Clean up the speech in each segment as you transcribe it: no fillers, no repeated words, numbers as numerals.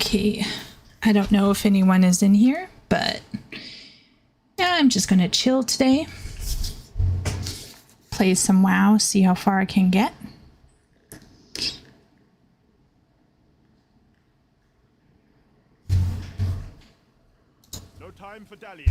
Okay, I don't know if anyone is in here, but yeah, I'm just gonna chill today. Play some WoW, see how far I can get. No time for dallying.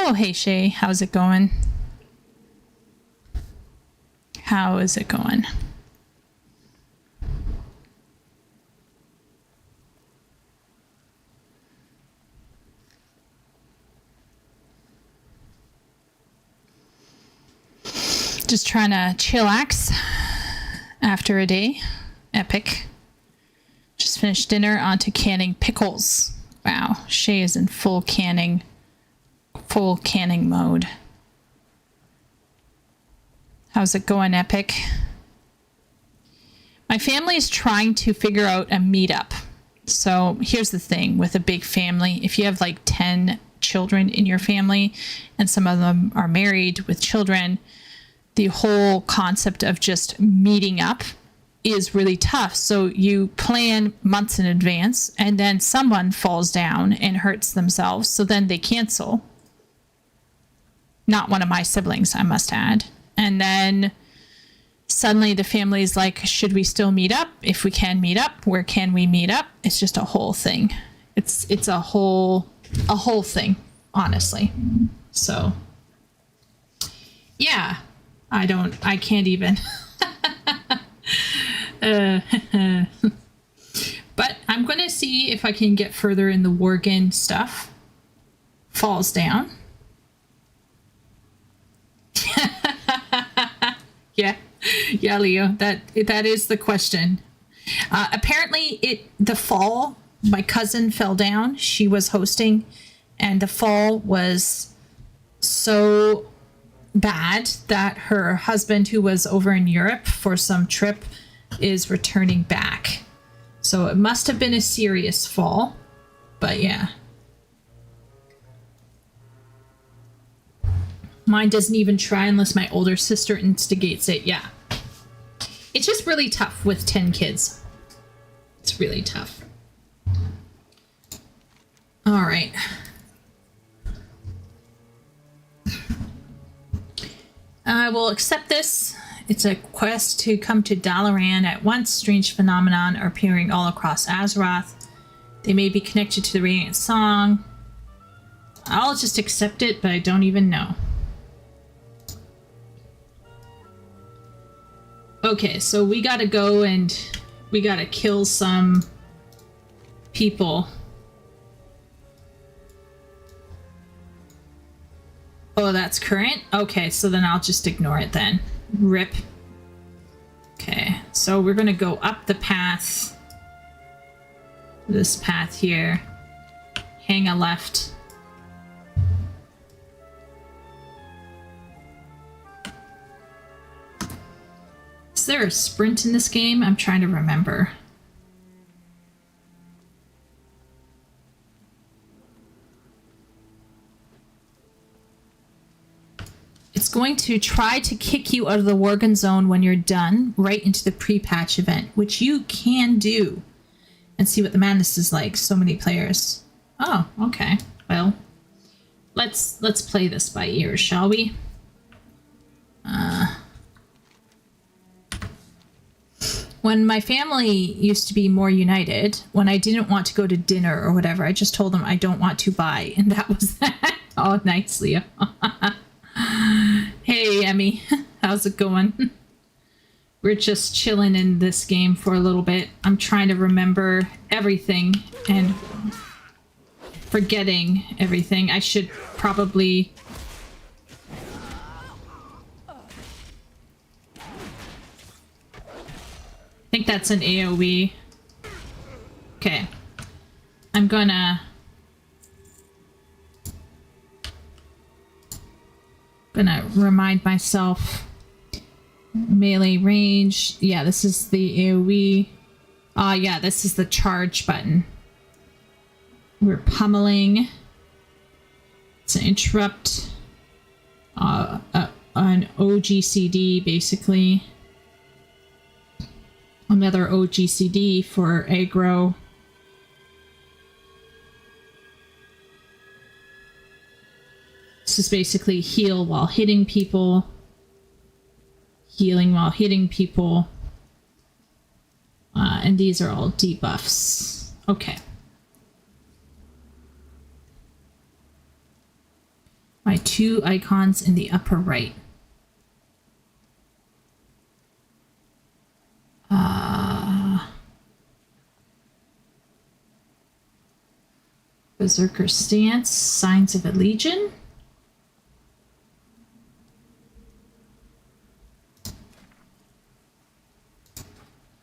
Oh, hey Shay, how's it going? How is it going? Just trying to chillax after a day. Epic. Just finished dinner, onto canning pickles. Wow, Shay is in full canning mode. How's it going, Epic? My family is trying to figure out a meetup. So here's the thing with a big family. If you have like 10 children in your family and some of them are married with children, the whole concept of just meeting up is really tough. So you plan months in advance and then someone falls down and hurts themselves. So then they cancel. Not one of my siblings, I must add. And then suddenly the family's like, should we still meet up? If we can meet up, where can we meet up? It's just a whole thing. It's a whole thing, honestly. So yeah, I can't even. But I'm going to see if I can get further in the Worgen stuff. Falls down. Yeah, Leo, that is the question. Apparently the fall, my cousin fell down. She was hosting and the fall was so bad that her husband, who was over in Europe for some trip, is returning back. So it must have been a serious fall, but yeah. Mine doesn't even try unless my older sister instigates it. Yeah. It's just really tough with 10 kids. It's really tough. All right. I will accept this. It's a quest to come to Dalaran at once. Strange phenomenon are appearing all across Azeroth. They may be connected to the Radiant Song. I'll just accept it, but I don't even know. Okay, so we gotta go and we gotta kill some people. Oh, that's current? Okay, so then I'll just ignore it then. RIP. Okay, so we're gonna go up the path. This path here. Hang a left. Is there a sprint in this game? I'm trying to remember. It's going to try to kick you out of the Worgen zone when you're done, right into the pre-patch event, which you can do. And see what the madness is like. So many players. Oh, okay. Well, let's play this by ear, shall we? When my family used to be more united, when I didn't want to go to dinner or whatever, I just told them I don't want to buy, and that was that. Oh, nice, Leo. Hey, Emmy. How's it going? We're just chilling in this game for a little bit. I'm trying to remember everything and forgetting everything. I should probably... I think that's an AoE. Okay. I'm gonna remind myself. Melee range. Yeah, this is the AoE. Yeah, this is the charge button. We're pummeling. It's an interrupt. An OGCD, basically. Another OGCD for aggro. This is basically heal while hitting people. Healing while hitting people. And these are all debuffs. Okay. My 2 icons in the upper right. Berserker Stance, Signs of a Legion.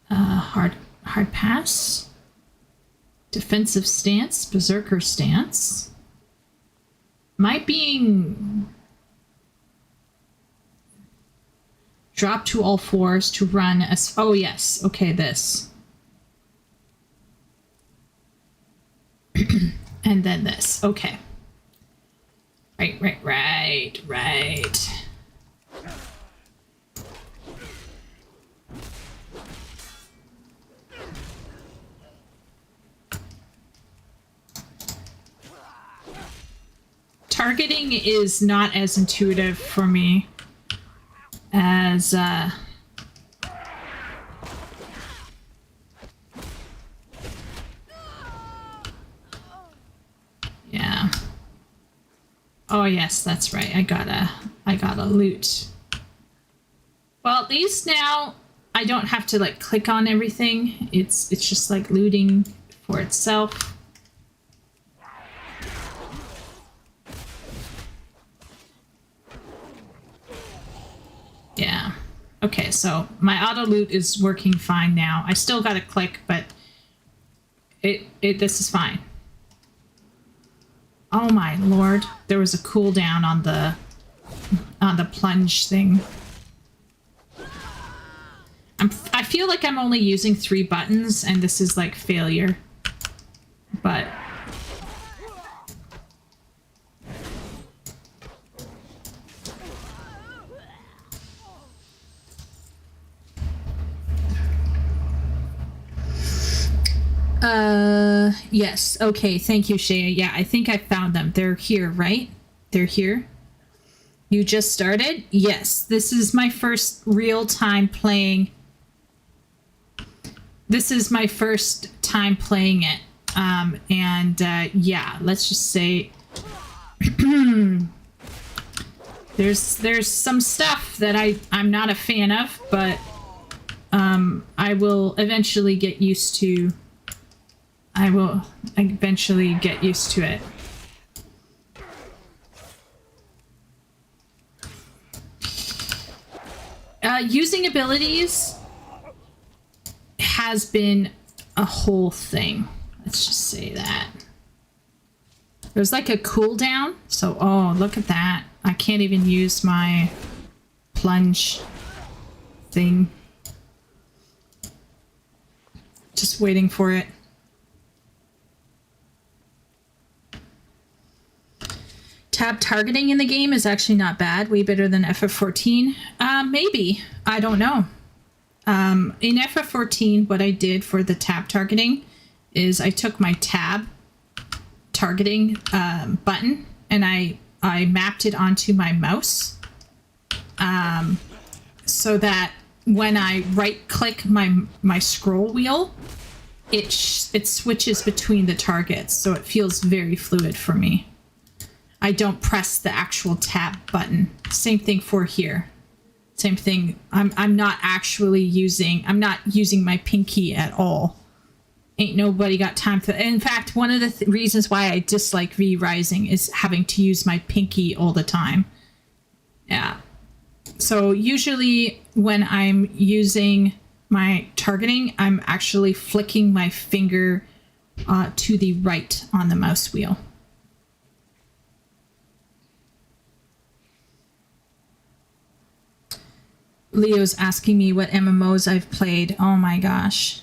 Hard Pass. Defensive Stance, Berserker Stance. Am I being dropped to all fours to run as... Oh, yes. Okay, this. And then this. Okay. Right. Targeting is not as intuitive for me as yeah. Oh yes, that's right. I gotta loot. Well, at least now I don't have to like click on everything. It's just like looting for itself. Yeah. Okay, so my auto loot is working fine now. I still gotta click, but this is fine. Oh my lord, there was a cooldown on the plunge thing. I feel like I'm only using 3 buttons, and this is like failure. But yes. Okay, thank you, Shea. Yeah, I think I found them. They're here, right? They're here. You just started? Yes, this is my first real time playing. This is my first time playing it. Yeah, let's just say there's some stuff that I'm not a fan of, but I will eventually get used to. I will eventually get used to it. Using abilities has been a whole thing. Let's just say that. There's like a cooldown. So, oh, look at that. I can't even use my plunge thing. Just waiting for it. Tab targeting in the game is actually not bad. Way better than FF14. Maybe. I don't know. In FF14, what I did for the tab targeting is I took my tab targeting button and I mapped it onto my mouse so that when I right click my scroll wheel, it switches between the targets, so it feels very fluid for me. I don't press the actual tab button. Same thing for here. Same thing. I'm not using my pinky at all. Ain't nobody got time for that. In fact, one of the reasons why I dislike V Rising is having to use my pinky all the time. Yeah. So usually when I'm using my targeting, I'm actually flicking my finger to the right on the mouse wheel. Leo's asking me what MMOs I've played. Oh my gosh.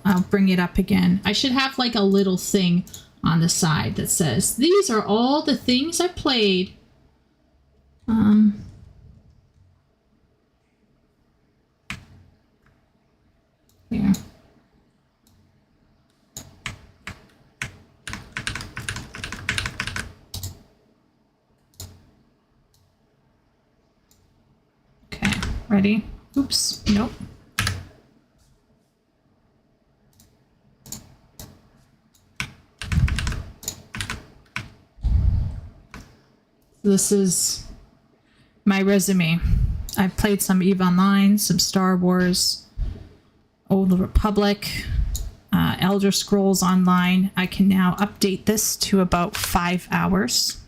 I'll bring it up again. I should have like a little thing on the side that says, these are all the things I played. Here. Okay, ready? Oops, nope. This is my resume. I've played some EVE Online, some Star Wars, Old Republic, Elder Scrolls Online. I can now update this to about 5 hours.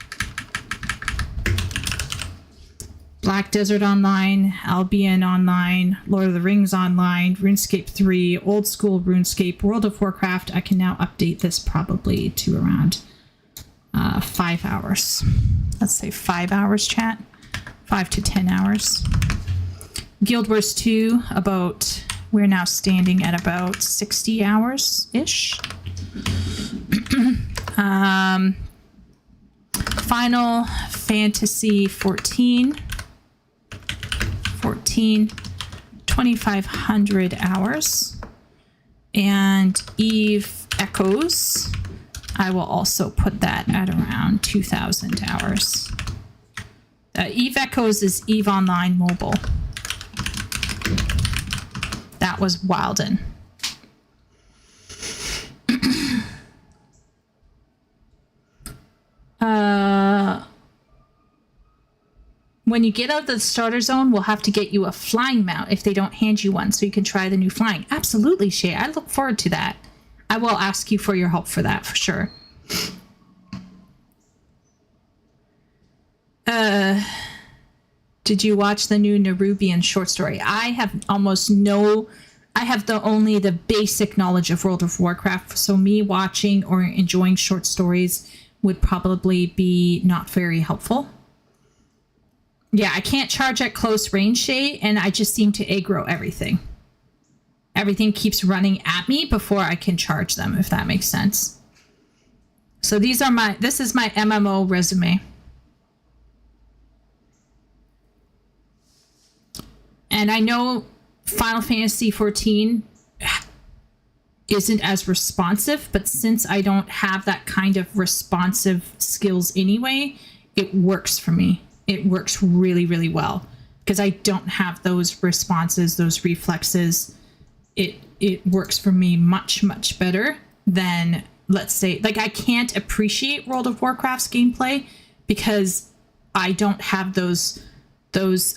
Black Desert Online, Albion Online, Lord of the Rings Online, RuneScape 3, Old School RuneScape, World of Warcraft. I can now update this probably to around 5 hours. Let's say 5 hours, chat. 5 to 10 hours. Guild Wars 2, we're now standing at about 60 hours-ish. Final Fantasy 14, 2,500 hours. And Eve Echoes, I will also put that at around 2,000 hours. Eve Echoes is EVE Online Mobile. That was Wilden. When you get out of the starter zone, we'll have to get you a flying mount if they don't hand you one, so you can try the new flying. Absolutely, Shay. I look forward to that. I will ask you for your help for that, for sure. Did you watch the new Nerubian short story? I have only the basic knowledge of World of Warcraft, so me watching or enjoying short stories would probably be not very helpful. Yeah, I can't charge at close range, Shay, and I just seem to aggro everything. Everything keeps running at me before I can charge them, if that makes sense. So this is my MMO resume. And I know Final Fantasy 14 isn't as responsive, but since I don't have that kind of responsive skills anyway, it works for me. It works really, really well because I don't have those responses, those reflexes. It works for me much, much better than, let's say, like I can't appreciate World of Warcraft's gameplay because I don't have those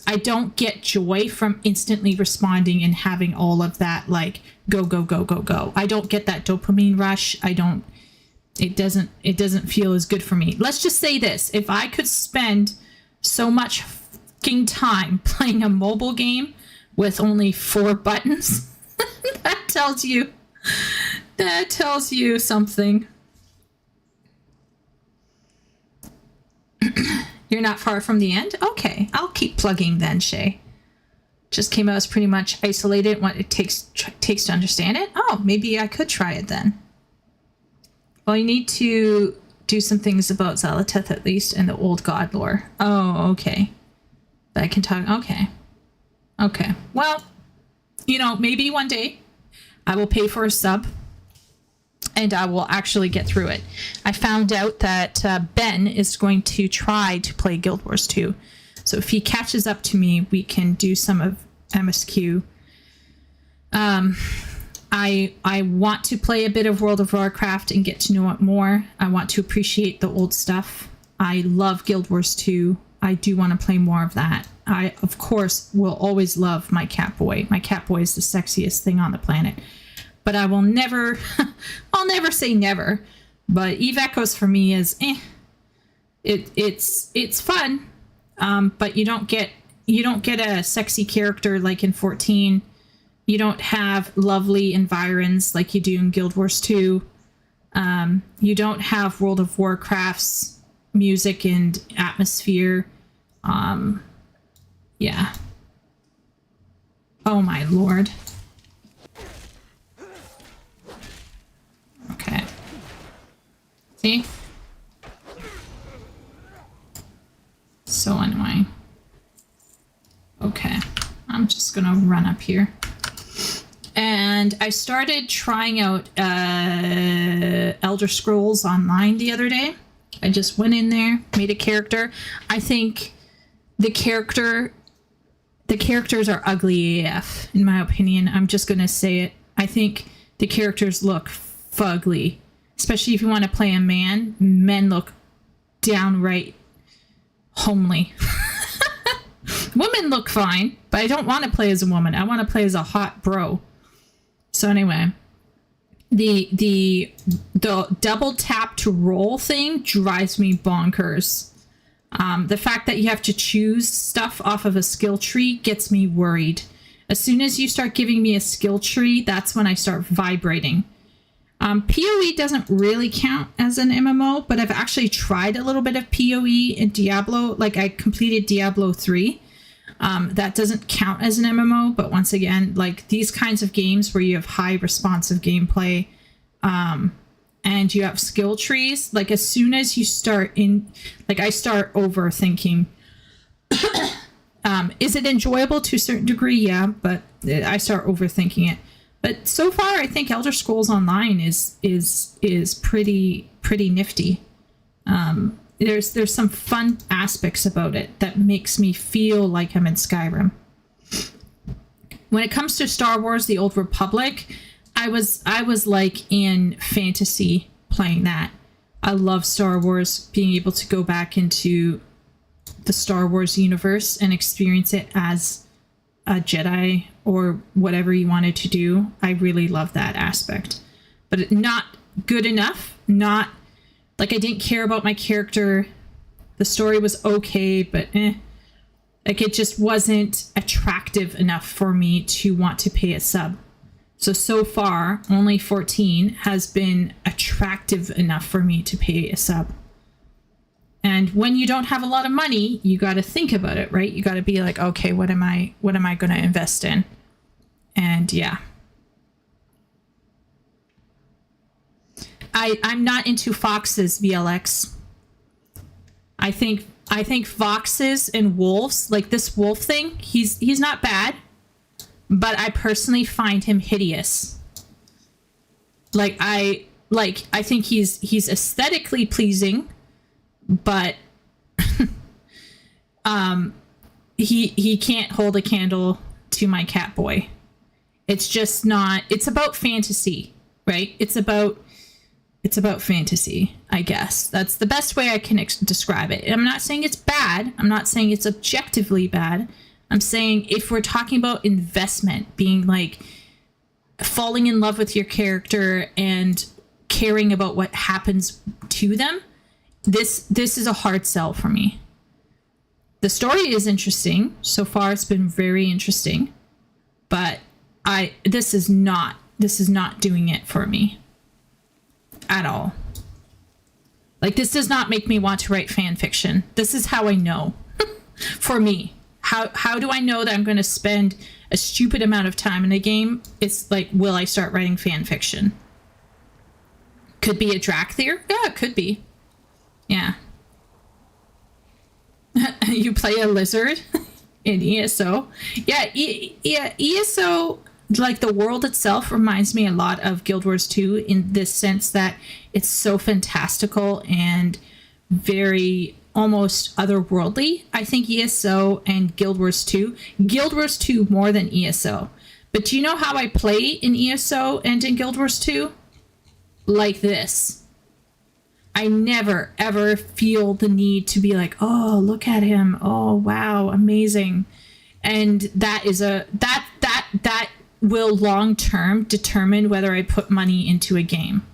I don't get joy from instantly responding and having all of that like go, go, go, go, go. I don't get that dopamine rush. It doesn't feel as good for me. Let's just say this. If I could spend so much fucking time playing a mobile game with only 4 buttons, that tells you something. You're not far from the end? Okay, I'll keep plugging then, Shay. Just came out as pretty much isolated what it takes to understand it. Oh, maybe I could try it then. Well, you need to do some things about Zalateth at least and the old god lore. Oh, okay. I can talk. Okay. Well, maybe one day I will pay for a sub and I will actually get through it. I found out that Ben is going to try to play Guild Wars 2. So if he catches up to me, we can do some of MSQ. I want to play a bit of World of Warcraft and get to know it more. I want to appreciate the old stuff. I love Guild Wars 2. I do want to play more of that. I, of course, will always love my Catboy. My Catboy is the sexiest thing on the planet. But I will never, I'll never say never. But Eve Echoes for me is, it's fun. But you don't get a sexy character like in 14. You don't have lovely environs like you do in Guild Wars 2. You don't have World of Warcraft's music and atmosphere. Yeah. Oh my lord. Okay. See? So annoying. Okay. I'm just gonna run up here. And I started trying out Elder Scrolls Online the other day. I just went in there, made a character. I think the characters are ugly AF, in my opinion. I'm just gonna say it. I think the characters look fugly. Especially if you want to play a man. Men look downright homely. Women look fine, but I don't want to play as a woman. I want to play as a hot bro. So anyway, the double tap to roll thing drives me bonkers. The fact that you have to choose stuff off of a skill tree gets me worried. As soon as you start giving me a skill tree, that's when I start vibrating. PoE doesn't really count as an MMO, but I've actually tried a little bit of PoE in Diablo. Like I completed Diablo 3. That doesn't count as an MMO, but once again, like these kinds of games where you have high responsive gameplay, and you have skill trees, like as soon as you start in, like I start overthinking. Is it enjoyable to a certain degree? Yeah, but I start overthinking it. But so far, I think Elder Scrolls Online is pretty nifty. There's some fun aspects about it that makes me feel like I'm in Skyrim. When it comes to Star Wars: The Old Republic, I was like in fantasy playing that. I love Star Wars, being able to go back into the Star Wars universe and experience it as a Jedi or whatever you wanted to do. I really love that aspect, but not good enough. Not like I didn't care about my character. The story was okay, but like it just wasn't attractive enough for me to want to pay a sub. So far, only 14 has been attractive enough for me to pay a sub. And when you don't have a lot of money, you got to think about it, right? You got to be like, okay, what am I going to invest in? And yeah. I'm not into foxes, VLX. I think foxes and wolves, like this wolf thing, he's not bad, but I personally find him hideous. I think he's aesthetically pleasing, but he can't hold a candle to my cat boy. It's just not. It's about fantasy, right? It's about fantasy, I guess. That's the best way I can describe it. I'm not saying it's bad. I'm not saying it's objectively bad. I'm saying if we're talking about investment, being like falling in love with your character and caring about what happens to them, this is a hard sell for me. The story is interesting. So far it's been very interesting, but this is not doing it for me at all. Like, this does not make me want to write fan fiction. This is how I know. For me, how do I know that I'm going to spend a stupid amount of time in a game? It's like, will I start writing fan fiction? Could be a Drakthir? Yeah, it could be. Yeah. You play a lizard in ESO? Yeah, ESO, like the world itself, reminds me a lot of Guild Wars 2 in this sense that it's so fantastical and very almost otherworldly. I think ESO and Guild Wars 2 more than ESO. But do you know how I play in ESO and in Guild Wars 2? Like this. I never ever feel the need to be like, oh, look at him. Oh, wow, amazing. And that is that will long term determine whether I put money into a game.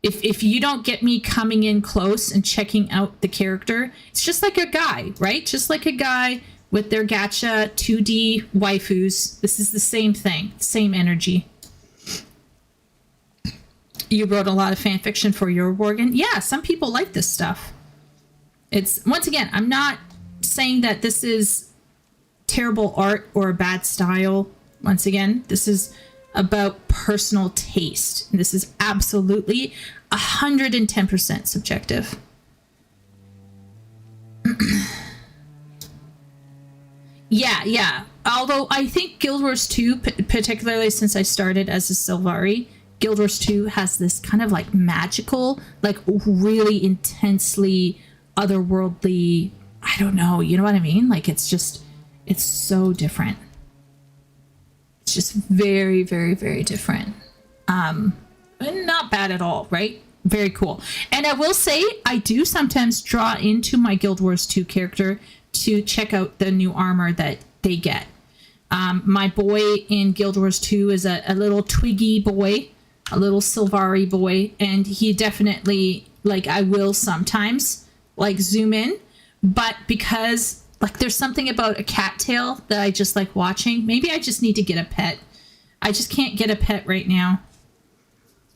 If you don't get me coming in close and checking out the character, it's just like a guy, right? Just like a guy with their gacha 2D waifus. This is the same thing, same energy. You wrote a lot of fan fiction for your Worgen. Yeah, some people like this stuff. It's, once again, I'm not saying that this is terrible art or a bad style. Once again, this is about personal taste. This is absolutely 110% subjective. Yeah. Although I think Guild Wars 2, particularly since I started as a Sylvari, Guild Wars 2 has this kind of like magical, like really intensely otherworldly, I don't know, you know what I mean? Like it's so different. It's just very, very, very different. Not bad at all, right? Very cool. And I will say, I do sometimes draw into my Guild Wars 2 character to check out the new armor that they get. My boy in Guild Wars 2 is a little twiggy boy, a little Sylvari boy, and he definitely, like, I will sometimes, like, zoom in, but because, like, there's something about a cattail that I just like watching. Maybe I just need to get a pet. I just can't get a pet right now.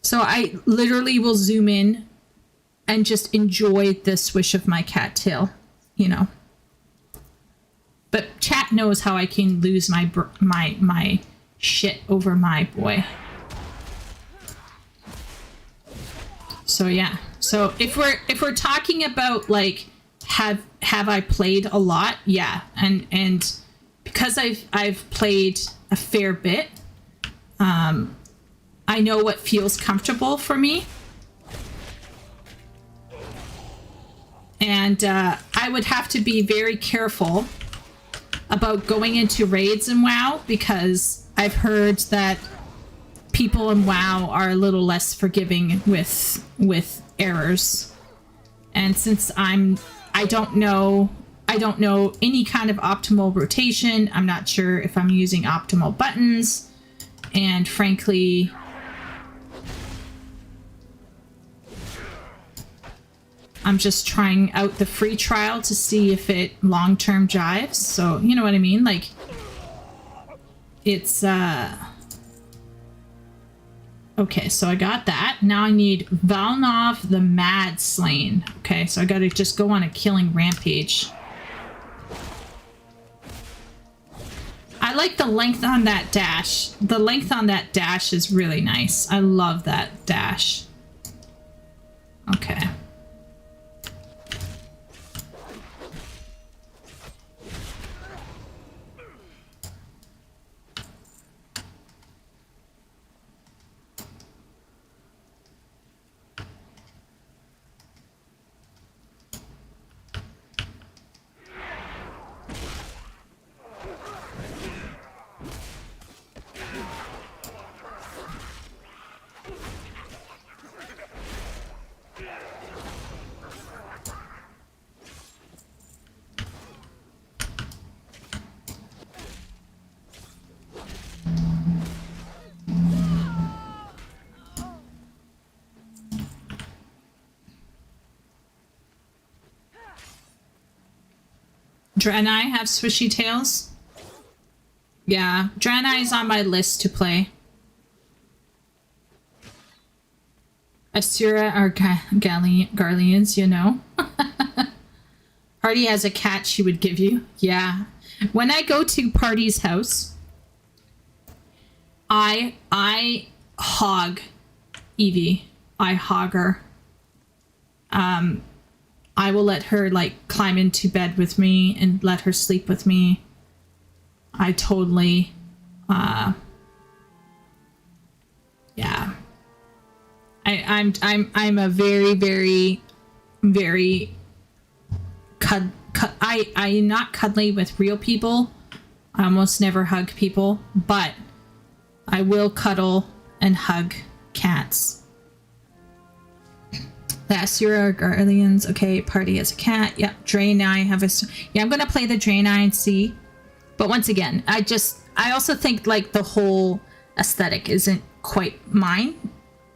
So I literally will zoom in and just enjoy the swish of my cattail, you know. But chat knows how I can lose my shit over my boy. So yeah. So if we're talking about like have I played a lot? Yeah. And because I've played a fair bit, I know what feels comfortable for me. And I would have to be very careful about going into raids in WoW, because I've heard that people in WoW are a little less forgiving with errors. And since I don't know any kind of optimal rotation, I'm not sure if I'm using optimal buttons, and frankly, I'm just trying out the free trial to see if it long-term jives. So, you know what I mean? Like, it's, okay, so I got that. Now I need Valnov the Mad Slain. Okay, so I gotta just go on a killing rampage. I like the length on that dash. The length on that dash is really nice. I love that dash. Okay. Draenei have swishy tails? Yeah, Draenei is on my list to play. Asura are Garleans, you know. Party has a cat she would give you. Yeah. When I go to Party's house, I hog Evie. I hog her. I will let her like climb into bed with me and let her sleep with me. I totally, yeah. I'm a very, very, very I'm not cuddly with real people. I almost never hug people, but I will cuddle and hug cats. The Asura Guardians. Okay, Party as a cat. Yep, Draenei have a... Yeah, I'm gonna play the Draenei and see. But once again, I also think like the whole aesthetic isn't quite mine.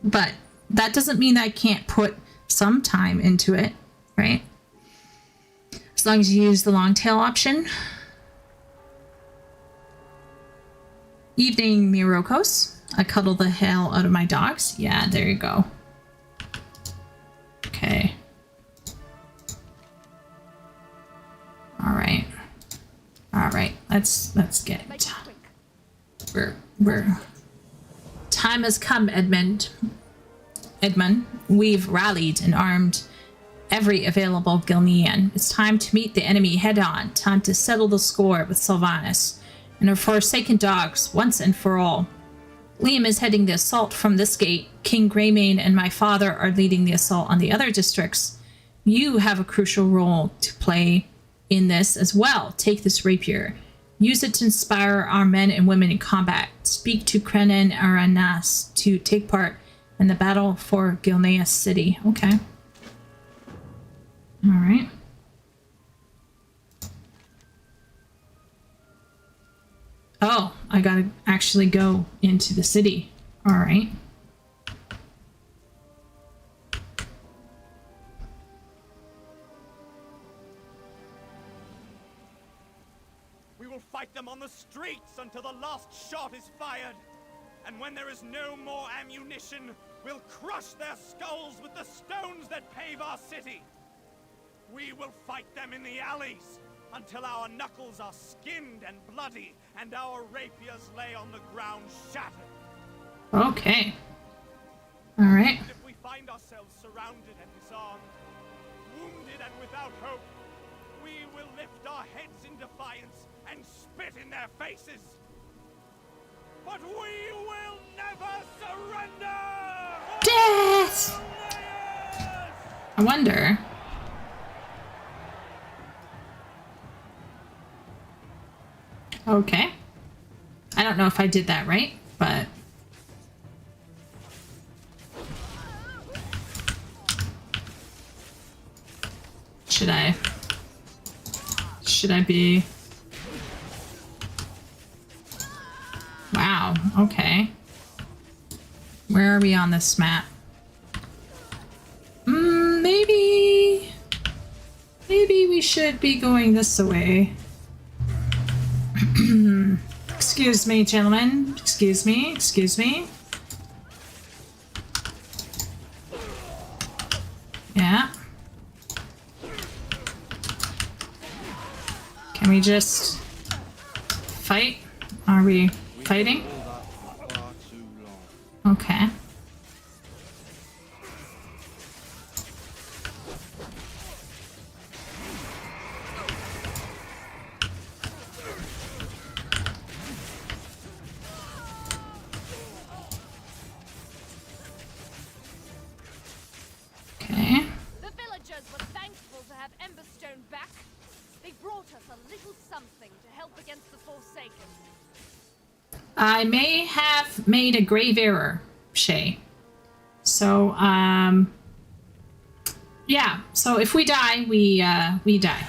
But that doesn't mean that I can't put some time into it, right? As long as you use the long tail option. Evening, Mirokos. I cuddle the hell out of my dogs. Yeah, there you go. Okay. All right. All right. Let's get it. We're time has come, Edmund. We've rallied and armed every available Gilnean. It's time to meet the enemy head on. Time to settle the score with Sylvanas and her forsaken dogs once and for all. Liam is heading the assault from this gate. King Greymane and my father are leading the assault on the other districts. You have a crucial role to play in this as well. Take this rapier. Use it to inspire our men and women in combat. Speak to Krenan Aranas to take part in the battle for Gilneas City. Okay. All right. Oh, I gotta actually go into the city. All right. We will fight them on the streets until the last shot is fired. And when there is no more ammunition, we'll crush their skulls with the stones that pave our city. We will fight them in the alleys until our knuckles are skinned and bloody and our rapiers lay on the ground shattered. Okay. All right. And if we find ourselves surrounded and disarmed, wounded and without hope, we will lift our heads in defiance and spit in their faces. But we will never surrender! Death! I wonder. Okay. I don't know if I did that right, but... Should I be... Wow, okay. Where are we on this map? Maybe we should be going this way. Excuse me, gentlemen. Excuse me. Yeah. Can we just fight? Are we fighting? Okay. Okay. The villagers were thankful to have Emberstone back. They brought us a little something to help against the Forsaken. I may have made a grave error, Shay. So, yeah. So if we die, we die.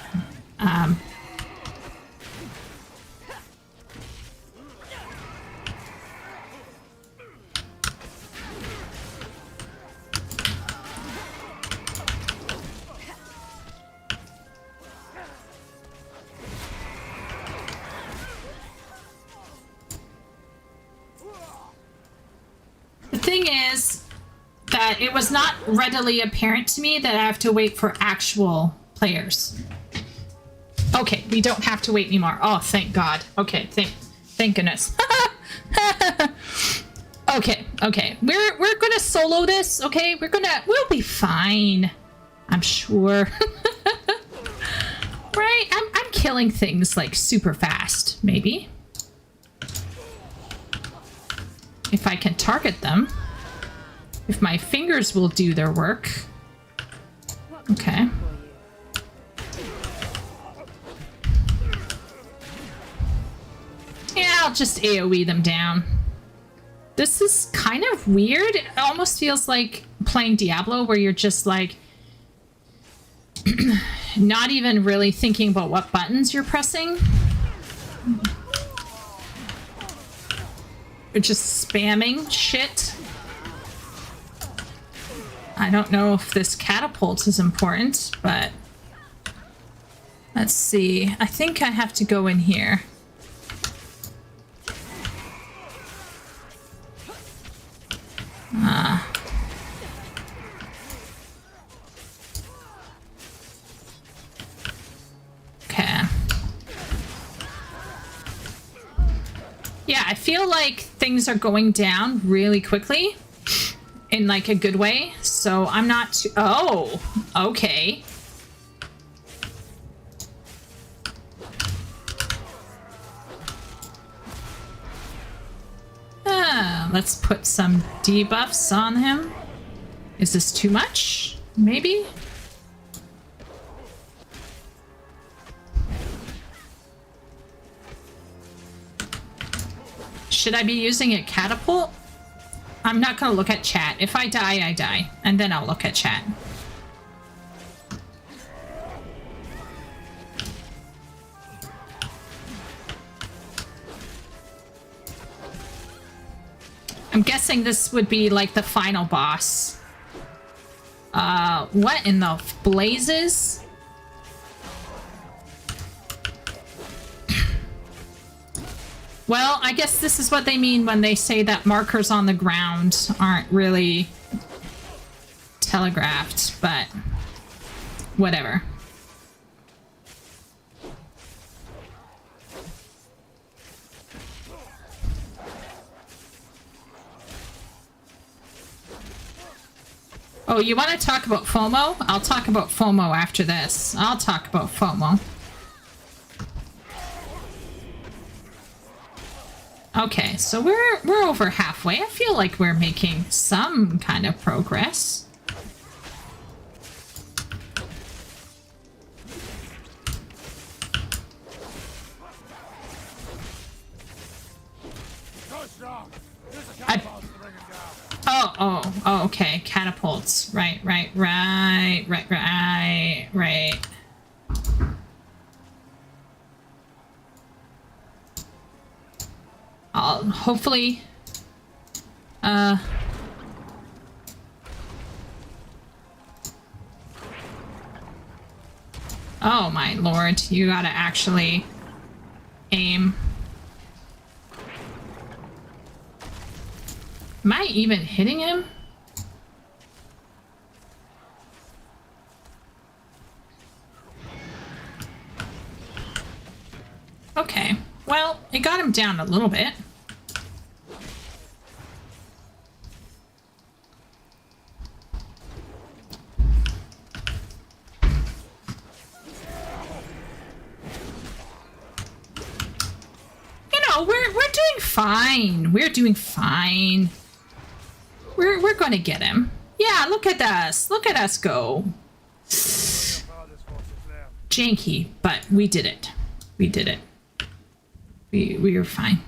The thing is that it was not readily apparent to me that I have to wait for actual players. Okay, we don't have to wait anymore. Oh, thank God. Okay, thank goodness. Okay. We're gonna solo this, okay? We'll be fine. I'm sure. Right? I'm killing things like super fast, maybe. If I can target them. If my fingers will do their work. Okay. Yeah, I'll just AoE them down. This is kind of weird. It almost feels like playing Diablo where you're just like not even really thinking about what buttons you're pressing. You're just spamming shit. I don't know if this catapult is important, but let's see. I think I have to go in here. Okay. Yeah, I feel like things are going down really quickly in like a good way. So I'm not too... Oh, okay. Let's put some debuffs on him. Is this too much? Maybe? Should I be using a catapult? I'm not gonna look at chat. If I die, I die. And then I'll look at chat. I'm guessing this would be like the final boss. What in the blazes? Well, I guess this is what they mean when they say that markers on the ground aren't really telegraphed, but whatever. Oh, you want to talk about FOMO? I'll talk about FOMO after this. I'll talk about FOMO. Okay, so we're over halfway. I feel like we're making some kind of progress. Oh, okay. Catapults. Right. I'll hopefully... Oh my lord, you gotta actually aim. Am I even hitting him? Okay, well, it got him down a little bit. You know, we're doing fine. We're doing fine. We're gonna get him. Yeah, look at us. Look at us go. Janky, but we did it. We did it. We were fine.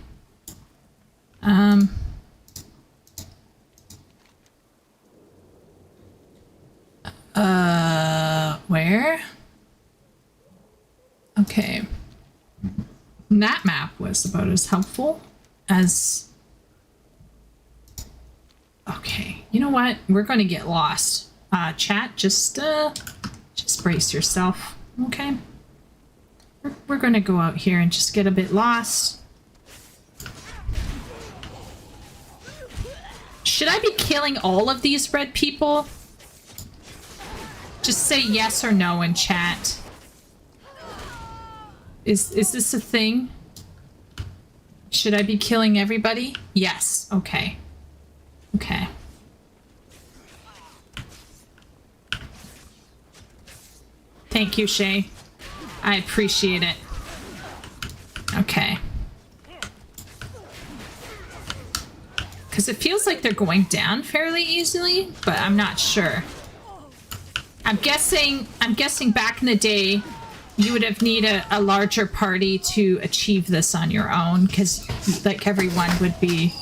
Where? Okay. That map was about as helpful as... Okay, you know what? We're going to get lost. Chat, just brace yourself, okay? We're going to go out here and just get a bit lost. Should I be killing all of these red people? Just say yes or no in chat. Is this a thing? Should I be killing everybody? Yes. Okay. Okay. Thank you, Shay. I appreciate it. Okay. Because it feels like they're going down fairly easily, but I'm not sure. I'm guessing back in the day, you would have needed a larger party to achieve this on your own, because like everyone would be...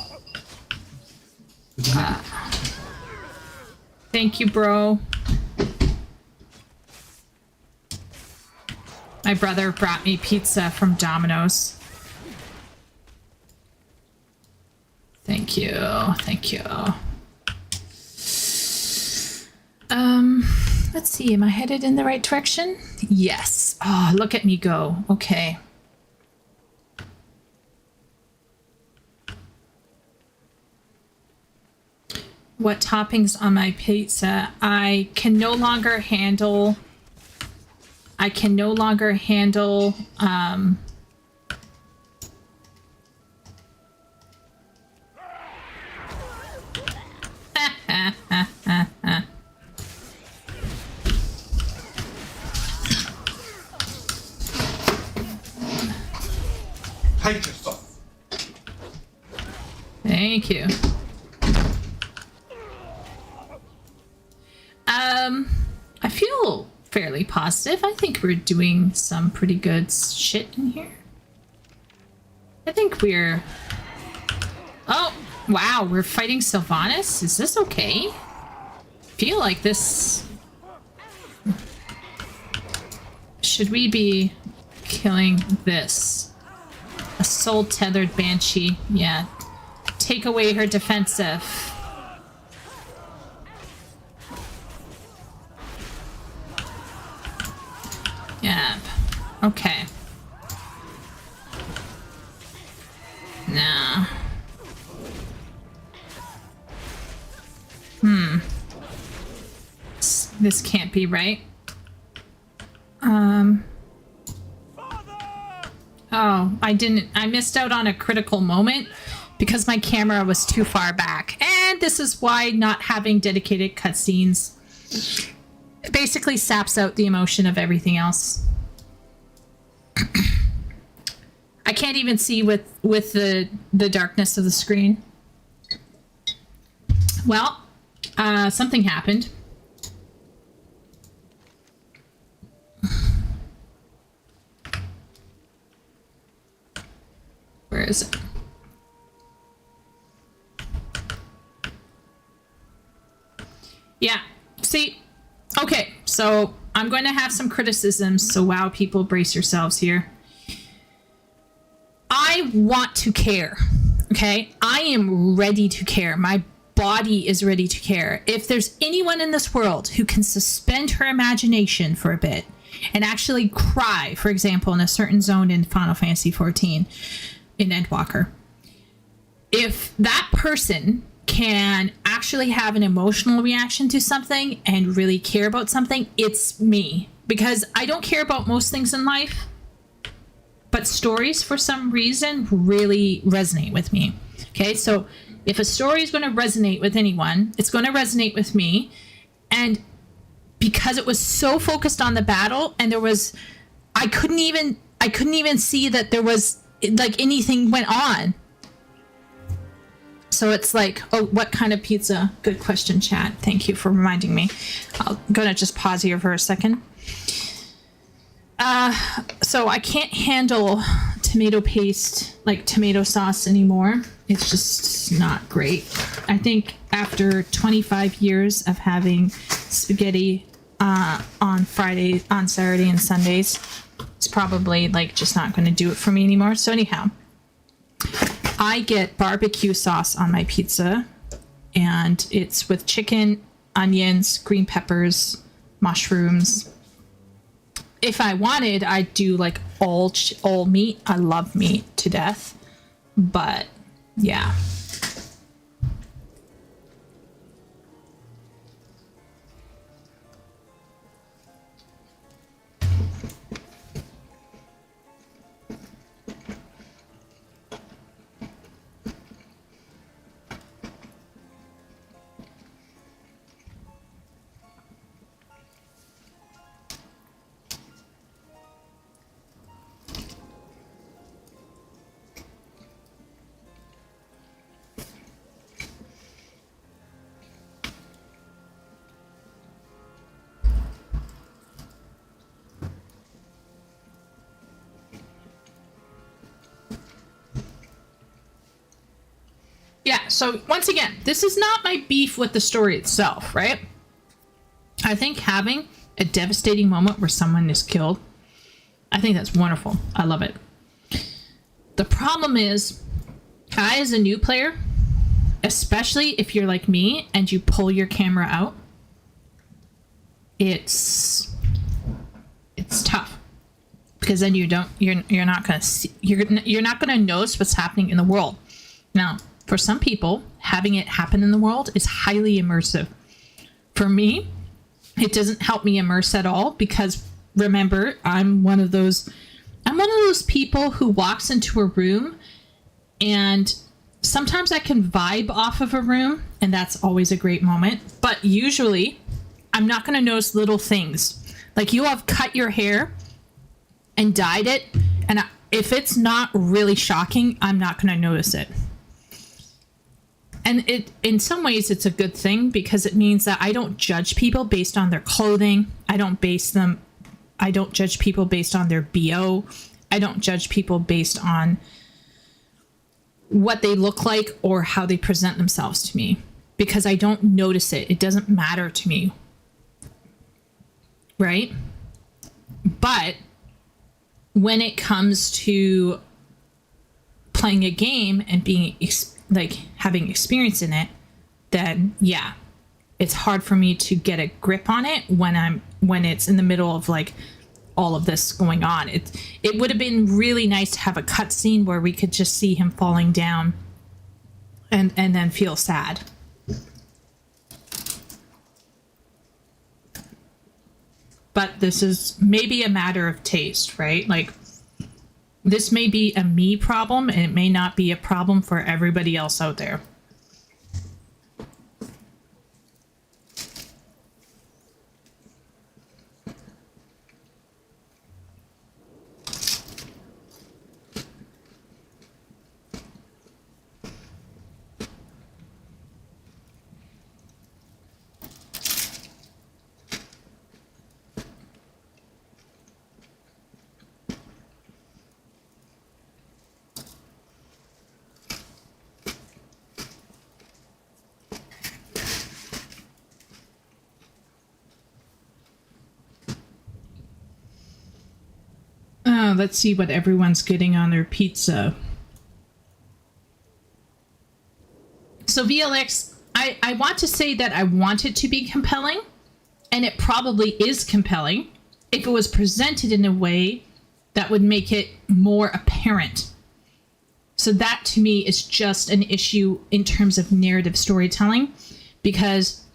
Thank you, bro. My brother brought me pizza from Domino's. Thank you. Thank you. Let's see. Am I headed in the right direction? Yes. Oh, look at me go. Okay. what toppings on my pizza. I can no longer handle Hide yourself. Thank you. I feel fairly positive. I think we're doing some pretty good shit in here. I think we're... Oh, wow, we're fighting Sylvanas? Is this okay? I feel like this... Should we be killing this? A soul-tethered banshee. Yeah. Take away her defensive. Yeah. Okay. Nah. This can't be right. Oh, I missed out on a critical moment because my camera was too far back. And this is why not having dedicated cutscenes basically saps out the emotion of everything else. I can't even see with the darkness of the screen. Well, something happened. Where is it? Yeah, see, okay, so I'm going to have some criticisms, so wow, people, brace yourselves here. I want to care, okay? I am ready to care. My body is ready to care. If there's anyone in this world who can suspend her imagination for a bit and actually cry, for example, in a certain zone in Final Fantasy XIV, in Endwalker, if that person can actually have an emotional reaction to something and really care about something, it's me. Because I don't care about most things in life, but stories, for some reason, really resonate with me. Okay, so if a story is going to resonate with anyone, it's going to resonate with me. And because it was so focused on the battle, and there was, I couldn't even see that there was like anything went on. So it's like, oh, what kind of pizza? Good question, chat. Thank you for reminding me. I'm gonna just pause here for a second. So I can't handle tomato paste, like tomato sauce anymore. It's just not great. I think after 25 years of having spaghetti on Friday, on Saturday and Sundays, it's probably like just not going to do it for me anymore. So anyhow, I get barbecue sauce on my pizza, and it's with chicken, onions, green peppers, mushrooms. If I wanted, I'd do like all meat. I love meat to death, but yeah. Yeah, so once again, this is not my beef with the story itself, right? I think having a devastating moment where someone is killed, I think that's wonderful. I love it. The problem is, I, as a new player, especially if you're like me and you pull your camera out, it's tough, because then you're not gonna see, you're not gonna notice what's happening in the world. Now, For some people, having it happen in the world is highly immersive. For me, it doesn't help me immerse at all because remember, I'm one of those people who walks into a room and sometimes I can vibe off of a room and that's always a great moment. But usually I'm not going to notice little things. Like you have cut your hair and dyed it. And if it's not really shocking, I'm not going to notice it. And in some ways, it's a good thing because it means that I don't judge people based on their clothing. I don't judge people based on their BO. I don't judge people based on what they look like or how they present themselves to me because I don't notice it. It doesn't matter to me. Right? But when it comes to playing a game and being having experience in it, then yeah, it's hard for me to get a grip on it when it's in the middle of like all of this going on. It would have been really nice to have a cutscene where we could just see him falling down and then feel sad. But this is maybe a matter of taste, right? Like this may be a me problem and it may not be a problem for everybody else out there. Let's see what everyone's getting on their pizza. So VLX, I want to say that I want it to be compelling, and it probably is compelling if it was presented in a way that would make it more apparent. So that to me is just an issue in terms of narrative storytelling, because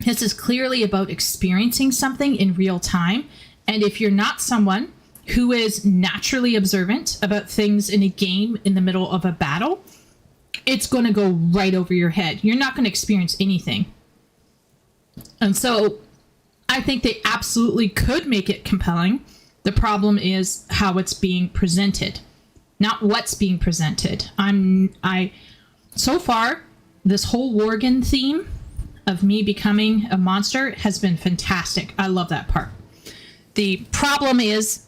this is clearly about experiencing something in real time. And if you're not someone who is naturally observant about things in a game in the middle of a battle, it's going to go right over your head. You're not going to experience anything. And so I think they absolutely could make it compelling. The problem is how it's being presented, not what's being presented. So far, this whole Worgen theme of me becoming a monster has been fantastic. I love that part. The problem is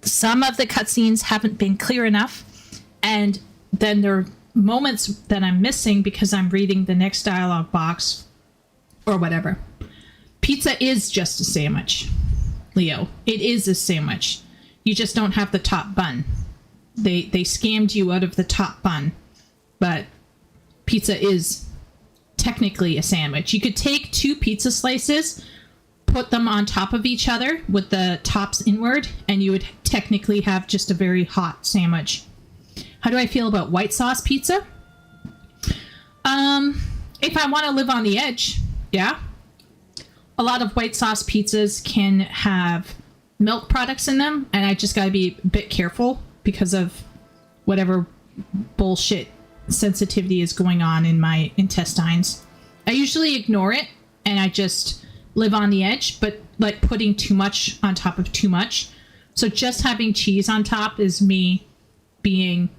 some of the cutscenes haven't been clear enough, and then there are moments that I'm missing because I'm reading the next dialogue box or whatever. Pizza is just a sandwich, Leo. It is a sandwich. You just don't have the top bun. They scammed you out of the top bun, but pizza is technically a sandwich. You could take two pizza slices, put them on top of each other with the tops inward, and you would technically have just a very hot sandwich. How do I feel about white sauce pizza? If I want to live on the edge, yeah. A lot of white sauce pizzas can have milk products in them, and I just got to be a bit careful because of whatever bullshit sensitivity is going on in my intestines. I usually ignore it, and I just live on the edge, but like putting too much on top of too much. So just having cheese on top is me being,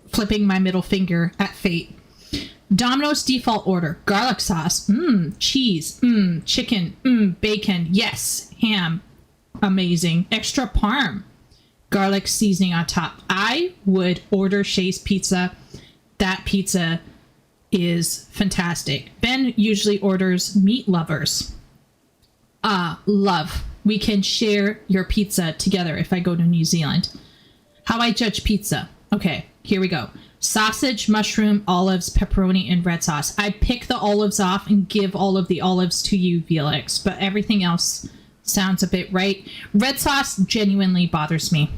flipping my middle finger at fate. Domino's default order: garlic sauce, cheese, chicken, bacon, yes, ham, amazing, extra parm, garlic seasoning on top. I would order Shay's pizza. That pizza is fantastic. Ben usually orders meat lovers. Love. We can share your pizza together if I go to New Zealand. How I judge pizza. Okay, here we go. Sausage, mushroom, olives, pepperoni, and red sauce. I pick the olives off and give all of the olives to you, VLX, but everything else sounds a bit right. Red sauce genuinely bothers me.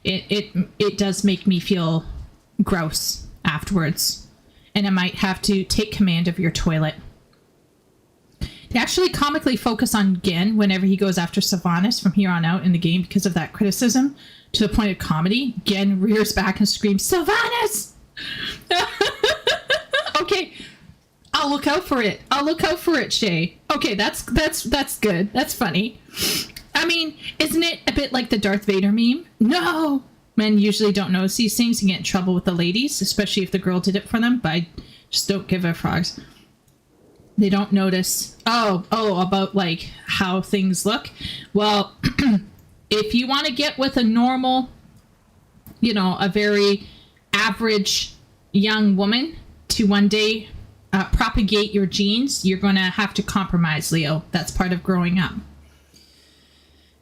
It does make me feel gross afterwards, and it might have to take command of your toilet. They actually comically focus on Gen whenever he goes after Sylvanas from here on out in the game because of that criticism, to the point of comedy. Gen rears back and screams, "Sylvanas!" Okay, I'll look out for it. I'll look out for it, Shay. Okay, that's good. That's funny. I mean, isn't it a bit like the Darth Vader meme? No! Men usually don't notice these things and get in trouble with the ladies, especially if the girl did it for them, but I just don't give a frogs. They don't notice, about like how things look. Well, if you want to get with a normal, a very average young woman to one day propagate your genes, you're going to have to compromise, Leo. That's part of growing up.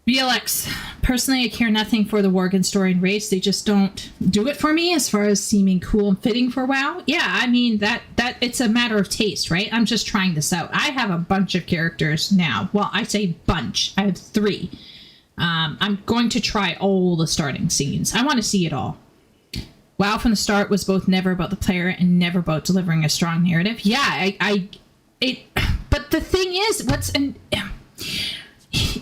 VLX. Personally, I care nothing for the Worgen story and race. They just don't do it for me as far as seeming cool and fitting for WoW. Yeah, I mean, that it's a matter of taste, right? I'm just trying this out. I have a bunch of characters now. Well, I say bunch. I have 3. I'm going to try all the starting scenes. I want to see it all. WoW from the start was both never about the player and never about delivering a strong narrative. Yeah, but the thing is,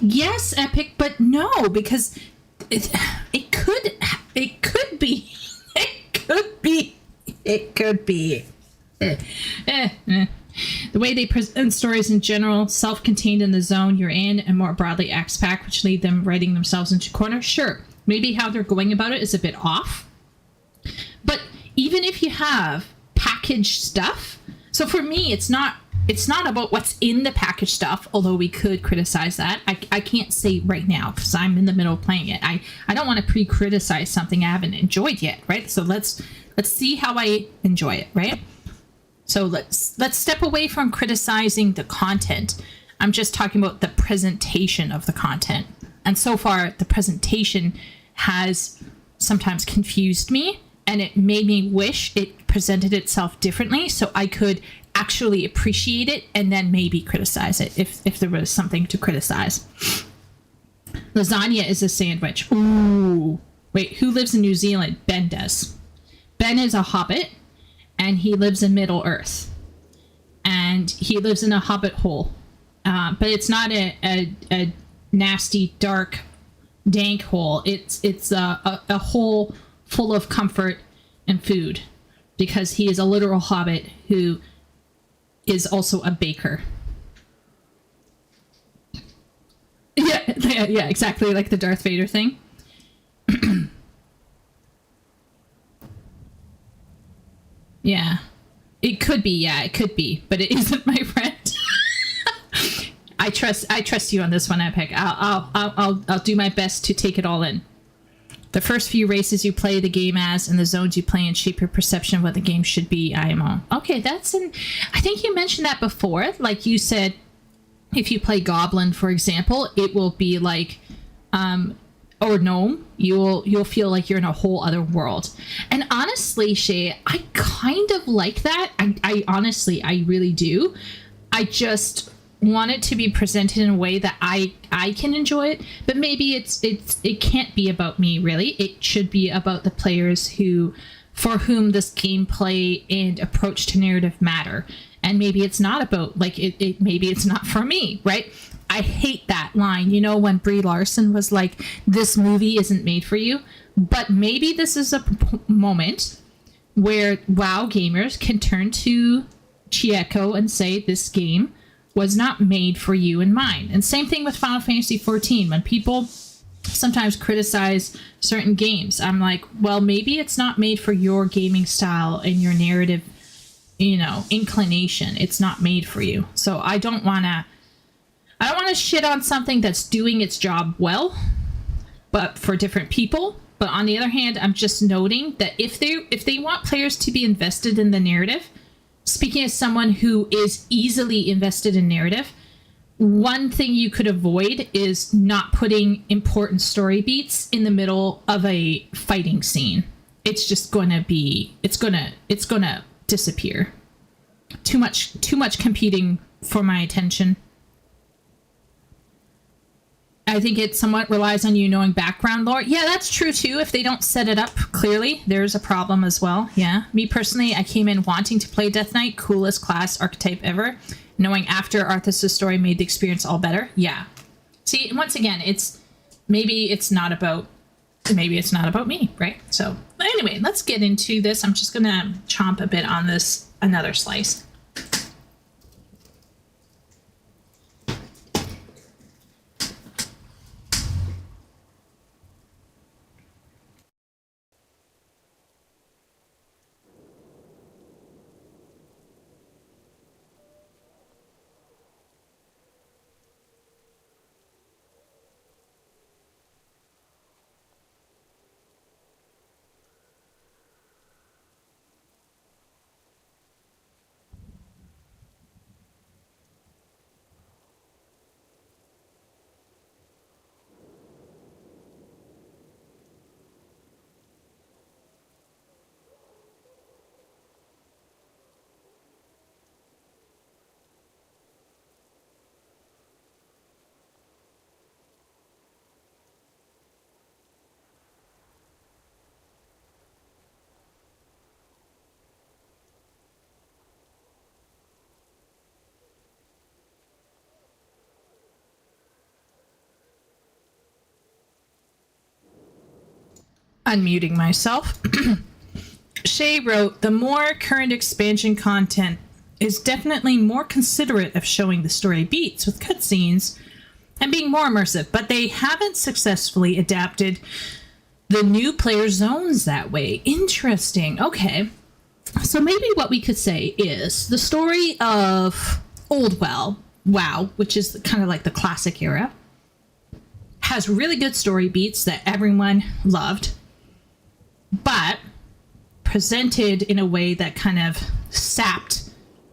yes, Epic, but no, because it could be. The way they present stories in general, self-contained in the zone you're in, and more broadly X-Pack, which lead them writing themselves into corners. Sure, maybe how they're going about it is a bit off. But even if you have packaged stuff, so for me, it's not about what's in the packaged stuff, although we could criticize that. I can't say right now because I'm in the middle of playing it. I don't want to pre-criticize something I haven't enjoyed yet, right? So let's see how I enjoy it, right? So let's step away from criticizing the content. I'm just talking about the presentation of the content. And so far, the presentation has sometimes confused me, and it made me wish it presented itself differently so I could actually appreciate it and then maybe criticize it if there was something to criticize. Lasagna is a sandwich. Ooh. Wait, who lives in New Zealand? Ben does. Ben is a hobbit, and he lives in Middle Earth. And he lives in a hobbit hole. But it's not a nasty, dark, dank hole. It's a hole full of comfort and food, because he is a literal hobbit who is also a baker. Yeah, exactly like the Darth Vader thing. Yeah, it could be, but it isn't, my friend. I trust you on this one, Epic. I'll do my best to take it all in. The first few races you play the game as and the zones you play in shape your perception of what the game should be, IMO. Okay, I think you mentioned that before. Like you said, if you play Goblin, for example, it will be like, or Gnome, you'll feel like you're in a whole other world. And honestly, Shay, I kind of like that. I honestly, I really do. I just want it to be presented in a way that I can enjoy it, but maybe it can't be about me, really. It should be about the players for whom this gameplay and approach to narrative matter. And maybe it's not about, like, maybe it's not for me, right? I hate that line, when Brie Larson was like, this movie isn't made for you. But maybe this is a moment where WoW gamers can turn to Chieko and say, this game was not made for you and mine. And same thing with Final Fantasy XIV. When people sometimes criticize certain games, I'm like, well, maybe it's not made for your gaming style and your narrative, inclination. It's not made for you. So I don't want to shit on something that's doing its job well, but for different people. But on the other hand, I'm just noting that if they want players to be invested in the narrative, speaking as someone who is easily invested in narrative, one thing you could avoid is not putting important story beats in the middle of a fighting scene. It's just going to disappear. Too much competing for my attention. I think it somewhat relies on you knowing background lore. Yeah, that's true too. If they don't set it up clearly, there's a problem as well. Yeah. Me personally, I came in wanting to play Death Knight, coolest class archetype ever, knowing after Arthas' story made the experience all better. Yeah. See, once again, maybe it's not about me, right? So anyway, let's get into this. I'm just gonna chomp a bit on this another slice. Unmuting myself. Shay wrote, the more current expansion content is definitely more considerate of showing the story beats with cutscenes and being more immersive, but they haven't successfully adapted the new player zones that way. Interesting. Okay. So maybe what we could say is the story of WoW, which is kind of like the classic era, has really good story beats that everyone loved, but presented in a way that kind of sapped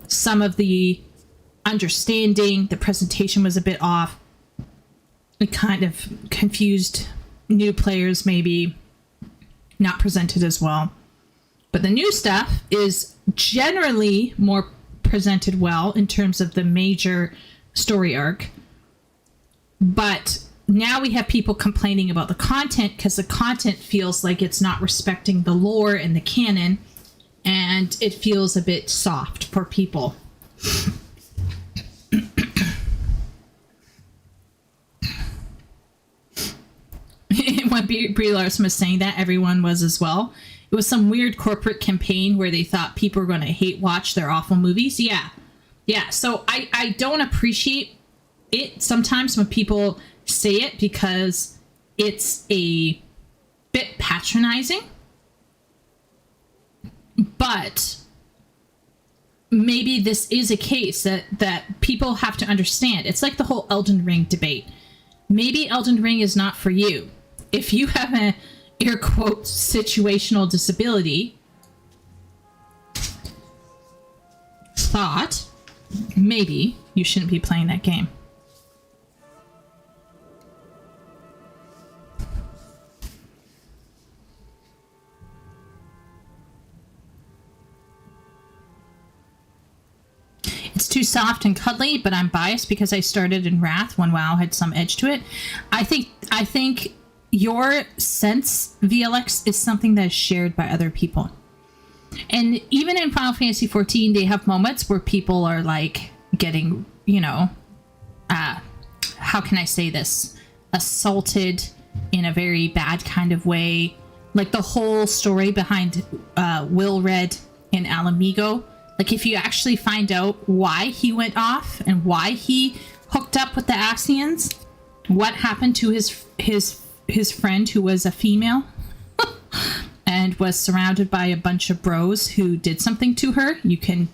some of the understanding. The presentation was a bit off. It kind of confused new players, maybe not presented as well. But the new stuff is generally more presented well in terms of the major story arc. But now we have people complaining about the content because the content feels like it's not respecting the lore and the canon, and it feels a bit soft for people. When Brie Larson was saying that, everyone was as well. It was some weird corporate campaign where they thought people were going to hate watch their awful movies. Yeah. So I don't appreciate it sometimes when people say it because it's a bit patronizing. But maybe this is a case that people have to understand. It's like the whole Elden Ring debate. Maybe Elden Ring is not for you. If you have an air quote situational disability, thought, maybe you shouldn't be playing that game. It's too soft and cuddly, but I'm biased because I started in Wrath when WoW had some edge to it. I think your sense, VLX, is something that is shared by other people. And even in Final Fantasy XIV, they have moments where people are like getting, how can I say this? Assaulted in a very bad kind of way. Like the whole story behind Will Red in Alamigo. Like if you actually find out why he went off and why he hooked up with the Ascians, what happened to his friend who was a female and was surrounded by a bunch of bros who did something to her, you can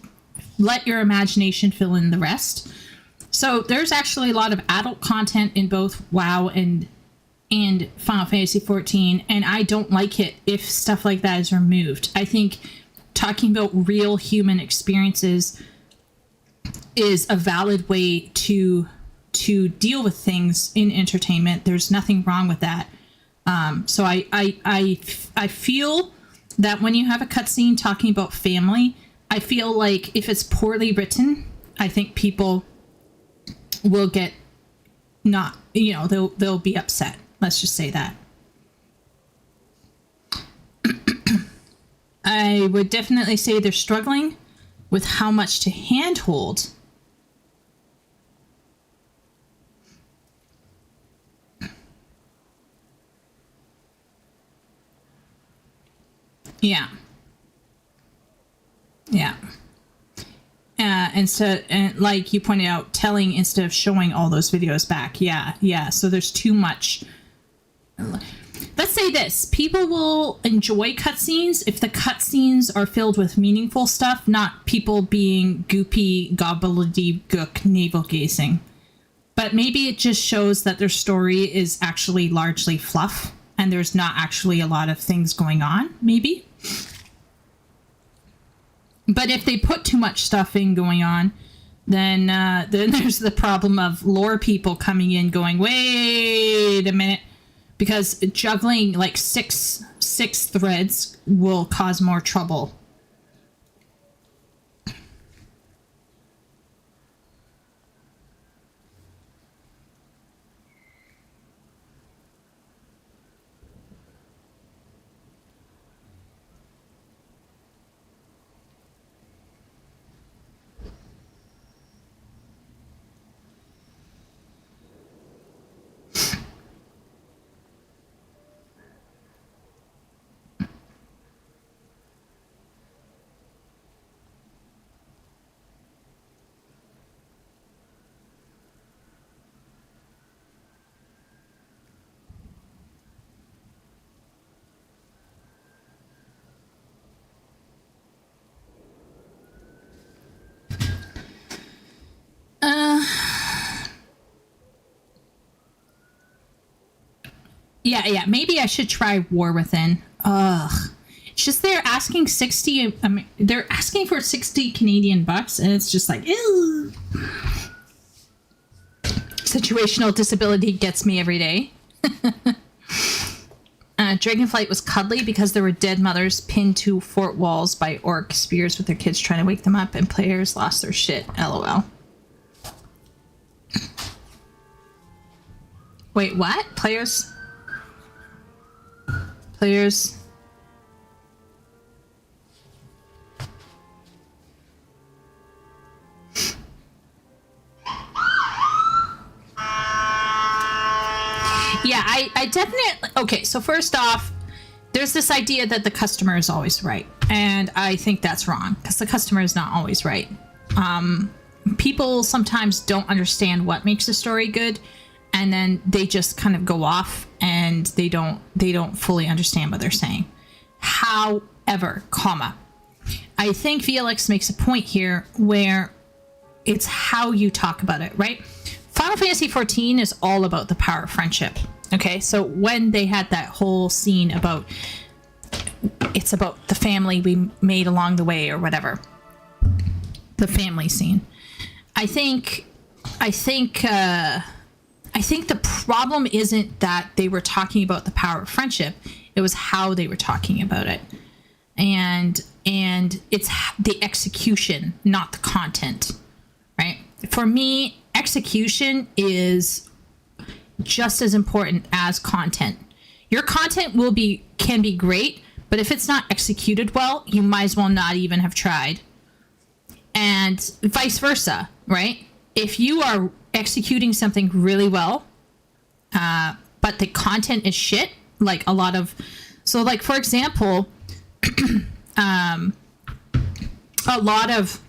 let your imagination fill in the rest. So there's actually a lot of adult content in both WoW and Final Fantasy XIV, and I don't like it if stuff like that is removed. I think talking about real human experiences is a valid way to deal with things in entertainment. There's nothing wrong with that. So I feel that when you have a cutscene talking about family, I feel like if it's poorly written, I think people will get not, they'll be upset. Let's just say that. I would definitely say they're struggling with how much to handhold. Yeah. Yeah. And like you pointed out, telling instead of showing all those videos back. Yeah. So there's too much. Let's say this. People will enjoy cutscenes if the cutscenes are filled with meaningful stuff, not people being goopy, gobbledygook, navel-gazing. But maybe it just shows that their story is actually largely fluff and there's not actually a lot of things going on, maybe. But if they put too much stuff in going on, then there's the problem of lore people coming in going, wait a minute, because juggling like six threads will cause more trouble. Yeah. Maybe I should try War Within. Ugh. It's just they're asking 60. I mean, they're asking for 60 Canadian bucks, and it's just like, ew. Situational disability gets me every day. Dragonflight was cuddly because there were dead mothers pinned to fort walls by orc spears with their kids trying to wake them up, and players lost their shit. LOL. Wait, what? Players? Yeah, I definitely... Okay, so first off, there's this idea that the customer is always right. And I think that's wrong, because the customer is not always right. People sometimes don't understand what makes a story good, and then they just kind of go off and they don't fully understand what they're saying. However, I think VLX makes a point here where it's how you talk about it, right? Final Fantasy XIV is all about the power of friendship. Okay, so when they had that whole scene about it's about the family we made along the way or whatever, the family scene, I think the problem isn't that they were talking about the power of friendship. It was how they were talking about it. And it's the execution, not the content, right? For me, execution is just as important as content. Your content can be great, but if it's not executed well, you might as well not even have tried. And vice versa, right? If you are executing something really well, but the content is shit, like a lot of... So, like, for example, a lot of...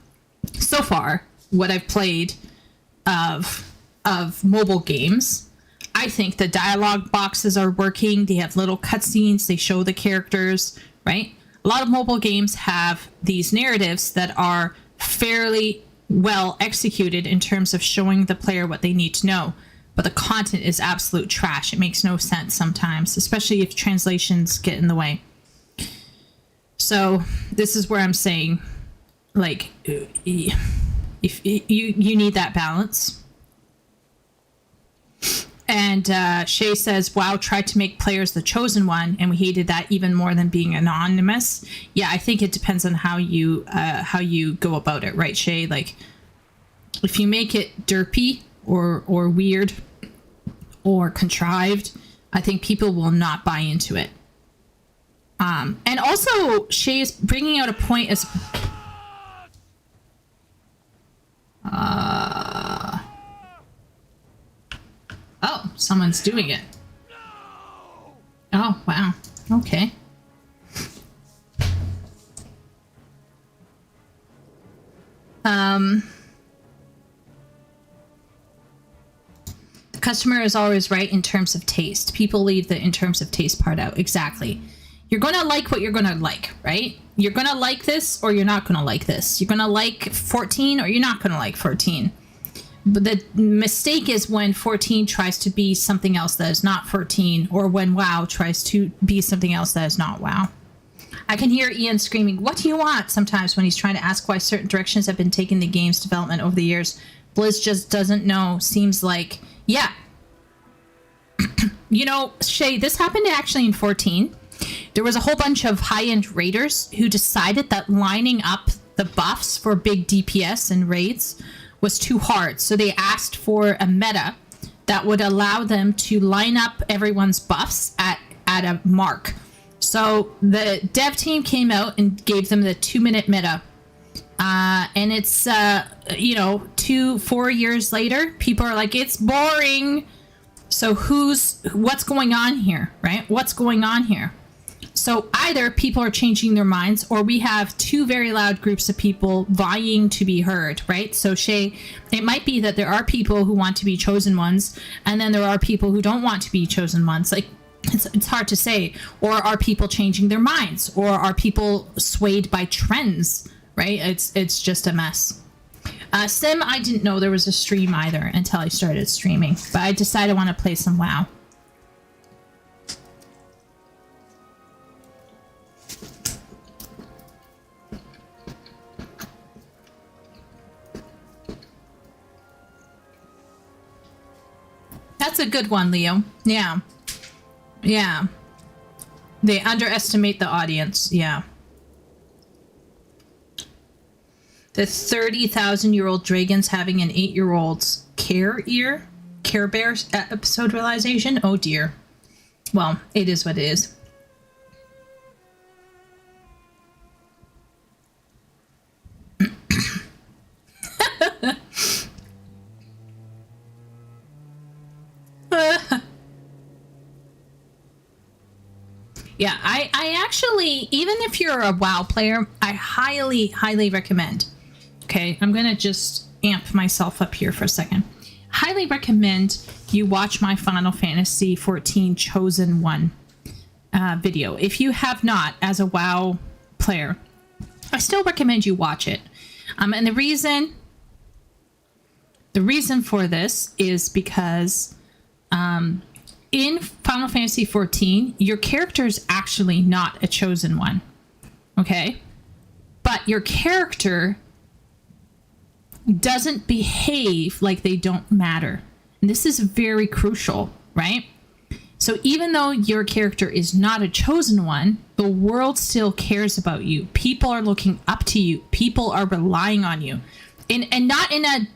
So far, what I've played of mobile games, I think the dialogue boxes are working. They have little cutscenes. They show the characters, right? A lot of mobile games have these narratives that are fairly well executed in terms of showing the player what they need to know. But the content is absolute trash. It makes no sense sometimes, especially if translations get in the way. So this is where I'm saying, like, if you need that balance. And Shay says, WoW tried to make players the chosen one, and we hated that even more than being anonymous. Yeah, I think it depends on how you go about it, right, Shay? Like, if you make it derpy or weird, or contrived, I think people will not buy into it. And also, Shay is bringing out a point as... Oh, someone's doing it. Oh, wow. Okay. The customer is always right in terms of taste. People leave the in terms of taste part out. Exactly. You're going to like what you're going to like, right? You're going to like this or you're not going to like this. You're going to like 14 or you're not going to like 14. But the mistake is when 14 tries to be something else that is not 14, or when WoW tries to be something else that is not WoW. I can hear Ian screaming, "What do you want?" sometimes when he's trying to ask why certain directions have been taken in the game's development over the years. Blizz just doesn't know. Seems like, yeah. You know, Shay, this happened actually in 14. There was a whole bunch of high-end raiders who decided that lining up the buffs for big DPS and raids was too hard. So they asked for a meta that would allow them to line up everyone's buffs at a mark. So the dev team came out and gave them the 2-minute meta. And it's, 4 years later, people are like, it's boring. So what's going on here, right? What's going on here? So either people are changing their minds, or we have two very loud groups of people vying to be heard, right? So Shay, it might be that there are people who want to be chosen ones, and then there are people who don't want to be chosen ones. Like, it's hard to say. Or are people changing their minds? Or are people swayed by trends, right? It's just a mess. Sim, I didn't know there was a stream either until I started streaming, but I decided I want to play some WoW. That's a good one, Leo. Yeah. Yeah. They underestimate the audience. Yeah. The 30,000-year-old dragons having an 8-year-old's Care Bear episode realization. Oh dear. Well, it is what it is. Yeah, I actually, even if you're a WoW player, I highly, highly recommend. Okay, I'm going to just amp myself up here for a second. Highly recommend you watch my Final Fantasy XIV Chosen One video. If you have not, as a WoW player, I still recommend you watch it. And the reason for this is because in Final Fantasy XIV, your character is actually not a chosen one. Okay? But your character doesn't behave like they don't matter. And this is very crucial, right? So even though your character is not a chosen one, the world still cares about you. People are looking up to you. People are relying on you. And not in a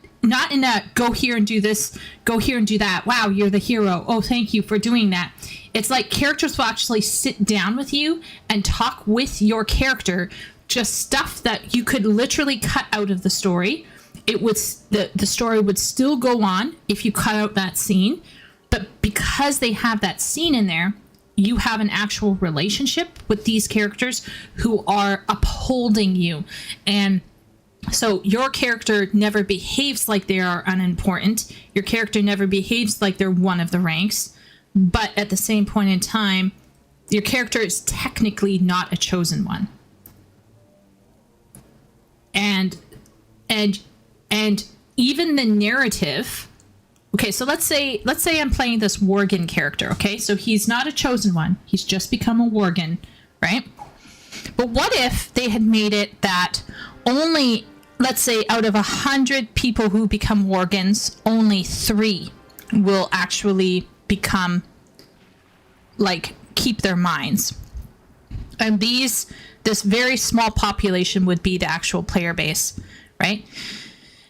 go here and do this, go here and do that. Wow, you're the hero. Oh, thank you for doing that. It's like characters will actually sit down with you and talk with your character, just stuff that you could literally cut out of the story. It would the story would still go on if you cut out that scene, but because they have that scene in there, you have an actual relationship with these characters who are upholding you. And so your character never behaves like they are unimportant. Your character never behaves like they're one of the ranks. But at the same point in time, your character is technically not a chosen one. And even the narrative. Okay, so let's say I'm playing this Worgen character. Okay, so he's not a chosen one. He's just become a Worgen, right? But what if they had made it that only, let's say, out of 100 people who become Worgens, only 3 will actually become, like, keep their minds. And this very small population would be the actual player base, right?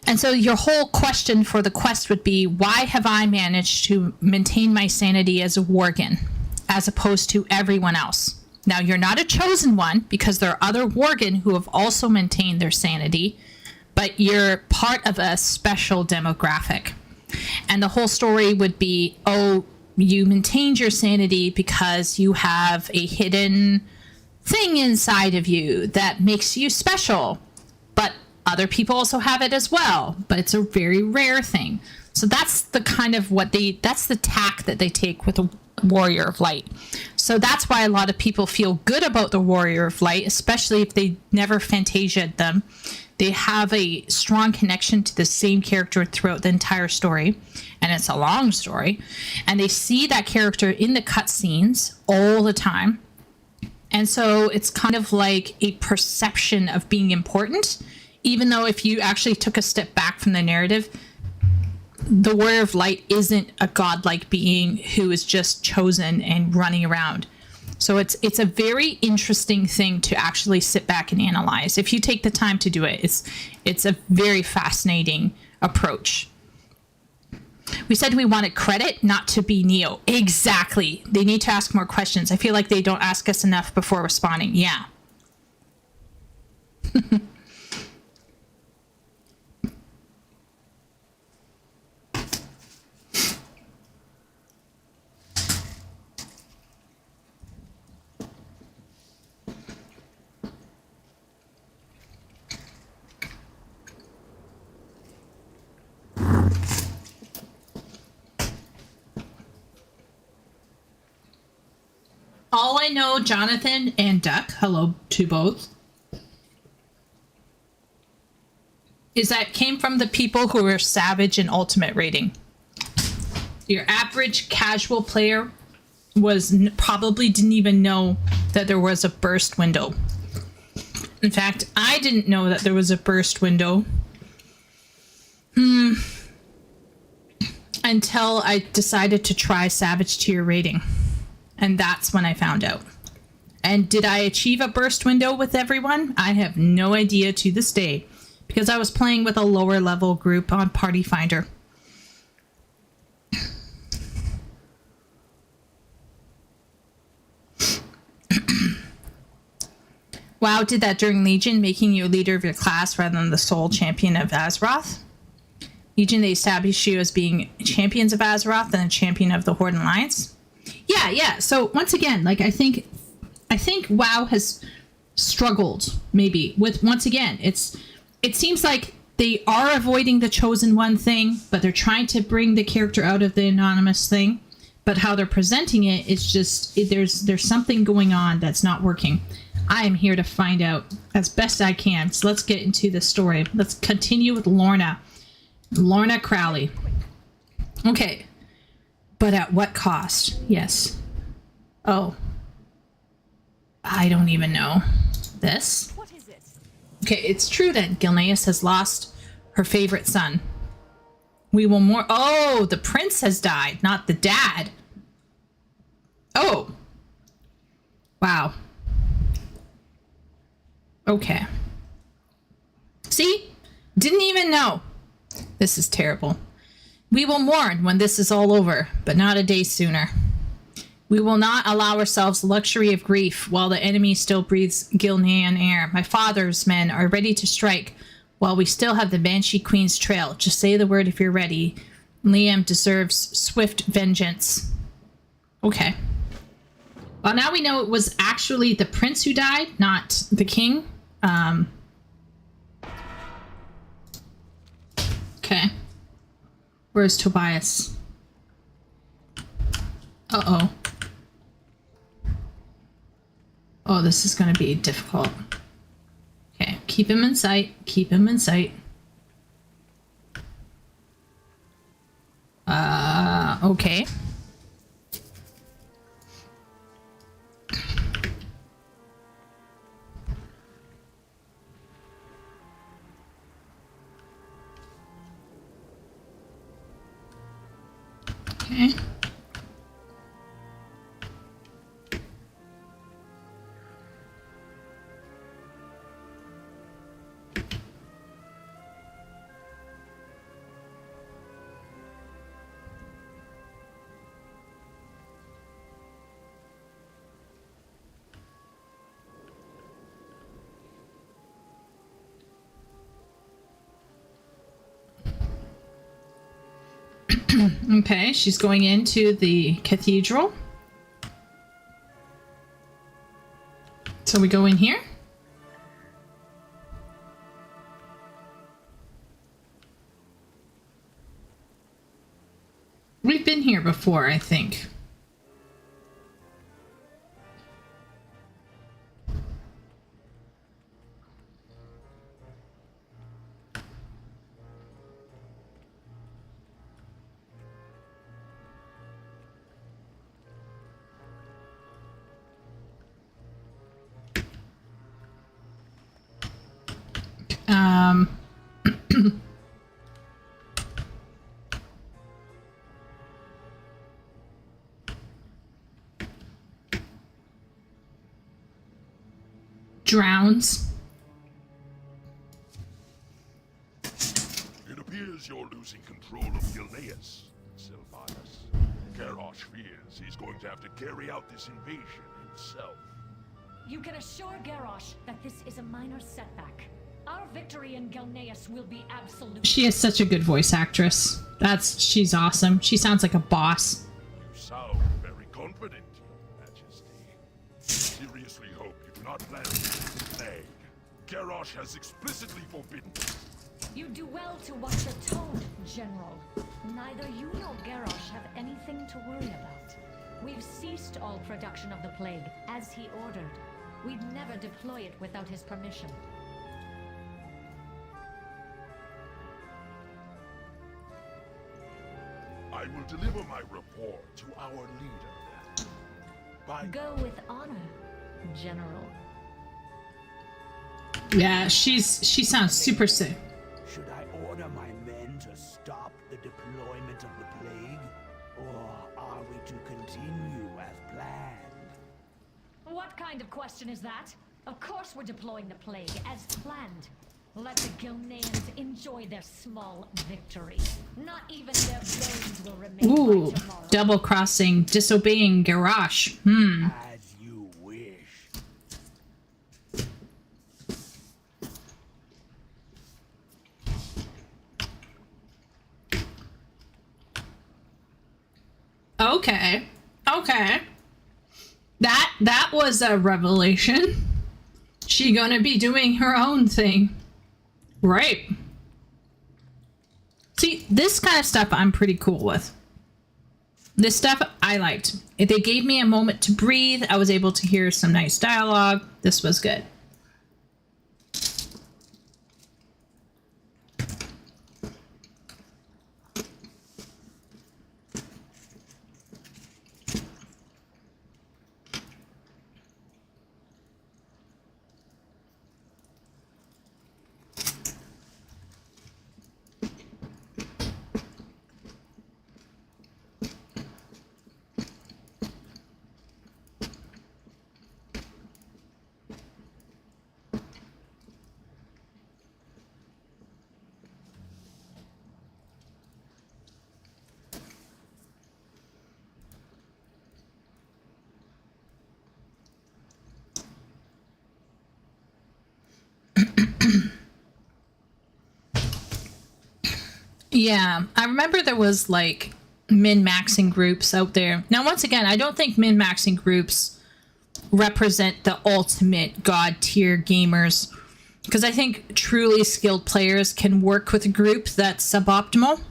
And so your whole question for the quest would be, why have I managed to maintain my sanity as a Worgen as opposed to everyone else? Now, you're not a chosen one because there are other Worgen who have also maintained their sanity, but you're part of a special demographic. And the whole story would be, oh, you maintained your sanity because you have a hidden thing inside of you that makes you special. But other people also have it as well, but it's a very rare thing. So that's the kind of that's the tack that they take with a Warrior of Light. So that's why a lot of people feel good about the Warrior of Light, especially if they never fantasiaed them. They have a strong connection to the same character throughout the entire story, and it's a long story. And they see that character in the cutscenes all the time. And so it's kind of like a perception of being important, even though if you actually took a step back from the narrative, the Warrior of Light isn't a godlike being who is just chosen and running around. So it's a very interesting thing to actually sit back and analyze. If you take the time to do it, it's a very fascinating approach. We said we wanted credit, not to be Neo. Exactly. They need to ask more questions. I feel like they don't ask us enough before responding. Yeah. All I know, Jonathan and Duck, hello to both, is that it came from the people who were savage in ultimate rating. Your average casual player probably didn't even know that there was a burst window. In fact, I didn't know that there was a burst window until I decided to try savage tier rating. And that's when I found out. And did I achieve a burst window with everyone? I have no idea to this day, because I was playing with a lower level group on Party Finder. WoW did that during Legion, making you a leader of your class rather than the sole champion of Azeroth. Legion, they established you as being champions of Azeroth and a champion of the Horde Alliance. Yeah. So once again, like I think WoW has struggled maybe with, once again, it seems like they are avoiding the chosen one thing, but they're trying to bring the character out of the anonymous thing. But how they're presenting it is just there's something going on that's not working. I am here to find out as best I can. So let's get into the story. Let's continue with Lorna Crowley. Okay. But at what cost? Yes. Oh. I don't even know. This? What is it? Okay, it's true that Gilneas has lost her favorite son. We will mourn. Oh, the prince has died, not the dad. Oh. Wow. Okay. See? Didn't even know. This is terrible. We will mourn when this is all over, but not a day sooner. We will not allow ourselves the luxury of grief while the enemy still breathes Gilnean air. My father's men are ready to strike while we still have the Banshee Queen's trail. Just say the word if you're ready. Liam deserves swift vengeance. Okay. Well, now we know it was actually the prince who died, not the king. Okay. Where's Tobias? Uh-oh. Oh, this is going to be difficult. Okay, keep him in sight. Keep him in sight. Okay. Okay. Okay, she's going into the cathedral. So we go in here. We've been here before, I think. Drowns. It appears you're losing control of Gilneas, Sylvanas. Garrosh fears he's going to have to carry out this invasion himself. You can assure Garrosh that this is a minor setback. Our victory in Gilneas will be absolute. She is such a good voice actress. She's awesome. She sounds like a boss. You sound very confident, Your Majesty. Seriously hope you do not plan this plague. Garrosh has explicitly forbidden it. You do well to watch your tone, General. Neither you nor Garrosh have anything to worry about. We've ceased all production of the plague, as he ordered. We'd never deploy it without his permission. I will deliver my report to our leader then. Go with honor, General. Yeah, she sounds super sick. Should I order my men to stop the deployment of the plague? Or are we to continue as planned? What kind of question is that? Of course we're deploying the plague as planned. Let the Gilneans enjoy their small victory. Not even their bones will remain Ooh, by tomorrow. double-crossing, disobeying Garrosh. As you wish. Okay. Okay. That was a revelation. She gonna be doing her own thing. Right. See, this kind of stuff I'm pretty cool with. This stuff I liked. If they gave me a moment to breathe, I was able to hear some nice dialogue. This was good. Yeah, I remember there was like min-maxing groups out there. Now, once again, I don't think min-maxing groups represent the ultimate god tier gamers, because I think truly skilled players can work with a group that's suboptimal.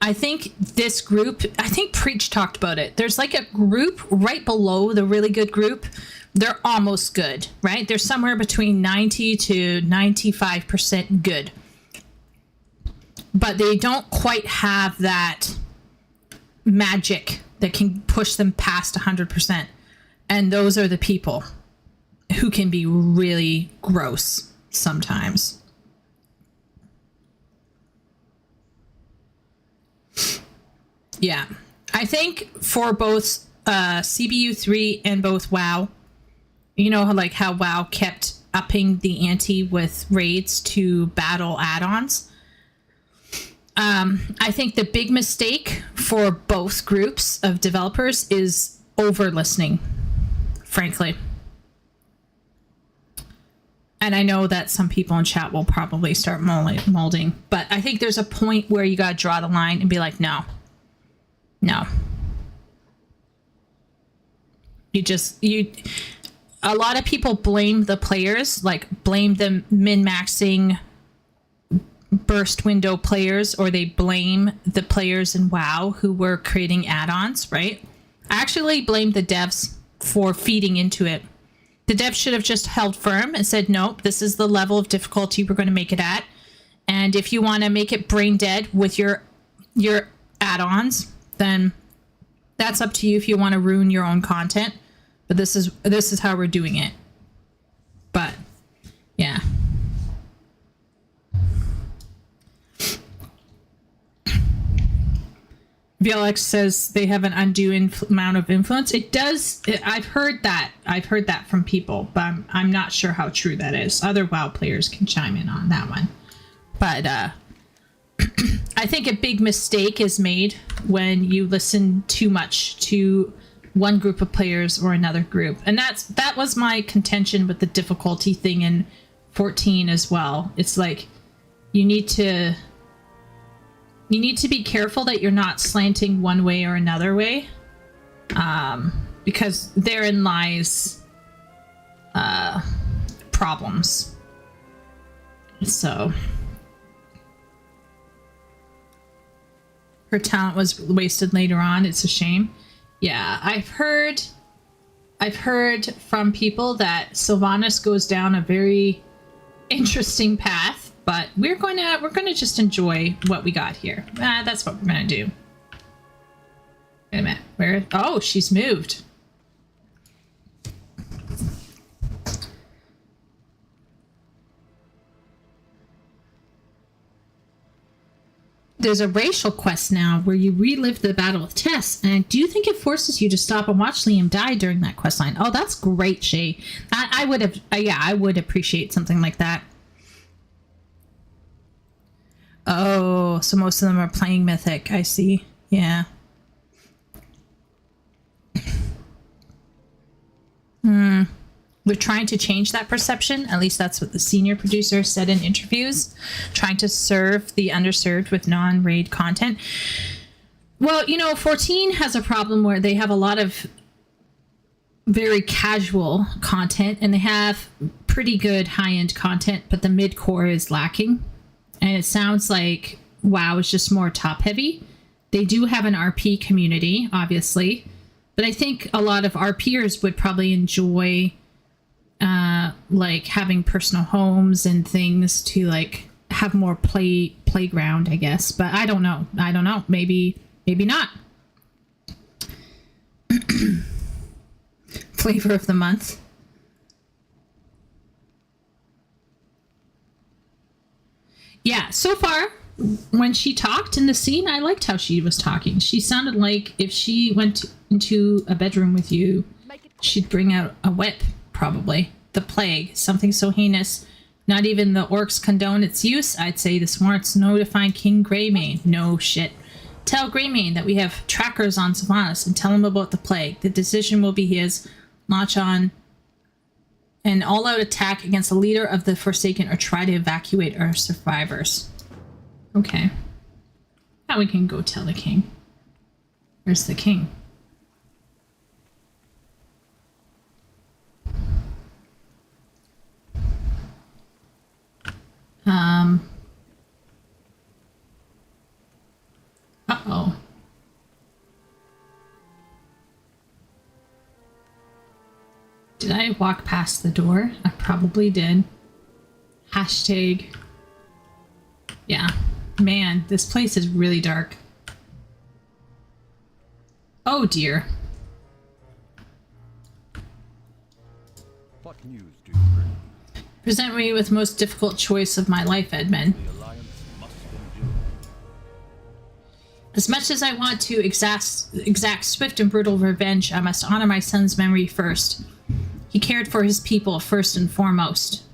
I think this group, I think Preach talked about it. There's like a group right below the really good group. They're almost good, right? They're somewhere between 90 to 95% good. But they don't quite have that magic that can push them past 100%. And those are the people who can be really gross sometimes. Yeah. I think for both CBU3 and both WoW, you know, like how WoW kept upping the ante with raids to battle add-ons. I think the big mistake for both groups of developers is over-listening, frankly. And I know that some people in chat will probably start molding, but I think there's a point where you got to draw the line and be like, no, No. A lot of people blame the players, like blame the min-maxing burst window players, or they blame the players in WoW who were creating add-ons, right? I actually blame the devs for feeding into it. The devs should have just held firm and said, nope, this is the level of difficulty we're going to make it at. And if you want to make it brain dead with your add-ons, then that's up to you if you want to ruin your own content. But this is how we're doing it. But yeah. VLX says they have an undue amount of influence. It does. I've heard that. I've heard that from people, but I'm not sure how true that is. Other WoW players can chime in on that one. But I think a big mistake is made when you listen too much to one group of players or another group. And that was my contention with the difficulty thing in 14 as well. It's like you need to be careful that you're not slanting one way or another way, because therein lies problems. So her talent was wasted later on. It's a shame. Yeah, I've heard from people that Sylvanas goes down a very interesting path, but we're gonna just enjoy what we got here. That's what we're gonna do. Wait a minute. Where? Oh, she's moved. There's a racial quest now where you relive the Battle of Tess, and I do think it forces you to stop and watch Liam die during that quest line. Oh, that's great, Shay. I would have, yeah, I would appreciate something like that. Oh, so most of them are playing Mythic. I see. Yeah. We're trying to change that perception. At least that's what the senior producer said in interviews. Trying to serve the underserved with non-raid content. Well, 14 has a problem where they have a lot of very casual content, and they have pretty good high-end content, but the mid-core is lacking. And it sounds like WoW is just more top-heavy. They do have an RP community, obviously, but I think a lot of RPers would probably enjoy like having personal homes and things to like have more playground, I guess. But I don't know. Maybe not. Flavor of the month. Yeah, so far, when she talked in the scene, I liked how she was talking. She sounded like if she went into a bedroom with you, she'd bring out a whip, probably. The plague, something so heinous. Not even the orcs condone its use. I'd say this warrants notifying King Greymane. No shit. Tell Greymane that we have trackers on Sylvanas and tell him about the plague. The decision will be his. Launch on an all-out attack against the leader of the Forsaken or try to evacuate our survivors. Okay. Now we can go tell the king. Where's the king? Uh-oh. Did I walk past the door? I probably did. Hashtag. Yeah. Man, this place is really dark. Oh dear. What news do you bring? Present me with most difficult choice of my life, Edmund. The Alliance must endure. As much as I want to exact swift and brutal revenge, I must honor my son's memory first. He cared for his people first and foremost.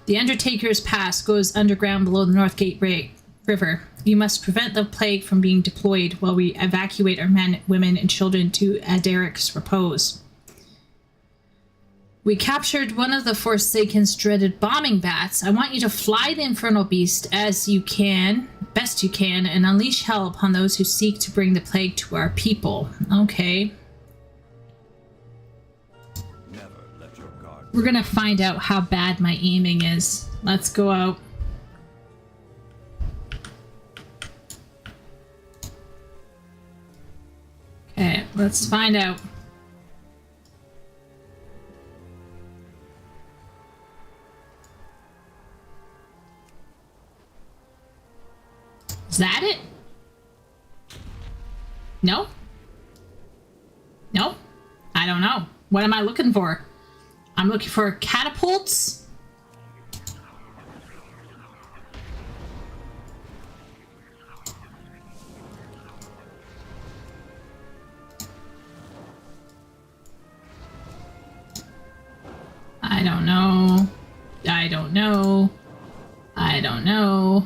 The Undertaker's Pass goes underground below the Northgate River. You must prevent the plague from being deployed while we evacuate our men, women, and children to Aderic's repose. We captured one of the Forsaken's dreaded bombing bats. I want you to fly the infernal beast as you can, best you can, and unleash hell upon those who seek to bring the plague to our people. Okay. Never let your guard. We're gonna find out how bad my aiming is. Let's go out. Okay, let's find out. Is that it? No? No? I don't know. What am I looking for? I'm looking for catapults. I don't know. I don't know. I don't know.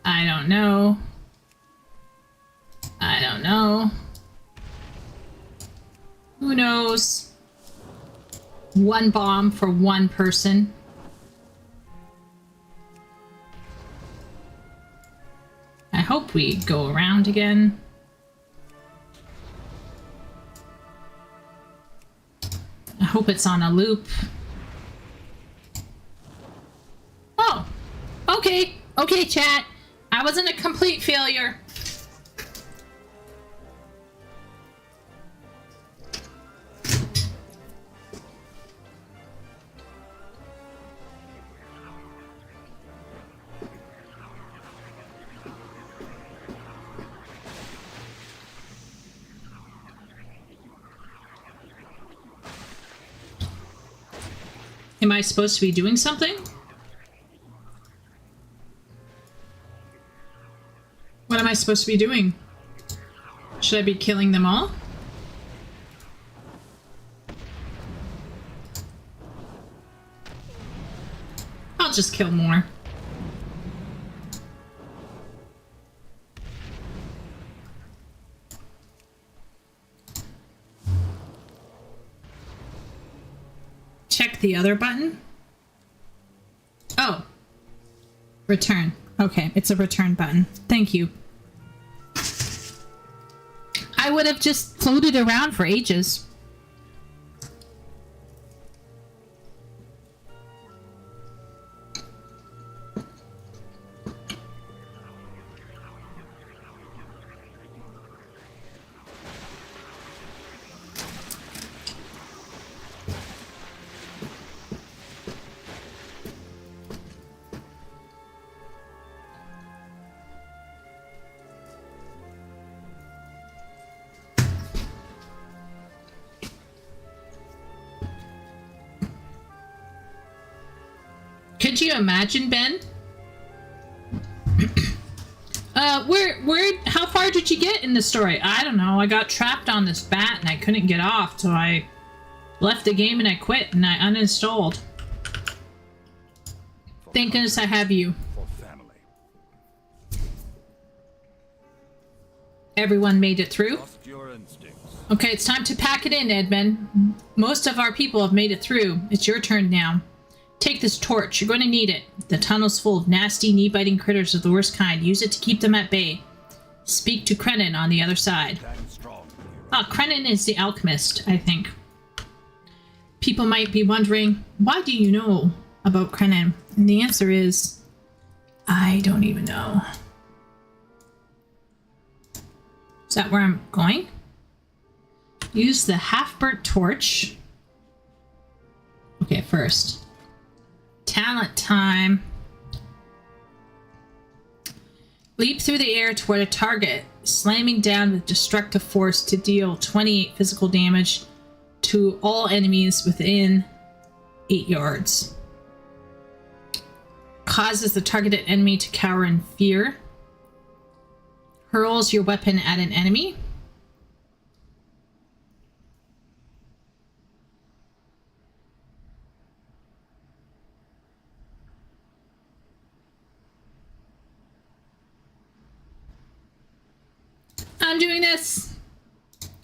I don't know. I don't know. Who knows? One bomb for one person. I hope we go around again. I hope it's on a loop. Oh, okay. Okay, chat. I wasn't a complete failure. Am I supposed to be doing something? What am I supposed to be doing? Should I be killing them all? I'll just kill more. Check the other button. Oh. Return. Okay, it's a return button. Thank you. I would have just floated around for ages. Could you imagine, Ben? How far did you get in the story? I don't know. I got trapped on this bat and I couldn't get off, so I left the game and I quit and I uninstalled. Thank goodness I have you. For family. Everyone made it through. Trust your instincts. Okay, it's time to pack it in, Edmund. Most of our people have made it through. It's your turn now. Take this torch. You're going to need it. The tunnel's full of nasty, knee-biting critters of the worst kind. Use it to keep them at bay. Speak to Krenin on the other side. Stand strong. Ah, Krenin is the alchemist, I think. People might be wondering, why do you know about Krenin? And the answer is, I don't even know. Is that where I'm going? Use the half-burnt torch. Okay, first. Talent time. Leap through the air toward a target, slamming down with destructive force to deal 28 physical damage to all enemies within 8 yards. Causes the targeted enemy to cower in fear. Hurls your weapon at an enemy. I'm doing this.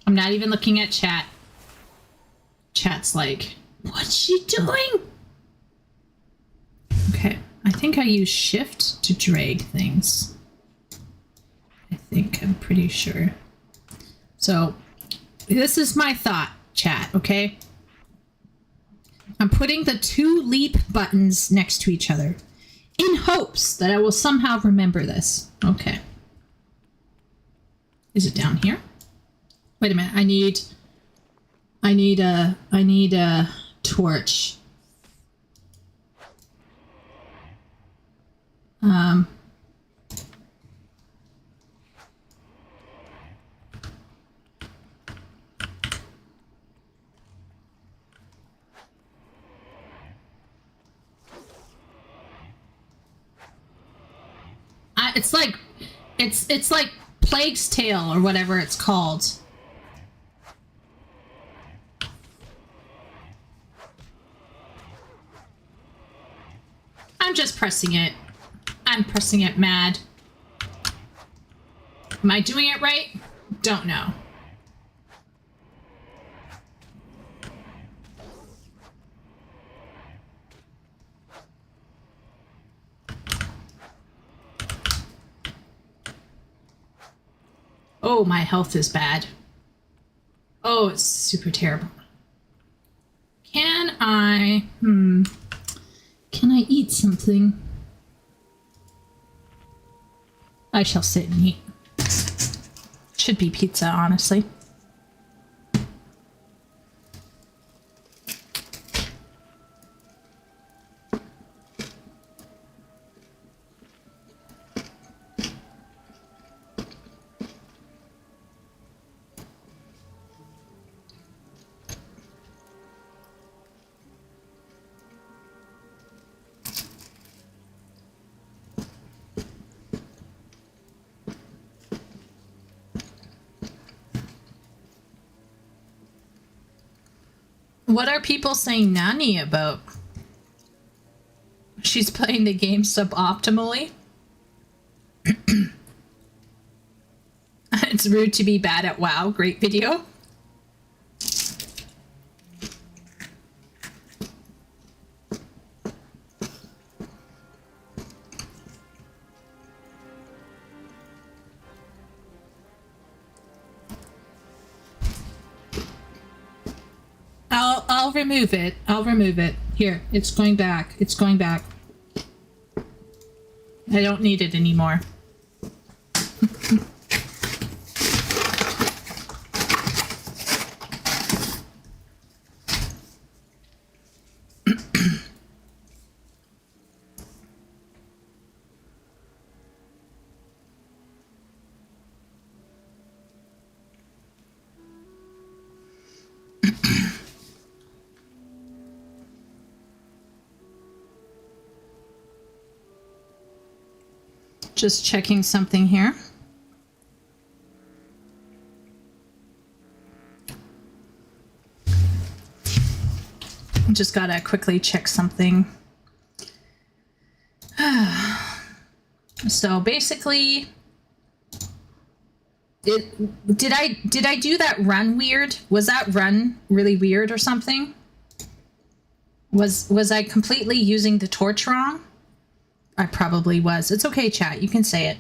I'm not even looking at chat. Chat's like, what's she doing? Okay, I think I use shift to drag things. I'm pretty sure. So this is my thought, chat, okay? I'm putting the 2 leap buttons next to each other in hopes that I will somehow remember this. Okay. Is it down here? Wait a minute. I need a torch. It's like Plague's Tale or whatever it's called. I'm just pressing it. I'm pressing it mad. Am I doing it right? Don't know. Oh, my health is bad. Oh, it's super terrible. Can I eat something? I shall sit and eat. Should be pizza, honestly. What are people saying Nani about? She's playing the game suboptimally? It's rude to be bad at WoW. Great video. I'll remove it. I'll remove it. Here, it's going back. It's going back. I don't need it anymore. Just checking something here. Just gotta quickly check something. So basically, did I do that run weird? Was that run really weird or something? Was I completely using the torch wrong? I probably was. It's okay, chat. You can say it.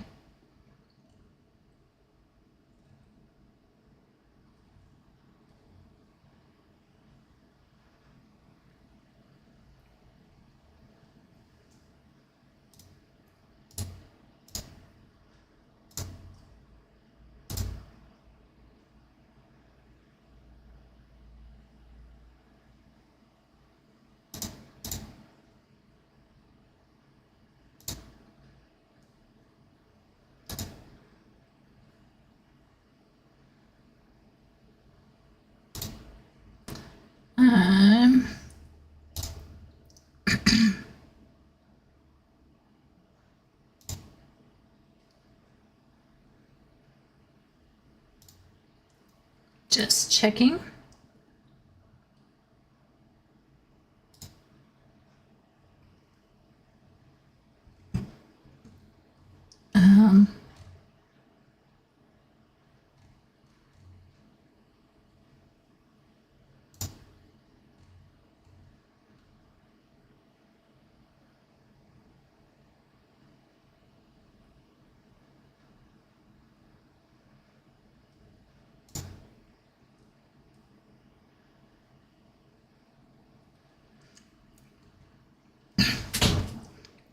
Just checking.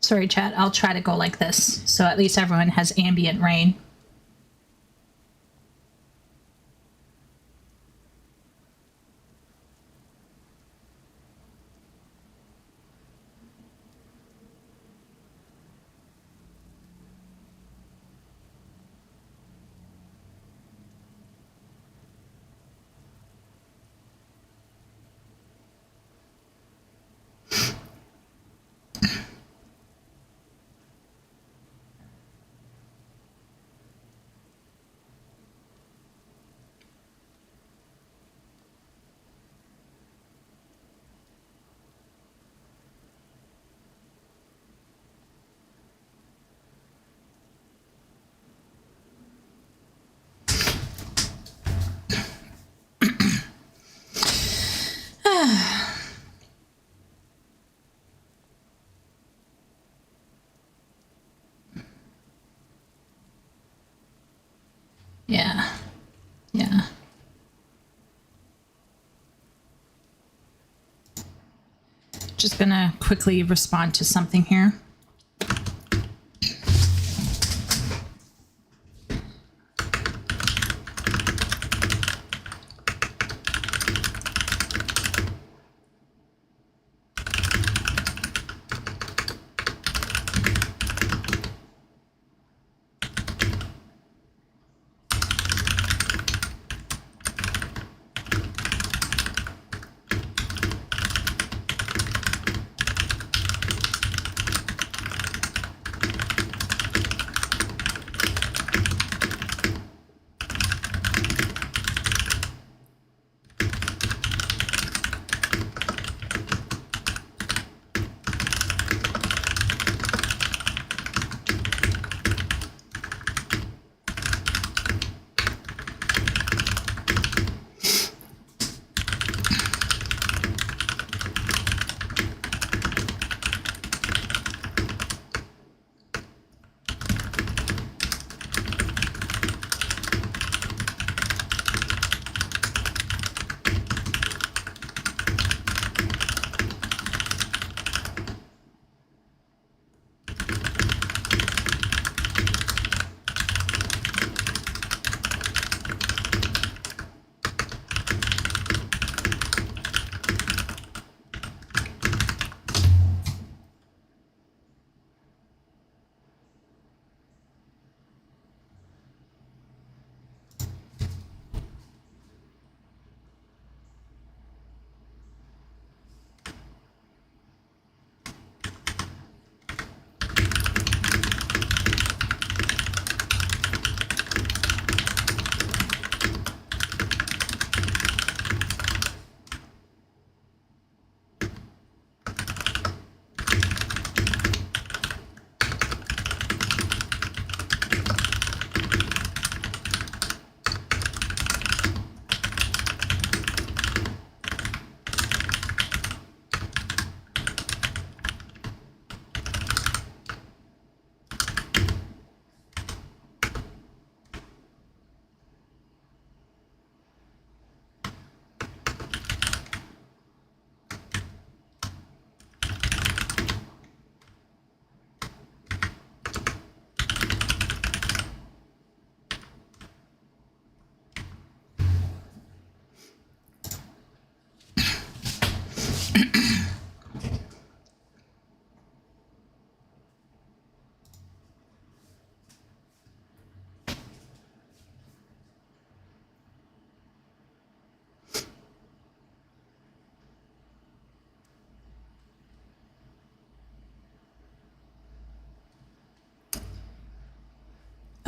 Sorry, chat. I'll try to go like this, so at least everyone has ambient rain. Yeah. Yeah. Just gonna quickly respond to something here.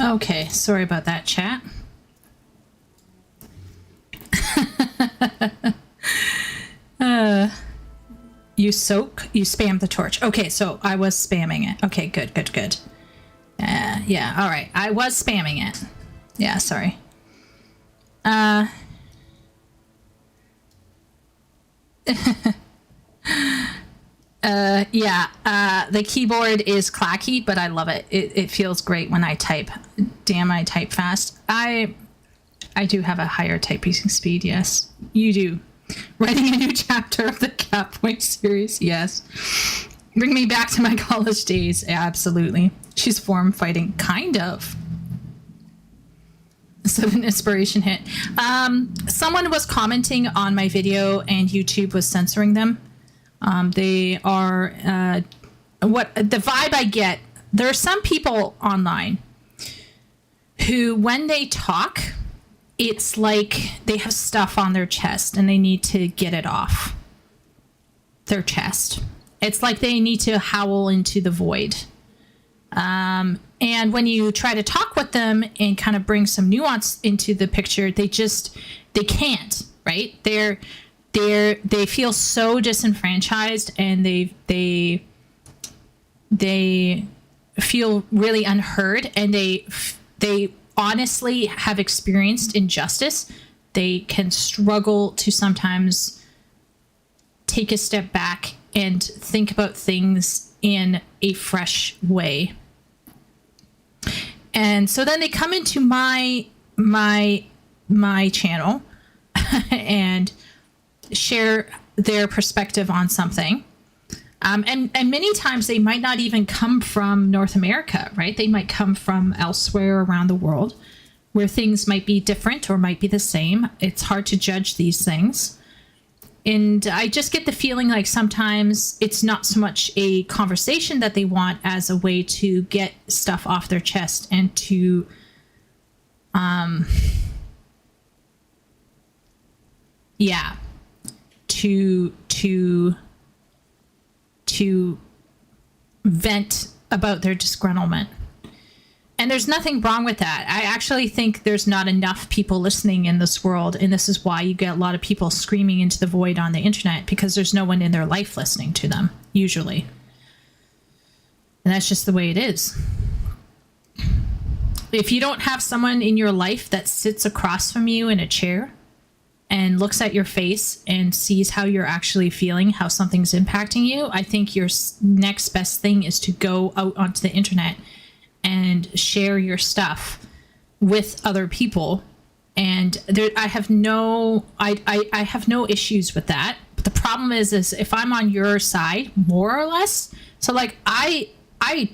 Okay, sorry about that, chat. You spam the torch. Okay, so I was spamming it. Okay, good, good, good. Yeah, all right. I was spamming it. Yeah, sorry. The keyboard is clacky, but I love it. It feels great when I type. Damn, I type fast. I do have a higher typing speed, yes. You do. Writing a new chapter of the Catpoint series, yes. Bring me back to my college days. Absolutely. She's form fighting, kind of. So an inspiration hit. Someone was commenting on my video and YouTube was censoring them. They are what the vibe I get. There are some people online who, when they talk, it's like they have stuff on their chest and they need to get it off their chest. It's like they need to howl into the void. And when you try to talk with them and kind of bring some nuance into the picture, they can't, right? They feel so disenfranchised, and they feel really unheard, and they honestly have experienced injustice. They can struggle to sometimes take a step back and think about things in a fresh way. And so then they come into my channel and share their perspective on something. And many times they might not even come from North America, right? They might come from elsewhere around the world where things might be different or might be the same. It's hard to judge these things. And I just get the feeling like sometimes it's not so much a conversation that they want as a way to get stuff off their chest and to to vent about their disgruntlement. And there's nothing wrong with that. I actually think there's not enough people listening in this world. And this is why you get a lot of people screaming into the void on the internet, because there's no one in their life listening to them, usually. And that's just the way it is. If you don't have someone in your life that sits across from you in a chair and looks at your face and sees how you're actually feeling, how something's impacting you, I think your next best thing is to go out onto the internet and share your stuff with other people. And I have no issues with that. But the problem is if I'm on your side, more or less, so like I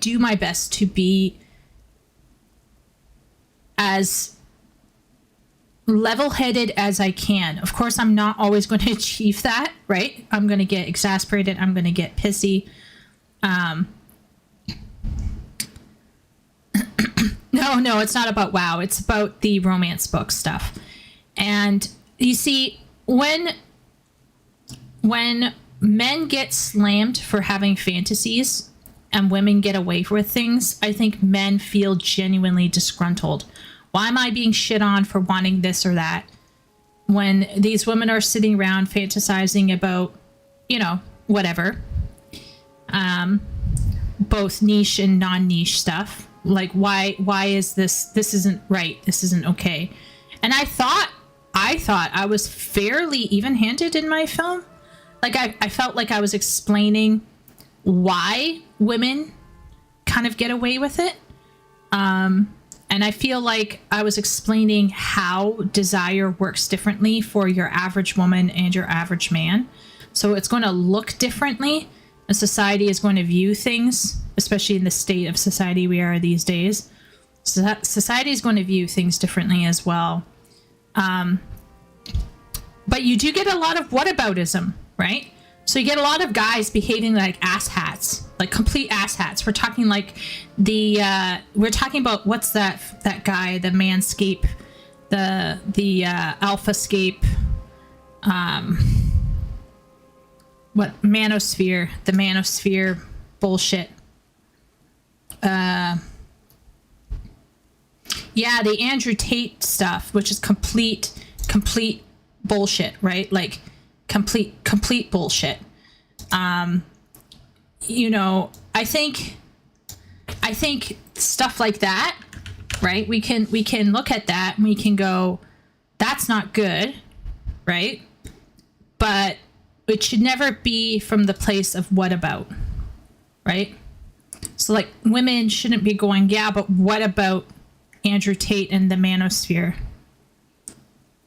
do my best to be as level-headed as I can. Of course, I'm not always going to achieve that, right? I'm going to get exasperated. I'm going to get pissy. No, it's not about WoW. It's about the romance book stuff. And you see, when men get slammed for having fantasies and women get away with things, I think men feel genuinely disgruntled. Why am I being shit on for wanting this or that? When these women are sitting around fantasizing about, whatever. Both niche and non-niche stuff. Like, why is this isn't right, this isn't okay. And I thought I was fairly even-handed in my film. Like, I felt like I was explaining why women kind of get away with it. And I feel like I was explaining how desire works differently for your average woman and your average man. So it's going to look differently. And society is going to view things, especially in the state of society we are these days. Society is going to view things differently as well. But you do get a lot of whataboutism, right? So you get a lot of guys behaving like asshats, like complete asshats. We're talking like we're talking about, what's that guy, the Manscape, the Alphascape, Manosphere, the Manosphere bullshit. The Andrew Tate stuff, which is complete bullshit, right? Like complete bullshit. I think stuff like that, right? We can look at that and we can go, that's not good, right? But it should never be from the place of what about, right? So like, women shouldn't be going, yeah, but what about Andrew Tate and the Manosphere?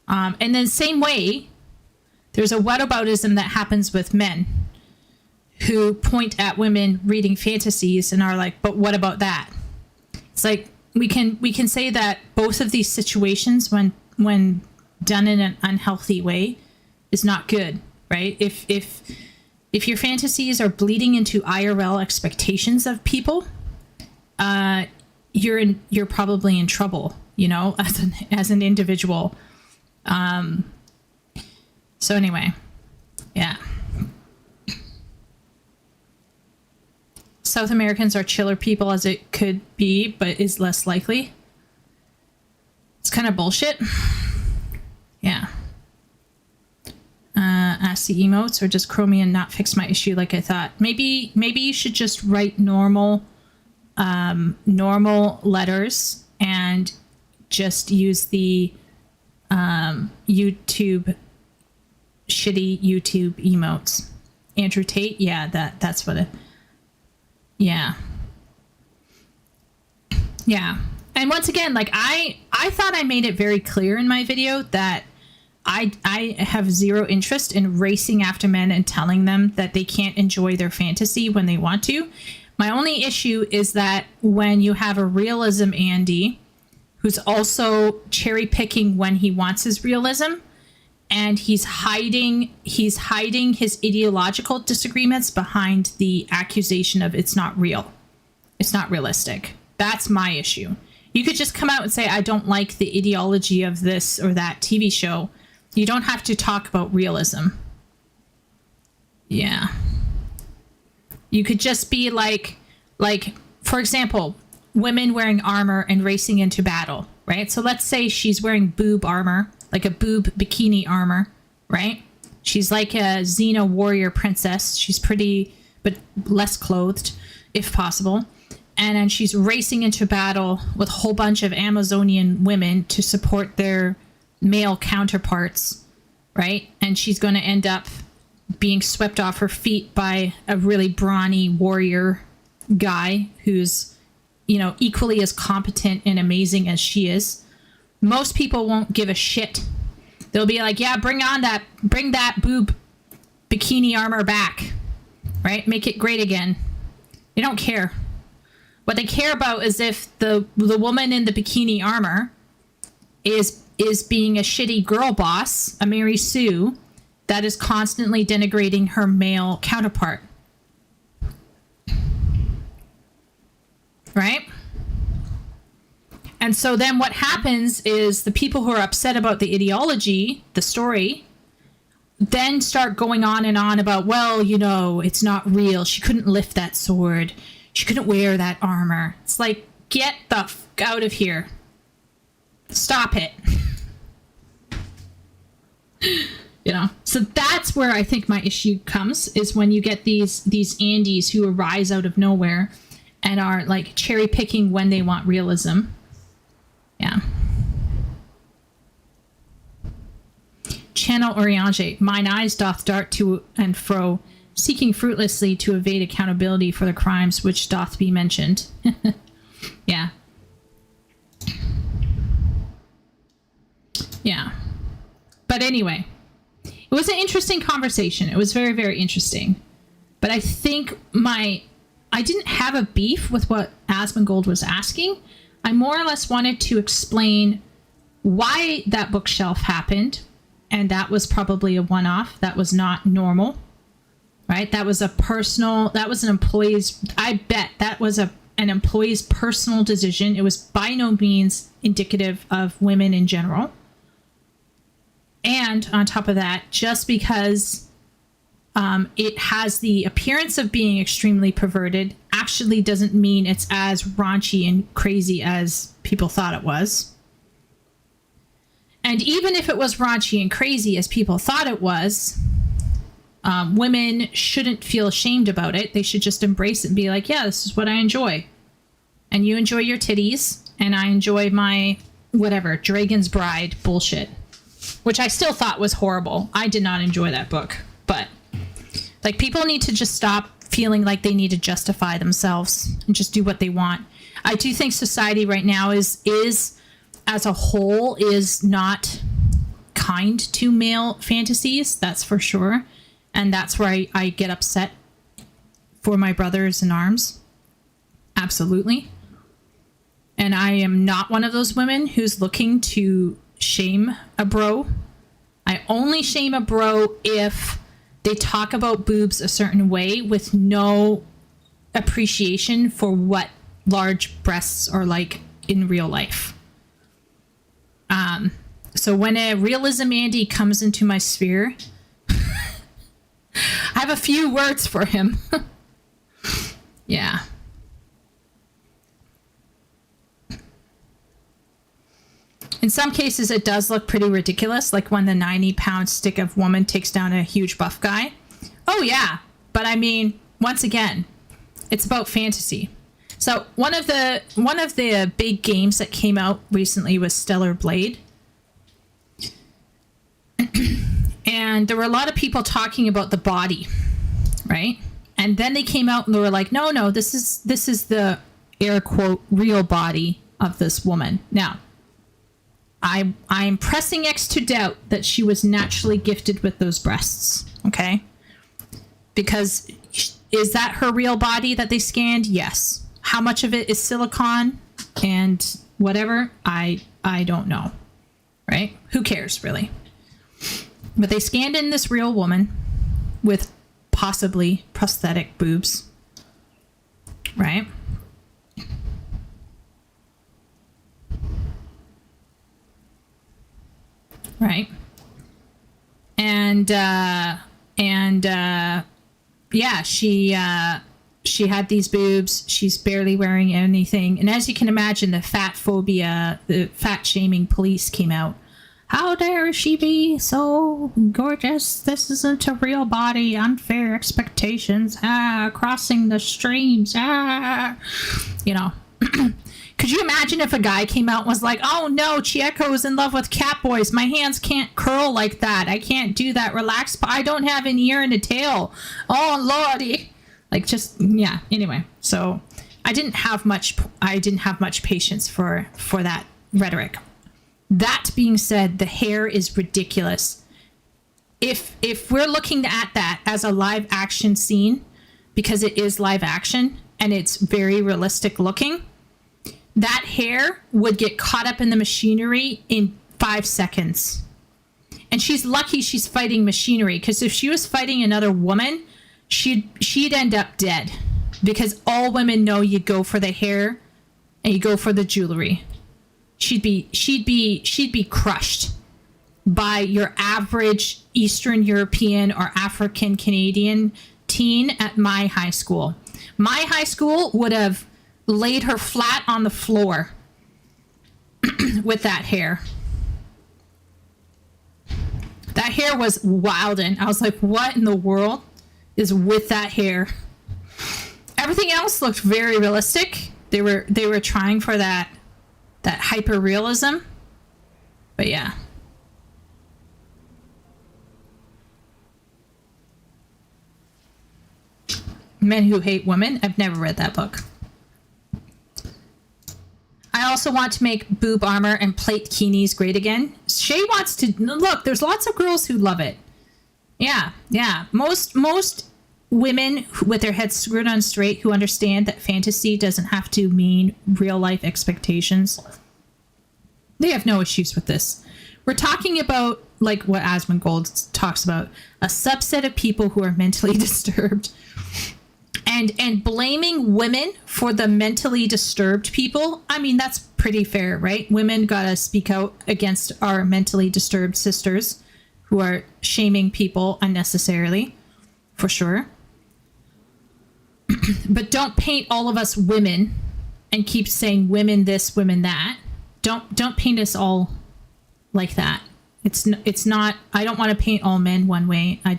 And then same way, there's a whataboutism that happens with men who point at women reading fantasies and are like, but what about that? It's like we can say that both of these situations, when done in an unhealthy way, is not good, right? If your fantasies are bleeding into IRL expectations of people, you're probably in trouble, you know, as an individual. So anyway, yeah. South Americans are chiller people as it could be, but is less likely. It's kind of bullshit. Yeah. Ask the emotes or just Chromium not fix my issue like I thought. Maybe you should just write normal letters and just use the shitty YouTube emotes. Andrew Tate, yeah, that's what it. Yeah. And once again, like I thought I made it very clear in my video that I have zero interest in racing after men and telling them that they can't enjoy their fantasy when they want to. My only issue is that when you have a realism Andy who's also cherry picking when he wants his realism, and he's hiding his ideological disagreements behind the accusation of it's not real. It's not realistic. That's my issue. You could just come out and say, I don't like the ideology of this or that TV show. You don't have to talk about realism. Yeah. You could just be like, for example, women wearing armor and racing into battle, right? So let's say she's wearing boob armor, like a boob bikini armor, right? She's like a Xena warrior princess. She's pretty, but less clothed, if possible. And then she's racing into battle with a whole bunch of Amazonian women to support their male counterparts, right? And she's going to end up being swept off her feet by a really brawny warrior guy who's, you know, equally as competent and amazing as she is. Most people won't give a shit. They'll be like, yeah, bring that boob bikini armor back, right? Make it great again. They don't care. What they care about is if the woman in the bikini armor is being a shitty girl boss, a Mary Sue, that is constantly denigrating her male counterpart. Right? And so then what happens is the people who are upset about the ideology, the story, then start going on and on about, well, you know, it's not real. She couldn't lift that sword. She couldn't wear that armor. It's like, get the fuck out of here. Stop it. You know, so that's where I think my issue comes, is when you get these Andes who arise out of nowhere and are like cherry picking when they want realism. Yeah. Channel Oriange, mine eyes doth dart to and fro, seeking fruitlessly to evade accountability for the crimes which doth be mentioned. Yeah. Yeah. But anyway, it was an interesting conversation. It was very, very interesting. But I think I didn't have a beef with what Asmongold was asking. I more or less wanted to explain why that bookshelf happened. And that was probably a one-off. That was not normal. Right? That was an employee's, I bet that was an employee's personal decision. It was by no means indicative of women in general. And on top of that, just because it has the appearance of being extremely perverted actually doesn't mean it's as raunchy and crazy as people thought it was. And even if it was raunchy and crazy as people thought it was, women shouldn't feel ashamed about it. They should just embrace it and be like, yeah, this is what I enjoy. And you enjoy your titties, and I enjoy my, whatever, Dragon's Bride bullshit. Which I still thought was horrible. I did not enjoy that book. But, like, people need to just stop feeling like they need to justify themselves and just do what they want. I do think society right now is as a whole, is not kind to male fantasies. That's for sure. And that's where I get upset for my brothers in arms. Absolutely. And I am not one of those women who's looking to shame a bro. I only shame a bro if they talk about boobs a certain way with no appreciation for what large breasts are like in real life. So when a realism Andy comes into my sphere, I have a few words for him. Yeah. In some cases, it does look pretty ridiculous, like when the 90-pound stick of woman takes down a huge buff guy. Oh, yeah. But I mean, once again, it's about fantasy. So one of the big games that came out recently was Stellar Blade. And there were a lot of people talking about the body, right? And then they came out and they were like, no, this is the air quote real body of this woman. Now, I'm pressing X to doubt that she was naturally gifted with those breasts, okay? Because is that her real body that they scanned? Yes. How much of it is silicone and whatever? I don't know, right? Who cares, really? But they scanned in this real woman with possibly prosthetic boobs, right? Right. And yeah, she had these boobs. She's barely wearing anything. And as you can imagine, the fat phobia, the fat shaming police came out. How dare she be so gorgeous? This isn't a real body. Unfair expectations. Crossing the streams. You know. Could you imagine if a guy came out and was like, oh no, Chieko is in love with Catboys. My hands can't curl like that. I can't do that. Relax. I don't have an ear and a tail. Oh lordy. Like just, yeah. Anyway, so I didn't have much patience for that rhetoric. That being said, the hair is ridiculous. If we're looking at that as a live action scene, because it is live action and it's very realistic looking, that hair would get caught up in the machinery in 5 seconds. And she's lucky she's fighting machinery, because if she was fighting another woman, she'd end up dead, because all women know you go for the hair and you go for the jewelry. She'd be crushed by your average Eastern European or African Canadian teen at my high school. My high school would have laid her flat on the floor with that hair. That hair was wildin'. I was like, what in the world is with that hair? Everything else looked very realistic. They were trying for that hyper realism. But yeah. Men Who Hate Women. I've never read that book. I also want to make boob armor and plate bikinis great again. Shay wants to look. There's lots of girls who love it. Yeah. Most women with their heads screwed on straight who understand that fantasy doesn't have to mean real life expectations, they have no issues with this. We're talking about, like what Asmongold talks about, a subset of people who are mentally disturbed. And blaming women for the mentally disturbed people, I mean, that's pretty fair, right? Women gotta speak out against our mentally disturbed sisters who are shaming people unnecessarily, for sure. But don't paint all of us women and keep saying women this, women that. Don't paint us all like that. It's not. I don't want to paint all men one way. I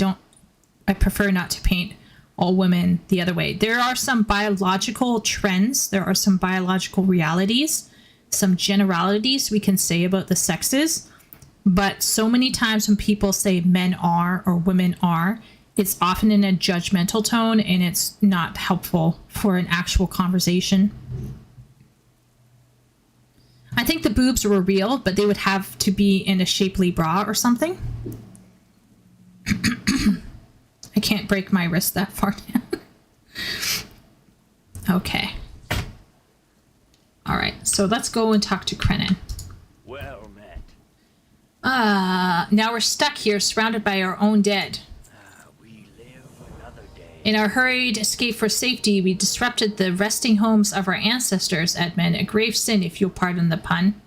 prefer not to paint all women the other way. There are some biological trends. There are some biological realities, some generalities we can say about the sexes. But so many times when people say men are or women are, it's often in a judgmental tone, and it's not helpful for an actual conversation. I think the boobs were real, but they would have to be in a shapely bra or something. I can't break my wrist that far down. Okay. All right, so let's go and talk to Krenin. Well met. Now we're stuck here, surrounded by our own dead. We live another day. In our hurried escape for safety, we disrupted the resting homes of our ancestors, Edmund. A grave sin, if you'll pardon the pun.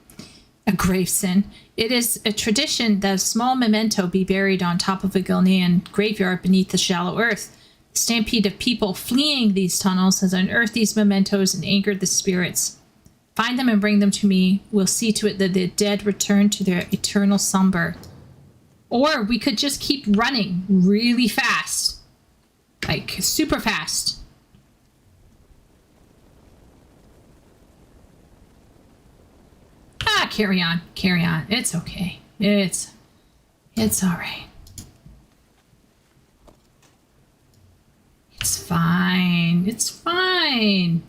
A grave sin. It is a tradition that a small memento be buried on top of a Gilnean graveyard beneath the shallow earth. The stampede of people fleeing these tunnels has unearthed these mementos and angered the spirits. Find them and bring them to me. We'll see to it that the dead return to their eternal slumber. Or we could just keep running really fast. Like, super fast. Carry on. Carry on. It's okay. It's alright. It's fine. It's fine.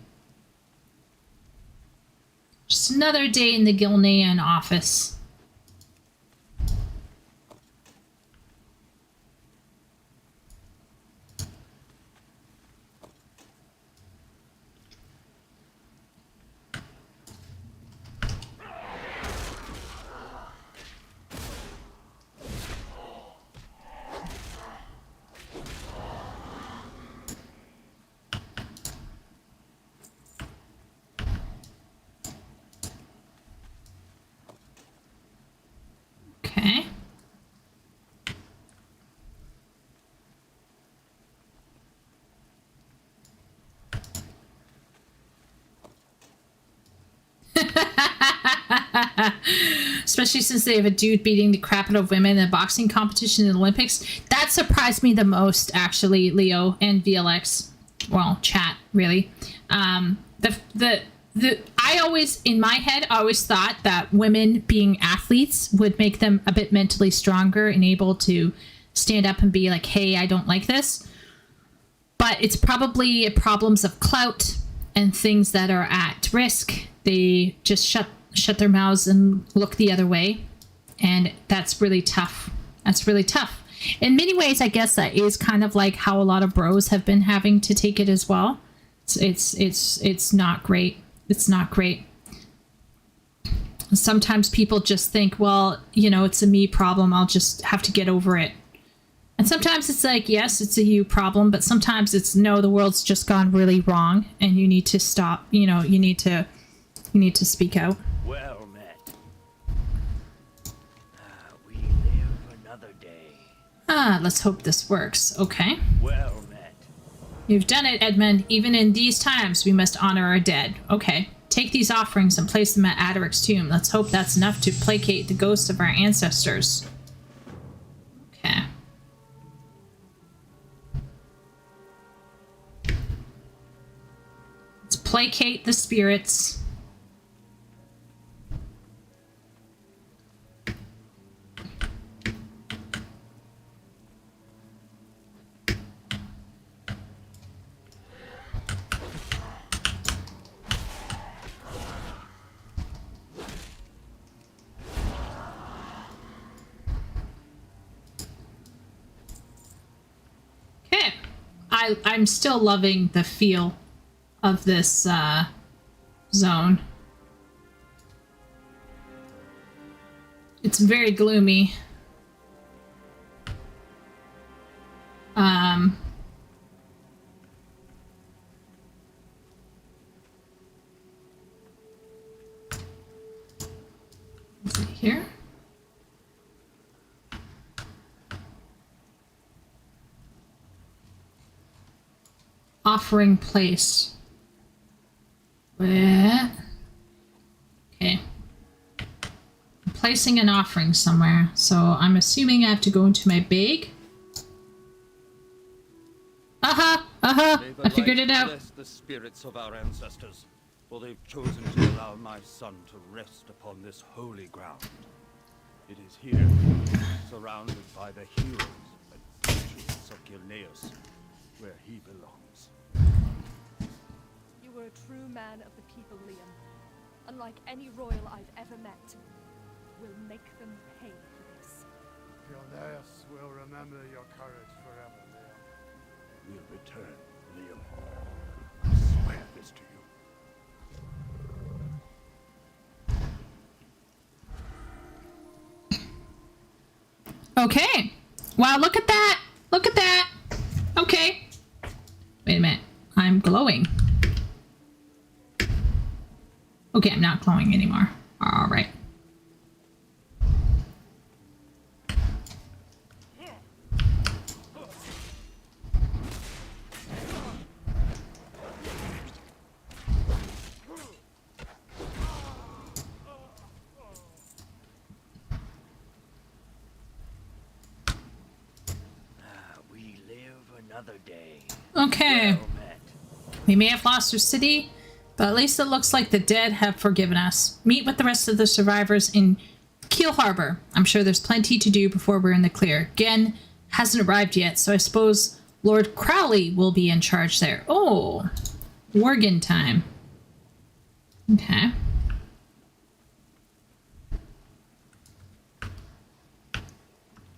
Just another day in the Gilnean office. Okay. Especially since they have a dude beating the crap out of women in a boxing competition in the Olympics. That surprised me the most, actually, Leo and VLX. Well, chat, really. I always, in my head, I always thought that women being athletes would make them a bit mentally stronger and able to stand up and be like, hey, I don't like this. But it's probably problems of clout and things that are at risk. They just shut their mouths and look the other way. And that's really tough. That's really tough. In many ways, I guess that is kind of like how a lot of bros have been having to take it as well. It's not great. It's not great. Sometimes people just think, well, you know, it's a me problem. I'll just have to get over it. And sometimes it's like, yes, it's a you problem, but sometimes it's no, the world's just gone really wrong and you need to stop, you know, you need to speak out. Well met. We live another day. Let's hope this works. Okay. Well met. You've done it, Edmund. Even in these times, we must honor our dead. Okay. Take these offerings and place them at Adaric's tomb. Let's hope that's enough to placate the ghosts of our ancestors. Okay. Let's placate the spirits. I'm still loving the feel of this zone. It's very gloomy. Is it here? Offering place. Where? Okay. I'm placing an offering somewhere, so I'm assuming I have to go into my bag. I figured it out. Bless the spirits of our ancestors, for they've chosen to allow my son to rest upon this holy ground. It is here, surrounded by the heroes and patriots of Gilneas, where he belongs. You were a true man of the people, Liam. Unlike any royal I've ever met. We'll make them pay for this. Gilneas will remember your courage forever, Liam. We'll return, Liam. Okay. Wow, look at that. Look at that. Okay. Wait a minute. I'm glowing. Okay, I'm not glowing anymore. All right. We live another day. Okay. Well met. We may have lost our city, but at least it looks like the dead have forgiven us. Meet with the rest of the survivors in Kiel Harbor. I'm sure there's plenty to do before we're in the clear. Gen hasn't arrived yet, so I suppose Lord Crowley will be in charge there. Oh, Worgin Time. Okay.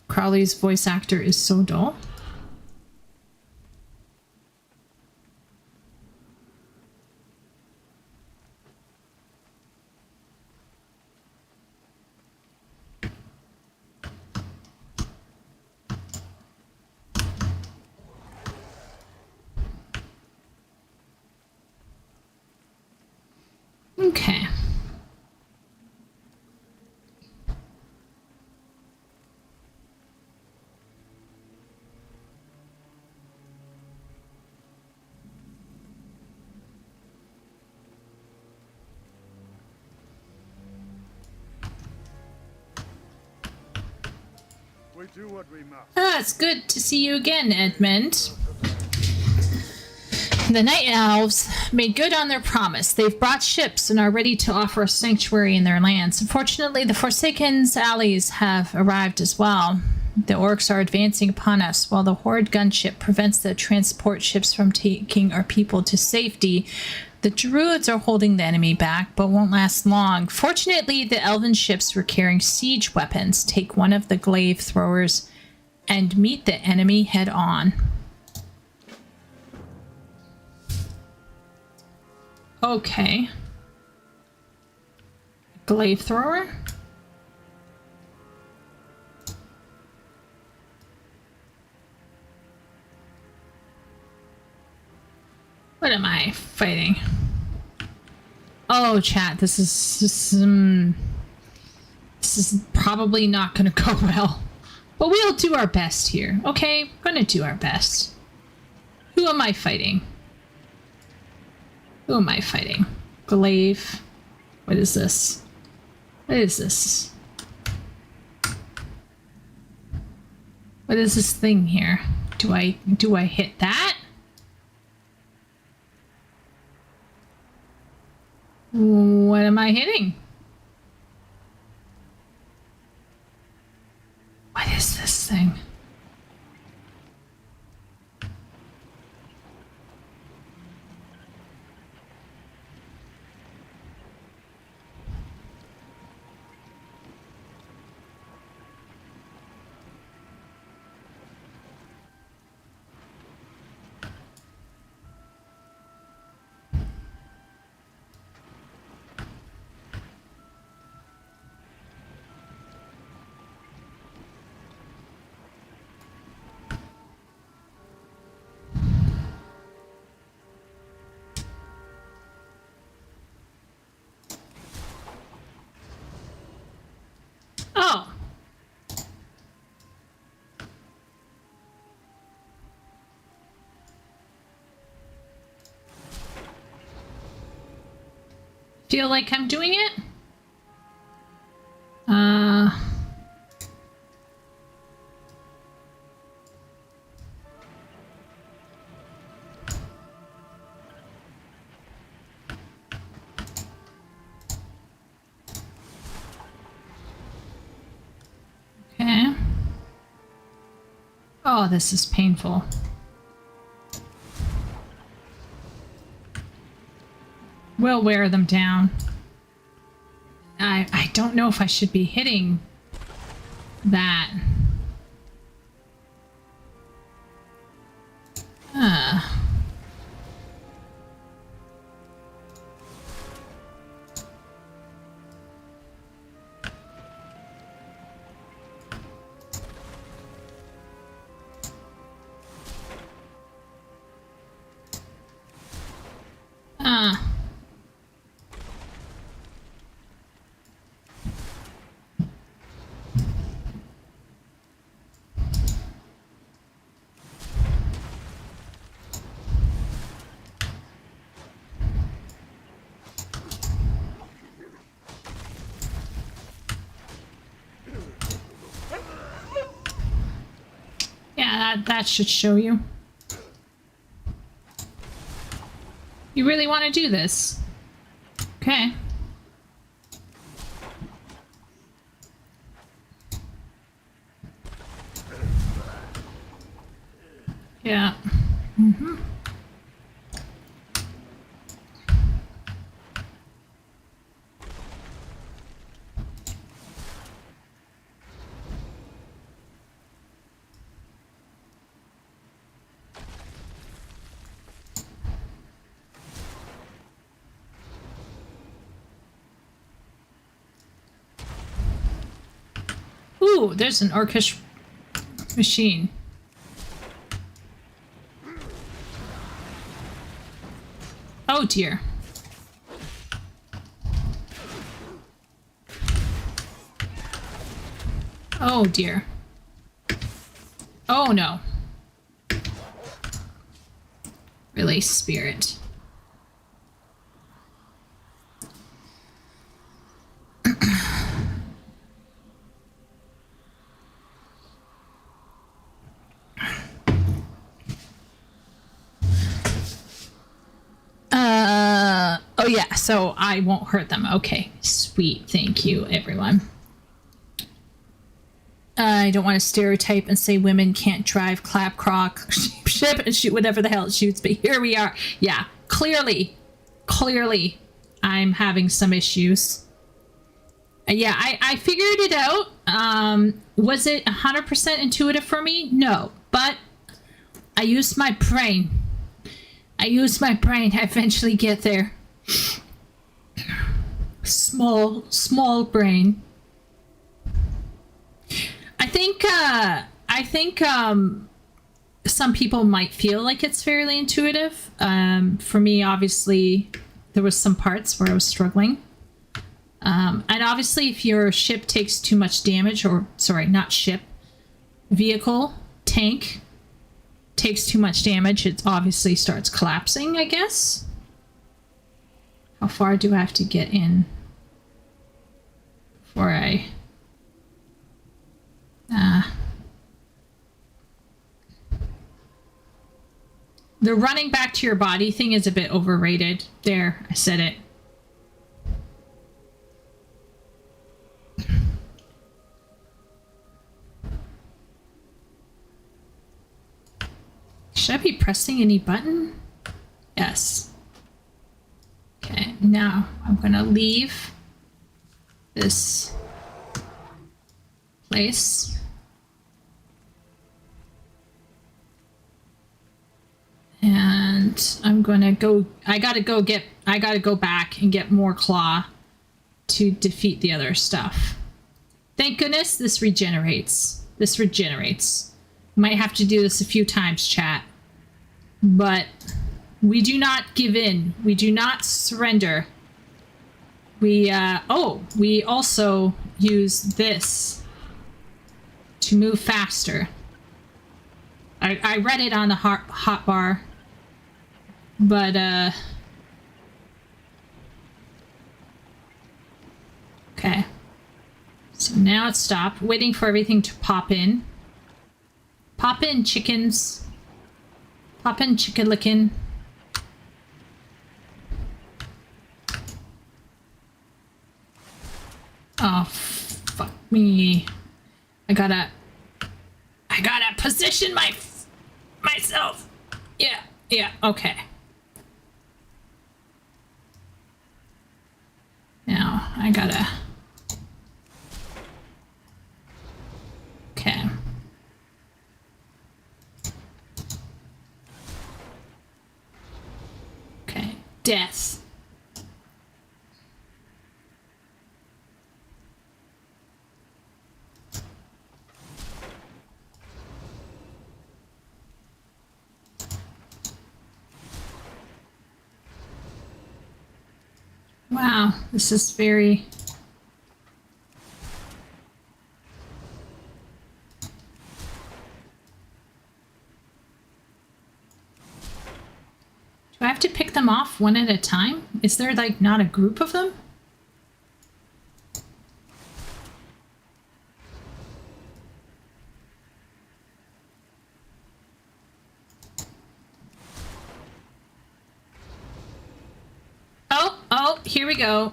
Crowley's voice actor is so dull. Okay. We do what we must. Ah, it's good to see you again, Edmund. The Night Elves made good on their promise. They've brought ships and are ready to offer a sanctuary in their lands. Unfortunately, the Forsaken's allies have arrived as well. The orcs are advancing upon us, while the Horde gunship prevents the transport ships from taking our people to safety. The druids are holding the enemy back, but won't last long. Fortunately, the elven ships were carrying siege weapons. Take one of the glaive throwers and meet the enemy head on. Okay. Glaive thrower? What am I fighting? Oh, chat, this is probably not gonna go well. But we'll do our best here, okay? We're gonna do our best. Who am I fighting? Who am I fighting? Glaive. What is this? What is this? What is this thing here? Do I hit that? What am I hitting? What is this thing? Oh. Feel like I'm doing it? Okay. Oh, this is painful. We'll wear them down. I don't know if I should be hitting that. That should show you. You really want to do this? Okay. Yeah. Mm-hmm. Ooh, there's an orcish machine. Oh dear. Oh dear. Oh no. Really, spirit. Oh yeah, so I won't hurt them. Okay, sweet. Thank you, everyone. I don't want to stereotype and say women can't drive, clap, croc, ship, and shoot whatever the hell it shoots, but here we are. Yeah, clearly, I'm having some issues. Yeah, I figured it out. Was it 100% intuitive for me? No, but I used my brain. I eventually get there. Small brain. I think some people might feel like it's fairly intuitive. For me, obviously, there was some parts where I was struggling. And obviously, if your ship takes too much damage, or sorry, not ship, vehicle, tank, takes too much damage, it obviously starts collapsing, I guess. How far do I have to get in before I... The running back to your body thing is a bit overrated. There, I said it. Should I be pressing any button? Yes. Okay, now I'm gonna leave this place. And I'm gonna go, I gotta go back and get more claw to defeat the other stuff. Thank goodness this regenerates. Might have to do this a few times, chat. But we do not give in. We do not surrender. We also use this to move faster. I read it on the hot bar, but okay. So now it's stopped, waiting for everything to pop in. Pop in, chickens. Pop in, chicken lickin'. Oh, fuck me. I gotta position myself. Yeah, okay. Now, I gotta... Okay. Okay, death. Wow, this is very... Do I have to pick them off one at a time? Is there, like, not a group of them? here we go.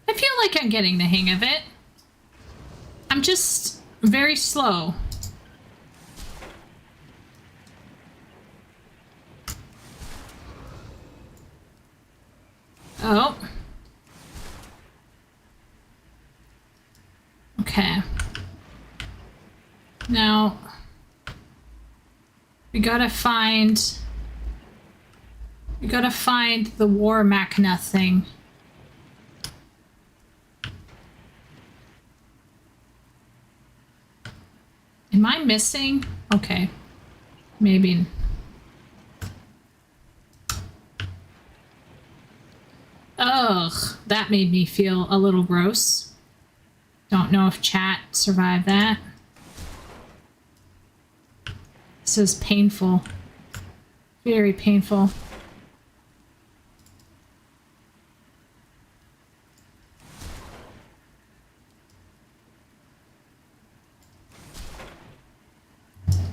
I feel like I'm getting the hang of it. I'm just very slow. Oh. Okay. Now, we gotta find the war machina thing. Am I missing? Okay. Maybe. Ugh, that made me feel a little gross. Don't know if chat survived that. This is painful. Very painful.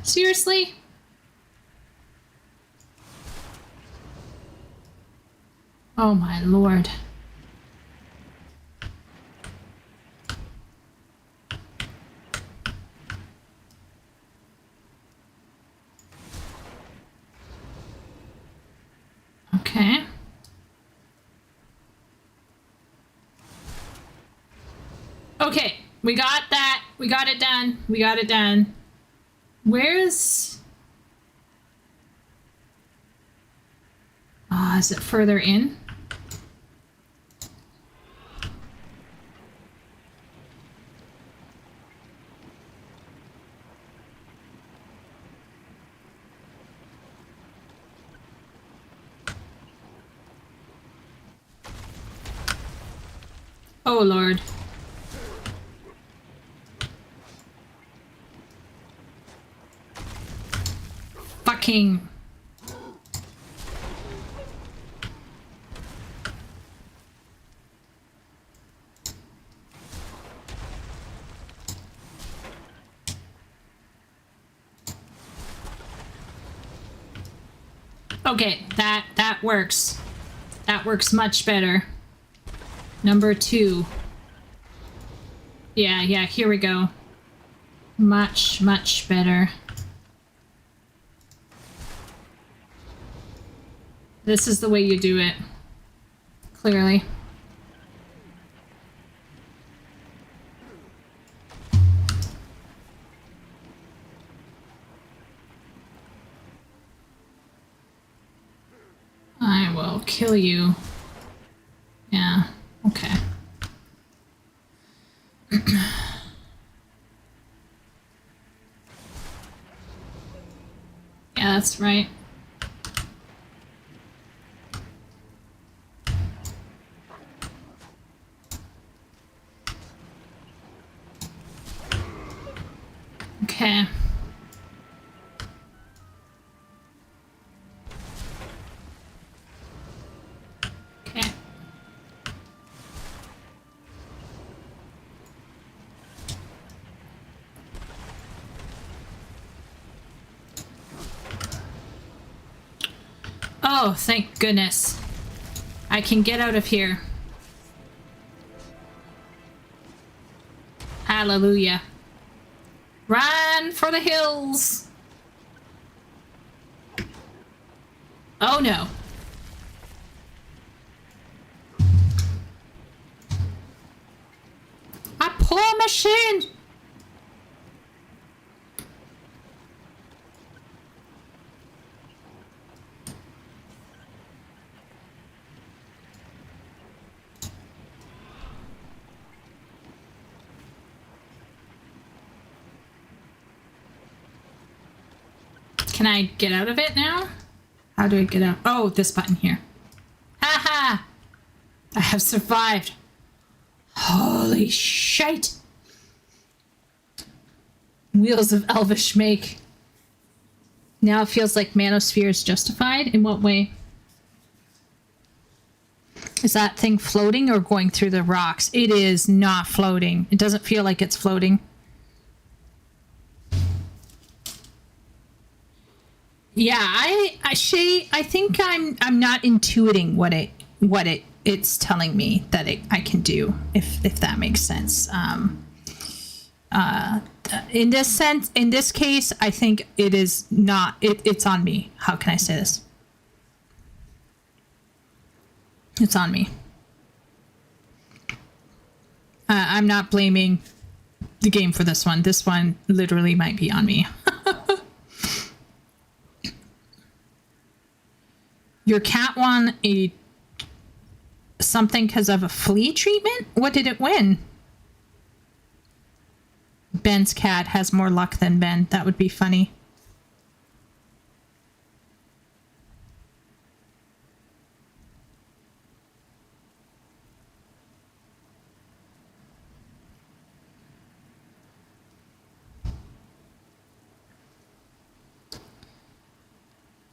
Seriously? Oh my lord. Okay. Okay, we got that. We got it done. We got it done. Where's... is it further in? Oh lord. Fucking... Okay, that works. That works much better. Number 2. Yeah, here we go. Much, much better. This is the way you do it. Clearly. I will kill you. Yeah, okay. Yeah, that's right. Okay. Okay. Oh, thank goodness. I can get out of here. Hallelujah. Run for the hills! Oh no. A poor machine! Can I get out of it now? How do I get out? Oh, this button here. Haha! I have survived. Holy shit! Wheels of Elvish make. Now it feels like Manosphere is justified. In what way? Is that thing floating or going through the rocks? It is not floating. It doesn't feel like it's floating. Yeah, Shay, I think I'm not intuiting what it's telling me that I can do, if that makes sense. In this case, I think it is not. It's on me. How can I say this? It's on me. I'm not blaming the game for this one. This one literally might be on me. Your cat won something because of a flea treatment? What did it win? Ben's cat has more luck than Ben. That would be funny.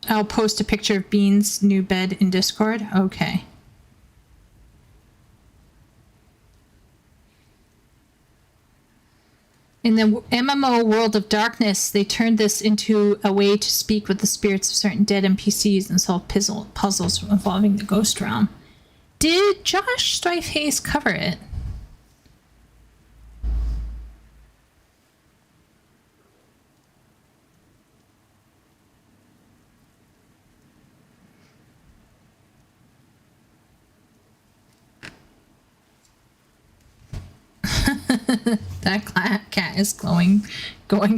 I'll post a picture of Bean's new bed in Discord. Okay. In the MMO World of Darkness, they turned this into a way to speak with the spirits of certain dead NPCs and solve puzzles involving the Ghost Realm. Did Josh Strife Hayes cover it? That cat is going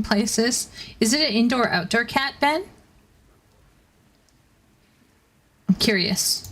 places. Is it an indoor outdoor cat, Ben? I'm curious.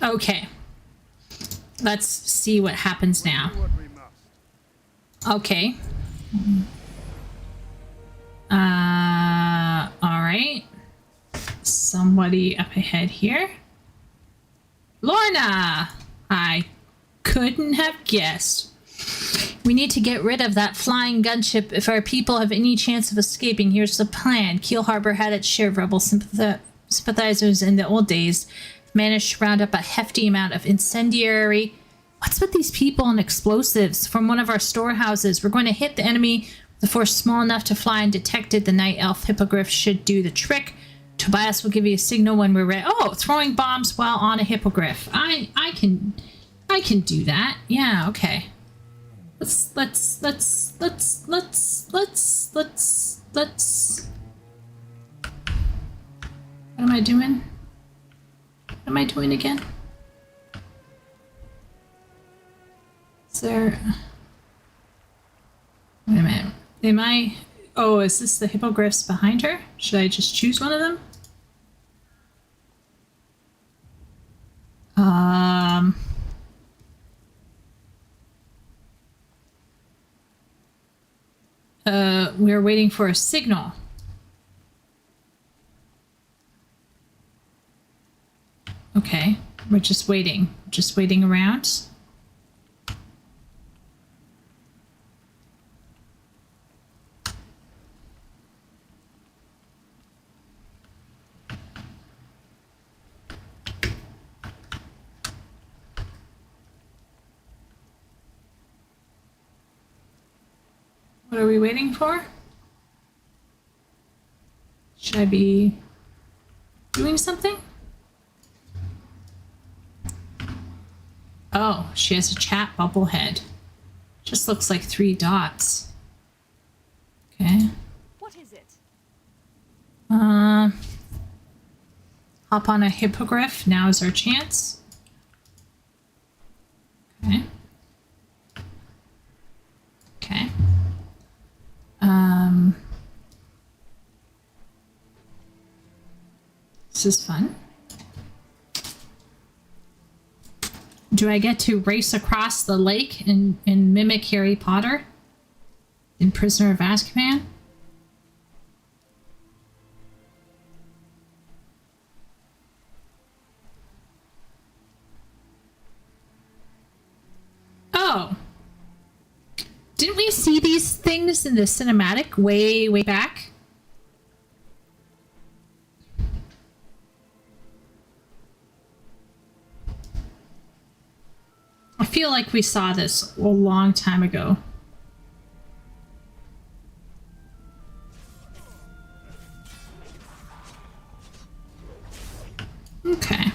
Okay. Let's see what happens now. Okay. All right. Somebody up ahead here. Lorna! I couldn't have guessed. We need to get rid of that flying gunship if our people have any chance of escaping. Here's the plan. Keel Harbor had its share of rebel sympathizers in the old days. Managed to round up a hefty amount of incendiary... What's with these people and explosives from one of our storehouses? We're going to hit the enemy with a force small enough to fly undetected. The night elf hippogriff should do the trick. Tobias will give you a signal when we're ready. Oh, throwing bombs while on a hippogriff. I can do that. Yeah, okay. Let's what am I doing? What am I doing again? Is there... Wait a minute. Am I... Oh, is this the hippogriffs behind her? Should I just choose one of them? We're waiting for a signal. Okay, we're just waiting. Just waiting around. What are we waiting for? Should I be doing something? Oh, she has a chat bubble head. Just looks like 3 dots. Okay. What is it? Hop on a hippogriff. Now is our chance. Okay. Okay. This is fun. Do I get to race across the lake and mimic Harry Potter in Prisoner of Azkaban? Oh. Didn't we see these things in the cinematic way back? I feel like we saw this a long time ago. Okay.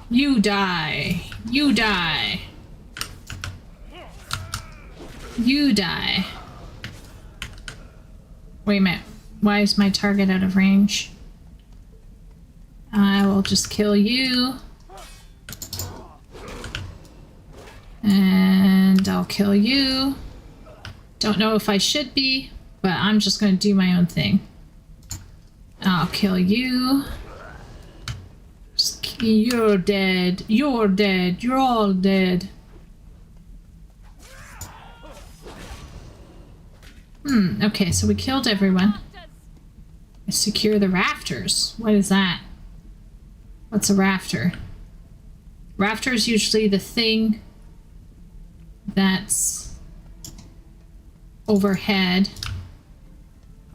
You die. You die. You die. Wait a minute. Why is my target out of range? I will just kill you. And I'll kill you. Don't know if I should be, but I'm just going to do my own thing. I'll kill you. You're dead. You're dead. You're all dead. Okay, so we killed everyone. Secure the rafters. What is that? What's a rafter? Rafter is usually the thing that's overhead.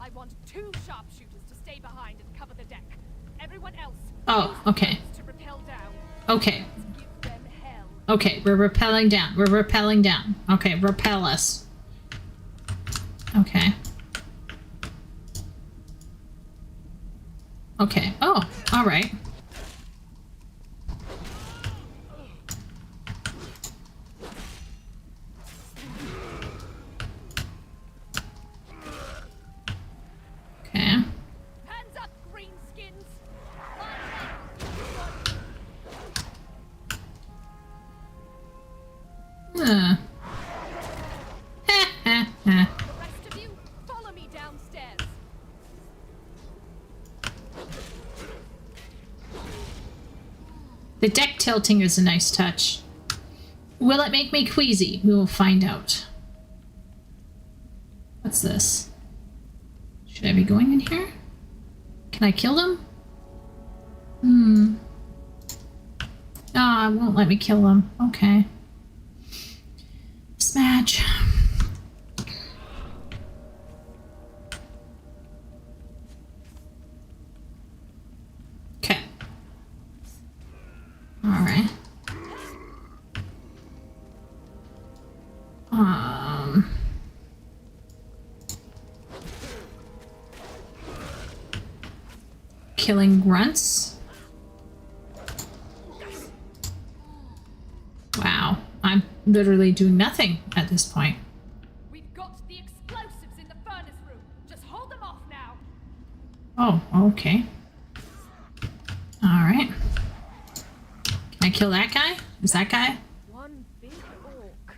I want 2 sharpshooters to stay behind and cover the deck. Everyone else. Oh, okay. To rappel down. Okay. Give them hell. Okay, we're rappelling down. We're rappelling down. Okay, repel us. Okay. Okay. Oh, all right. Okay. Hands up, greenskins. Huh. The rest of you, follow me downstairs. The deck tilting is a nice touch. Will it make me queasy? We will find out. What's this? Should I be going in here? Can I kill them? Ah, it won't let me kill them. Okay. Smash. Okay. Alright. Killing grunts. Wow, I'm literally doing nothing at this point. We've got the explosives in the furnace room. Just hold them off now. Oh, okay. Alright. Can I kill that guy? Is that guy? One big orc.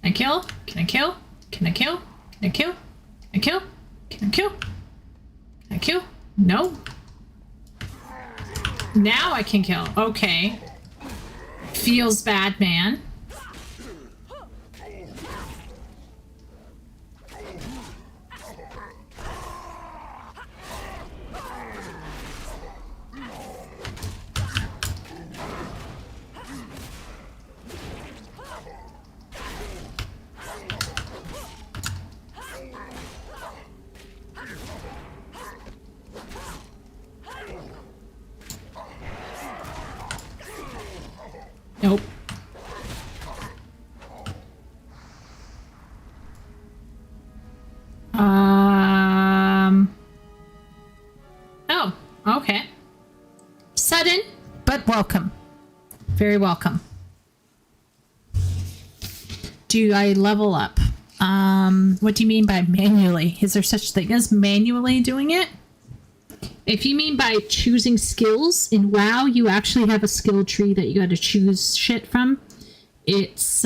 Can I kill? Can I kill? Can I kill? Can I kill? Can I kill? Can I kill? Can I kill? No. Now I can kill. Okay. Feels bad, man. Nope. Oh, okay. Sudden, but welcome. Very welcome. Do I level up? What do you mean by manually? Is there such thing as manually doing it? If you mean by choosing skills, in WoW, you actually have a skill tree that you got to choose shit from. It's,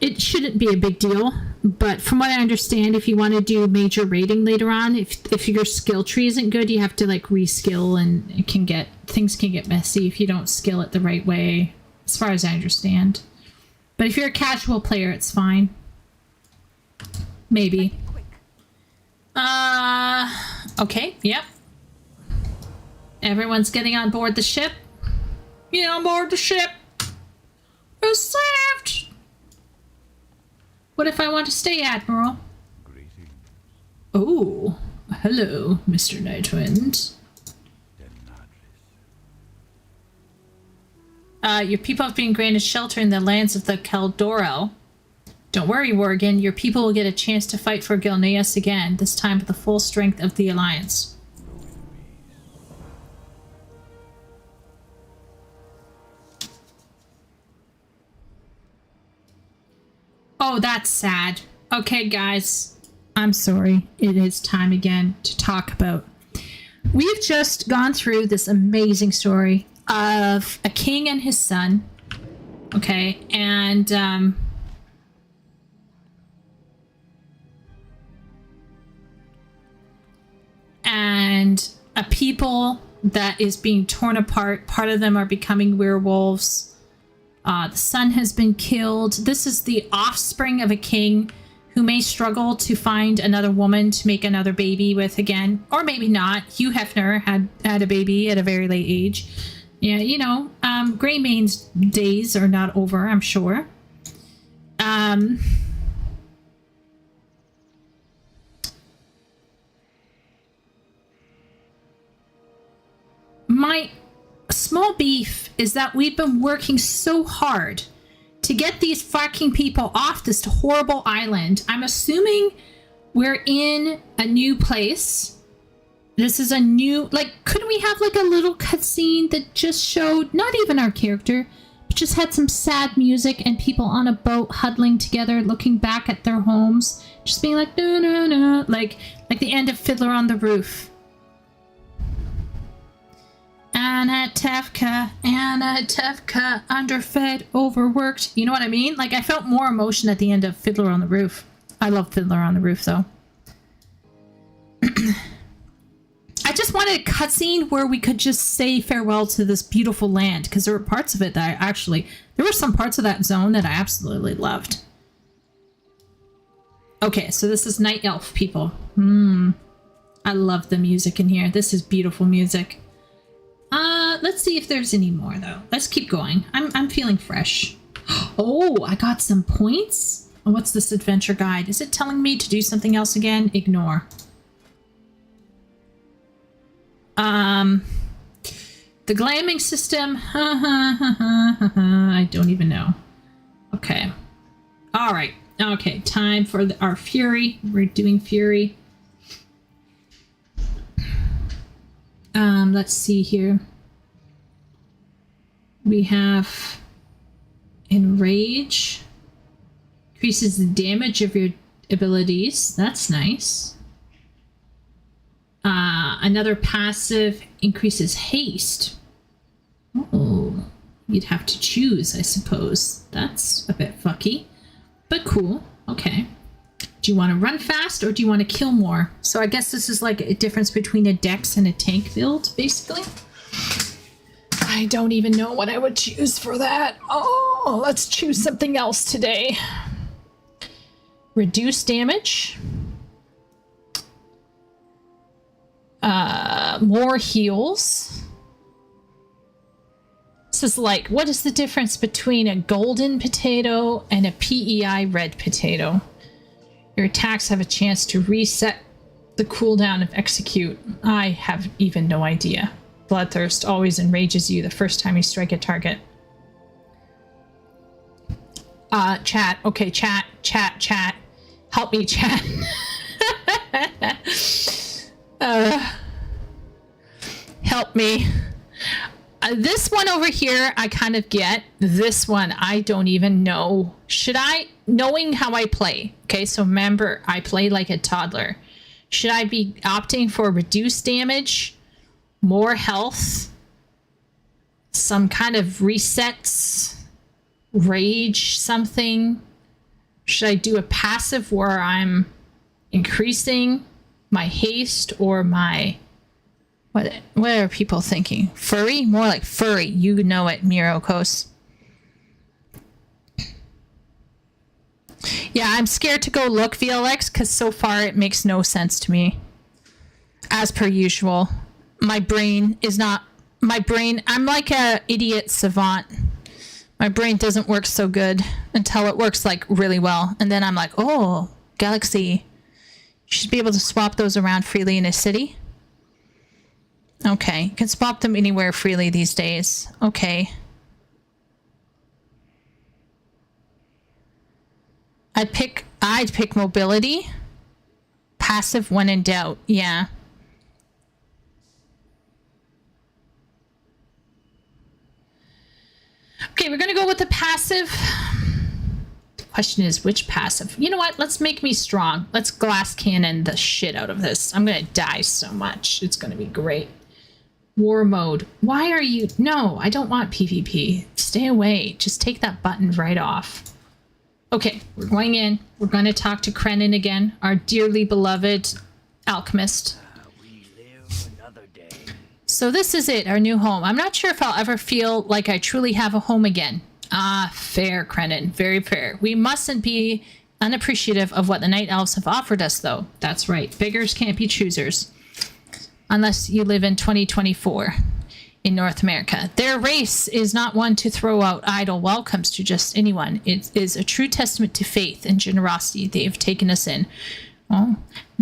it shouldn't be a big deal, but from what I understand, if you want to do major rating later on, if your skill tree isn't good, you have to like reskill, and things can get messy if you don't skill it the right way, as far as I understand. But if you're a casual player, it's fine. Maybe. Okay, yep. Everyone's getting on board the ship. Get on board the ship. Received. What if I want to stay, Admiral? Greetings. Oh, hello, Mr. Nightwind. Your people have been granted shelter in the lands of the Caldoro. Don't worry, Worgen. Your people will get a chance to fight for Gilneas again, this time with the full strength of the Alliance. Oh, that's sad. Okay, guys. I'm sorry. It is time again to talk about... We've just gone through this amazing story of a king and his son. Okay, and a people that is being torn apart. Part of them are becoming werewolves. The son has been killed. This is the offspring of a king who may struggle to find another woman to make another baby with again, or maybe not. Hugh Hefner had a baby at a very late age. Yeah, you know, Greymane's days are not over, I'm sure. My small beef is that we've been working so hard to get these fucking people off this horrible island. I'm assuming we're in a new place. This is a new, like, couldn't we have like a little cutscene that just showed not even our character, but just had some sad music and people on a boat huddling together, looking back at their homes, just being like, no, no, no, like the end of Fiddler on the Roof. Anna Tefka, underfed, overworked. You know what I mean? Like, I felt more emotion at the end of Fiddler on the Roof. I love Fiddler on the Roof, though. I just wanted a cutscene where we could just say farewell to this beautiful land, because there were parts of it that there were some parts of that zone that I absolutely loved. Okay, so this is Night Elf, people. I love the music in here. This is beautiful music. Let's see if there's any more, though. Let's keep going. I'm feeling fresh. Oh, I got some points? Oh, what's this adventure guide? Is it telling me to do something else again? Ignore. The glamming system. I don't even know. Okay. All right. Okay, time for our Fury. We're doing Fury. Let's see here. We have Enrage. Increases the damage of your abilities. That's nice. Another passive increases haste. Oh, you'd have to choose, I suppose. That's a bit fucky, but cool. Okay. Do you want to run fast or do you want to kill more? So I guess this is like a difference between a dex and a tank build, basically. I don't even know what I would choose for that. Oh, let's choose something else today. Reduce damage. More heals. This is like, what is the difference between a golden potato and a PEI red potato? Your attacks have a chance to reset the cooldown of execute. I have even no idea. Bloodthirst always enrages you the first time you strike a target. Chat. Okay, chat. Help me, chat. Help me. This one over here, I kind of get. This one, I don't even know. Should I, knowing how I play, okay, so remember, I play like a toddler. Should I be opting for reduced damage, more health, some kind of resets, rage, something? Should I do a passive where I'm increasing my haste or my... What are people thinking? Furry? More like furry. You know it, Mirokos. Yeah, I'm scared to go look, VLX, because so far it makes no sense to me. As per usual. My brain is not... My brain... I'm like a idiot savant. My brain doesn't work so good until it works, like, really well. And then I'm like, oh, Galaxy. You should be able to swap those around freely in a city. Okay, you can swap them anywhere freely these days. Okay. I'd pick mobility. Passive when in doubt, yeah. Okay, we're gonna go with the passive. The question is, which passive? You know what? Let's make me strong. Let's glass cannon the shit out of this. I'm gonna die so much. It's gonna be great. War mode. Why are you... No, I don't want PvP. Stay away. Just take that button right off. Okay, we're going in. We're going to talk to Krenin again, our dearly beloved alchemist. We live another day. So this is it, our new home. I'm not sure if I'll ever feel like I truly have a home again. Ah, fair, Krenin. Very fair. We mustn't be unappreciative of what the Night Elves have offered us, though. That's right. Beggars can't be choosers. Unless you live in 2024 in North America. Their race is not one to throw out idle welcomes to just anyone. It is a true testament to faith and generosity they have taken us in. Oh.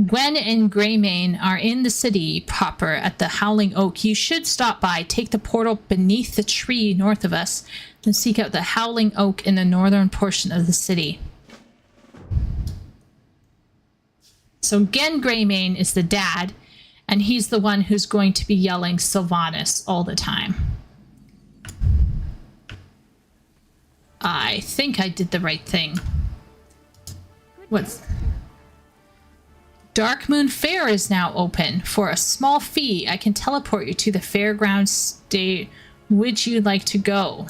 Gwen and Greymane are in the city proper at the Howling Oak. You should stop by, take the portal beneath the tree north of us, and seek out the Howling Oak in the northern portion of the city. So Gen Greymane is the dad, and he's the one who's going to be yelling Sylvanas all the time. I think I did the right thing. What's... Darkmoon Fair is now open. For a small fee, I can teleport you to the fairgrounds state. Would you like to go?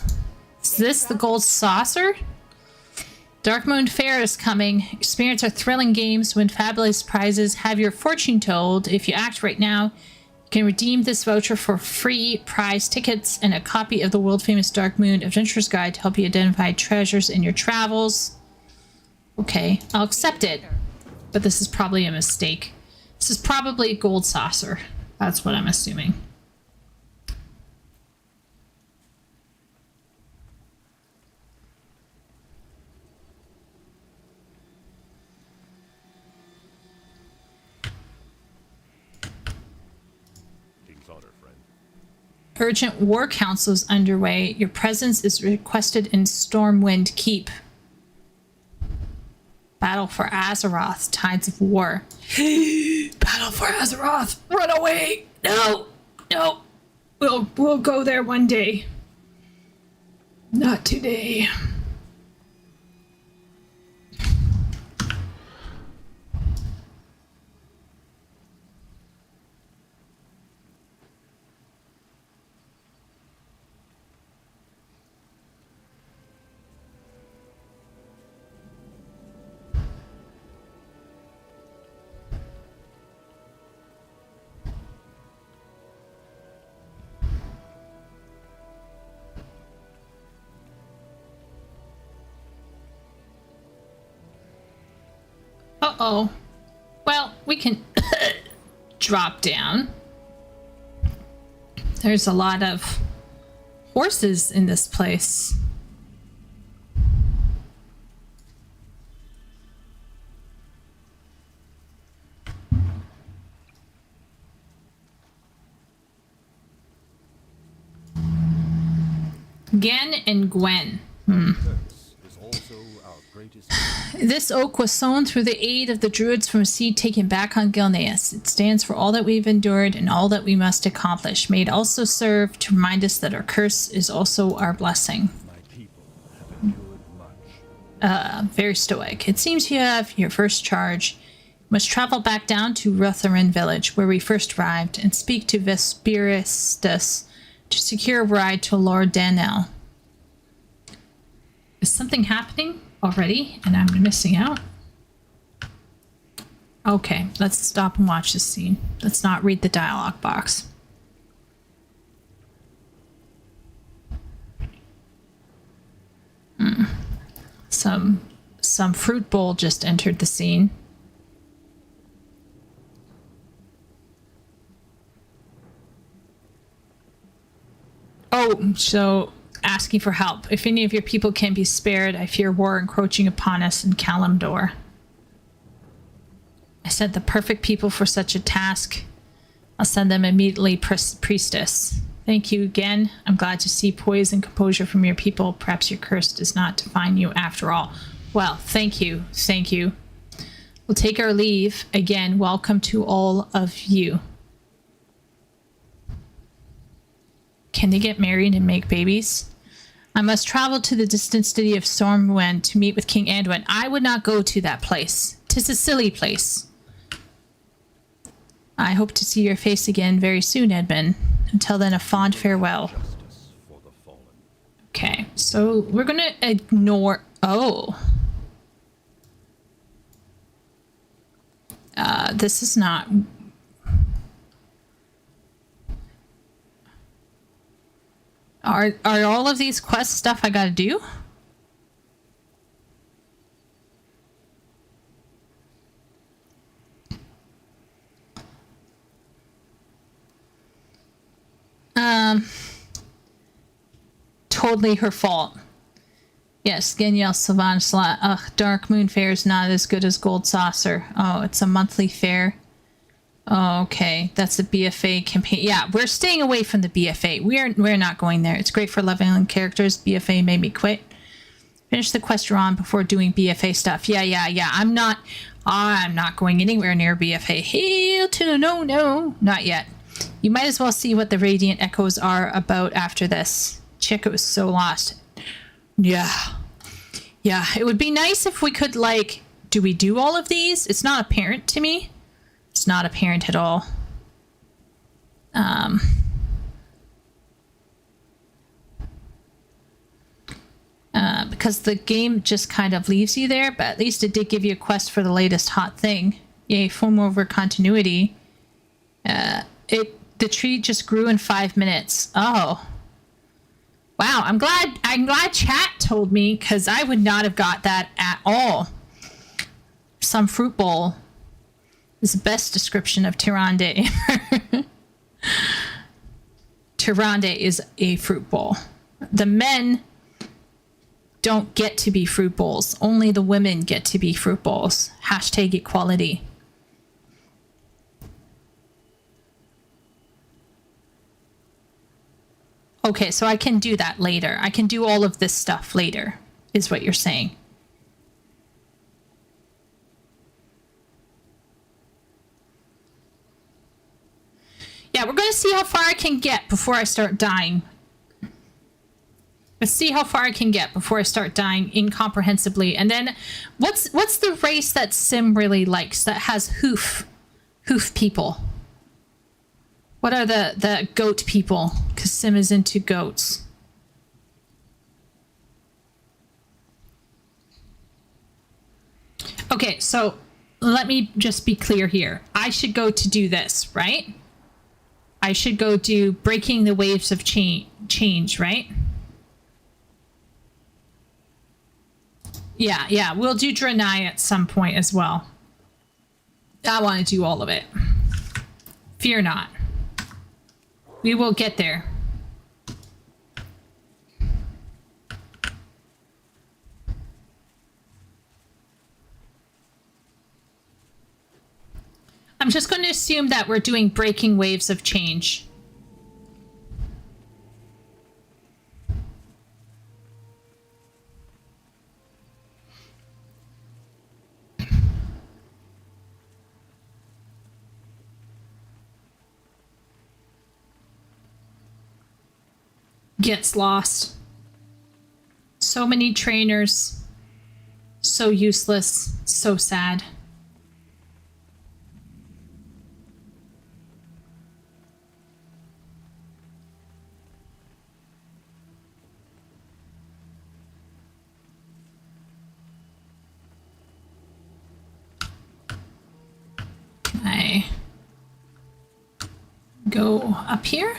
Is this the gold saucer? Darkmoon Fair is coming. Experience our thrilling games, win fabulous prizes, have your fortune told. If you act right now, you can redeem this voucher for free prize tickets and a copy of the world-famous Darkmoon Adventurer's Guide to help you identify treasures in your travels. Okay, I'll accept it. But this is probably a mistake. This is probably a gold saucer. That's what I'm assuming. Urgent war council is underway. Your presence is requested in Stormwind Keep. Battle for Azeroth, Tides of War. Battle for Azeroth! Run away! No! No! We'll go there one day. Not today. Uh-oh. Well, we can drop down. There's a lot of horses in this place. Gen and Gwen. This is also our greatest This oak was sown through the aid of the druids from a seed taken back on Gilneas. It stands for all that we've endured and all that we must accomplish. May it also serve to remind us that our curse is also our blessing. my people have endured much. Very stoic. It seems you have your first charge. You must travel back down to Rutherend village, where we first arrived, and speak to Vesperistus to secure a ride to Lord Danel. Is something happening already and I'm missing out? Okay, let's stop and watch this scene. Let's not read the dialogue box. Some fruit bowl just entered the scene. Oh, so asking for help. If any of your people can be spared, I fear war encroaching upon us in Kalimdor. I sent the perfect people for such a task. I'll send them immediately, priestess. Thank you again. I'm glad to see poise and composure from your people. Perhaps your curse does not define you after all. Well, thank you. Thank you. We'll take our leave. Again, welcome to all of you. Can they get married and make babies? I must travel to the distant city of Stormwind to meet with King Anduin. I would not go to that place. 'Tis a silly place. I hope to see your face again very soon, Edmund. Until then, a fond farewell. Justice for the fallen. Okay, so we're gonna ignore... Oh. This is not... Are all of these quest stuff I gotta do? Totally her fault. Yes, Geniel Sylvan Slot. Ugh, Dark Moon Fair is not as good as Gold Saucer. Oh, it's a monthly fair. Oh, okay. That's a BFA campaign. Yeah, we're staying away from the BFA. We're not going there. It's great for leveling characters. BFA made me quit. Finish the quest you're on before doing BFA stuff. Yeah. I'm not going anywhere near BFA. Hell to no. Not yet. You might as well see what the Radiant Echoes are about after this. Chico is so lost. Yeah. It would be nice if we could, like, do we do all of these? It's not apparent to me. It's not apparent at all. Because the game just kind of leaves you there, but at least it did give you a quest for the latest hot thing. Yay, foam over continuity. The tree just grew in 5 minutes. Oh. Wow, I'm glad chat told me, because I would not have got that at all. Some fruit bowl is the best description of Tyrande. Tyrande is a fruit bowl. The men don't get to be fruit bowls. Only the women get to be fruit bowls. Hashtag equality. Okay, so I can do that later. I can do all of this stuff later, is what you're saying. Yeah, we're going to see how far I can get before I start dying. Let's see how far I can get before I start dying incomprehensibly. And then, what's the race that Sim really likes that has hoof people? What are the goat people? Because Sim is into goats. Okay, so let me just be clear here. I should go to do this, right? I should go do Breaking the Waves of Change, right? Yeah, we'll do Draenei at some point as well. I want to do all of it. Fear not. We will get there. I'm just going to assume that we're doing Breaking Waves of Change. gets lost. So many trainers. So useless. So sad. Can I go up here?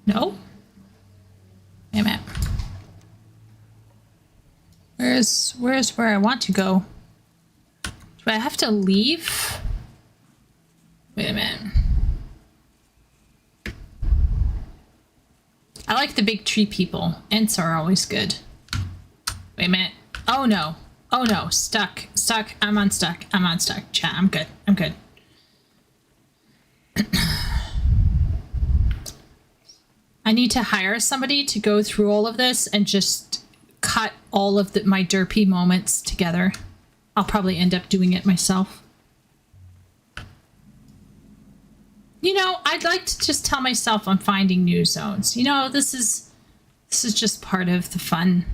No? Wait a minute. Where's where I want to go? Do I have to leave? Wait a minute. I like the big tree people. Ents are always good. Wait a minute. Oh no. Oh no. Stuck. Stuck. I'm unstuck. I'm unstuck. Chat. I'm good. I'm good. I need to hire somebody to go through all of this and just cut all of my derpy moments together. I'll probably end up doing it myself. You know, I'd like to just tell myself I'm finding new zones. You know, this is just part of the fun.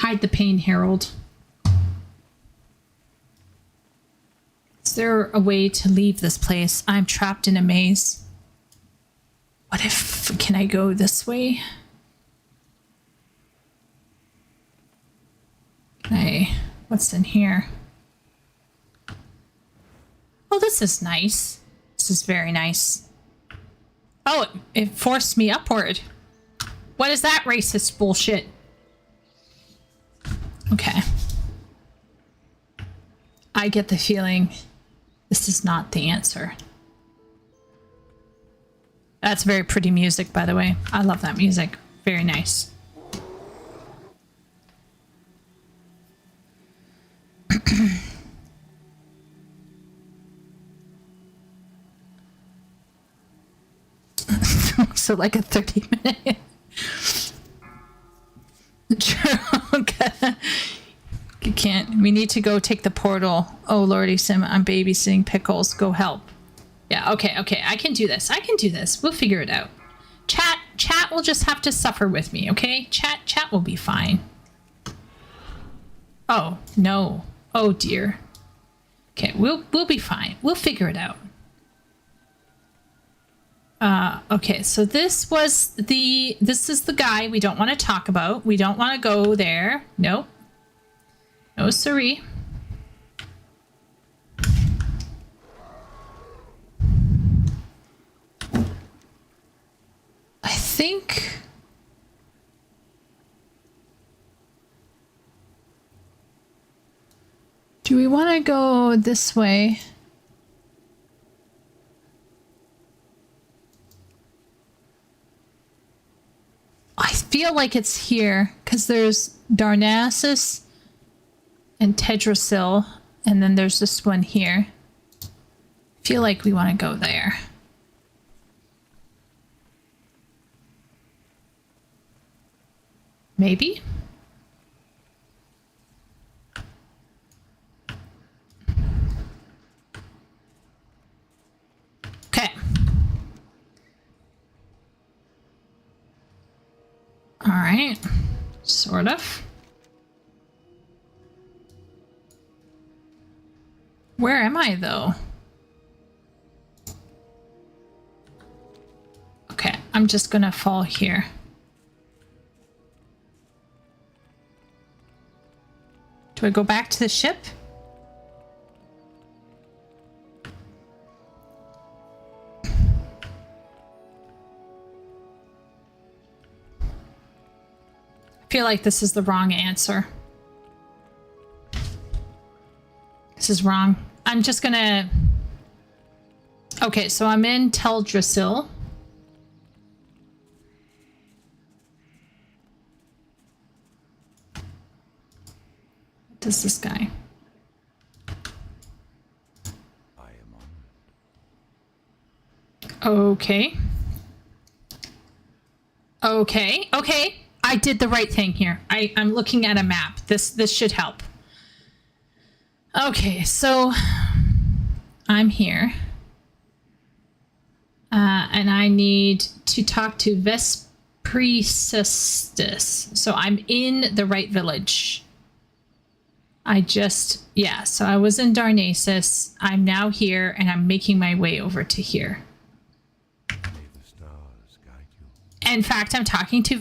Hide the pain, Harold. Is there a way to leave this place? I'm trapped in a maze. What if... Can I go this way? Can I... What's in here? Oh, this is nice. This is very nice. Oh, it forced me upward. What is that racist bullshit? Okay. I get the feeling this is not the answer. That's very pretty music, by the way. I love that music. Very nice. So like a 30-minute. Okay. You can't. We need to go take the portal. Oh, Lordy Sim, I'm babysitting Pickles. Go help. Yeah, okay. I can do this. I can do this. We'll figure it out. Chat will just have to suffer with me, okay? Chat will be fine. Oh, no. Oh, dear. Okay, we'll be fine. We'll figure it out. Okay, so this is the guy we don't want to talk about. We don't want to go there. Nope. No, siree. I think... Do we want to go this way? I feel like it's here because there's Darnassus and Tedrasil, and then there's this one here. I feel like we want to go there. Maybe? Okay. All right. Sort of. Where am I, though? Okay, I'm just gonna fall here. Do I go back to the ship? I feel like this is the wrong answer. This is wrong. I'm just gonna... Okay, so I'm in Teldrassil. What does this guy? I am on. Okay. Okay. I did the right thing here. I'm looking at a map. This should help. Okay, so I'm here. And I need to talk to Vespricistus. So I'm in the right village. So I was in Darnassus. I'm now here, and I'm making my way over to here. May the stars guide you. In fact, I'm talking to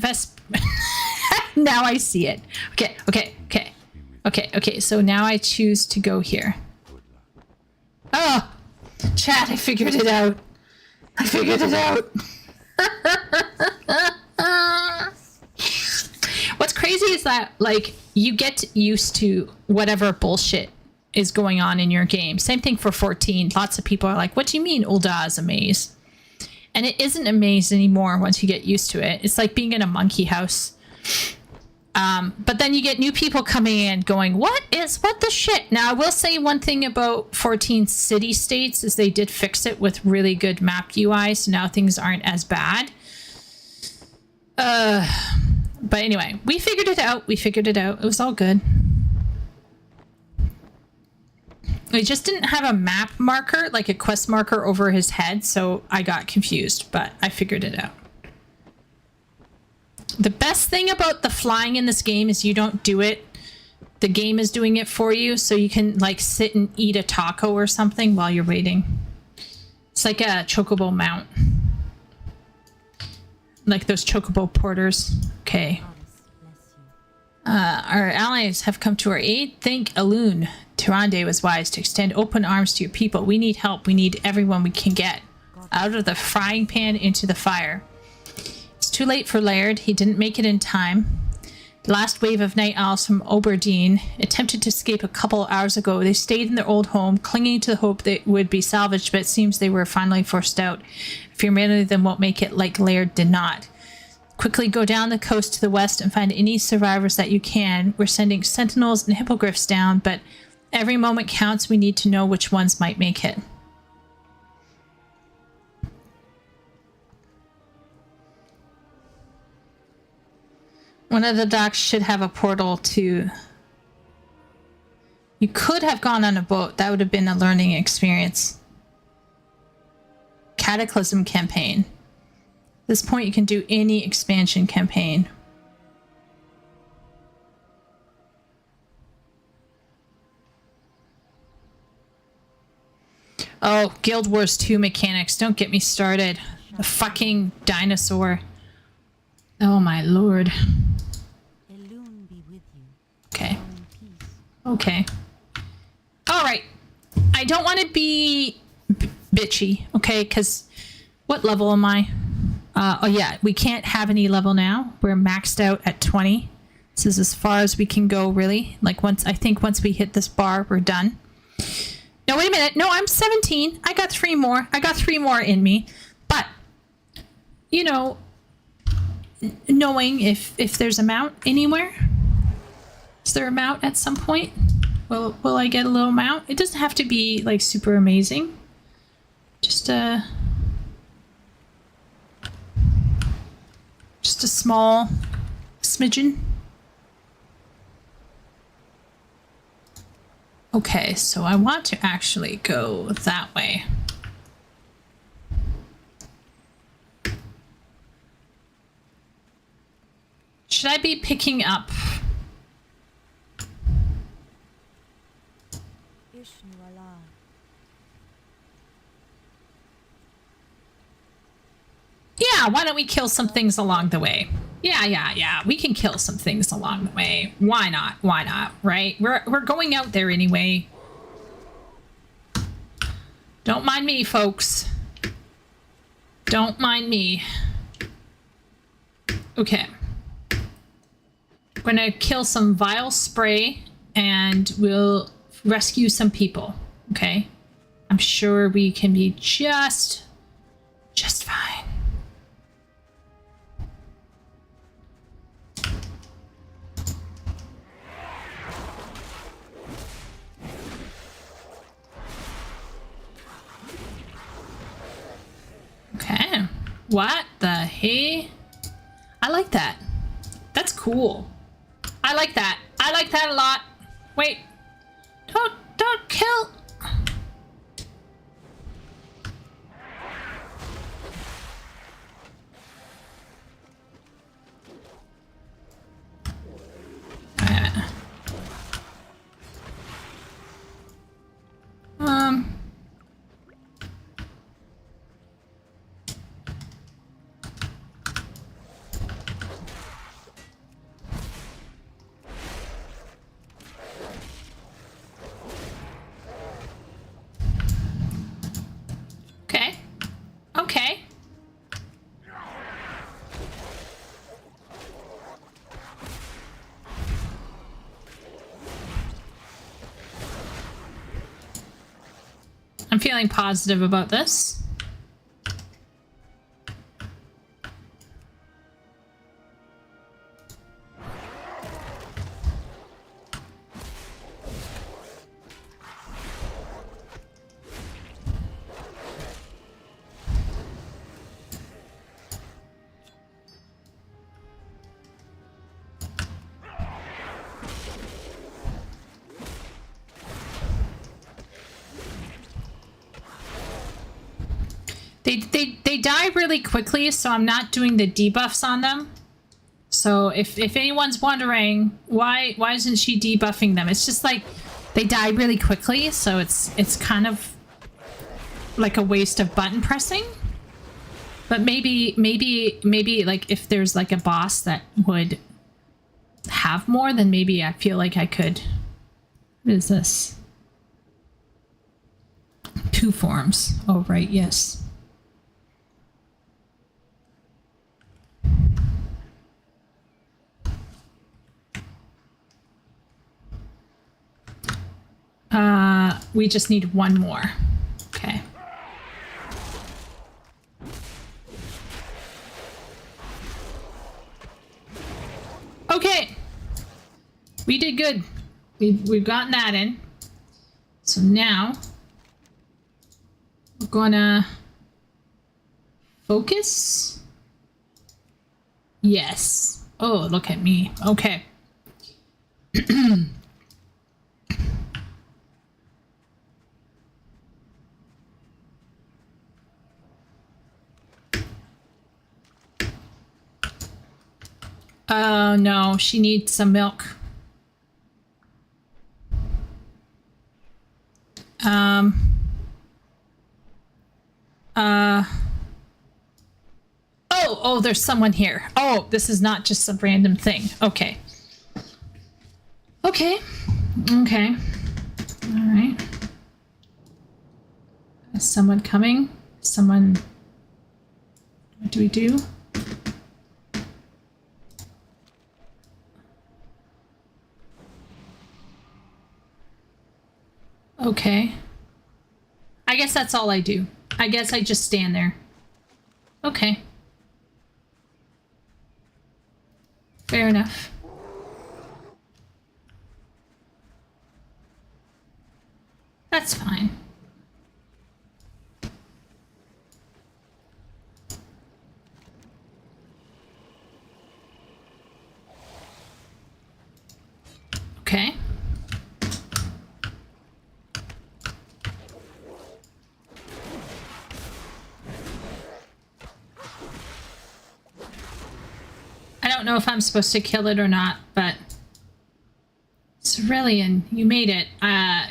Now I see it. Okay. So now I choose to go here. Oh, chat, I figured it out. What's crazy is that, like, you get used to whatever bullshit is going on in your game. Same thing for 14. Lots of people are like, what do you mean Ul'dah is a maze? And it isn't a maze anymore once you get used to it. It's like being in a monkey house. But then you get new people coming in going, what the shit? Now, I will say one thing about 14 city states is they did fix it with really good map UI, so now things aren't as bad. But anyway, we figured it out. It was all good. We just didn't have a map marker, like a quest marker over his head, so I got confused, but I figured it out. The best thing about the flying in this game is you don't do it. The game is doing it for you, so you can, like, sit and eat a taco or something while you're waiting. It's like a chocobo mount. Like those chocobo porters. Okay. Our allies have come to our aid. Thank Elune. Tyrande was wise to extend open arms to your people. We need help. We need everyone we can get. Out of the frying pan into the fire. It's too late for Laird. He didn't make it in time. The last wave of night owls from Oberdeen attempted to escape a couple hours ago. They stayed in their old home, clinging to the hope they would be salvaged, but it seems they were finally forced out. I fear many of them won't make it like Laird did not. Quickly go down the coast to the west and find any survivors that you can. We're sending sentinels and hippogriffs down, but every moment counts. We need to know which ones might make it. One of the docks should have a portal to... You could have gone on a boat. That would have been a learning experience. Cataclysm campaign. At this point, you can do any expansion campaign. Oh, Guild Wars 2 mechanics. Don't get me started. The fucking dinosaur. Oh my lord. Okay. Okay. Alright. I don't want to be bitchy, okay? Because what level am I? Oh yeah, we can't have any level now. We're maxed out at 20. This is as far as we can go, really. Like, I think once we hit this bar, we're done. No, wait a minute. No, I'm 17. I got 3 more. I got 3 more in me. But, you know, knowing if there's a mount anywhere. Is there a mount at some point? Will I get a little mount? It doesn't have to be, like, super amazing. Just a small smidgen. Okay, so I want to actually go that way. Should I be picking up? Yeah, why don't we kill some things along the way? Yeah. We can kill some things along the way. Why not? Why not? Right? We're going out there anyway. Don't mind me, folks. Don't mind me. Okay. I'm gonna kill some vile spray and we'll rescue some people. Okay? I'm sure we can be just fine. Okay. What the hey? I like that. That's cool. I like that. I like that a lot. Wait. Don't kill. I'm feeling positive about this. They die really quickly, so I'm not doing the debuffs on them. So if anyone's wondering why isn't she debuffing them, it's just like they die really quickly, so it's kind of like a waste of button pressing. But maybe like if there's like a boss that would have more, then maybe I feel like I could. What is this? 2 forms. Oh right, yes. We just need 1 more. Okay. Okay. We did good. We've gotten that in. So now we're gonna focus. Yes. Oh, look at me. Okay. Oh no, she needs some milk. Oh, there's someone here. Oh, this is not just some random thing. Okay. Okay. Okay. All right. Is someone coming? Someone... What do we do? Okay. I guess that's all I do. I guess I just stand there. Okay. Fair enough. That's fine. Okay. I don't know if I'm supposed to kill it or not, but Cerulean, you made it.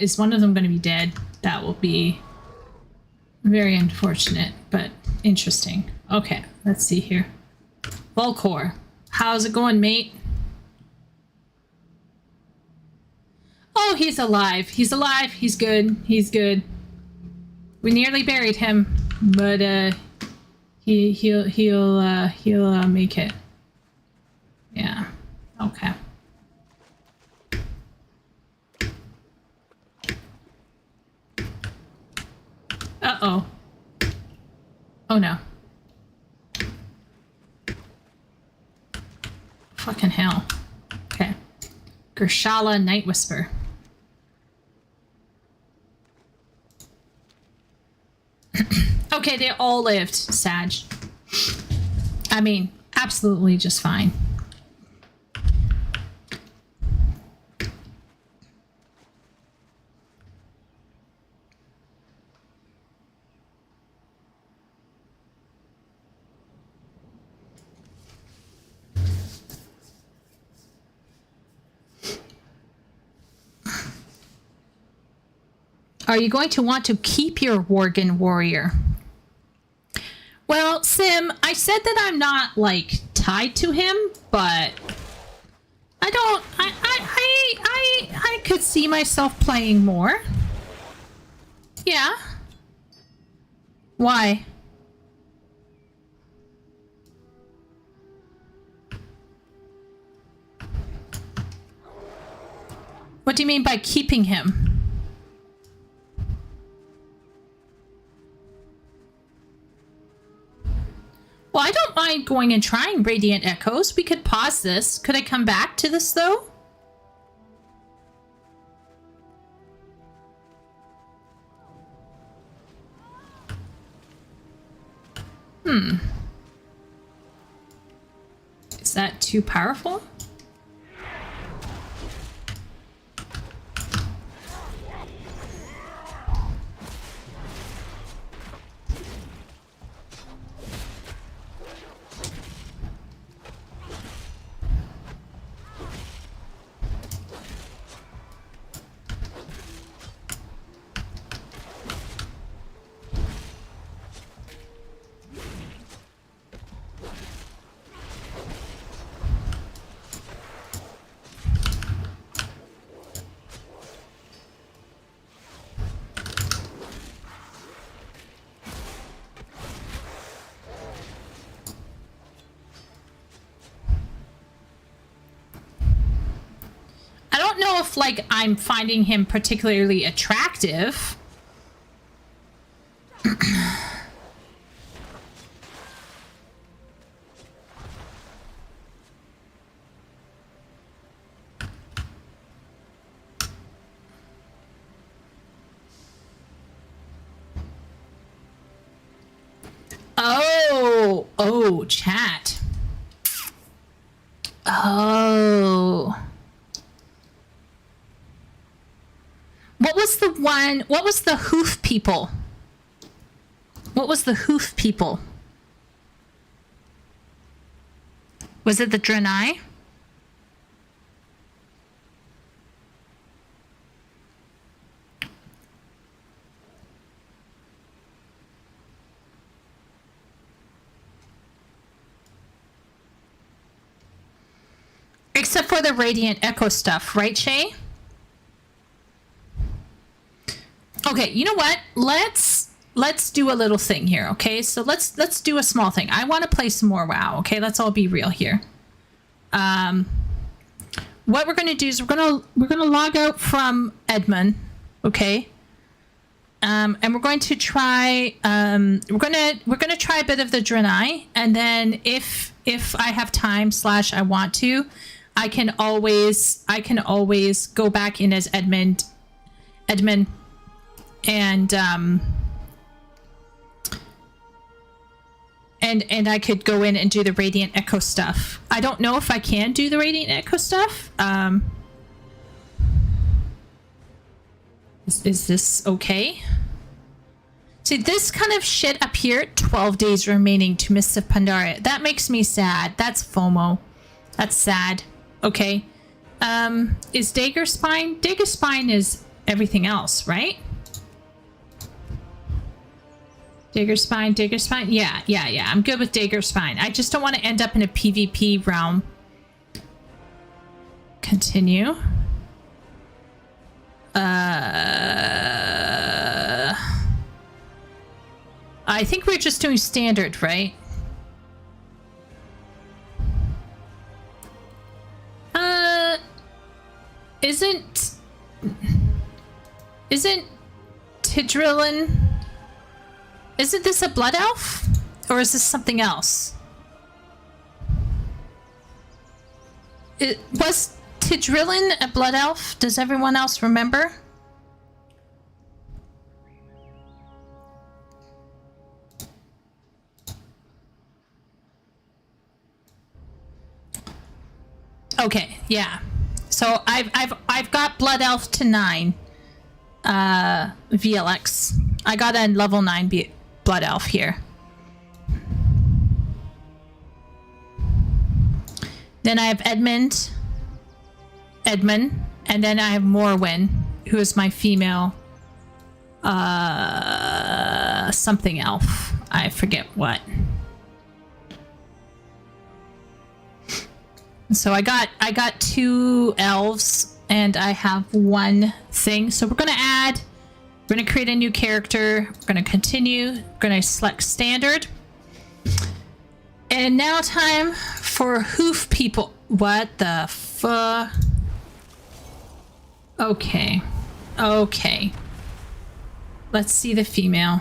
Is one of them going to be dead? That will be very unfortunate, but interesting. Okay, let's see here. Volcor, how's it going, mate? Oh, he's alive. He's alive. He's good. He's good. We nearly buried him, but he'll make it. Yeah. Okay. Uh-oh. Oh no. Fucking hell. Okay. Gershala Night Whisper. Okay, they all lived, Sag. I mean, absolutely just fine. Are you going to want to keep your Worgen warrior? Well, Sim, I said that I'm not, like, tied to him, but I could see myself playing more. Yeah. Why? What do you mean by keeping him? Well, I don't mind going and trying Radiant Echoes. We could pause this. Could I come back to this, though? Is that too powerful? I don't know if, like, I'm finding him particularly attractive. Oh, chat. Oh. What was the one? What was the hoof people? What was the hoof people? Was it the Draenei? Except for the Radiant Echo stuff, right, Shay? Okay, you know what? Let's do a little thing here, okay? So let's do a small thing. I want to play some more WoW, okay? Let's all be real here. What we're gonna do is we're gonna log out from Edmund, okay? And we're going to try we're gonna try a bit of the Draenei, and then if I have time / I want to, I can always go back in as Edmund and I could go in and do the Radiant Echo stuff. I don't know if I can do the Radiant Echo stuff. Is this okay? See, this kind of shit up here, 12 days remaining to Mists of Pandaria. That makes me sad. That's FOMO. That's sad. Okay. Is Dagger Spine? Dagger Spine is everything else, right? Dagger Spine. Yeah. I'm good with Dagger Spine. I just don't want to end up in a PvP realm. Continue. I think we're just doing standard, right? Isn't Tidrilin... Isn't this a blood elf? Or is this something else? Was Tidrilin a blood elf? Does everyone else remember? Okay, yeah. So I've got blood elf to 9 VLX. I got a level 9 blood elf here. Then I have Edmund, and then I have Morwen, who is my female something elf. I forget what. So I got 2 elves and I have 1 thing. So we're gonna create a new character. We're gonna continue. We're gonna select standard. And now time for hoof people. What the fuck? Okay. Let's see the female.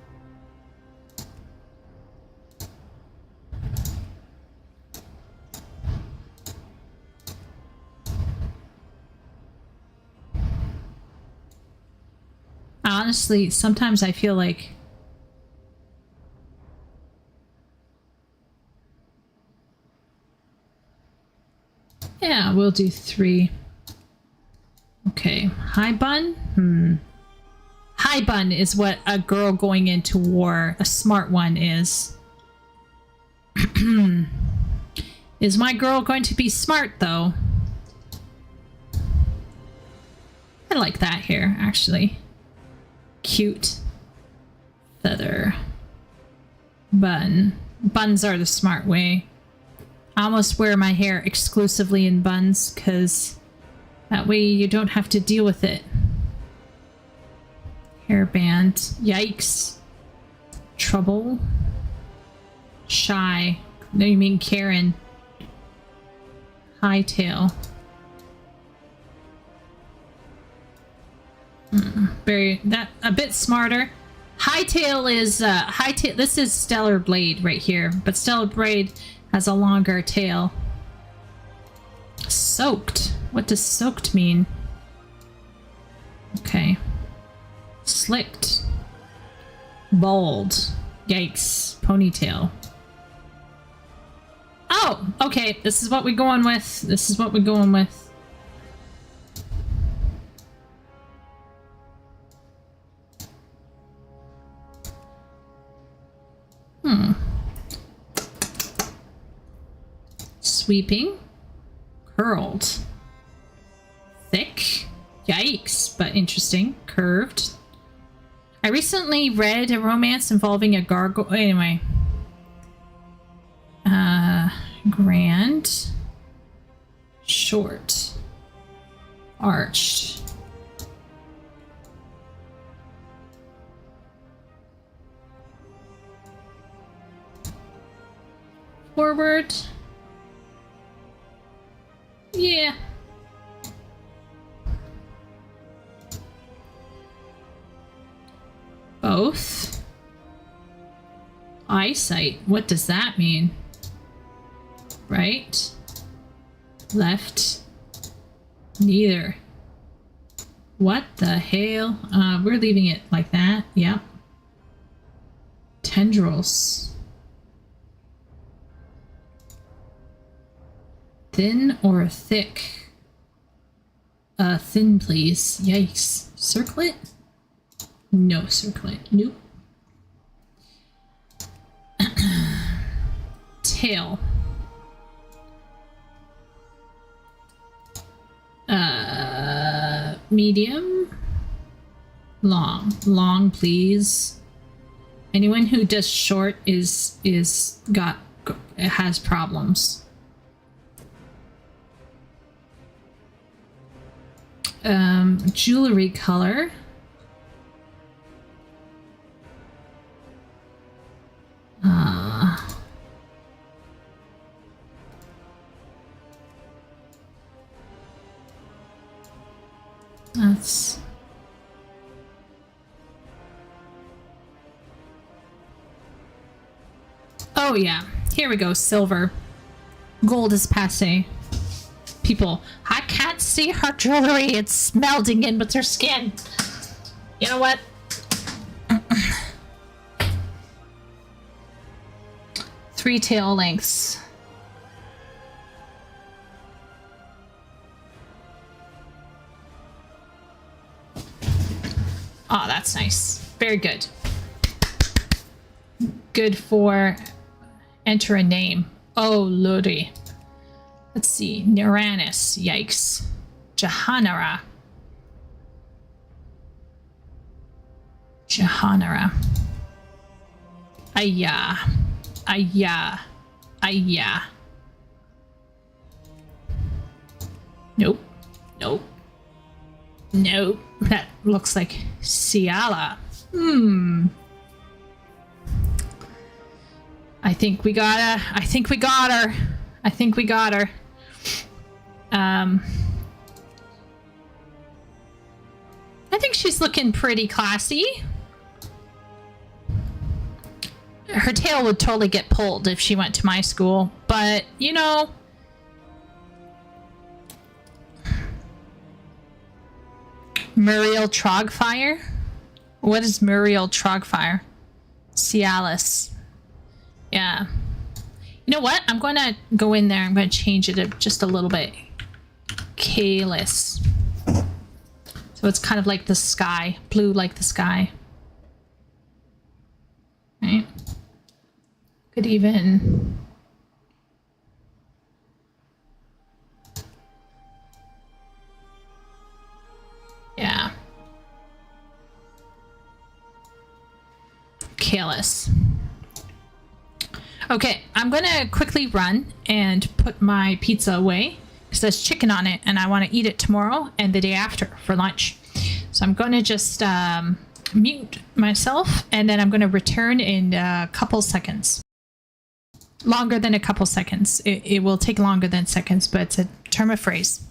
honestly, sometimes I feel like yeah, we'll do 3. Okay, high bun? High bun is what a girl going into war, a smart one is. Is my girl going to be smart, though? I like that hair, actually. Cute. Feather. Bun. Buns are the smart way. I almost wear my hair exclusively in buns, because that way you don't have to deal with it. Hairband. Yikes. Trouble. Shy. No, you mean Karen. Hightail. A bit smarter. Hightail is hightail. This is Stellar Blade right here, but Stellar Blade has a longer tail. Soaked. What does soaked mean? Okay. Slicked. Bald. Yikes. Ponytail. Oh, okay. This is what we're going with. This is what we're going with. Sweeping. Curled. Thick. Yikes, but interesting. Curved. I recently read a romance involving a gargoyle. Anyway. Grand. Short. Arched. Forward. Yeah. Both. Eyesight. What does that mean? Right. Left. Neither. What the hell? We're leaving it like that. Yep. Tendrils. Thin or thick? Thin, please. Yikes. Circlet? No circlet. Nope. Tail. Medium? Long. Long, please. Anyone who does short has problems. Jewelry color. That's oh yeah, here we go. Silver. Gold is passé. People, I can't see her jewelry. It's melding in with her skin. You know what? Three tail lengths. Oh, that's nice. Very good. Good for enter a name. Oh, lordy. Let's see. Niranus. Yikes. Jahanara. Jahanara. Ayah. Ayah. Ayah. Nope. Nope. Nope. That looks like Ciala. I think we got her. I think we got her. I think she's looking pretty classy. Her tail would totally get pulled if she went to my school, but you know, Muriel Trogfire. What is Muriel Trogfire? Cialis. Yeah. You know what? I'm going to go in there. I'm going to change it just a little bit. Kalis. So it's kind of like the sky. Blue like the sky. Right? Could even... Yeah. Kalis. Okay, I'm gonna quickly run and put my pizza away because there's chicken on it and I want to eat it tomorrow and the day after for lunch. So I'm gonna just mute myself and then I'm gonna return in a couple seconds. Longer than a couple seconds. It will take longer than seconds, but it's a term of phrase.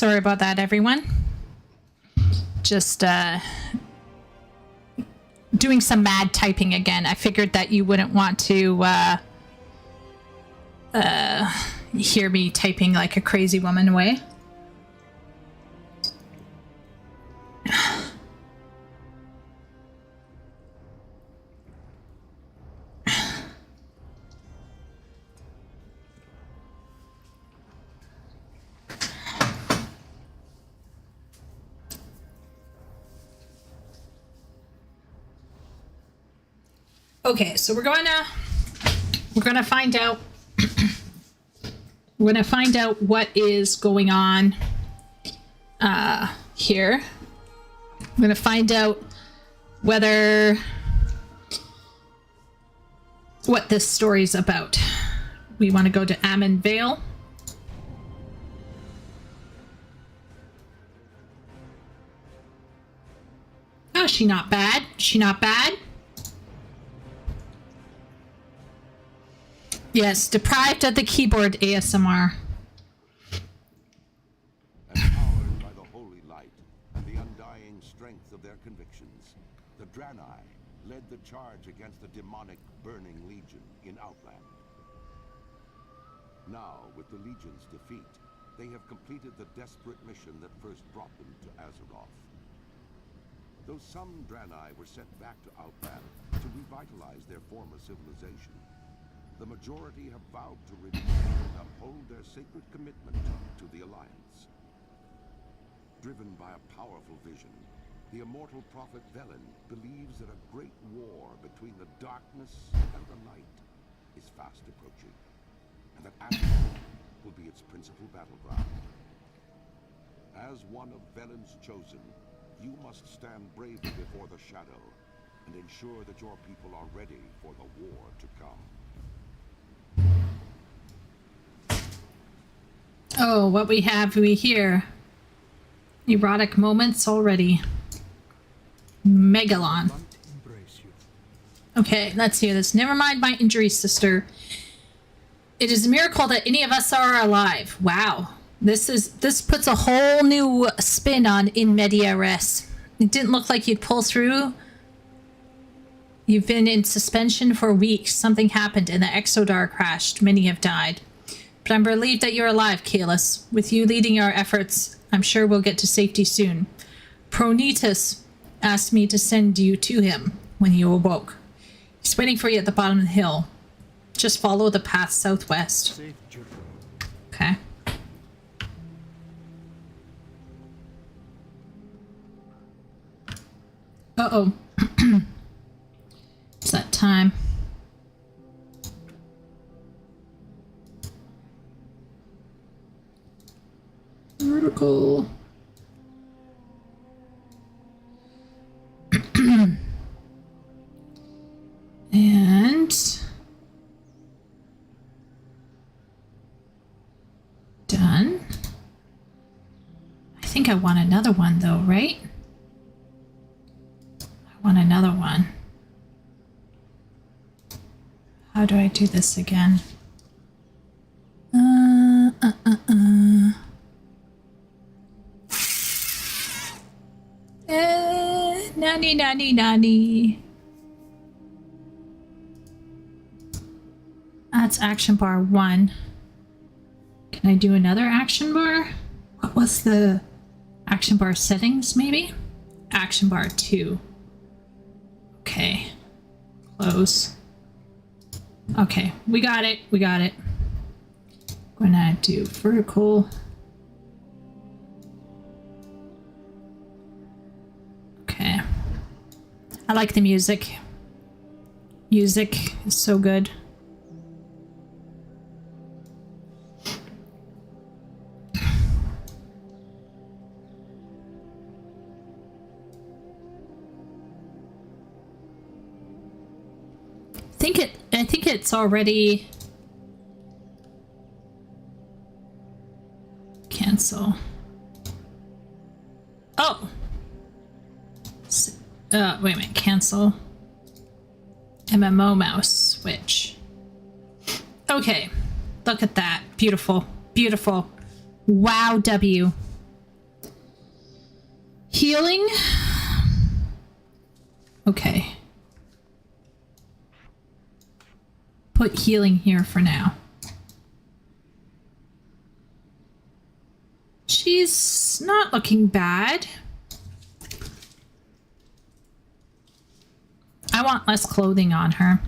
Sorry about that, everyone. Just doing some mad typing again. I figured that you wouldn't want to hear me typing like a crazy woman away. Okay, so we're gonna find out we're gonna find out what is going on here. We're gonna find out what this story's about. We want to go to Ammon Vale. Oh, she not bad. She not bad. Yes, deprived of the keyboard ASMR. Empowered by the holy light and the undying strength of their convictions, the Draenei led the charge against the demonic Burning Legion in Outland. Now, with the Legion's defeat, they have completed the desperate mission that first brought them to Azeroth. Though some Draenei were sent back to Outland to revitalize their former civilization, the majority have vowed to return and uphold their sacred commitment to the Alliance. Driven by a powerful vision, the immortal prophet Velen believes that a great war between the darkness and the light is fast approaching, and that Azeroth will be its principal battleground. As one of Velen's chosen, you must stand bravely before the shadow and ensure that your people are ready for the war to come. Oh, what we here? Erotic moments already. Megalon. Okay, let's hear this. Never mind my injuries, sister. It is a miracle that any of us are alive. Wow. This puts a whole new spin on in media res. It didn't look like you'd pull through. You've been in suspension for weeks. Something happened and the Exodar crashed. Many have died. But I'm relieved that you're alive, Kalis. With you leading our efforts, I'm sure we'll get to safety soon. Pronitus asked me to send you to him when you awoke. He's waiting for you at the bottom of the hill. Just follow the path southwest. Okay. Uh-oh. It's that time. Vertical. And done. I think I want another one though, right? I want another one. How do I do this again? Nanny. That's action bar 1. Can I do another action bar? What was the action bar settings, maybe? Action bar 2. Okay. Close. Okay, we got it. I'm gonna do vertical. Okay. I like the music. Music is so good. I think it's already cancel. Oh. Wait a minute, cancel. MMO mouse switch. Okay. Look at that. Beautiful. Beautiful. Wow, W. Healing. Okay. Put healing here for now. She's not looking bad. I want less clothing on her.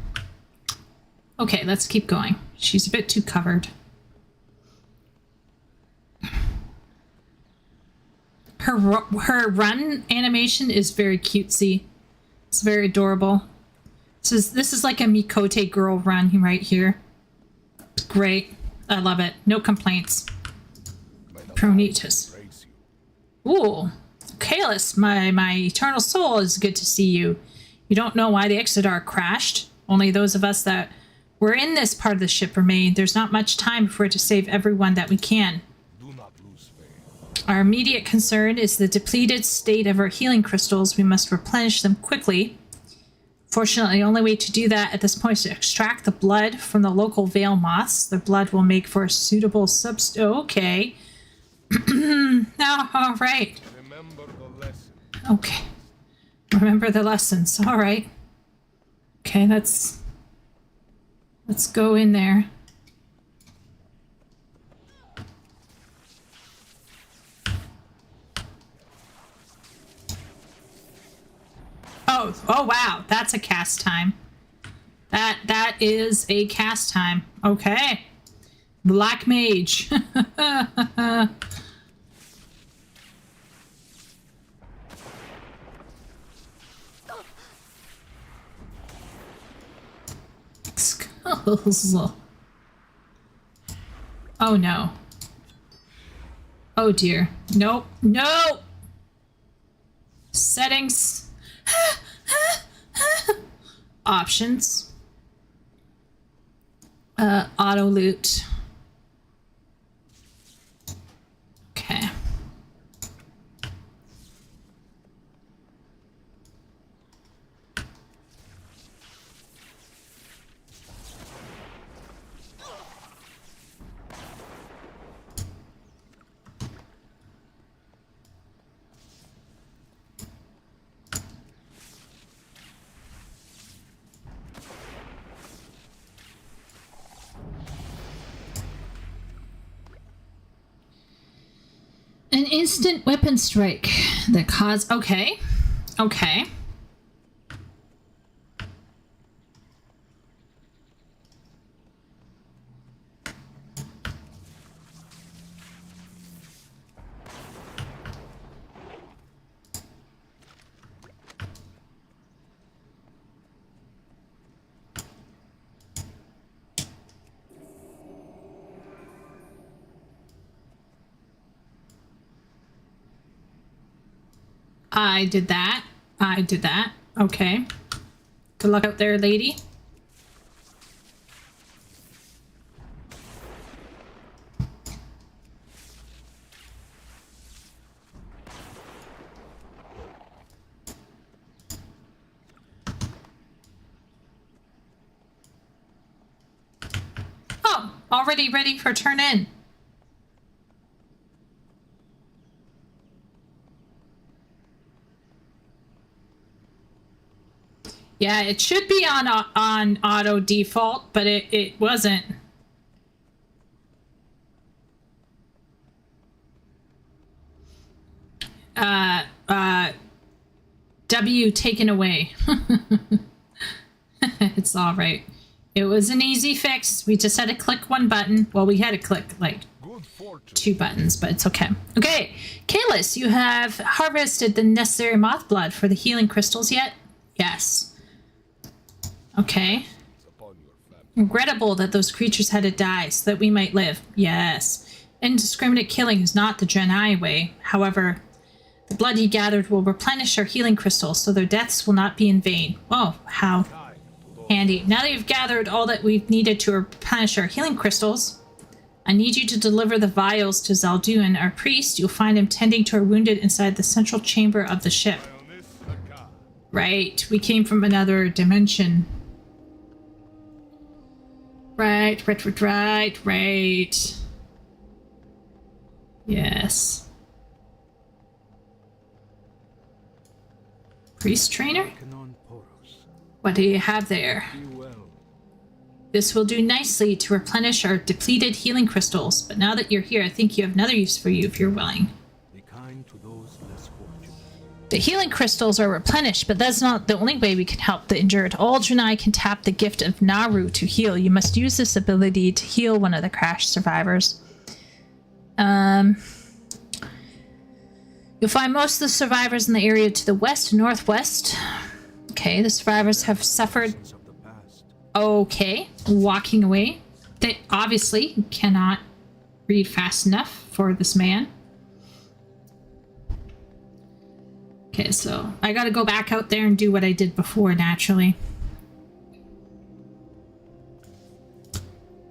Okay, let's keep going. She's a bit too covered. Her run animation is very cutesy. It's very adorable. This is like a Mikote girl run right here. It's great. I love it. No complaints. Pronitas. Ooh. Kalis, my eternal soul, is good to see you. You don't know why the Exodar crashed. Only those of us that were in this part of the ship remain. There's not much time for it to save everyone that we can. Do not lose faith. Our immediate concern is the depleted state of our healing crystals. We must replenish them quickly. Fortunately, the only way to do that at this point is to extract the blood from the local veil moths. The blood will make for a suitable substitute. Okay. No, all right. Remember the lesson. Okay. Remember the lessons. All right. Okay, let's go in there. Oh wow, that's a cast time. That is a cast time. Okay. Black Mage. Skulls. Oh no. Oh dear. Nope. No! Settings. Options. Auto loot. Okay. An instant weapon strike that cause... Okay. Okay. I did that. I did that. Okay. Good luck out there, lady. Oh, already ready for turn in. Yeah, it should be on auto default, but it wasn't. W taken away. It's all right. It was an easy fix. We just had to click one button. Well, we had to click like two buttons, but it's okay. Okay, Kalis, you have harvested the necessary moth blood for the healing crystals yet? Yes. Okay. Regrettable that those creatures had to die so that we might live. Yes. Indiscriminate killing is not the Draenei way. However, the blood he gathered will replenish our healing crystals, so their deaths will not be in vain. Oh, how handy. Now that you've gathered all that we've needed to replenish our healing crystals, I need you to deliver the vials to Zalduin, our priest. You'll find him tending to our wounded inside the central chamber of the ship. Right, we came from another dimension. Right. Yes. Priest trainer? Canon Poros. What do you have there? Be well. This will do nicely to replenish our depleted healing crystals, but now that you're here, I think you have another use for you if you're willing. Be kind to those less fortunate. The healing crystals are replenished, but that's not the only way we can help the injured. All Draenei can tap the gift of Naru to heal. You must use this ability to heal one of the crash survivors. You'll find most of the survivors in the area to the west and northwest. Okay, the survivors have suffered. Of the past. Okay, walking away. They obviously cannot read fast enough for this man. Okay, so I gotta go back out there and do what I did before, naturally.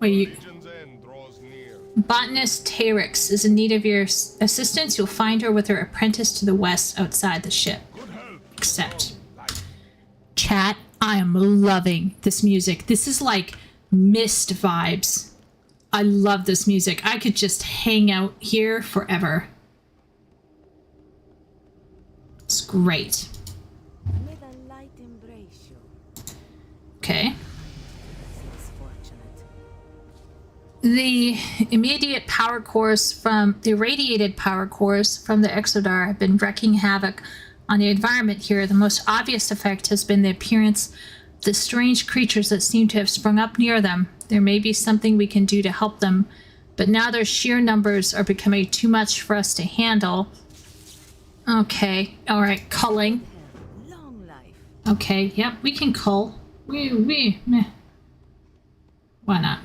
Wait, you... Legion's end draws near. Botanist Terex is in need of your assistance. You'll find her with her apprentice to the west outside the ship. Good health. Accept. Chat, I am loving this music. This is like Mist vibes. I love this music. I could just hang out here forever. It's great. May the light embrace you. Okay. This is fortunate. The immediate power cores from the irradiated power cores from the Exodar have been wreaking havoc on the environment here. The most obvious effect has been the appearance of the strange creatures that seem to have sprung up near them. There may be something we can do to help them, but now their sheer numbers are becoming too much for us to handle. Okay, alright, culling. Long life. Okay, yep, we can cull. Meh. Why not?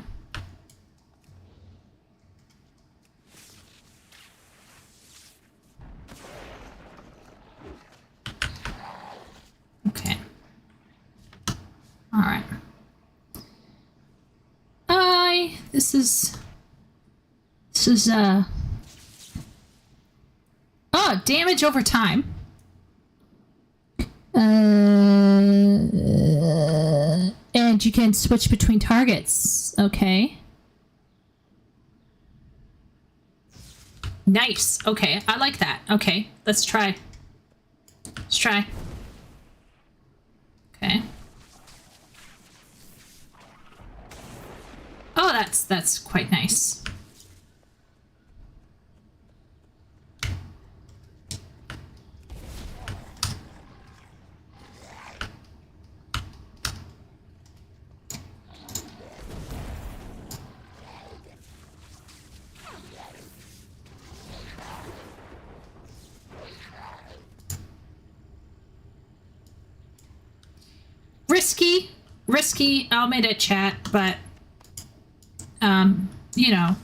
Okay. Alright. This is, oh, damage over time. And you can switch between targets. Okay. Nice. Okay, I like that. Okay, let's try. Let's try. Okay. Oh, that's quite nice. Risky, I'll admit it, chat, but, you know,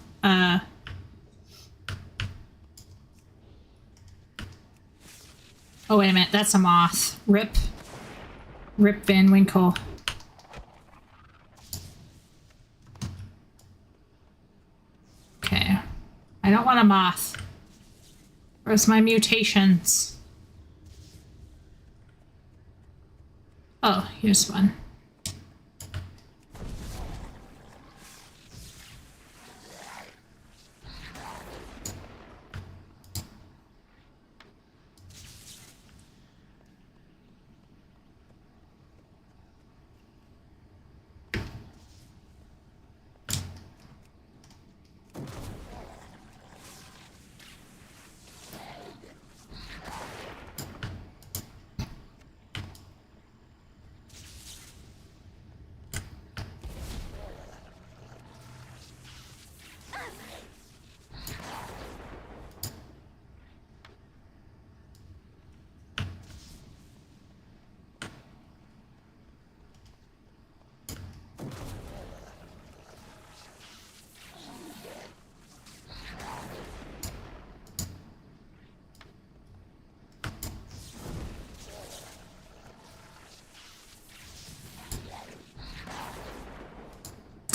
oh, wait a minute, that's a moth. Rip Van Winkle. Okay, I don't want a moth. Where's my mutations? Oh, here's one.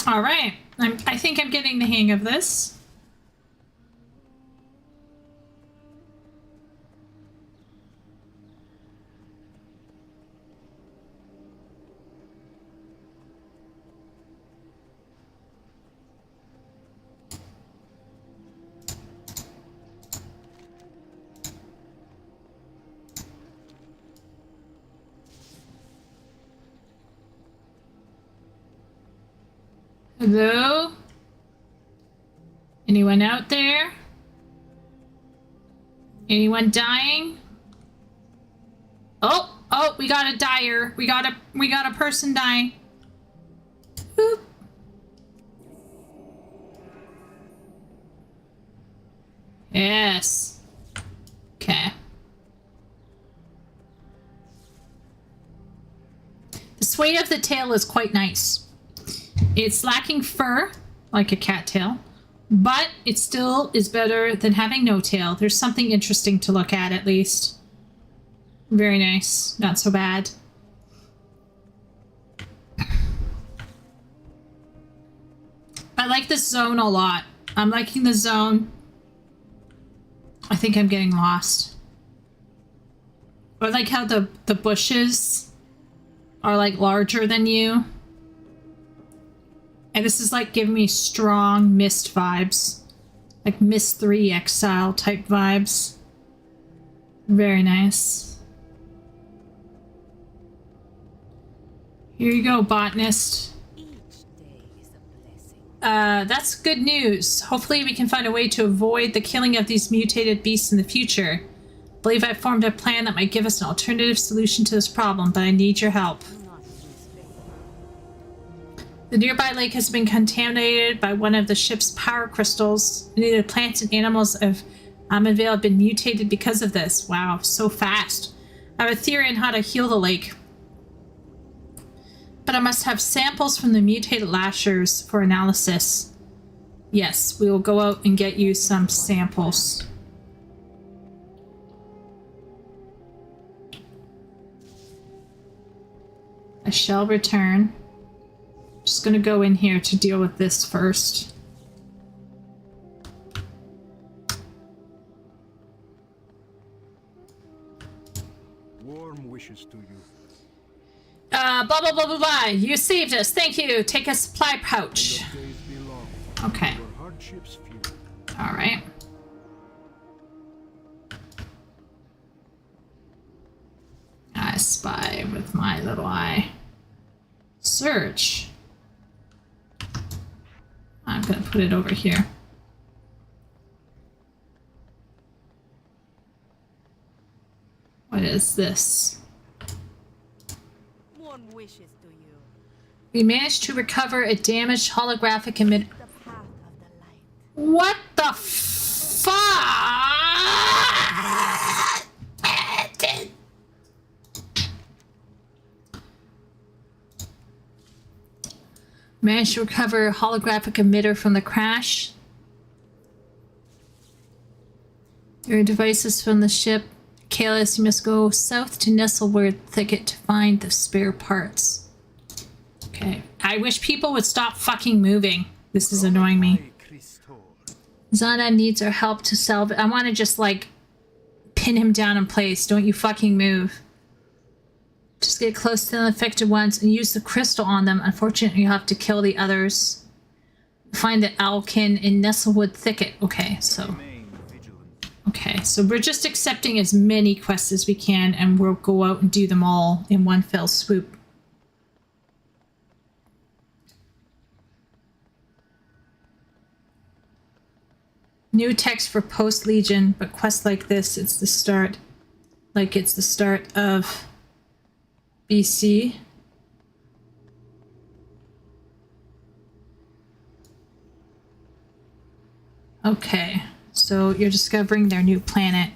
All right, I think I'm getting the hang of this. Hello? Anyone out there? Anyone dying? Oh, we got a dyer. We got a person dying. Boop. Yes. Okay. The sway of the tail is quite nice. It's lacking fur, like a cattail, but it still is better than having no tail. There's something interesting to look at least. Very nice. Not so bad. I like this zone a lot. I'm liking the zone. I think I'm getting lost. I like how the bushes are like larger than you. And this is like giving me strong Mist vibes. Like Mist 3 Exile type vibes. Very nice. Here you go, botanist. Each day is a blessing. That's good news. Hopefully we can find a way to avoid the killing of these mutated beasts in the future. I believe I've formed a plan that might give us an alternative solution to this problem, but I need your help. Do not lose faith. The nearby lake has been contaminated by one of the ship's power crystals. Many of the plants and animals of Amenvale have been mutated because of this. Wow, so fast. I have a theory on how to heal the lake. But I must have samples from the mutated lashers for analysis. Yes, we will go out and get you some samples. I shall return. Just gonna go in here to deal with this first. Warm wishes to you. Blah, blah, blah, blah, blah. You saved us. Thank you. Take a supply pouch. Your days be long. Okay. Your hardships few. All right. I spy with my little eye. Search. I'm gonna put it over here. What is this? One wishes to you. We managed to recover a damaged holographic emitter. The path of the light. What the fuck? Managed to recover a holographic emitter from the crash. There are devices from the ship. Kalis, you must go south to Nestlewood Thicket to find the spare parts. Okay. I wish people would stop fucking moving. This is annoying me. Zana needs our help to salvage. I want to just like pin him down in place. Don't you fucking move. Just get close to the infected ones and use the crystal on them. Unfortunately, you'll have to kill the others. Find the Owlkin in Nestlewood Thicket. Okay, so... Okay, so we're just accepting as many quests as we can, and we'll go out and do them all in one fell swoop. New text for post-Legion, but quests like this, it's the start. Like it's the start of BC. Okay, so you're discovering their new planet.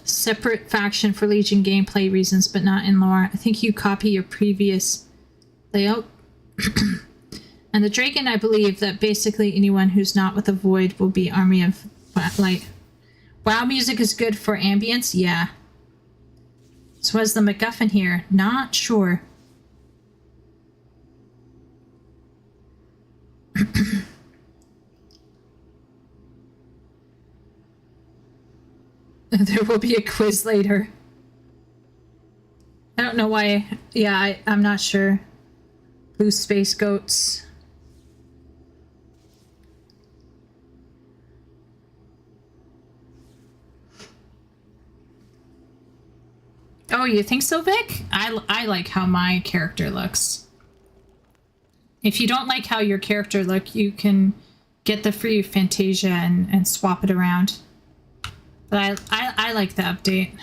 Separate faction for Legion gameplay reasons, but not in lore. I think you copy your previous layout. And the Dragon, I believe that basically anyone who's not with the Void will be Army of Light. WoW music is good for ambience? Yeah. So was the MacGuffin here? Not sure. There will be a quiz later. I don't know why. Yeah, I'm not sure. Blue space goats. Oh, you think so, Vic? I like how my character looks. If you don't like how your character look, you can get the free Fantasia and swap it around. But I like the update.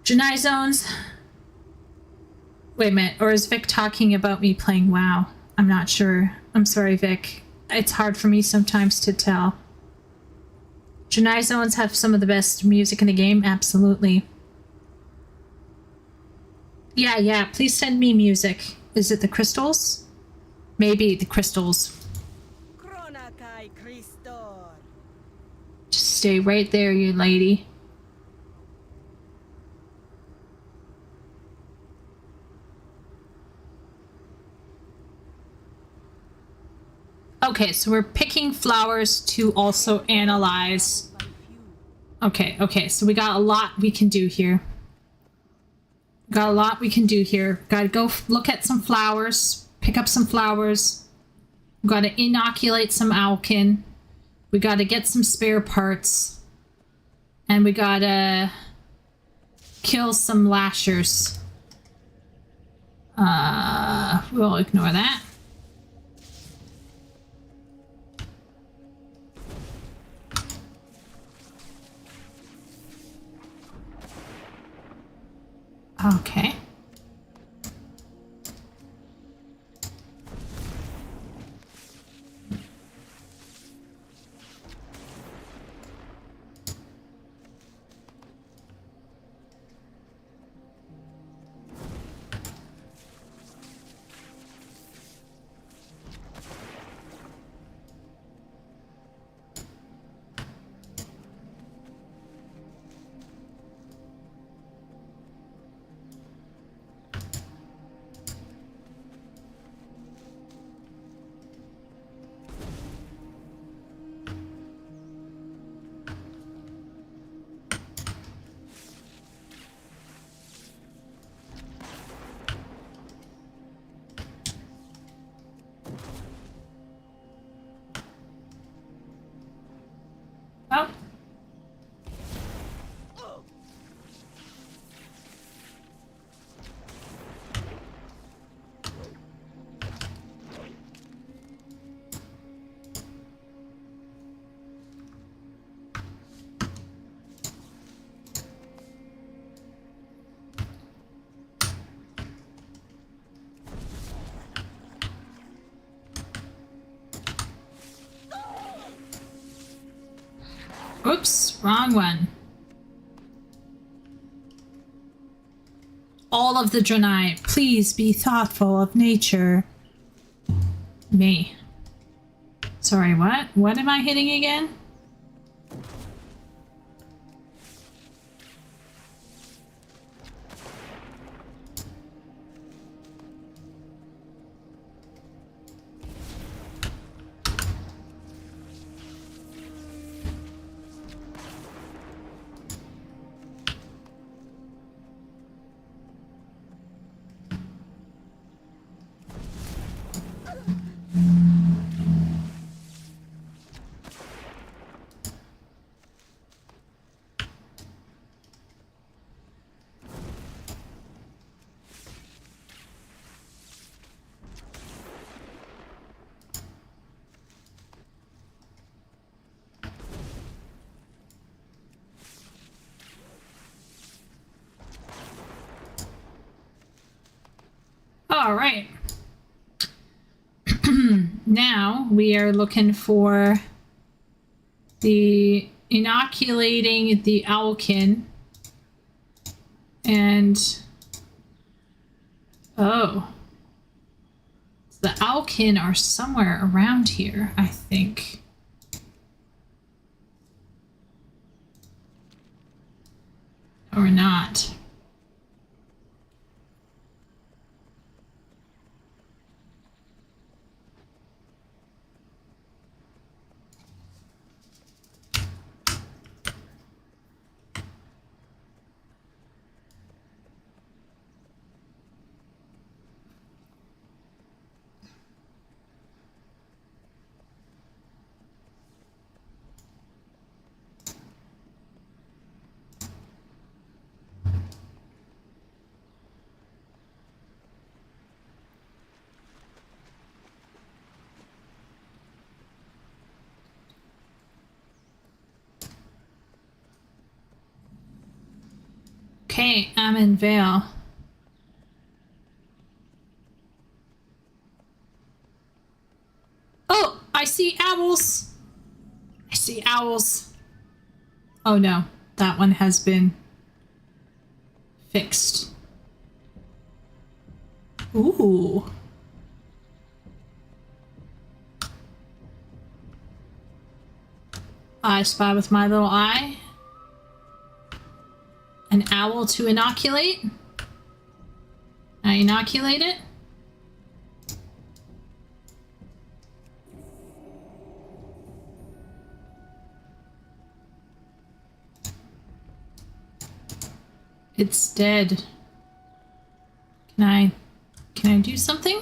Janai zones. Wait a minute, or is Vic talking about me playing WoW? I'm not sure. I'm sorry, Vic. It's hard for me sometimes to tell. Janai zones have some of the best music in the game, absolutely. Yeah, please send me music. Is it the crystals? Maybe the crystals. Just stay right there, you lady. Okay, so we're picking flowers to also analyze. Okay, so we got a lot we can do here. Gotta go look at some flowers, pick up some flowers. Gotta inoculate some Owlkin. We gotta get some spare parts. And we gotta kill some lashers. We'll ignore that. Okay. Oh. Oops, wrong one. All of the Draenei, please be thoughtful of nature. Me. Sorry, what? What am I hitting again? All right. Now we are looking for the inoculating the Owlkin and oh, the Owlkin are somewhere around here, I think. Or not. Okay, I'm in Vale. Oh, I see owls. I see owls. Oh no, that one has been fixed. Ooh. I spy with my little eye. An owl to inoculate. I inoculate it. It's dead. Can I do something?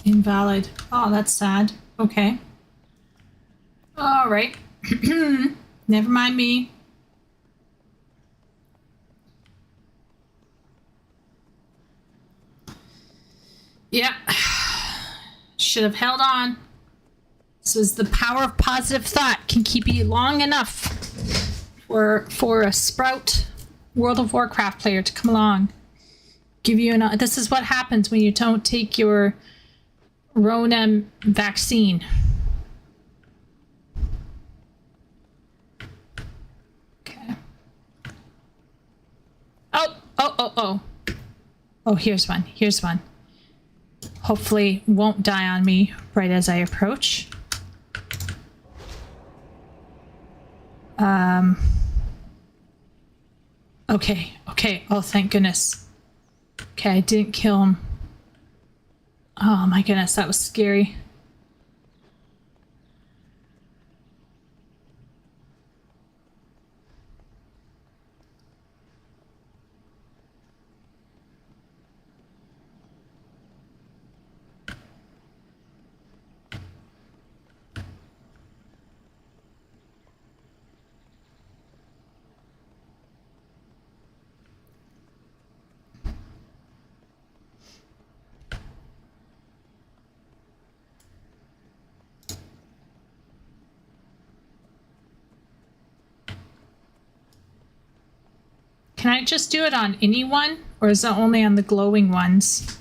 Invalid. Oh, that's sad. Okay. All right. Never mind me. Yeah. Should have held on. This is the power of positive thought. Can keep you long enough for a Sprout World of Warcraft player to come along. Give you an... This is what happens when you don't take your Rona vaccine. Okay. Oh. Oh, here's one. Here's one. Hopefully won't die on me right as I approach. Okay. Oh, thank goodness. Okay, I didn't kill him. Oh my goodness, that was scary. Can I just do it on anyone, or is it only on the glowing ones?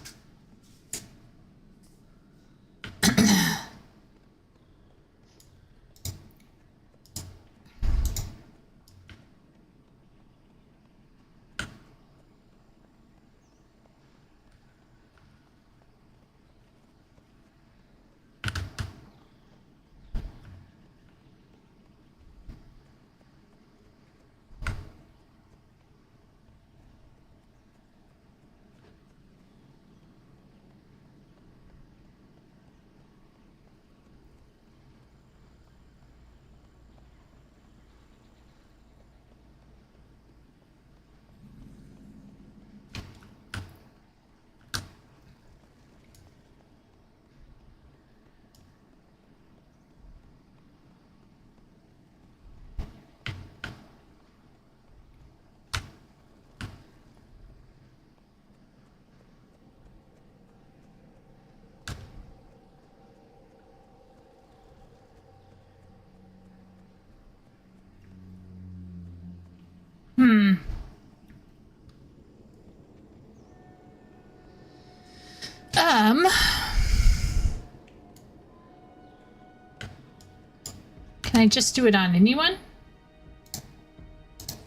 Can I just do it on anyone?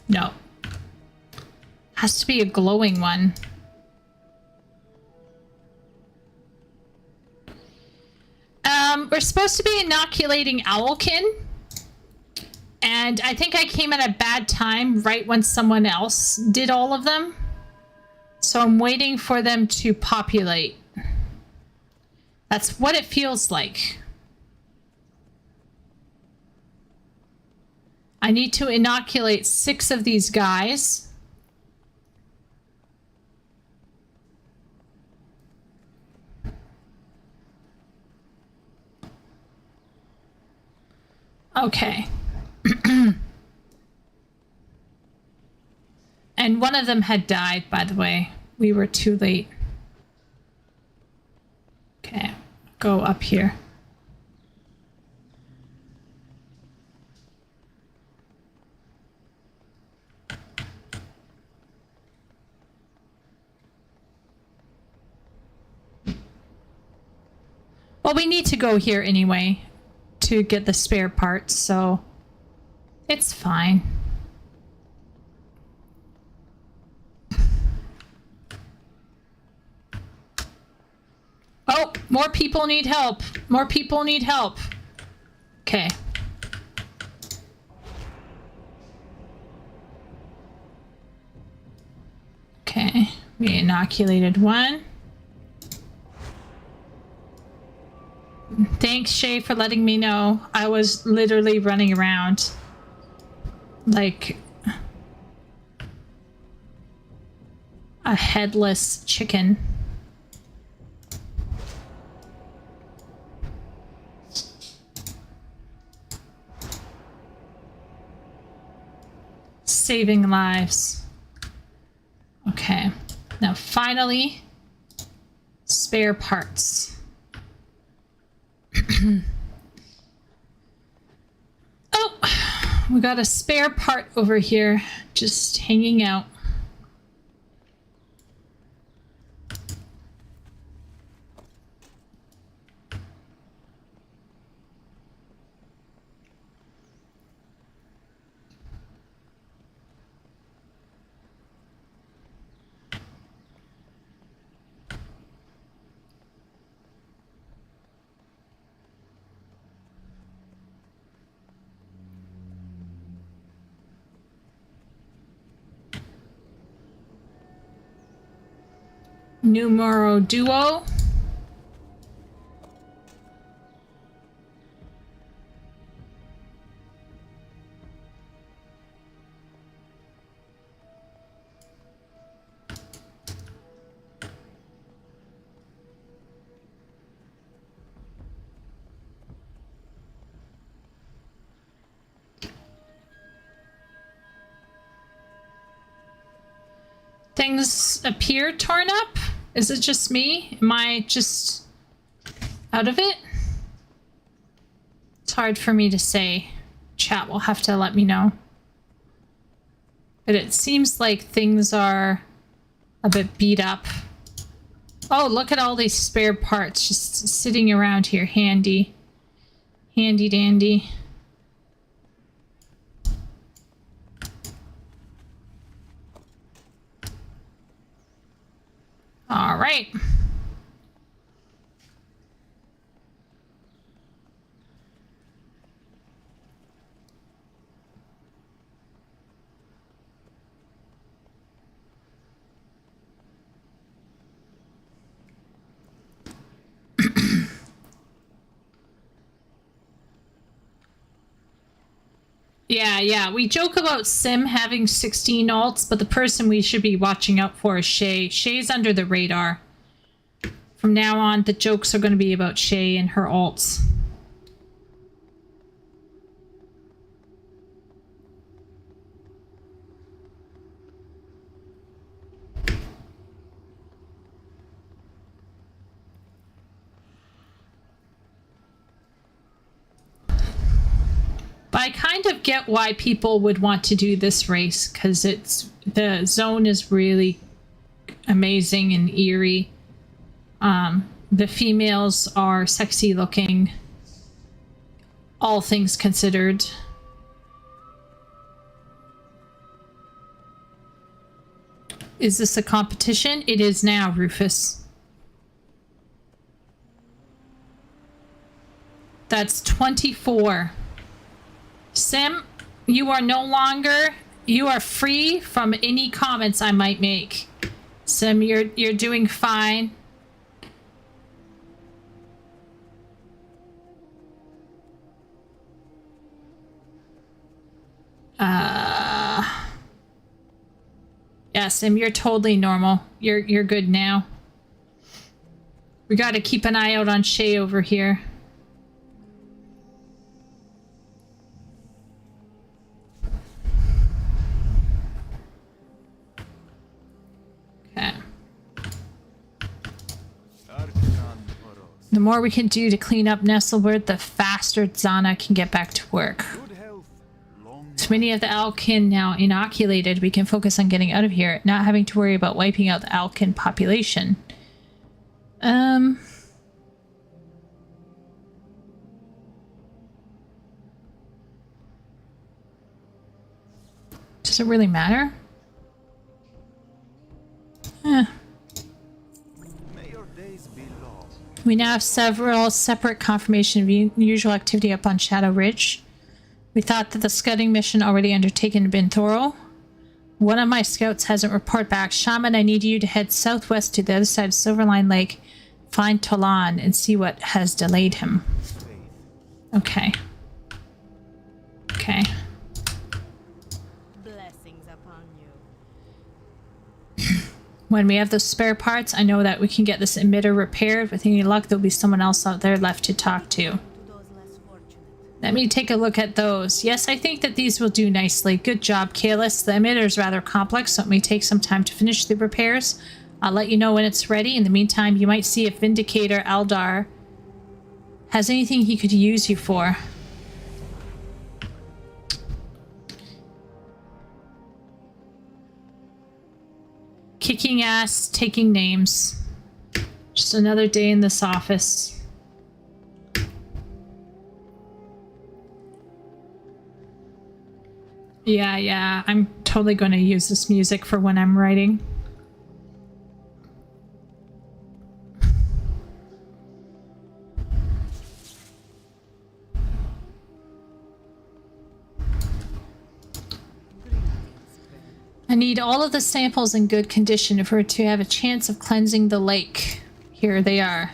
No. Has to be a glowing one. We're supposed to be inoculating Owlkin. And I think I came at a bad time right when someone else did all of them. So I'm waiting for them to populate. That's what it feels like. I need to inoculate 6 of these guys. Okay. And one of them had died, by the way. We were too late. Okay. go up here. Well, we need to go here anyway to get the spare parts, so it's fine. Oh, more people need help. More people need help. Okay. Okay, we inoculated one. Thanks, Shay, for letting me know. I was literally running around like a headless chicken. Saving lives. Okay, now finally, spare parts. Oh, we got a spare part over here, just hanging out. Numero duo. Things appear torn up? Is it just me? Am I just out of it? It's hard for me to say. Chat will have to let me know. But it seems like things are a bit beat up. Oh, look at all these spare parts just sitting around here. Handy. Handy dandy. All right. Yeah. We joke about Sim having 16 alts, but the person we should be watching out for is Shay. Shay's under the radar. From now on, the jokes are going to be about Shay and her alts. But I kind of get why people would want to do this race, because the zone is really amazing and eerie. The females are sexy looking, all things considered. Is this a competition? It is now, Rufus. That's 24. Sim, you are no longer, you are free from any comments I might make. Sim, you're doing fine. Yeah, Sim, you're totally normal. You're good now. We gotta keep an eye out on Shay over here. Okay. The more we can do to clean up Nestlewood, the faster Zana can get back to work. Good health, long With many of the Alkin now inoculated, we can focus on getting out of here, not having to worry about wiping out the Alkin population. Does it really matter? Eh. May your days be long. We now have several separate confirmation of unusual activity up on Shadow Ridge. We thought that the scouting mission already undertaken had been thorough. One of my scouts hasn't reported back. Shaman, I need you to head southwest to the other side of Silverline Lake, find Tolan, and see what has delayed him. Okay. Okay. Blessings upon you. When we have those spare parts, I know that we can get this emitter repaired. With any luck, there'll be someone else out there left to talk to. To those less fortunate. Let me take a look at those. Yes, I think that these will do nicely. Good job, Kalis. The emitter is rather complex, so it may take some time to finish the repairs. I'll let you know when it's ready. In the meantime, you might see if Vindicator Aldar has anything he could use you for. Kicking ass, taking names. Just another day in this office. Yeah, I'm totally going to use this music for when I'm writing. I need all of the samples in good condition for it to have a chance of cleansing the lake. Here they are.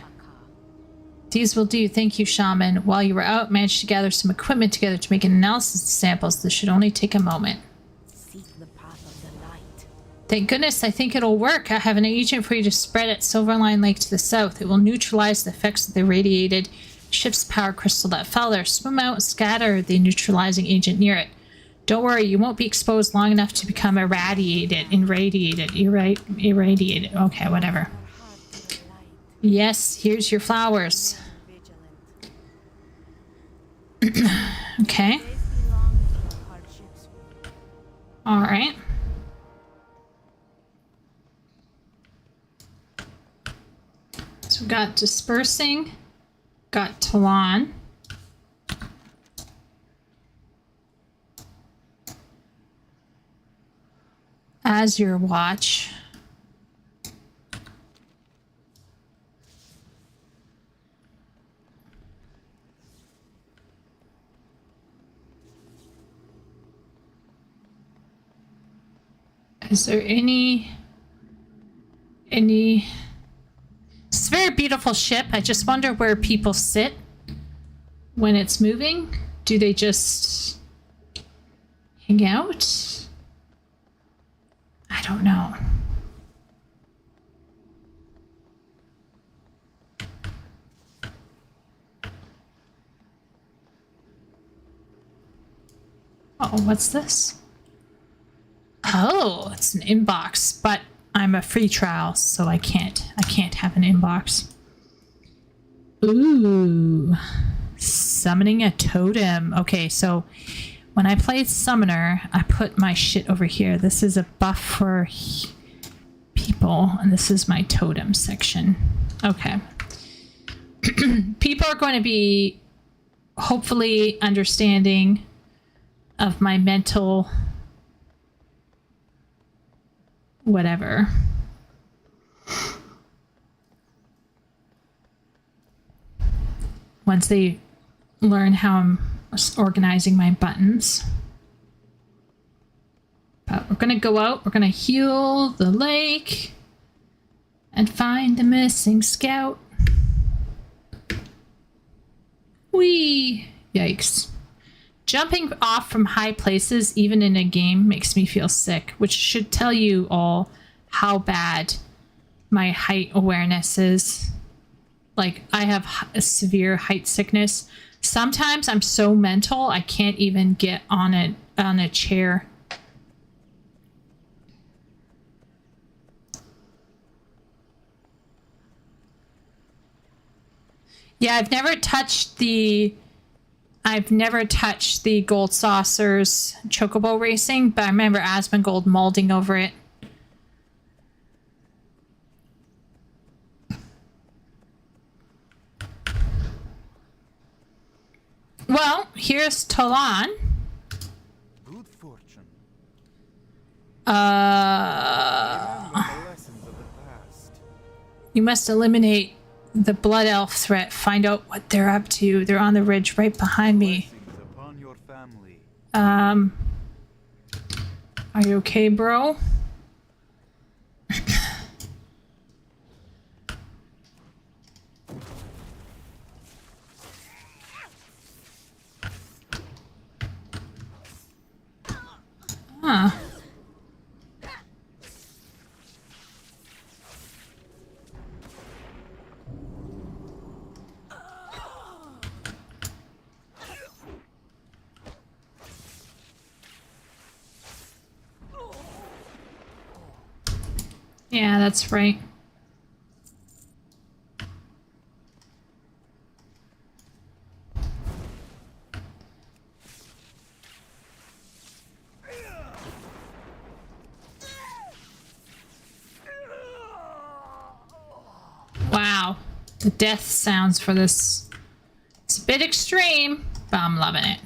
These will do. Thank you, Shaman. While you were out, managed to gather some equipment together to make an analysis of the samples. This should only take a moment. Seek the path of the light. Thank goodness, I think it'll work. I have an agent for you to spread at Silverline Lake to the south. It will neutralize the effects of the irradiated ship's power crystal that fell there. Swim out and scatter the neutralizing agent near it. Don't worry, you won't be exposed long enough to become irradiated. Irradiated. Okay, whatever. Your heart to the light. Yes, here's your flowers. Vigilant. Okay. Days be long till your hardships. Alright. So we got dispersing. Got Talon. As your watch. Is there any... It's a very beautiful ship. I just wonder where people sit when it's moving. Do they just hang out? I don't know. Oh, what's this? Oh, it's an inbox, but I'm a free trial, so I can't have an inbox. Ooh. Summoning a totem. Okay, so when I play Summoner, I put my shit over here. This is a buff for people, and this is my totem section. Okay. People are going to be hopefully understanding of my mental whatever. Once they learn how I'm organizing my buttons. But we're gonna go out, we're gonna heal the lake and find the missing scout. Whee! Yikes. Jumping off from high places, even in a game, makes me feel sick, which should tell you all how bad my height awareness is. Like, I have a severe height sickness. Sometimes I'm so mental, I can't even get on a chair. Yeah, I've never touched the Gold Saucer's Chocobo Racing, but I remember Asmongold molding over it. Well, here's Tolan. Good fortune. Uh, Remember the lessons of the past. You must eliminate the Blood Elf threat. Find out what they're up to. They're on the ridge right behind me. Blessings upon your family. Are you okay, bro? Huh. Yeah, that's right. Wow. The death sounds for this. It's a bit extreme, but I'm loving it.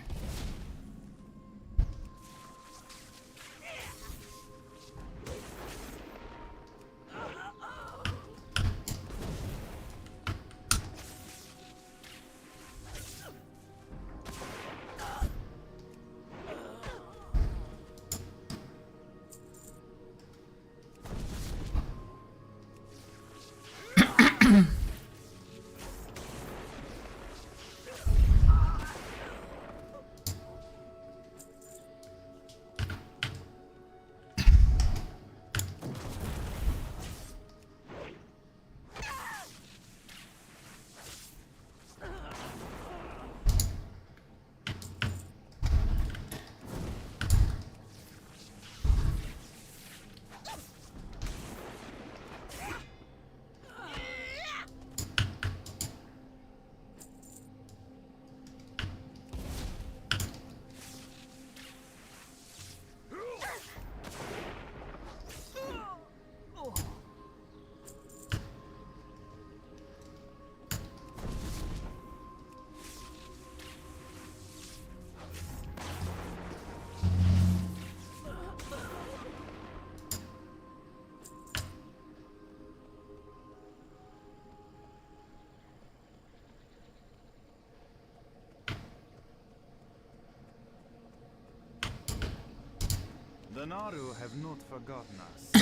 The Naru have not forgotten us.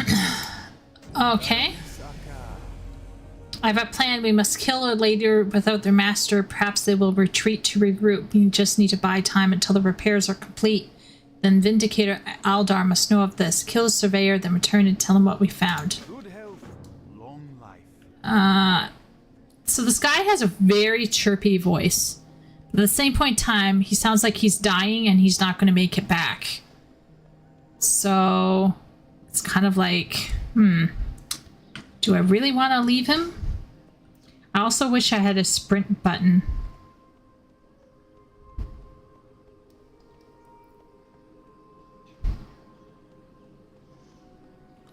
Okay. I have a plan. We must kill a leader without their master. Perhaps they will retreat to regroup. We just need to buy time until the repairs are complete. Then Vindicator Aldar must know of this. Kill the surveyor, then return and tell him what we found. Good health, long life. So this guy has a very chirpy voice. But at the same point in time, he sounds like he's dying and he's not going to make it back. So it's kind of like, do I really want to leave him? I also wish I had a sprint button.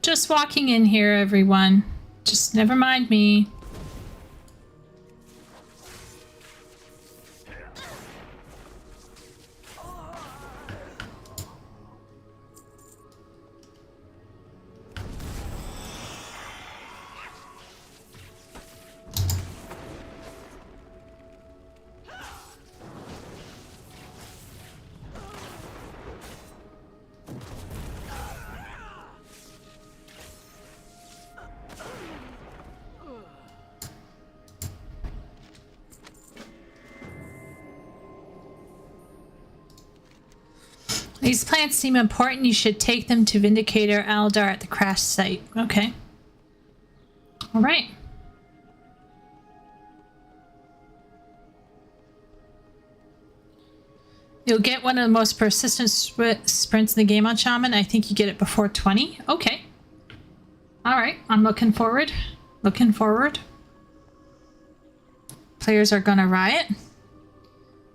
Just walking in here, everyone. Just never mind me. These plants seem important. You should take them to Vindicator Aldar at the crash site. Okay. All right. You'll get one of the most persistent sprints in the game on Shaman. I think you get it before 20. Okay. All right. I'm looking forward. Looking forward. Players are gonna riot.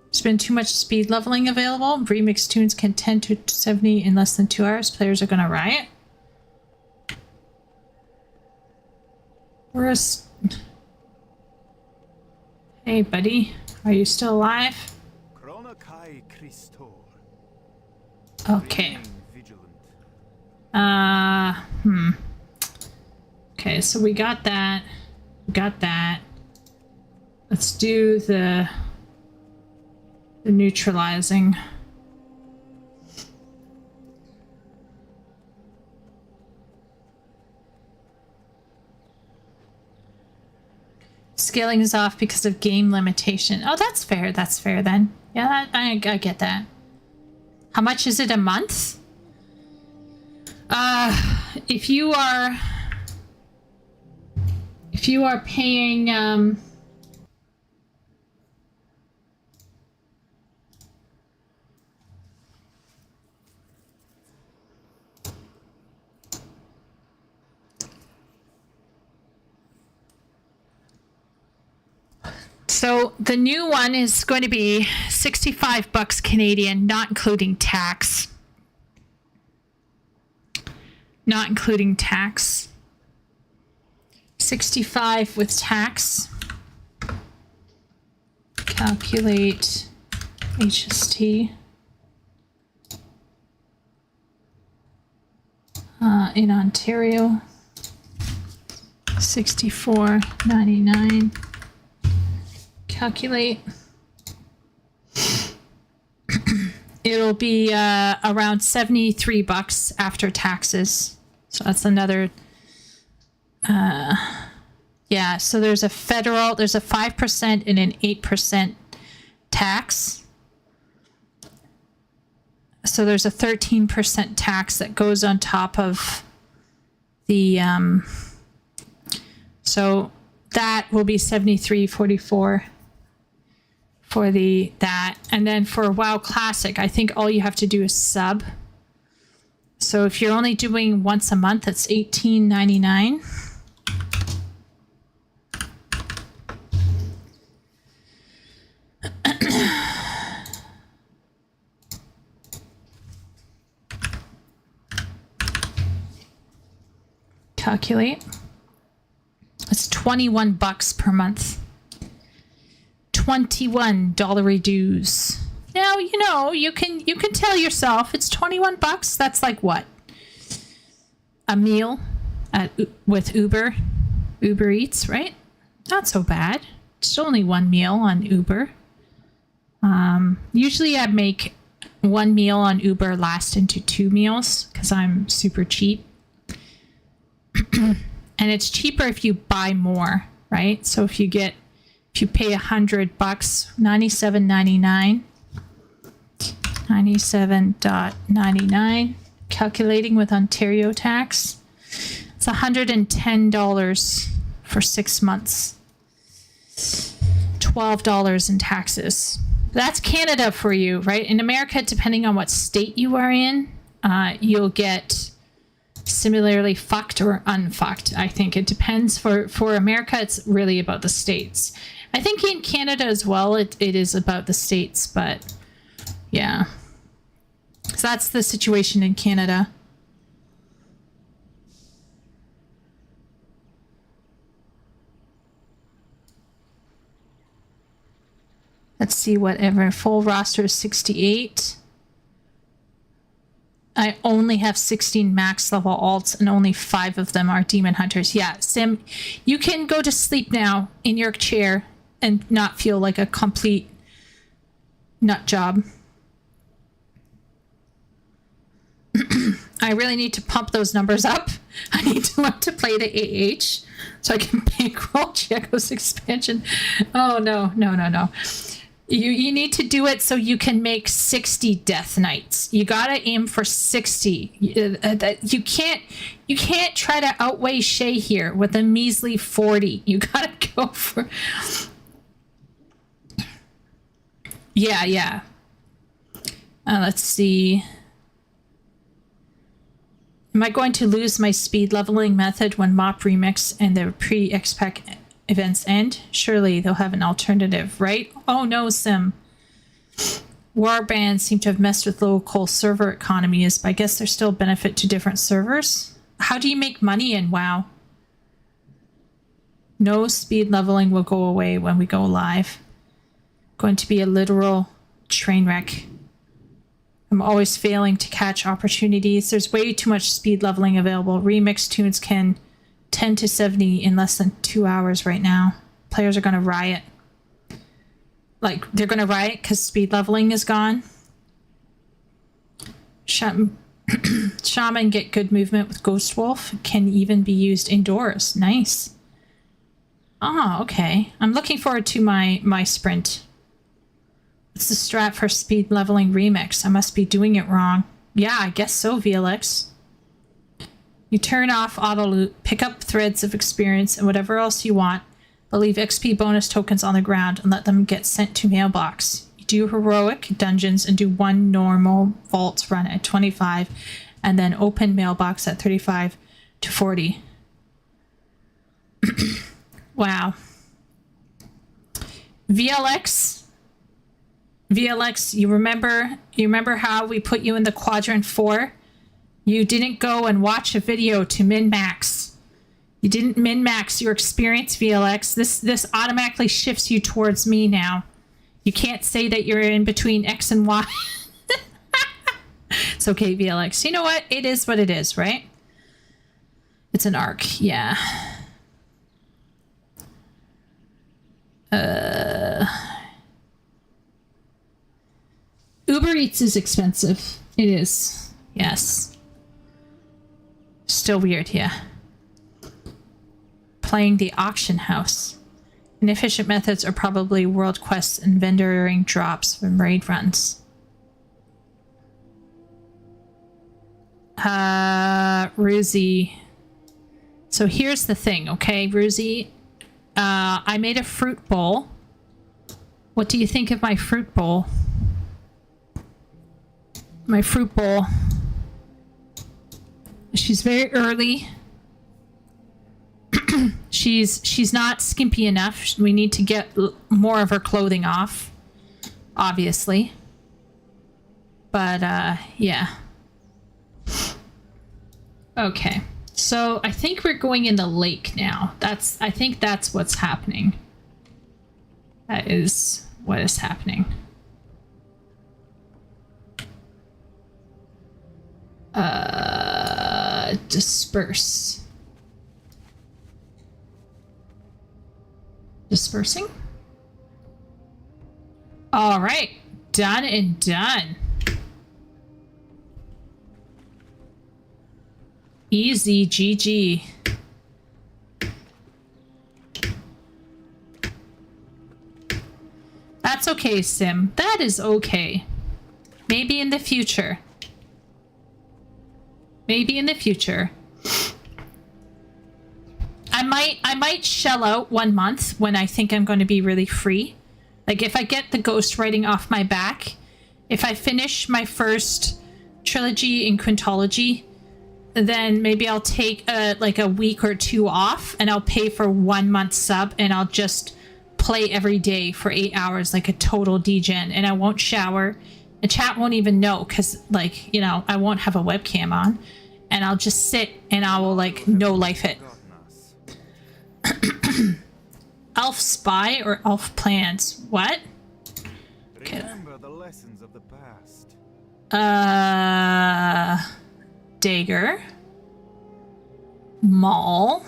There's been too much speed leveling available. Remix tunes can 10 to 70 in less than 2 hours. Players are gonna riot. Where's... Hey, buddy. Are you still alive? Okay. Okay, so we got that. We got that. Let's do the neutralizing. Scaling is off because of game limitation. Oh, that's fair. That's fair then. Yeah, I get that. How much is it a month? If you are paying so the new one is going to be $65 Canadian, not including tax. Not including tax. 65 with tax. Calculate HST. In Ontario, $64.99. Calculate. It'll be around $73 after taxes. So that's another. Yeah. So there's a 5% and an 8% tax. So there's a 13% tax that goes on top of the. So that will be $73.44 for that, and then for WoW Classic, I think all you have to do is sub. So if you're only doing once a month, it's $18.99. Calculate. It's $21 per month. $21 dues. Now you know you can tell yourself it's $21. That's like what? A meal with Uber Eats, right? Not so bad. It's only one meal on Uber. Usually I make one meal on Uber last into 2 meals because I'm super cheap. And it's cheaper if you buy more, right? So if you pay $100, $97.99, $97.99, calculating with Ontario tax, it's $110 for 6 months, $12 in taxes. That's Canada for you, right? In America, depending on what state you are in, you'll get similarly fucked or unfucked. I think it depends. For America, it's really about the states. I think in Canada as well, it is about the states, but yeah. So that's the situation in Canada. Let's see, whatever. Full roster is 68. I only have 16 max level alts and only 5 of them are demon hunters. Yeah, Sim, you can go to sleep now in your chair and not feel like a complete nut job. I really need to pump those numbers up. I need to learn to play the AH so I can bankroll Chieco's expansion. Oh, no. You need to do it so you can make 60 Death Knights. You gotta aim for 60. You can't try to outweigh Shay here with a measly 40. You gotta go for... Yeah. Let's see. Am I going to lose my speed leveling method when Mop Remix and the pre-expec events end? Surely they'll have an alternative, right? Oh no, Sim. War bands seem to have messed with local server economies, but I guess there's still benefit to different servers. How do you make money in WoW? No speed leveling will go away when we go live. Going to be a literal train wreck. I'm always failing to catch opportunities. There's way too much speed leveling available. Remix tunes can 10 to 70 in less than 2 hours right now. Players are going to riot. Like, they're going to riot because speed leveling is gone. Shaman get good movement with Ghost Wolf. Can even be used indoors. Nice. Ah, okay. I'm looking forward to my sprint. What's the strat for speed leveling remix? I must be doing it wrong. Yeah, I guess so, VLX. You turn off auto loot, pick up threads of experience and whatever else you want, but leave XP bonus tokens on the ground and let them get sent to mailbox. You do heroic dungeons and do one normal vault run at 25 and then open mailbox at 35 to 40. Wow. VLX, you remember how we put you in the quadrant 4? You didn't go and watch a video to min-max. You didn't min-max your experience, VLX. This automatically shifts you towards me now. You can't say that you're in between X and Y. It's okay, VLX. You know what? It is what it is, right? It's an arc, yeah. Uber Eats is expensive. It is. Yes. Still weird, yeah. Playing the auction house. Inefficient methods are probably world quests and vendoring drops from raid runs. Ruzi. So here's the thing, okay, Ruzi? I made a fruit bowl. What do you think of my fruit bowl? My fruit bowl. She's very early. she's not skimpy enough. We need to get more of her clothing off, obviously. But yeah. Okay. So I think we're going in the lake now. I think that's what's happening. That is what is happening. Disperse. Dispersing? All right. Done and done. Easy GG. That's okay, Sim. That is okay. Maybe in the future. Maybe in the future. I might shell out 1 month when I think I'm going to be really free. Like if I get the ghostwriting off my back, if I finish my first trilogy in Quintology, then maybe I'll take like a week or 2 off and I'll pay for 1 month sub and I'll just play every day for 8 hours like a total degen, and I won't shower. The chat won't even know because, like, you know, I won't have a webcam on, and I'll just sit and I will like no life it. Elf spy or elf plans? What? Okay. Remember the lessons of the past. Dagger. Maul.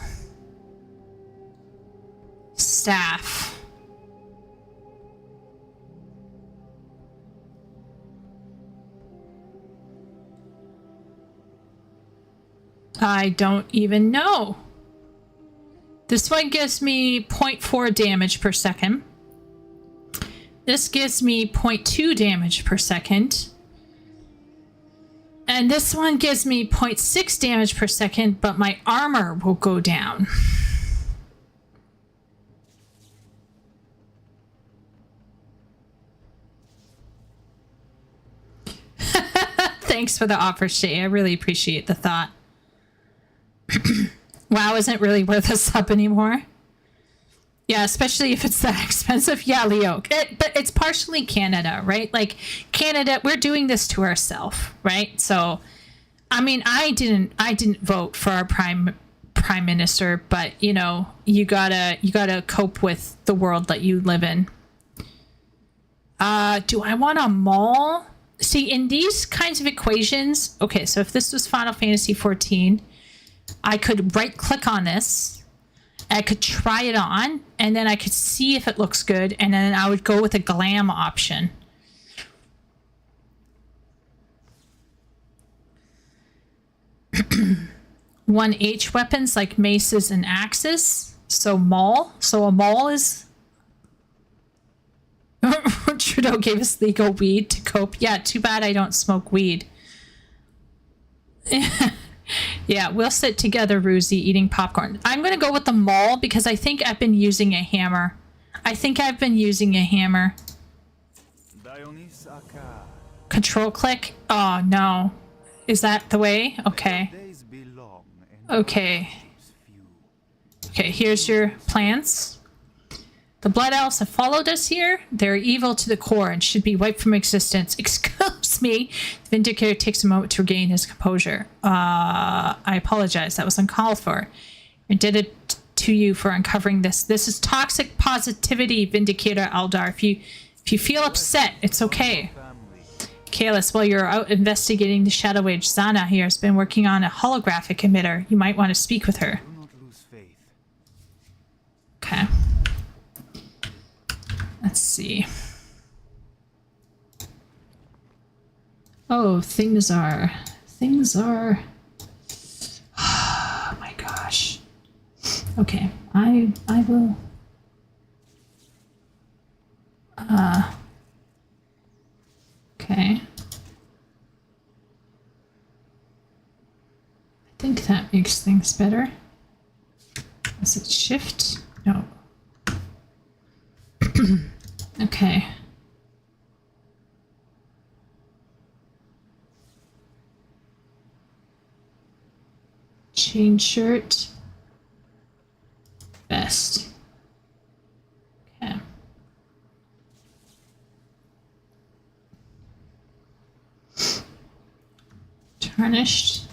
Staff. I don't even know. This one gives me 0.4 damage per second. This gives me 0.2 damage per second. And this one gives me 0.6 damage per second, but my armor will go down. Thanks for the offer, Shay. I really appreciate the thought. WoW isn't really worth a sub anymore. Yeah, especially if it's that expensive. Yeah, Leo. But it's partially Canada, right? Like Canada, we're doing this to ourselves, right? So, I mean, I didn't vote for our prime minister, but you know, you gotta cope with the world that you live in. Do I want a mall? See, in these kinds of equations, okay, so if this was Final Fantasy 14, I could right click on this. I could try it on, and then I could see if it looks good, and then I would go with a glam option. One H weapons like maces and axes. So a mall is... Trudeau gave us legal weed to cope. Yeah, too bad I don't smoke weed. Yeah, we'll sit together, Ruzy, eating popcorn. I'm going to go with the mall because I think I've been using a hammer. Control click? Oh, no. Is that the way? Okay. Okay. Okay, here's your plans. The Blood Elves have followed us here. They're evil to the core and should be wiped from existence. Excuse me. The Vindicator takes a moment to regain his composure. I apologize. That was uncalled for. Indebted to you for uncovering this. This is toxic positivity, Vindicator Aldar. If you feel upset, it's okay. Kalis, while you're out investigating the Shadow Age, Zana here has been working on a holographic emitter. You might want to speak with her. Okay. Let's see. Oh, things are... Oh my gosh. Okay, I will... Okay. I think that makes things better. Is it shift? No. Okay. Chain shirt. Vest. Okay. Tarnished.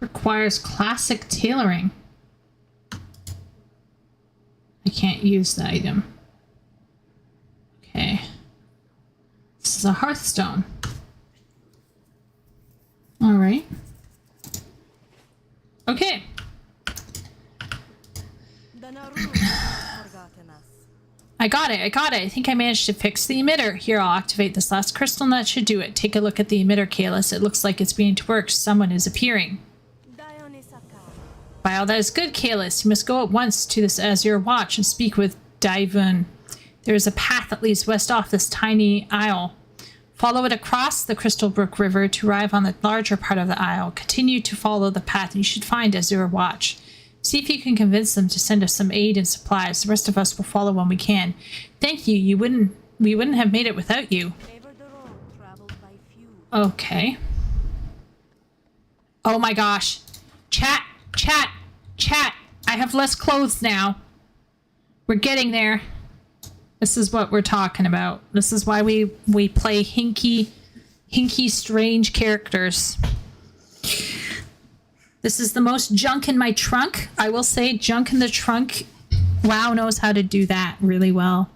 Requires classic tailoring. I can't use the item. Okay. This is a Hearthstone. All right. Okay. I got it. I think I managed to fix the emitter. Here, I'll activate this last crystal and that should do it. Take a look at the emitter, Kalis. It looks like it's beginning to work. Someone is appearing. Wow, that is good, Kalis. You must go at once to this Azure Watch and speak with Daivun. There is a path that leads west off this tiny isle. Follow it across the Crystal Brook River to arrive on the larger part of the isle. Continue to follow the path and you should find Azure Watch. See if you can convince them to send us some aid and supplies. The rest of us will follow when we can. Thank you. We wouldn't have made it without you. Okay. Oh my gosh. Chat. I have less clothes now. We're getting there. This is what we're talking about. This is why we play hinky, strange characters. This is the most junk in my trunk. I will say junk in the trunk. WoW knows how to do that really well.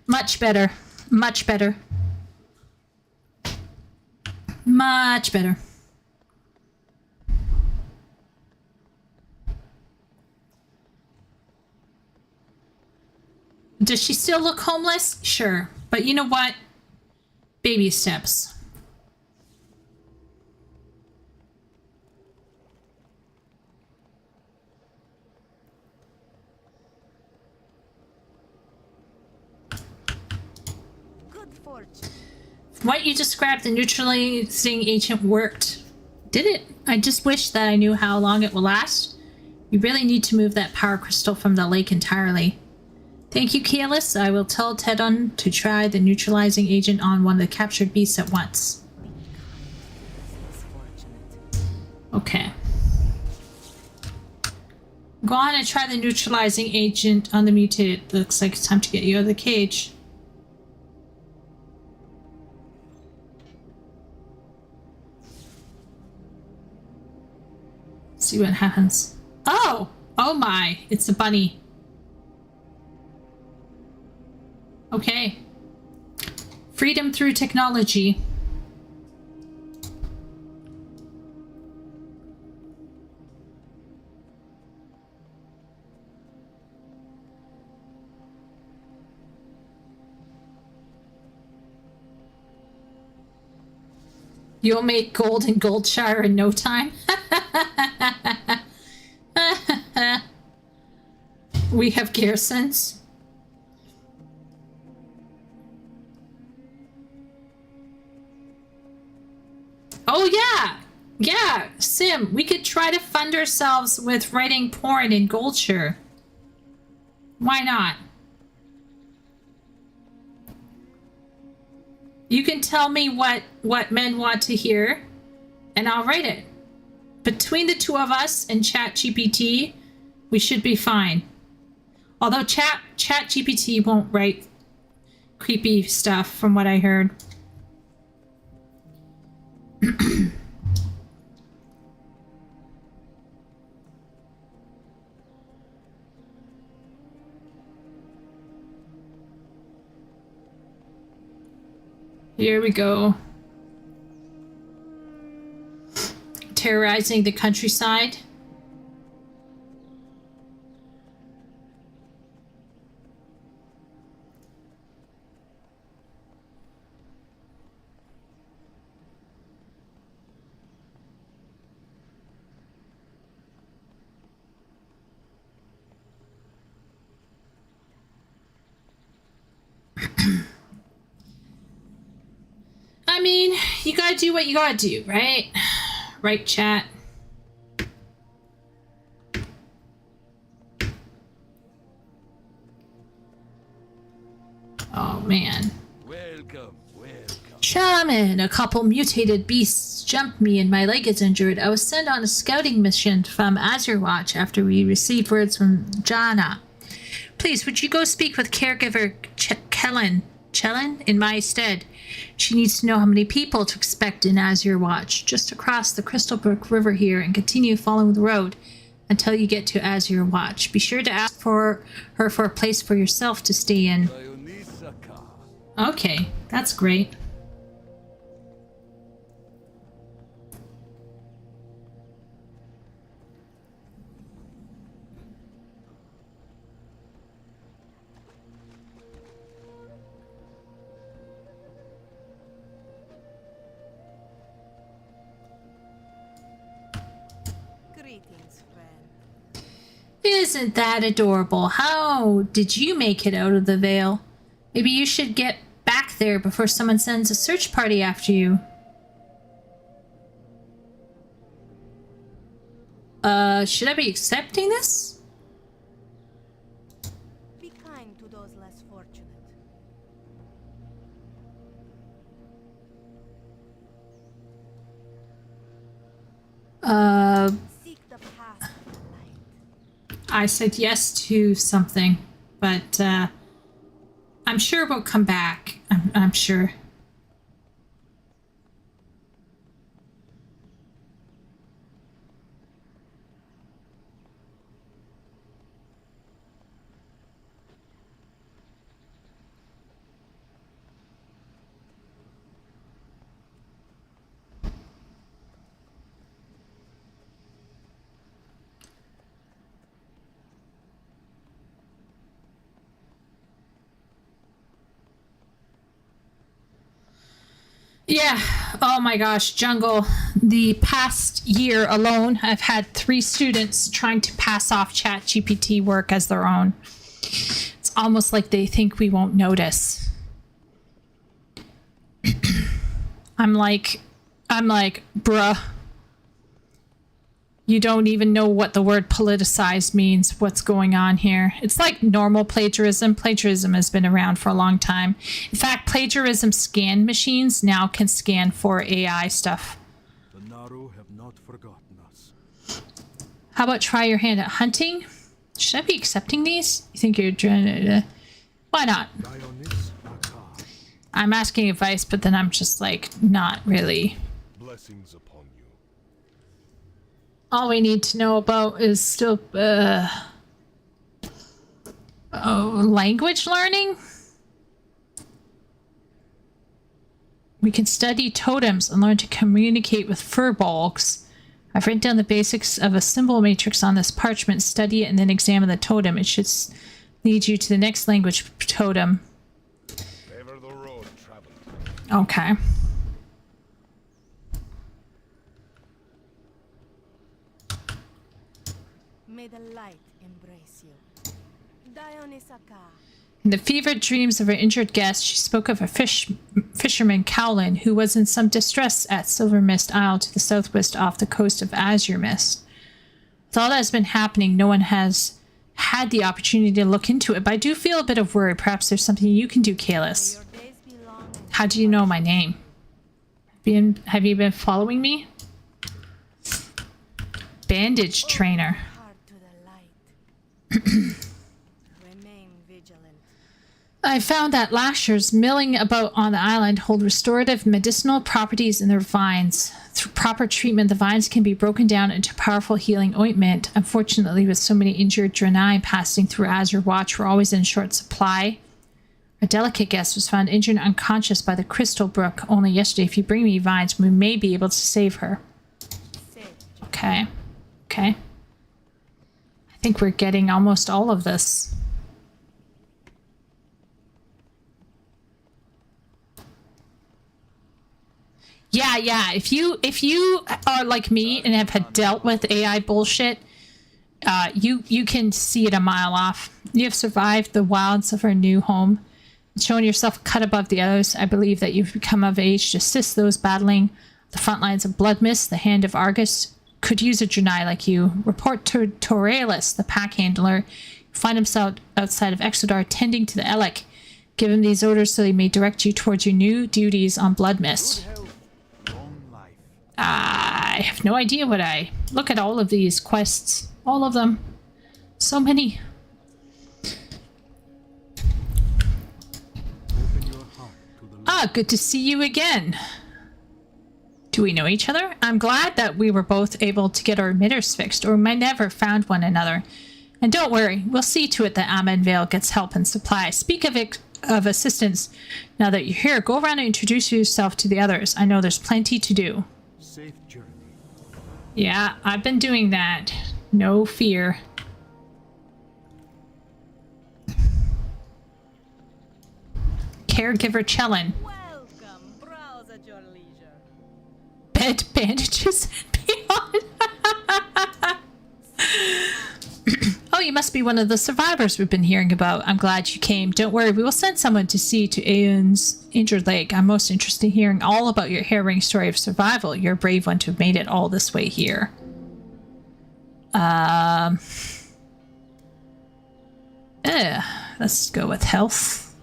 Much better. Much better. Much better. Does she still look homeless? Sure. But you know what? Baby steps. Good fortune. What you described, the neutralizing agent worked. Did it? I just wish that I knew how long it will last. You really need to move that power crystal from the lake entirely. Thank you, Kaelis. I will tell Tedon to try the neutralizing agent on one of the captured beasts at once. Okay. Go on and try the neutralizing agent on the mutated. Looks like it's time to get you out of the cage. See what happens. Oh! Oh my! It's a bunny. Okay. Freedom through technology. You'll make gold in Goldshire in no time. We have garrisons. Oh yeah! Yeah, Sim, we could try to fund ourselves with writing porn in Goldshire. Why not? You can tell me what men want to hear, and I'll write it. Between the two of us and ChatGPT, we should be fine. Although ChatGPT won't write creepy stuff from what I heard. Here we go. Terrorizing the countryside. I mean, you gotta do what you gotta do, right? Right, chat? Oh, man. Welcome, welcome. Shaman, a couple mutated beasts jumped me and my leg is injured. I was sent on a scouting mission from Azure Watch after we received words from Jana. Please, would you go speak with caregiver Kellen in my stead? She needs to know how many people to expect in Azure Watch. Just across the Crystalbrook River here and continue following the road until you get to Azure Watch. Be sure to ask for her for a place for yourself to stay in. Okay, that's great. Isn't that adorable? How did you make it out of the veil? Maybe you should get back there before someone sends a search party after you. Should I be accepting this? Be kind to those less fortunate. Seek the path of the light. I said yes to something, but I'm sure we'll come back. I'm sure. Yeah. Oh my gosh, Jungle. The past year alone, I've had 3 students trying to pass off ChatGPT work as their own. It's almost like they think we won't notice. I'm like, bruh. You don't even know what the word politicized means, what's going on here. It's like normal plagiarism. Plagiarism has been around for a long time. In fact, plagiarism scan machines now can scan for AI stuff. The Naru have not forgotten us. How about try your hand at hunting? Should I be accepting these? You think you're trying to... Why not? I'm asking advice, but then I'm just like, not really. Blessings upon you. All we need to know about is still language learning. We can study totems and learn to communicate with furbolgs. I've written down the basics of a symbol matrix on this parchment. Study it and then examine the totem. It should lead you to the next language totem. Favor the road, traveler. Okay. May the light embrace you. Dionysaka. In the fevered dreams of her injured guest, she spoke of a fisherman Cowlin who was in some distress at Silver Mist Isle to the southwest off the coast of Azure Mist. With all that has been happening, no one has had the opportunity to look into it, but I do feel a bit of worry. Perhaps there's something you can do, Kalis. How do you know my name? Have you been following me? Bandage trainer. I found that lashers milling about on the island hold restorative medicinal properties in their vines. Through proper treatment, the vines can be broken down into powerful healing ointment. Unfortunately, with so many injured Draenei passing through Azure Watch, we're always in short supply. A delicate guest was found injured and unconscious by the Crystal Brook only yesterday. If you bring me vines, we may be able to save her. Okay. Okay. I think we're getting almost all of this. Yeah. If you are like me and have had dealt with AI bullshit, you can see it a mile off. You have survived the wilds of our new home, shown yourself a cut above the others. I believe that you've become of age to assist those battling the front lines of Bloodmist. The Hand of Argus could use a Draenei like you. Report to Toralis, the pack handler. Find himself outside of Exodar tending to the Elec. Give him these orders so he may direct you towards your new duties on Bloodmist. I have no idea what I... Look at all of these quests. All of them. So many. Good to see you again. Do we know each other? I'm glad that we were both able to get our emitters fixed, or we might never found one another. And don't worry, we'll see to it that Amenvale gets help and supply. Speak of assistance. Now that you're here, go around and introduce yourself to the others. I know there's plenty to do. Safe journey. Yeah, I've been doing that. No fear. Caregiver Chellin. Welcome. Browse at your leisure. Bed bandages beyond. Oh, you must be one of the survivors we've been hearing about. I'm glad you came. Don't worry, we will send someone to see to Aeon's injured leg. I'm most interested in hearing all about your harrowing story of survival. You're a brave one to have made it all this way here. Let's go with health.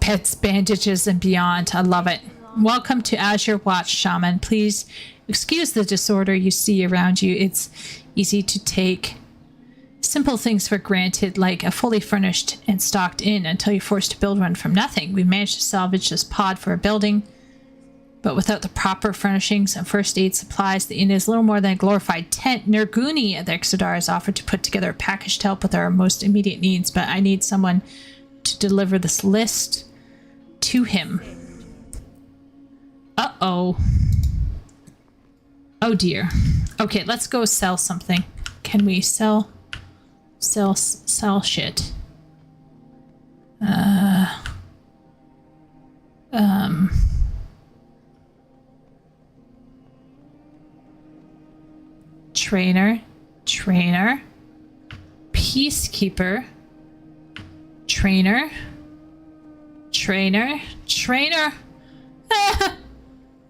Pets, bandages, and beyond. I love it. Welcome to Azure Watch, Shaman. Please excuse the disorder you see around you. It's easy to take simple things for granted, like a fully furnished and stocked inn, until you're forced to build one from nothing. We managed to salvage this pod for a building, but without the proper furnishings and first aid supplies, the inn is little more than a glorified tent. Nerguni at the Exodar has offered to put together a package to help with our most immediate needs, but I need someone to deliver this list to him. Uh-oh. Oh dear. Okay, let's go sell something. Can we sell shit? Trainer, peacekeeper, trainer,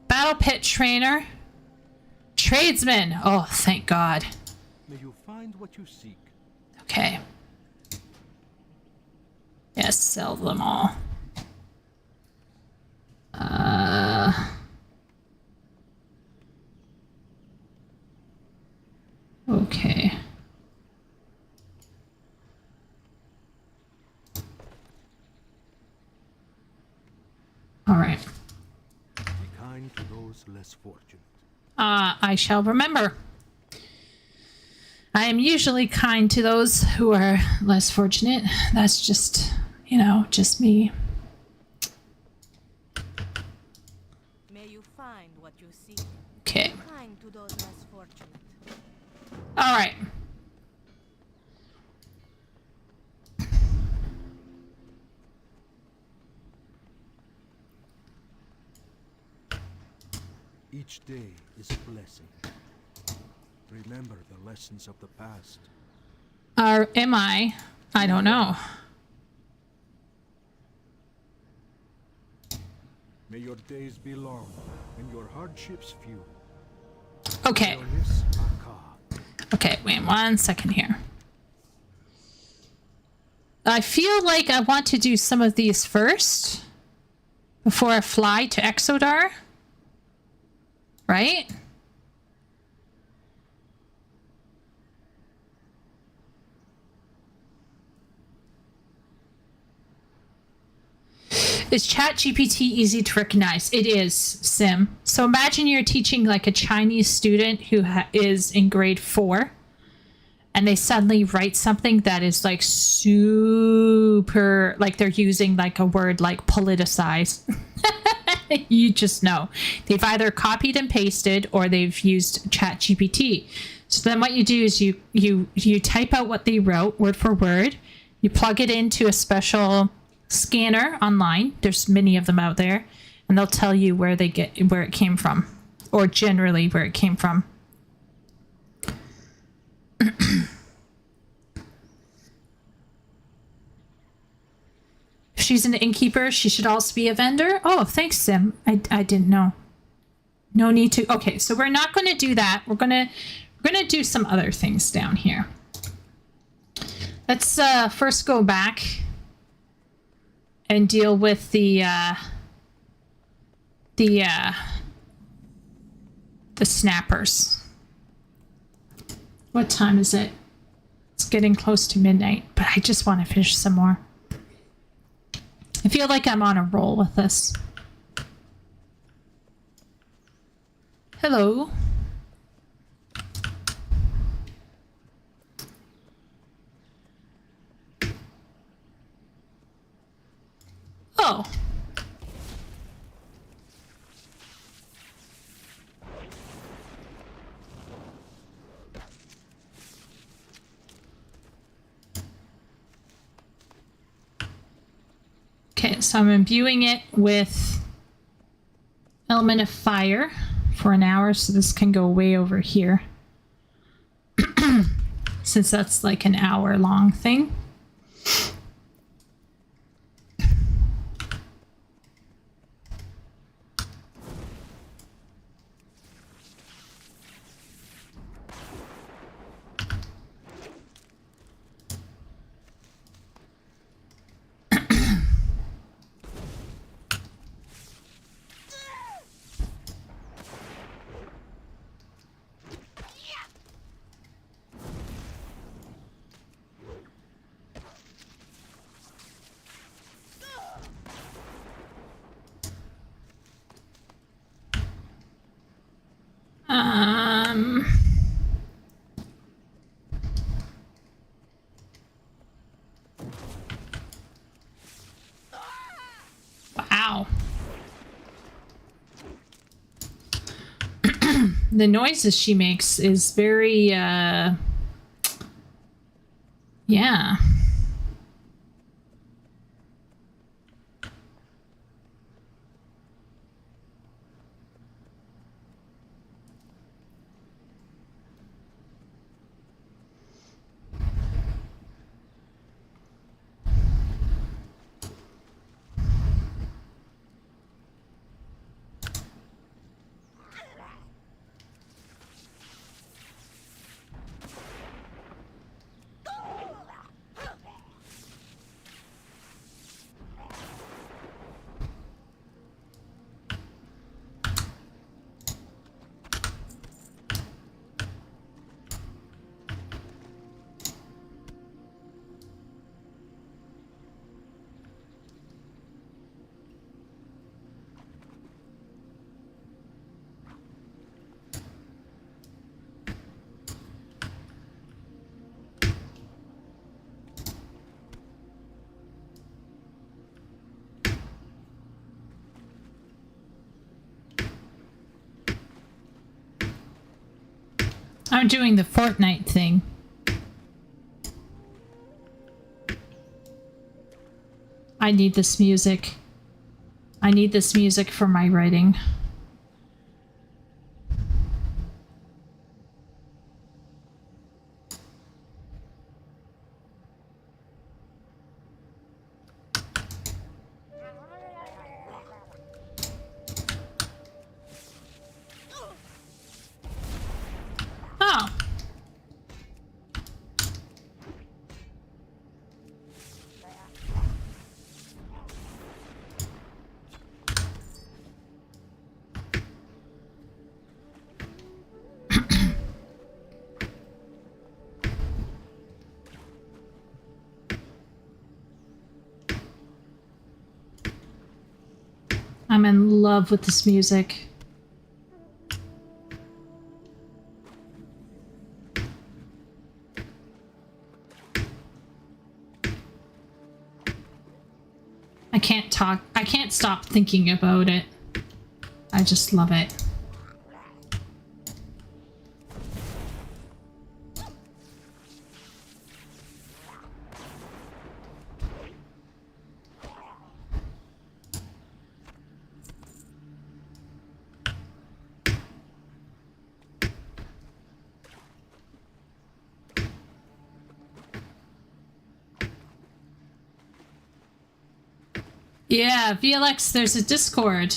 battle pit trainer, Tradesman. Oh, thank God. May you find what you seek. Okay. Yes, sell them all. Okay. All right. Be kind to those less fortunate. I shall remember. I am usually kind to those who are less fortunate. That's just, just me. May you find what you seek. Okay. Kind to those less fortunate. All right. Each day is a blessing. Remember the lessons of the past. Am I? I don't know. May your days be long and your hardships few. Okay. Leonis Aka. Okay, wait 1 second here. I feel like I want to do some of these first before I fly to Exodar. Right? Is ChatGPT easy to recognize? It is, Sim. So imagine you're teaching like a Chinese student who is in grade 4, and they suddenly write something that is like super, like they're using like a word like politicize. You just know. They've either copied and pasted or they've used ChatGPT. So then what you do is you type out what they wrote word for word. You plug it into a special scanner online. There's many of them out there, and they'll tell you where it came from, or generally where it came from. If she's an innkeeper, she should also be a vendor. Oh, thanks, Sim. I didn't know. No need to. Okay, so we're not going to do that. We're gonna do some other things down here. Let's first go back and deal with the snappers. What time is it? It's getting close to midnight, but I just want to finish some more. I feel like I'm on a roll with this. Hello. Oh. Okay, so I'm imbuing it with element of fire for an hour, so this can go way over here. Since that's like an hour long thing. Wow. The noises she makes is very, yeah. I'm doing the Fortnite thing. I need this music. I need this music for my writing. Oh. I'm in love with this music. I can't stop thinking about it. I just love it. Yeah, VLX, there's a Discord.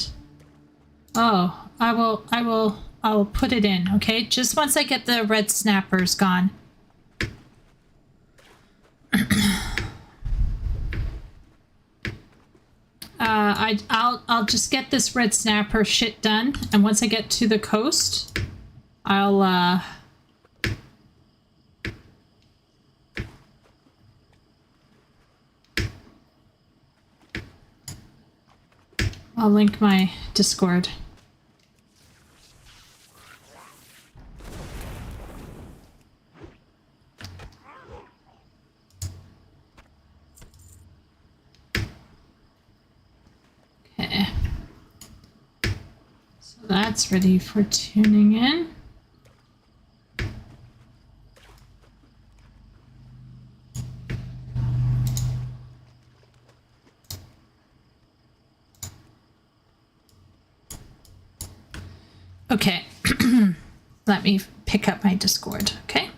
Oh, I'll put it in, okay? Just once I get the red snappers gone. I'll just get this red snapper shit done, and once I get to the coast, I'll link my Discord. Okay. So that's ready for tuning in. Okay. Let me pick up my Discord, okay?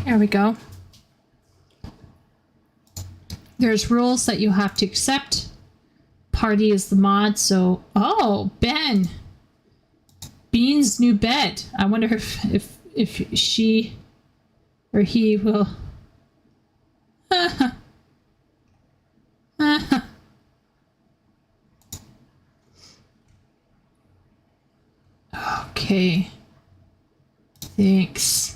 Here we go. There's rules that you have to accept. Party is the mod, so... Oh, Ben! Bean's new bed. I wonder if she or he will... Okay. Thanks.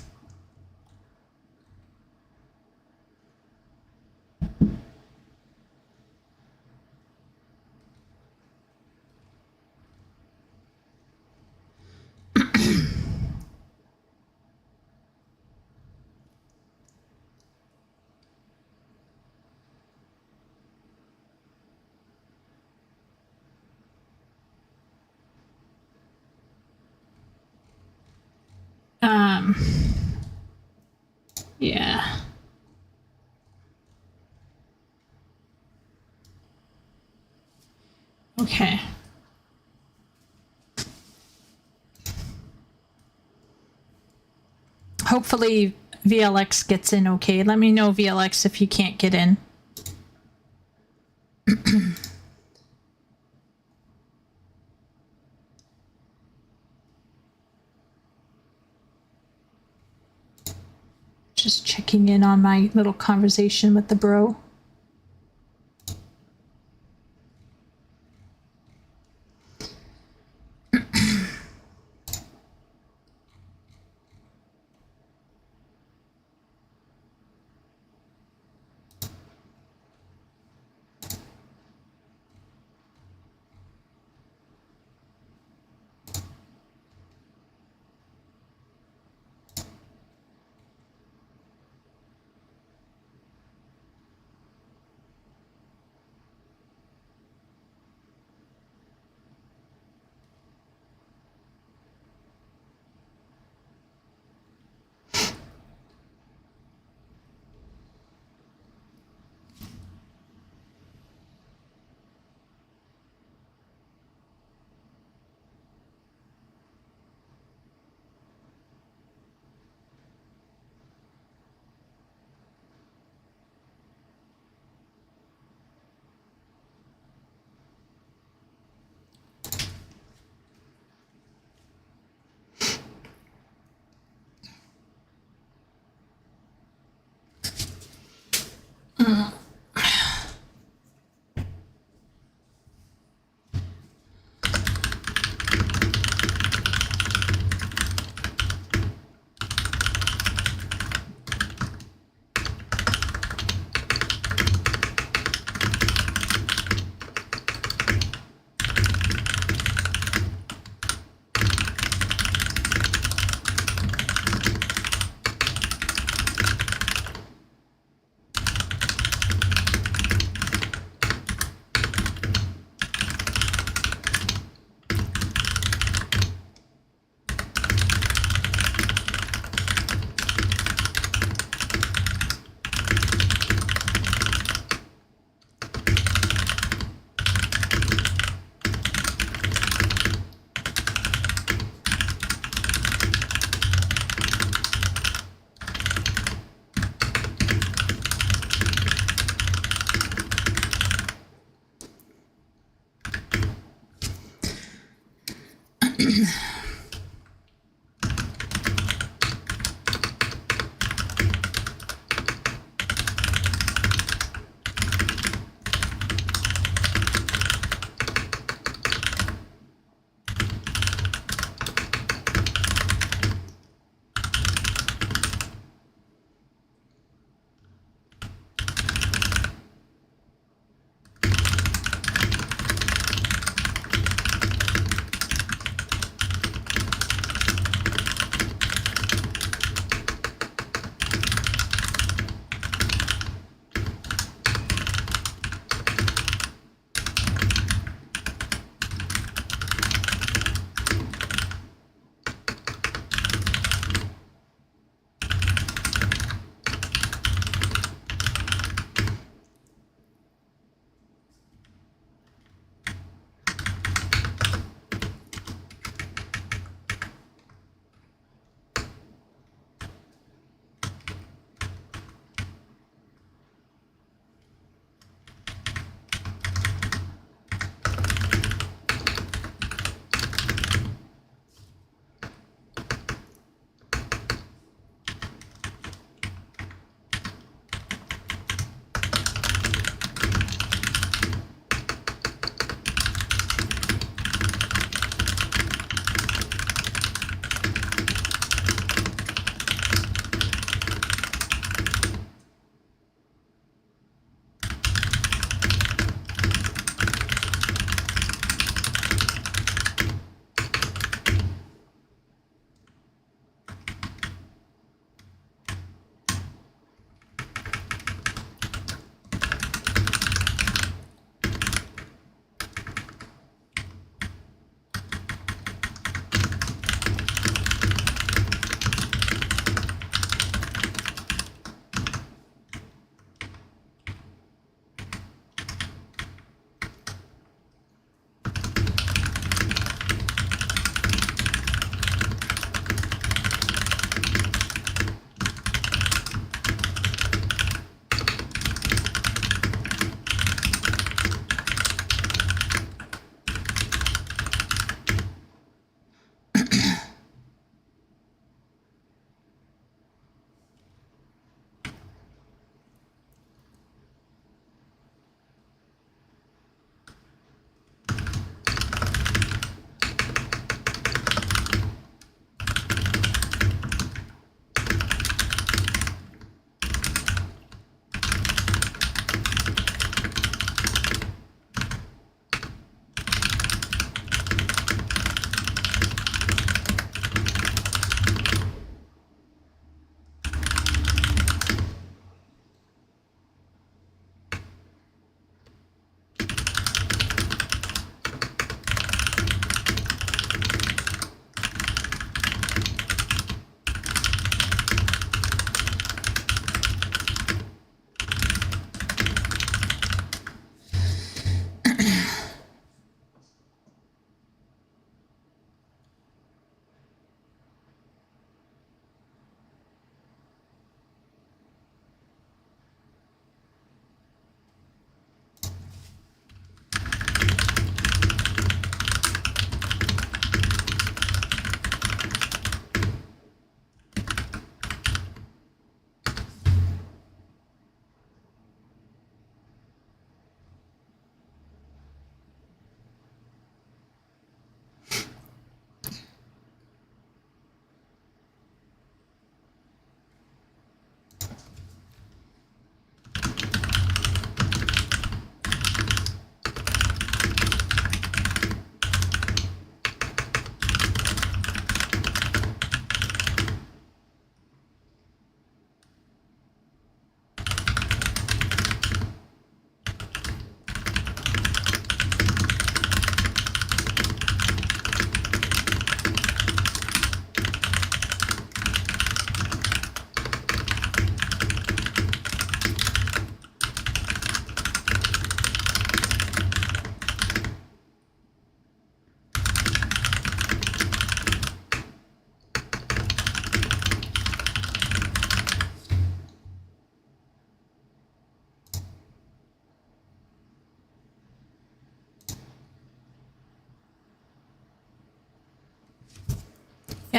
Yeah. Okay. Hopefully VLX gets in okay. Let me know, VLX, if you can't get in. Just checking in on my little conversation with the bro.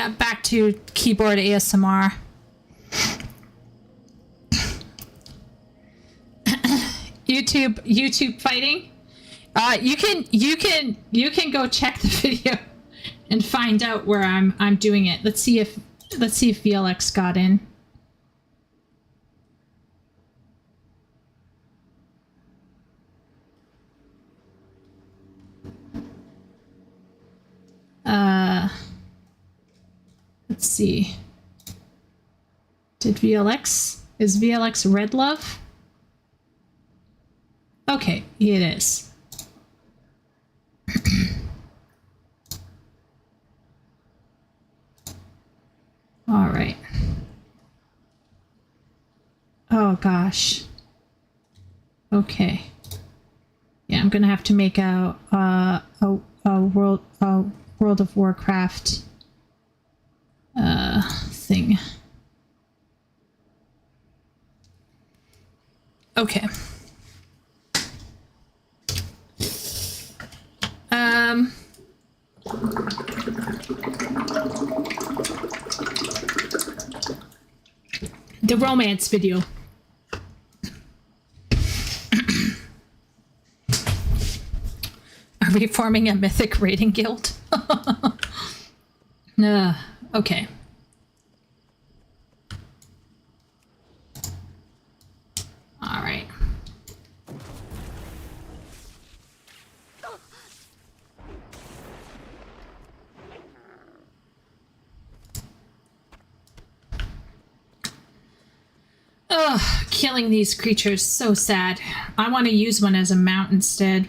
Yeah, back to keyboard ASMR. YouTube fighting. You can go check the video and find out where I'm doing it. Let's see if VLX got in. Let's see. Is VLX Red Love? Okay, it is. All right. Oh gosh. Okay. Yeah, I'm gonna have to make a World of Warcraft thing. Okay. The romance video. Are we forming a mythic raiding guild? Okay. All right. Ugh, killing these creatures, so sad. I want to use one as a mount instead.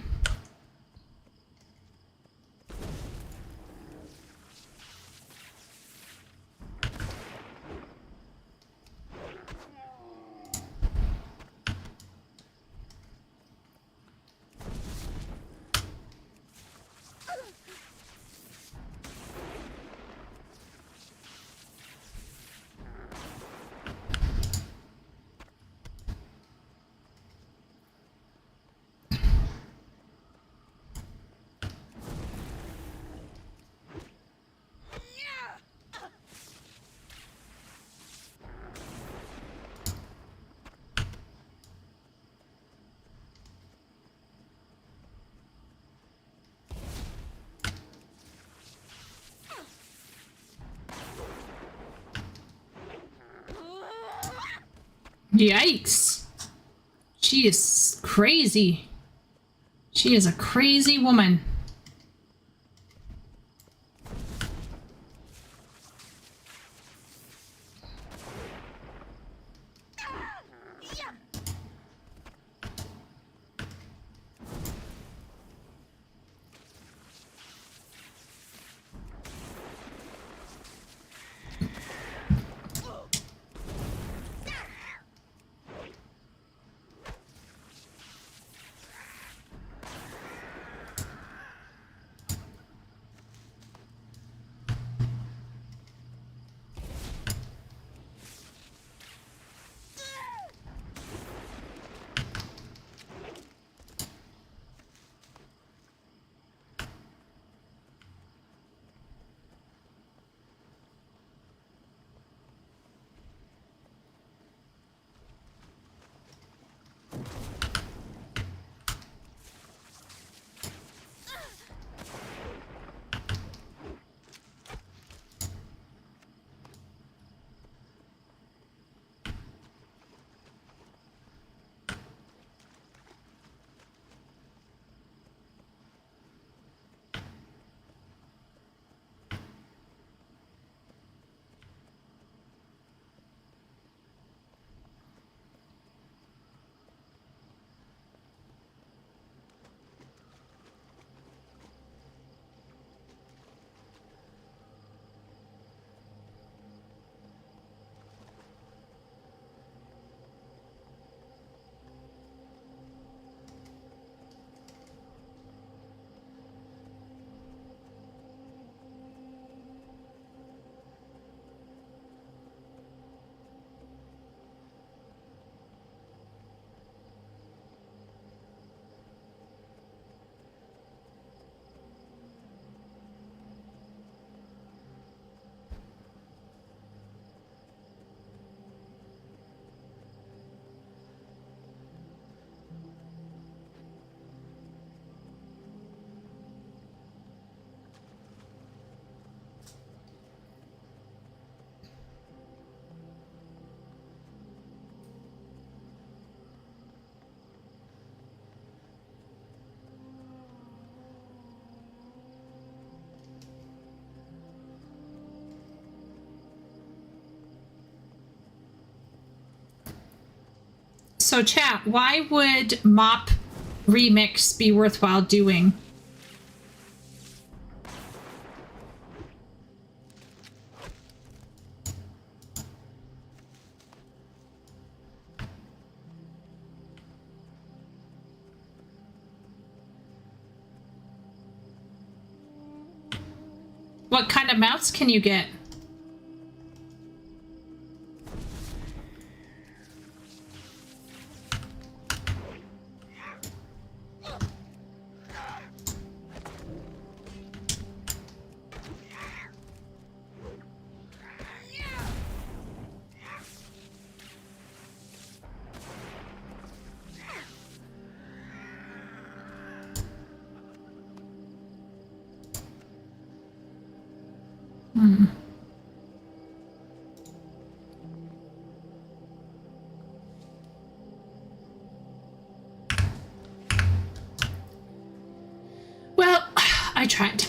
Yikes. She is crazy. She is a crazy woman. So chat, why would Mop Remix be worthwhile doing? What kind of mounts can you get? Well, I tried.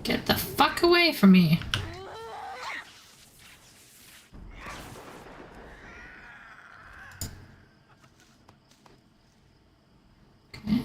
Get the fuck away from me. Okay.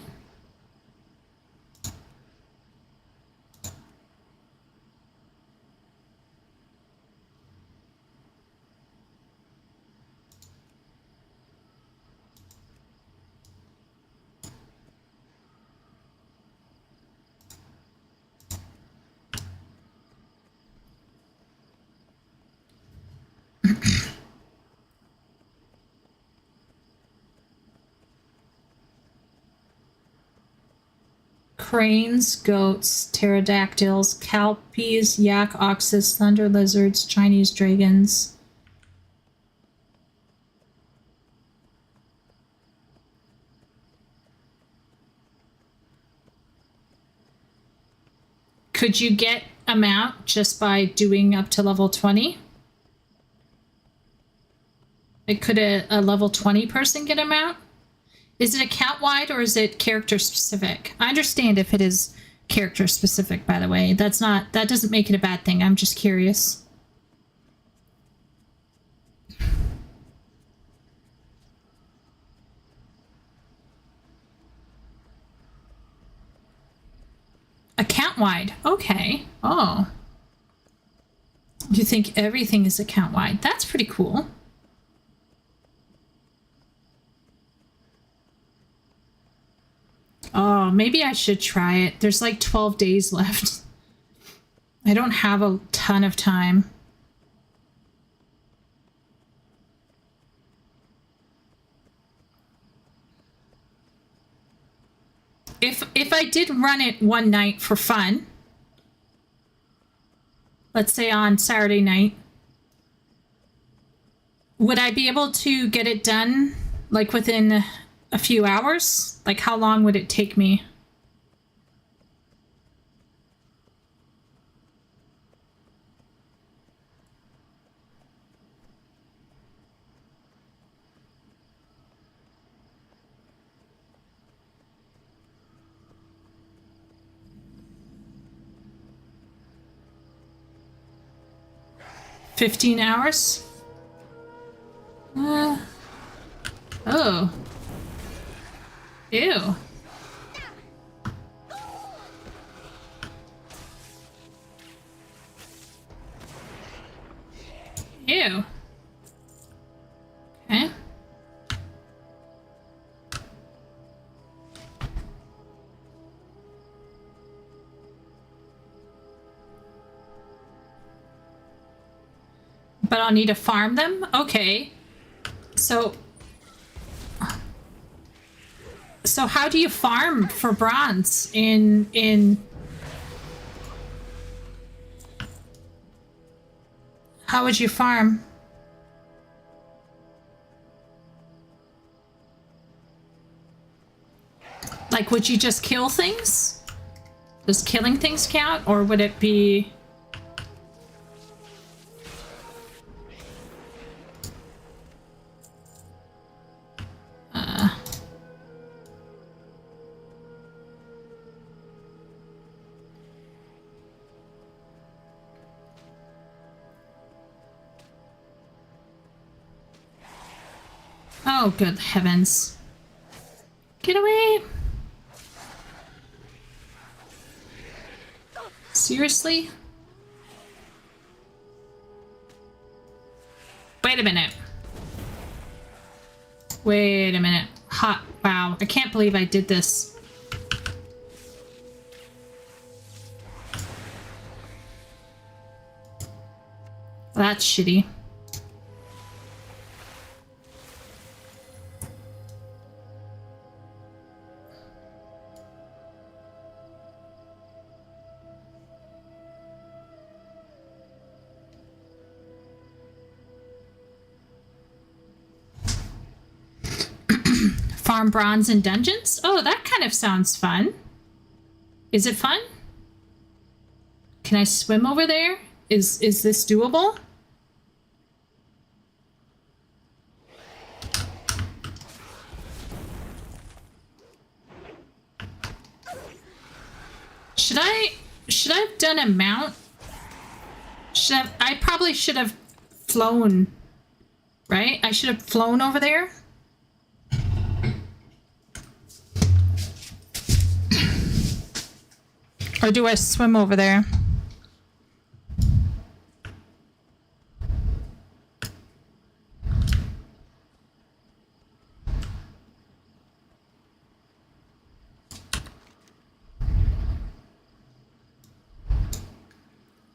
Cranes, goats, pterodactyls, kelpies, yak, oxus, thunder lizards, Chinese dragons. Could you get a mount just by doing up to level 20? Could a level 20 person get a mount? Is it account wide or is it character specific? I understand if it is character specific, by the way. That doesn't make it a bad thing. I'm just curious. Account wide. Okay. Oh. You think everything is account wide. That's pretty cool. Oh, maybe I should try it. There's like 12 days left. I don't have a ton of time. If I did run it one night for fun, let's say on Saturday night, would I be able to get it done like within a few hours? Like how long would it take me? $15 hours? Ew. Okay. But I'll need to farm them? Okay. So how do you farm for bronze in how would you farm? Like, would you just kill things? Does killing things count, or would it be... Oh, good heavens. Get away! Seriously? Wait a minute. Wait a minute. Hot. Wow. I can't believe I did this. That's shitty. Farm bronze in dungeons? Oh, that kind of sounds fun. Is it fun? Can I swim over there? Is this doable? Should I have done a mount? I probably should have flown, right? I should have flown over there. Or do I swim over there?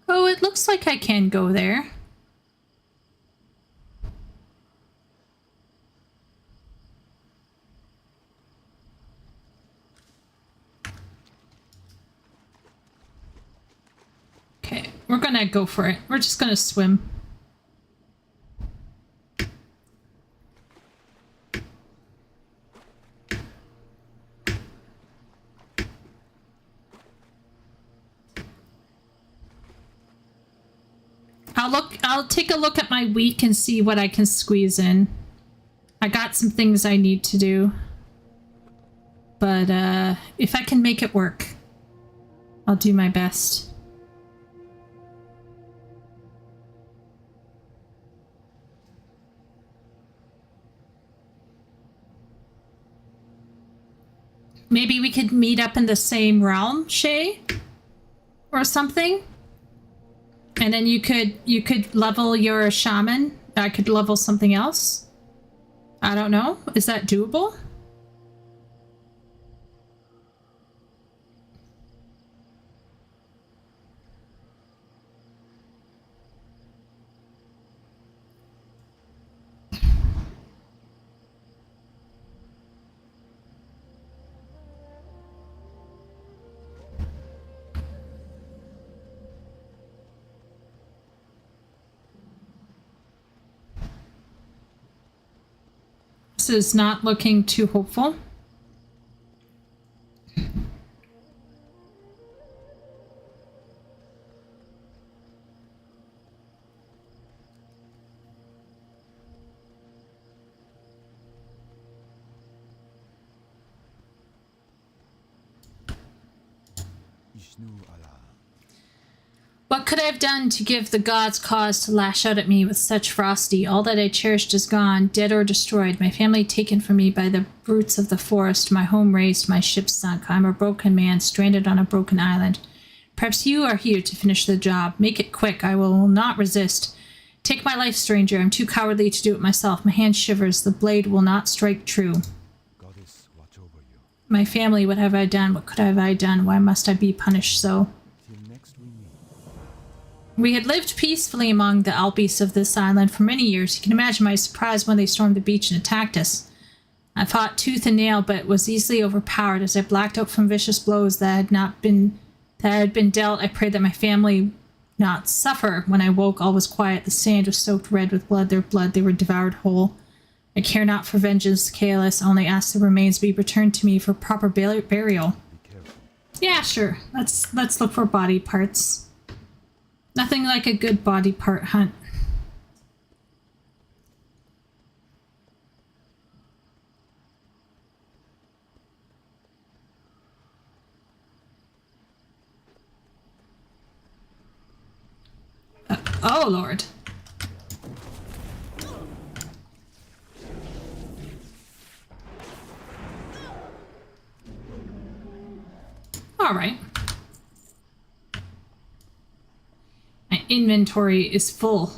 Oh, it looks like I can go there. Okay, we're gonna go for it. We're just gonna swim. I'll take a look at my week and see what I can squeeze in. I got some things I need to do. But if I can make it work, I'll do my best. Maybe we could meet up in the same realm, Shay? Or something? And then you could level your shaman. I could level something else. I don't know. Is that doable? This is not looking too hopeful. What could I have done to give the gods cause to lash out at me with such ferocity? All that I cherished is gone, dead or destroyed. My family taken from me by the brutes of the forest. My home razed, my ship sunk. I'm a broken man, stranded on a broken island. Perhaps you are here to finish the job. Make it quick. I will not resist. Take my life, stranger. I'm too cowardly to do it myself. My hand shivers. The blade will not strike true. Goddess, watch over you. My family, what have I done? What could have I done? Why must I be punished so? Till next we meet. We had lived peacefully among the Alpes of this island for many years. You can imagine my surprise when they stormed the beach and attacked us. I fought tooth and nail, but was easily overpowered as I blacked out from vicious blows that had been dealt. I prayed that my family not suffer. When I woke, all was quiet. The sand was soaked red with blood. Their blood they were devoured whole. I care not for vengeance, Kaelis. Only ask the remains be returned to me for proper burial. Be careful. Yeah, sure. Let's look for body parts. Nothing like a good body part hunt. Oh, Lord. All right. My inventory is full.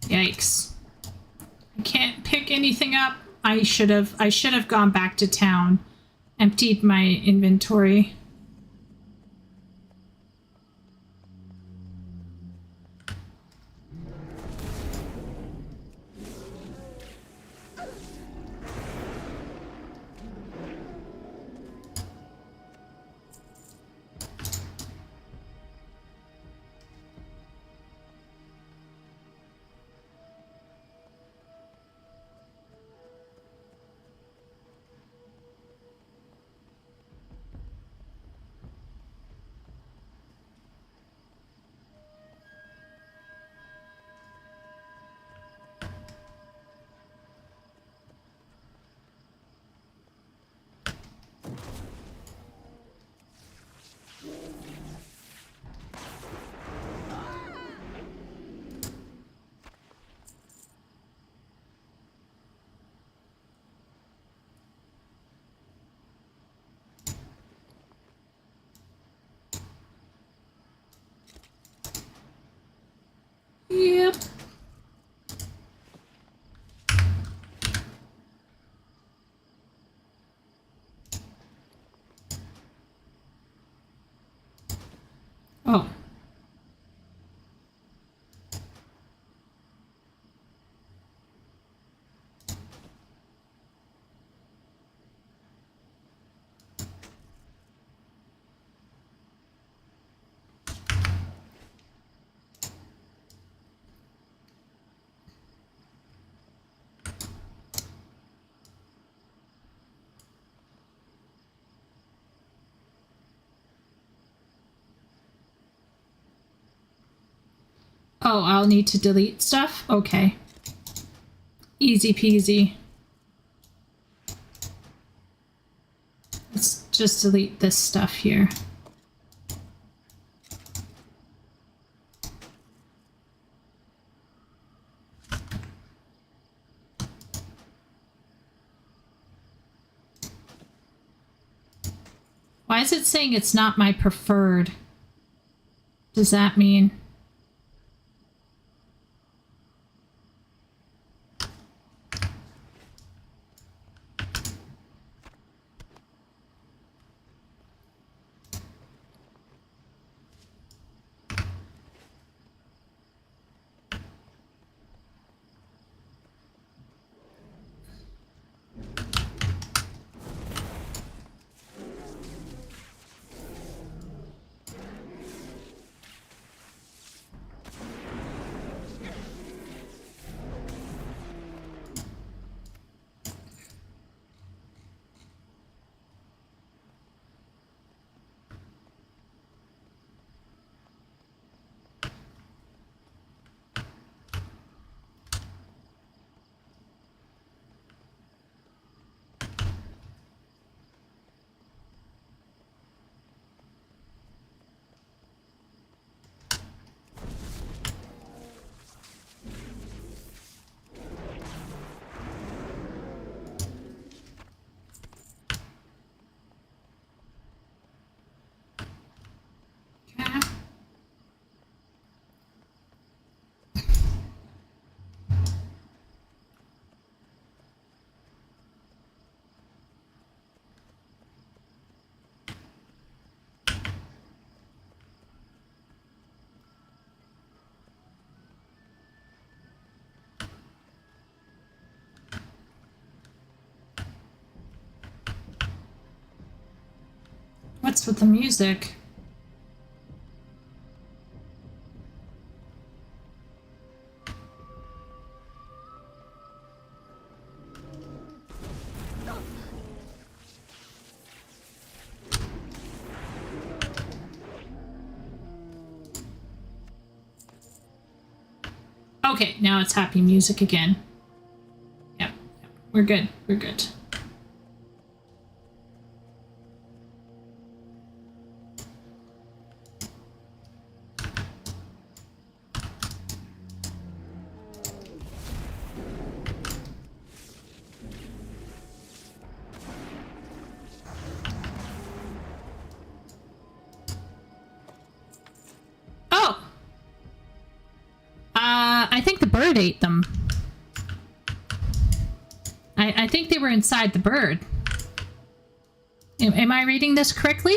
Yikes. I can't pick anything up. I should have gone back to town, emptied my inventory. Yep. Oh. Oh, I'll need to delete stuff? Okay. Easy peasy. Let's just delete this stuff here. Why is it saying it's not my preferred? Does that mean? with the music. Okay, now it's happy music again. Yep, we're good. We're good. Oh! I think the bird ate them. I think they were inside the bird. Am I reading this correctly?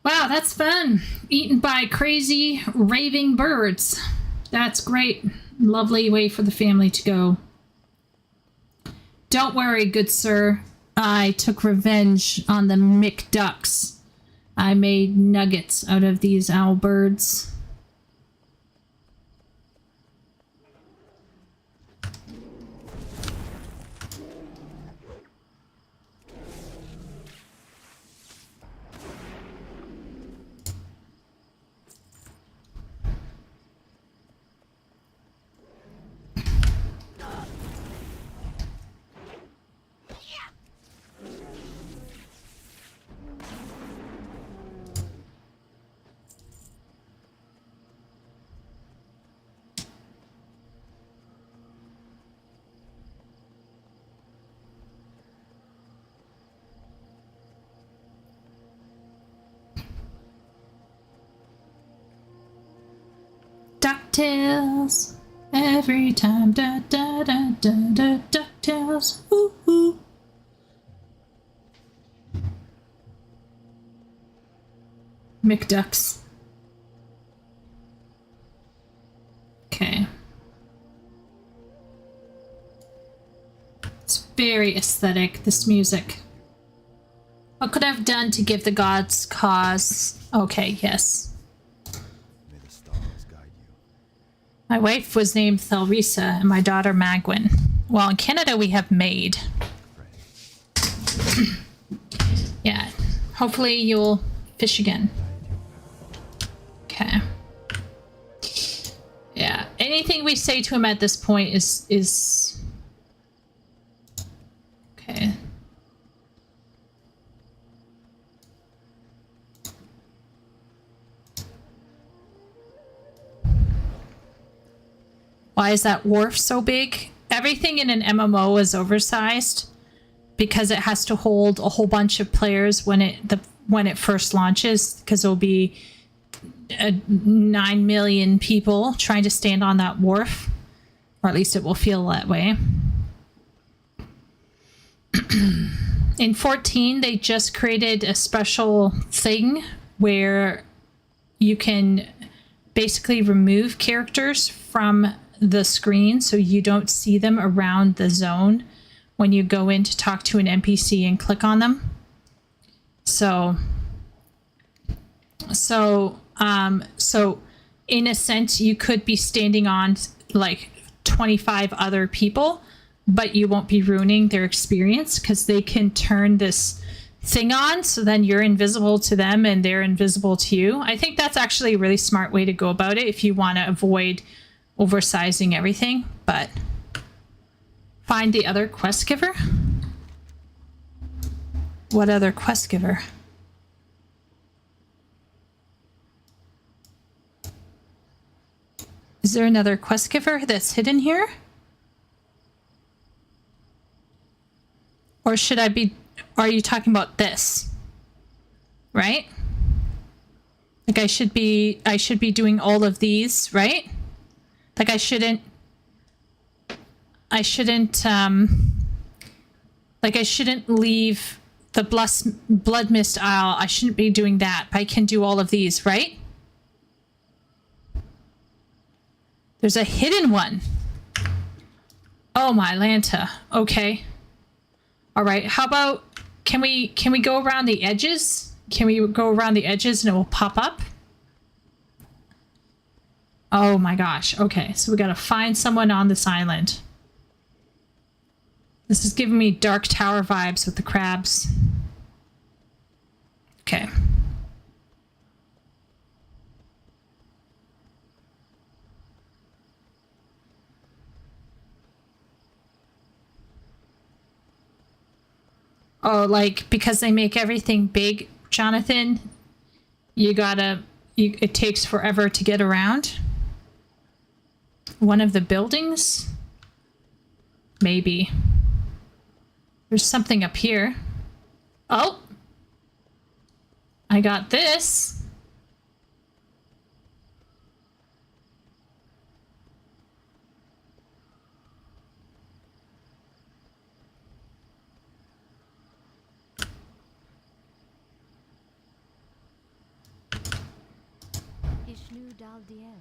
Wow, that's fun. Eaten by crazy, raving birds. That's great. Lovely way for the family to go. Don't worry, good sir. I took revenge on the McDucks. I made nuggets out of these owl birds. DuckTales. Every time, da da da da da, DuckTales. Ooh ooh. McDucks. Okay. It's very aesthetic, this music. What could I have done to give the gods cause? Okay, yes. My wife was named Thelrisa and my daughter Magwyn. Well, in Canada we have Maid. Yeah. Hopefully you'll fish again. Okay. Yeah. Anything we say to him at this point is okay. Why is that wharf so big? Everything in an MMO is oversized because it has to hold a whole bunch of players when it first launches, because there'll be 9 million people trying to stand on that wharf, or at least it will feel that way. In 14, they just created a special thing where you can basically remove characters from the screen so you don't see them around the zone when you go in to talk to an NPC and click on them. So in a sense, you could be standing on like 25 other people, but you won't be ruining their experience because they can turn this thing on, so then you're invisible to them and they're invisible to you. I think that's actually a really smart way to go about it if you want to avoid oversizing everything. But find the other quest giver. What other quest giver? Is there another quest giver that's hidden here? Or should I be, are you talking about this? Right? Like I should be doing all of these, right? Like I shouldn't leave the blood mist aisle. I shouldn't be doing that, but I can do all of these, right? There's a hidden one. Oh my Lanta. Okay. All right. How about can we go around the edges? Can we go around the edges and it will pop up? Oh my gosh. Okay. So we got to find someone on this island. This is giving me Dark Tower vibes with the crabs. Okay. Oh, like, because they make everything big, Jonathan, it takes forever to get around. One of the buildings? Maybe. There's something up here. Oh! I got this. Ishnu Daldiel.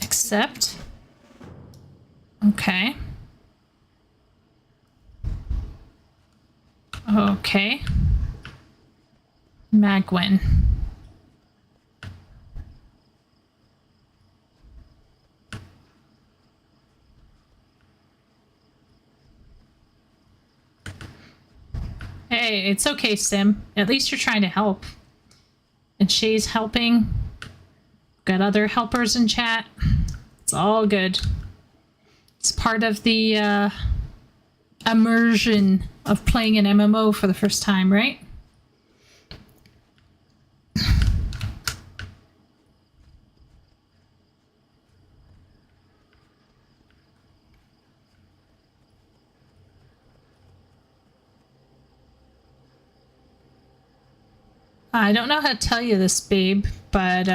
Accept. Okay. Okay. Magwin. Hey, it's okay, Sim. At least you're trying to help. And Shay's helping. Got other helpers in chat. It's all good. It's part of the immersion of playing an MMO for the first time, right? I don't know how to tell you this, babe, but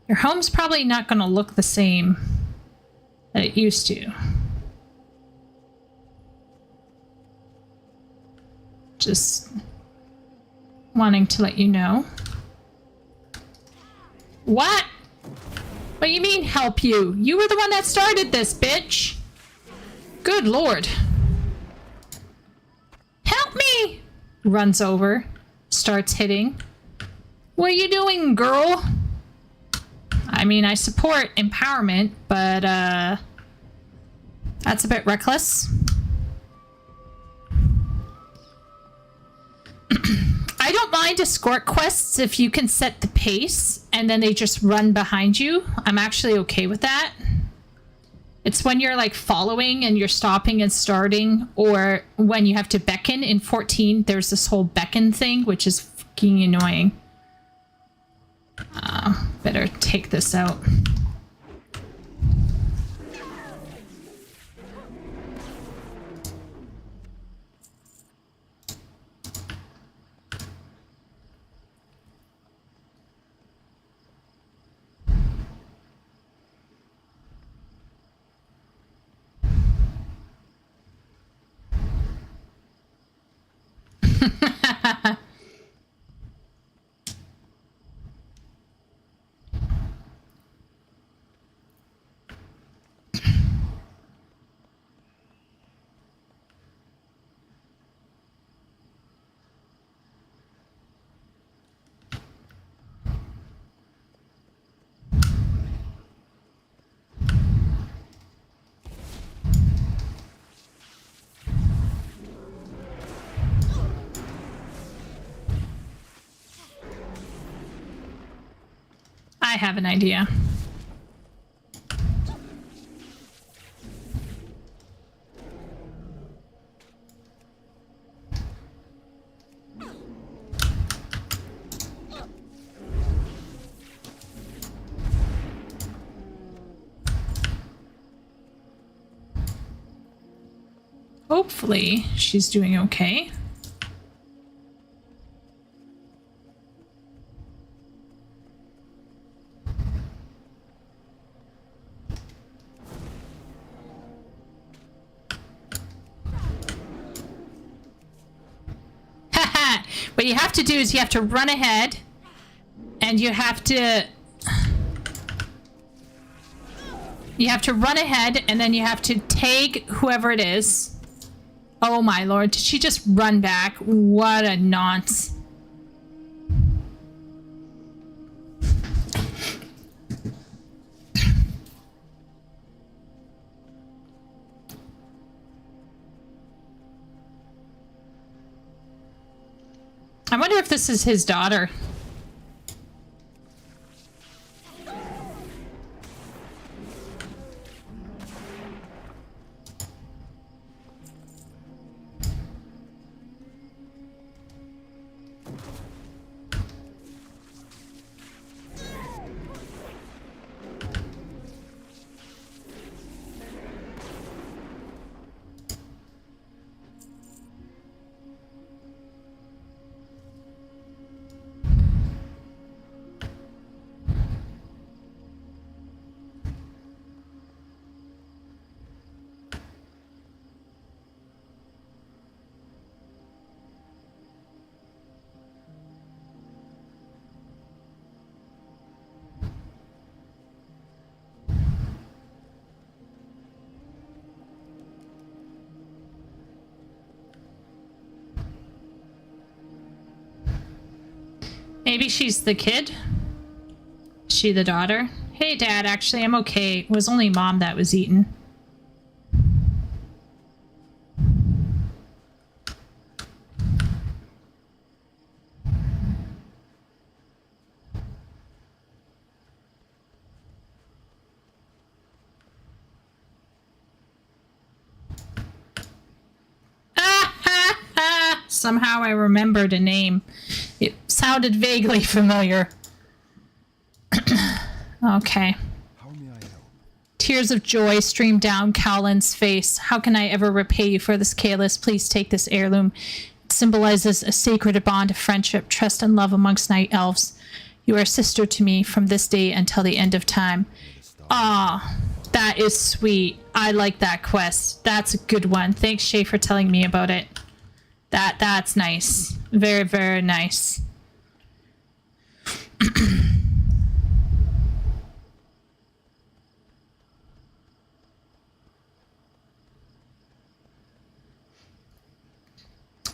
your home's probably not going to look the same that it used to. Just wanting to let you know. What? What do you mean help you? You were the one that started this, bitch. Good lord. Help me! Runs over. Starts hitting. What are you doing, girl? I mean, I support empowerment, but that's a bit reckless. I don't mind escort quests if you can set the pace and then they just run behind you. I'm actually okay with that. It's when you're like following and you're stopping and starting, or when you have to beckon. In 14, there's this whole beckon thing, which is fucking annoying. Better take this out. I have an idea. Hopefully, she's doing okay. What you have to do is you have to run ahead, and you have to run ahead, and then you have to tag whoever it is. Oh my lord, did she just run back? What a nonce. I wonder if this is his daughter. Maybe she's the kid? She the daughter? Hey dad, actually I'm okay. It was only mom that was eaten. Somehow I remembered a name. It sounded vaguely familiar. Okay. How may I help? Tears of joy streamed down Cowlin's face. How can I ever repay you for this, Kalis? Please take this heirloom. It symbolizes a sacred bond of friendship, trust, and love amongst night elves. You are a sister to me from this day until the end of time. Ah, that is sweet. I like that quest. That's a good one. Thanks, Shay, for telling me about it. That's nice. Very, very nice.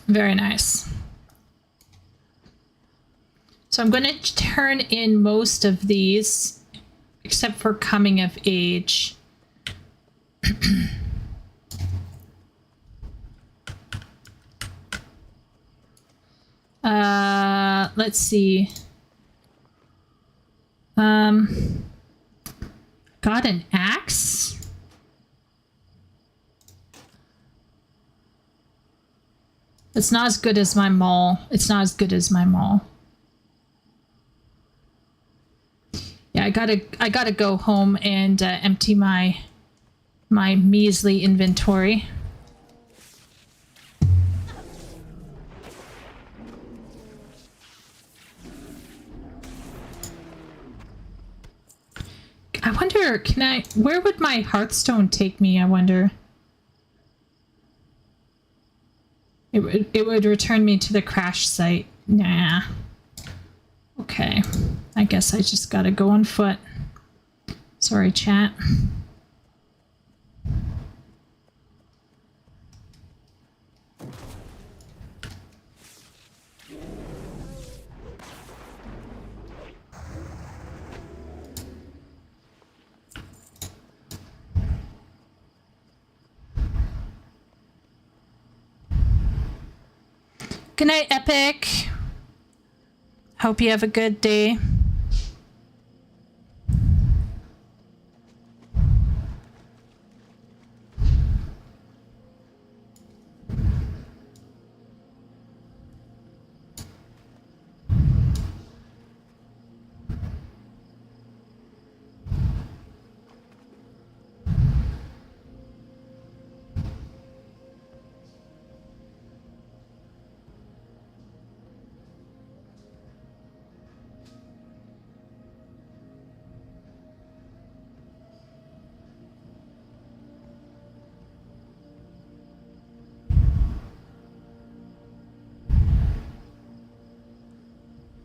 Very nice. So I'm going to turn in most of these, except for coming of age. Let's see. Got an axe? It's not as good as my maul. It's not as good as my maul. Yeah, I gotta go home and empty my measly inventory. I wonder, where would my Hearthstone take me, I wonder? It would return me to the crash site. Nah. Okay. I guess I just gotta go on foot. Sorry, chat. Good night, Epic. Hope you have a good day.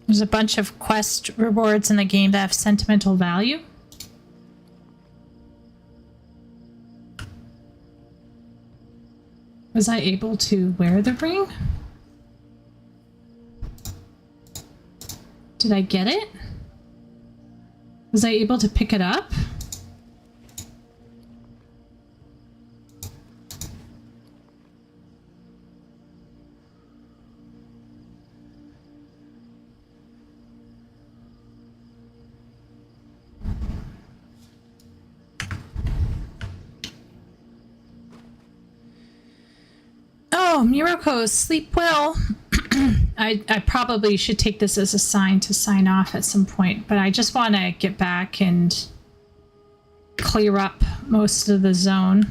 There's a bunch of quest rewards in the game that have sentimental value. Was I able to wear the ring? Did I get it? Was I able to pick it up? Oh, Miroko, sleep well. I probably should take this as a sign to sign off at some point, but I just want to get back and clear up most of the zone.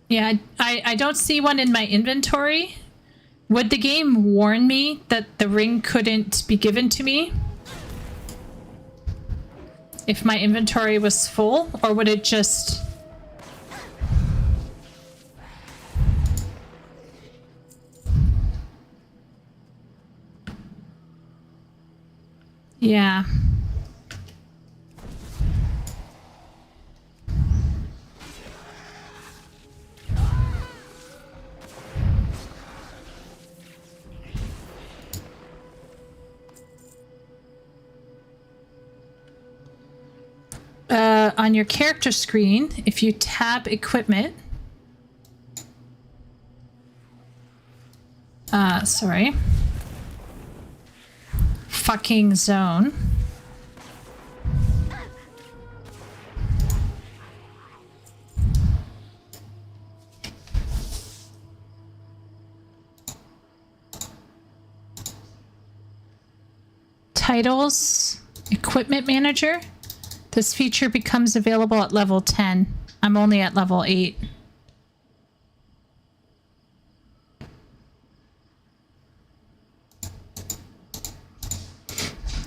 Yeah, I don't see one in my inventory. Would the game warn me that the ring couldn't be given to me if my inventory was full, or would it just... Yeah. On your character screen, if you tab equipment, sorry, fucking zone. Titles, equipment manager. This feature becomes available at level 10. I'm only at level 8.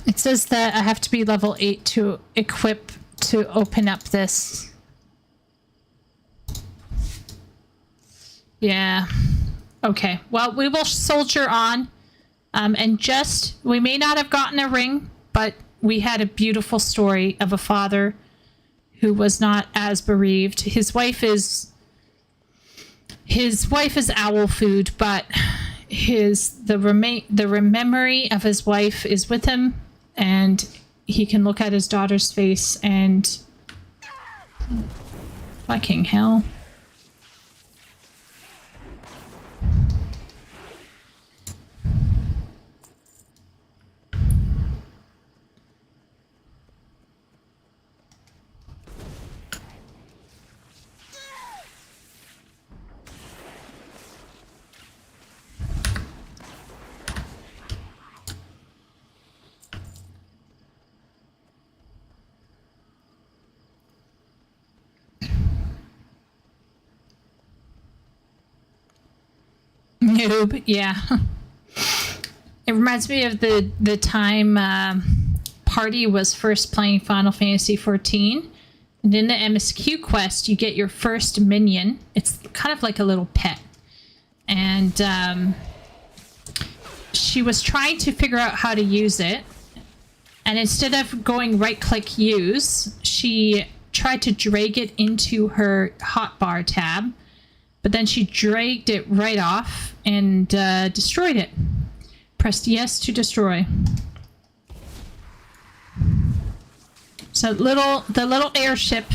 It says that I have to be level 8 to equip to open up this. Yeah. Okay. Well, we will soldier on. And just, we may not have gotten a ring, but we had a beautiful story of a father who was not as bereaved. His wife is owl food, but the memory of his wife is with him, and he can look at his daughter's face and fucking hell. Noob, yeah. It reminds me of the time Party was first playing Final Fantasy XIV. And in the MSQ quest, you get your first minion. It's kind of like a little pet. And she was trying to figure out how to use it. And instead of going right-click use, she tried to drag it into her hotbar tab. But then she dragged it right off and destroyed it. Pressed yes to destroy. So the little airship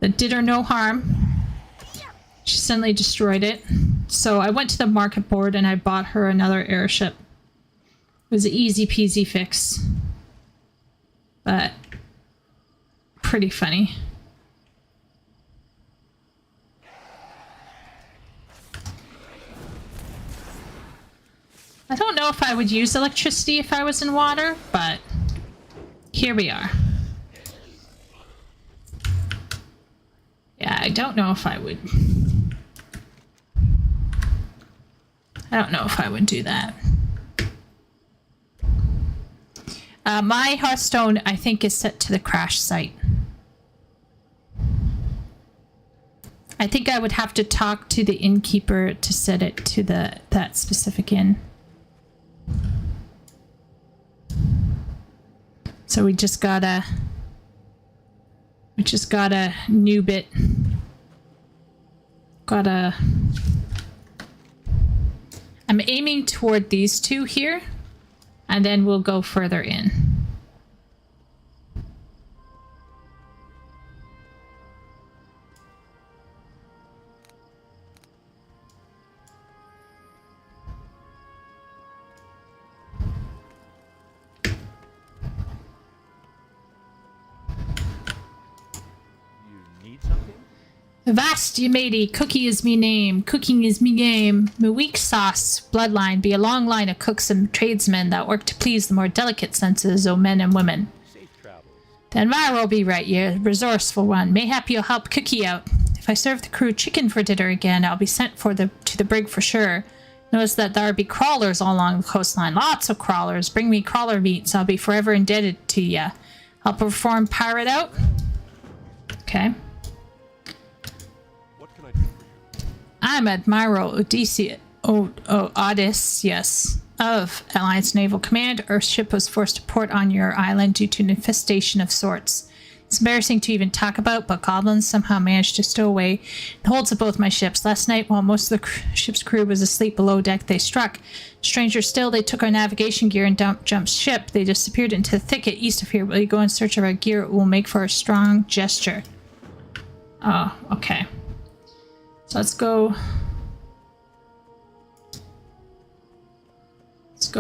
that did her no harm, she suddenly destroyed it. So I went to the market board and I bought her another airship. It was an easy peasy fix. But pretty funny. I don't know if I would use electricity if I was in water, but here we are. Yeah, I don't know if I would. I don't know if I would do that. My Hearthstone, I think, is set to the crash site. I think I would have to talk to the innkeeper to set it to that specific inn. So we just gotta noob it. I'm aiming toward these two here, and then we'll go further in. Vast, ye matey, cookie is me name, cooking is me game. Me weak sauce, bloodline, be a long line of cooks and tradesmen that work to please the more delicate senses o' men and women. Then Myra will be right, ye resourceful one. Mayhap you'll help cookie out. If I serve the crew chicken for dinner again, I'll be sent to the brig for sure. Notice that there be crawlers all along the coastline. Lots of crawlers. Bring me crawler meats. I'll be forever indebted to ya. I'll perform pirate out. Okay. I'm Admiral Odysseus of Alliance Naval Command. Our ship was forced to port on your island due to an infestation of sorts. It's embarrassing to even talk about, but goblins somehow managed to stow away the holds of both my ships. Last night, while most of the ship's crew was asleep below deck, they struck. Stranger still, they took our navigation gear and jumped ship. They disappeared into the thicket east of here. Will you go in search of our gear? It will make for a strong gesture. Oh, okay. So let's go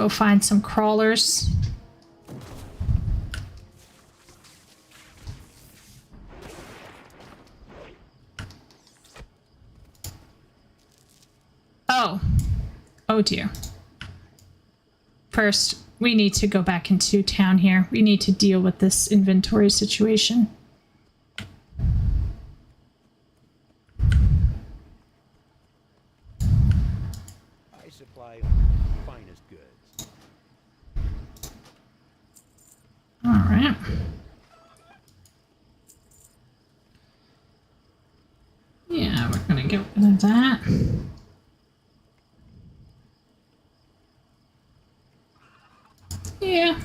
find some crawlers. Oh dear. First, we need to go back into town here. We need to deal with this inventory situation. Alright. Yeah, we're gonna get rid of that. Yeah.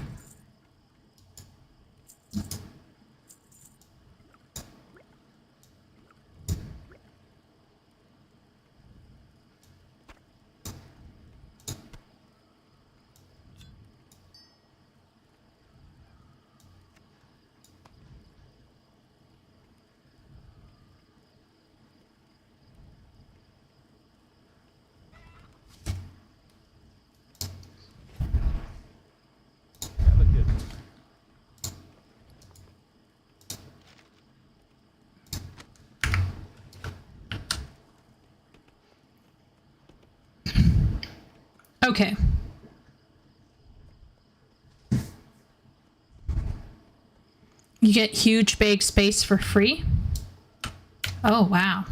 Okay. You get huge bag space for free? Oh, wow.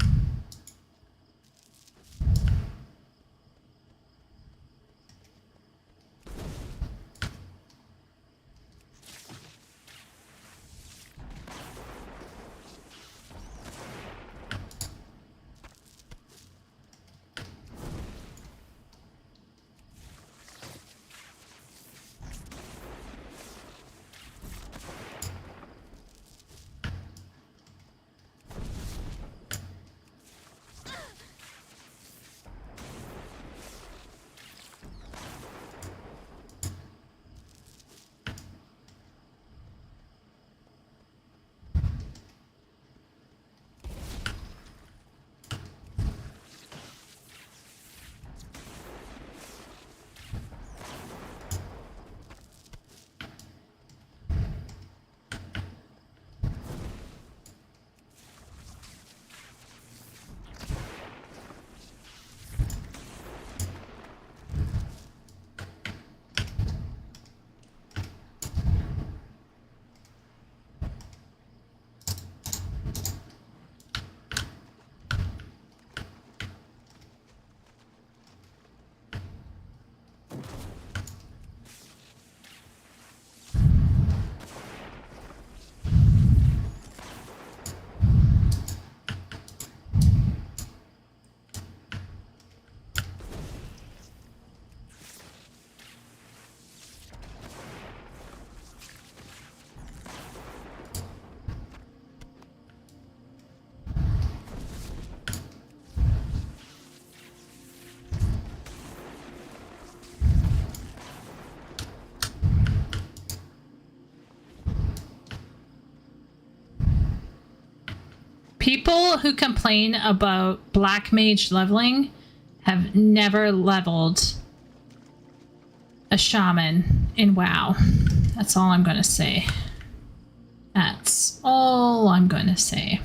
People who complain about Black Mage leveling have never leveled a shaman in WoW. That's all I'm going to say. That's all I'm going to say.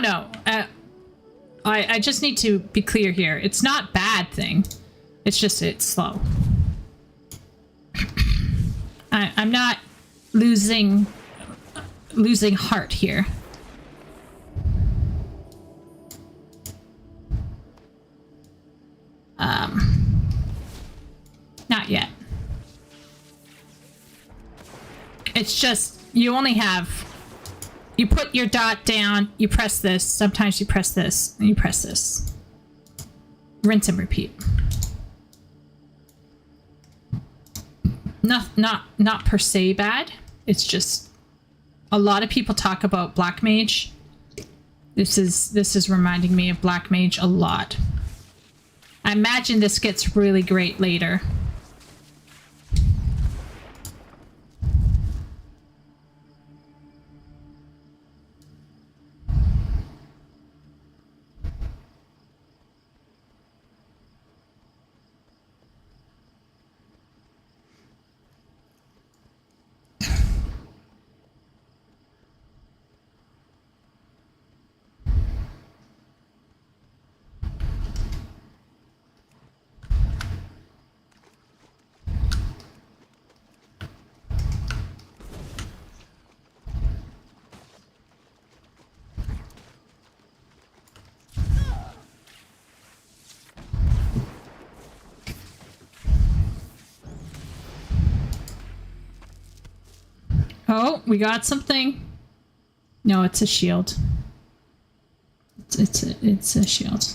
No. I just need to be clear here. It's not a bad thing. It's just it's slow. I'm not losing heart here. Not yet. It's just you only have. You put your dot down, you press this, sometimes you press this, and you press this. Rinse and repeat. Not per se bad. It's just a lot of people talk about Black Mage. This is reminding me of Black Mage a lot. I imagine this gets really great later. Oh, we got something. No, it's a shield. It's a shield.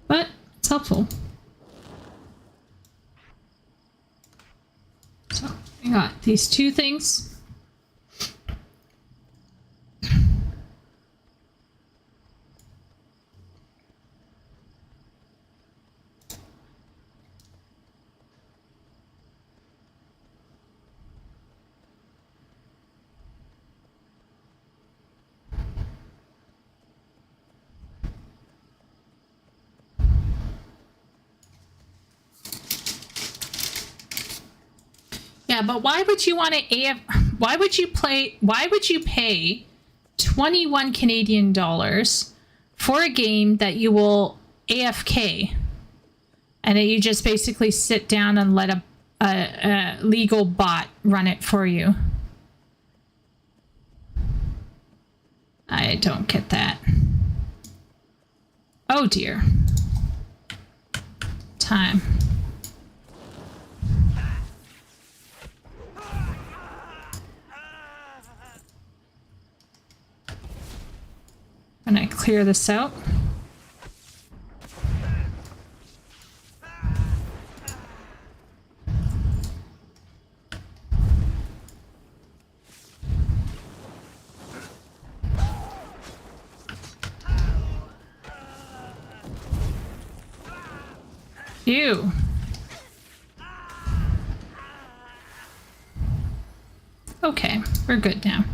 But it's helpful. So we got these two things. Yeah, but why would you want to why would you pay 21 Canadian dollars for a game that you will AFK and that you just basically sit down and let a legal bot run it for you? I don't get that. Oh dear. Time. I'm gonna clear this out. Ew. Okay, we're good now.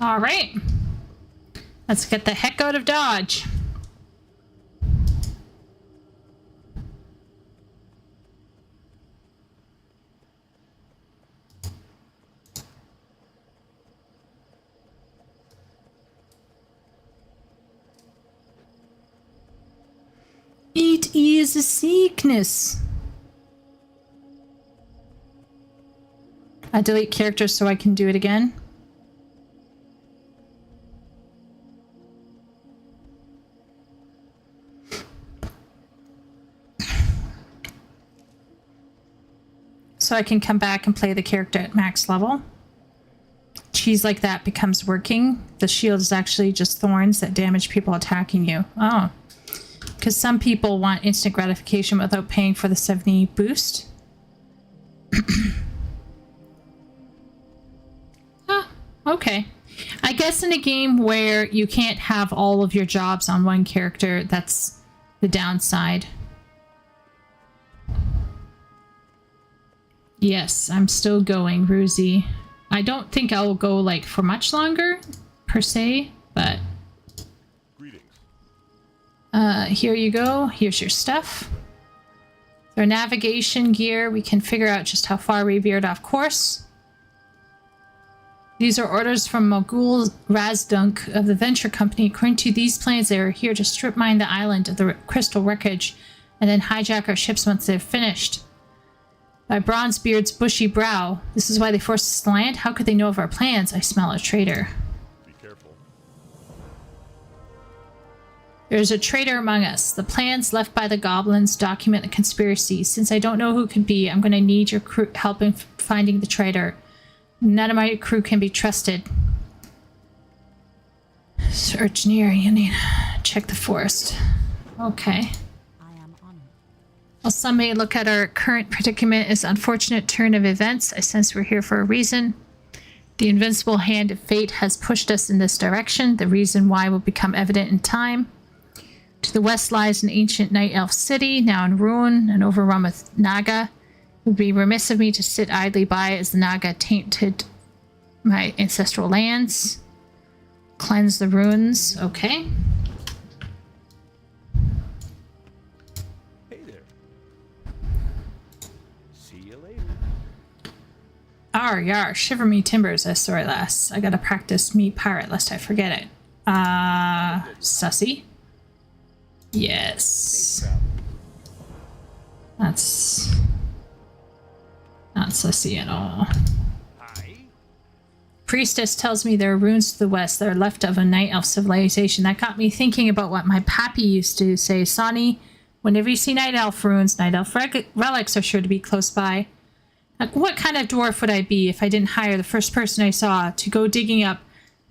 All right. Let's get the heck out of Dodge. It is a sickness. I delete characters so I can do it again. So I can come back and play the character at max level. Cheese like that becomes working. The shield is actually just thorns that damage people attacking you. Oh. Because some people want instant gratification without paying for the 70 boost. Okay. I guess in a game where you can't have all of your jobs on one character, that's the downside. Yes, I'm still going, Ruzy. I don't think I'll go, like, for much longer, per se, but... Greetings. Here you go. Here's your stuff. Our navigation gear, we can figure out just how far we veered off course. These are orders from Mogul Razdunk of the Venture Company. According to these plans, they are here to strip mine the island of the crystal wreckage and then hijack our ships once they're finished. By Bronzebeard's bushy brow. This is why they forced us to land? How could they know of our plans? I smell a traitor. Be careful. There's a traitor among us. The plans left by the goblins document the conspiracy. Since I don't know who it could be, I'm going to need your crew help in finding the traitor. None of my crew can be trusted. Search near. You need check the forest. Okay. While some may look at our current predicament as unfortunate turn of events, I sense we're here for a reason. The invincible hand of fate has pushed us in this direction. The reason why will become evident in time. To the west lies an ancient night elf city, now in ruin and overrun with Naga. It would be remiss of me to sit idly by as the Naga tainted my ancestral lands. Cleanse the ruins. Okay. Hey there. See you later. Arr, yar, shiver me timbers, as sorry lass. I gotta practice me pirate lest I forget it. Sussy. Yes. That's not sussy at all. Priestess tells me there are ruins to the west that are left of a night elf civilization. That got me thinking about what my pappy used to say. Sonny, whenever you see night elf ruins, night elf relics are sure to be close by. Like, what kind of dwarf would I be if I didn't hire the first person I saw to go digging up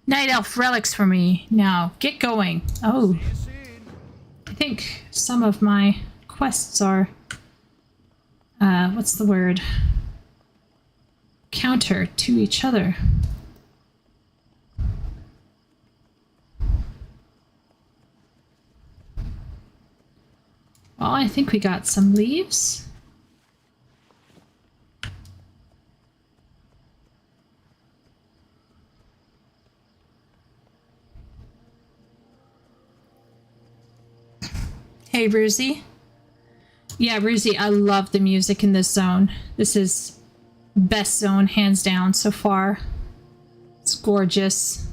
night elf relics for me? Now, get going. Oh. I think some of my quests are... what's the word? Counter to each other. Well, I think we got some leaves. Hey, Ruzy. Yeah, Ruzy, I love the music in this zone. This is best zone, hands down, so far. It's gorgeous.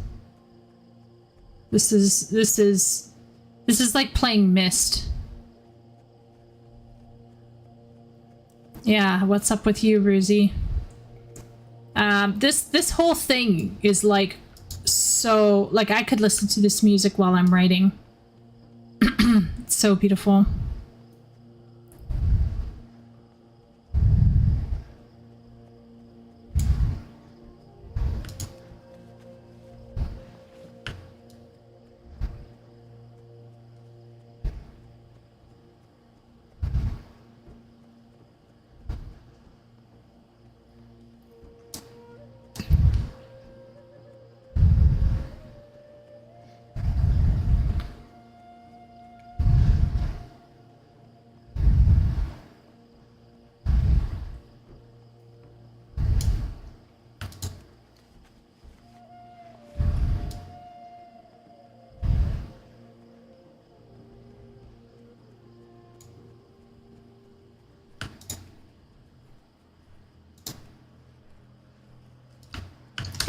This is like playing Myst. Yeah, what's up with you, Ruzy? This whole thing is like so, like, I could listen to this music while I'm writing. It's so beautiful.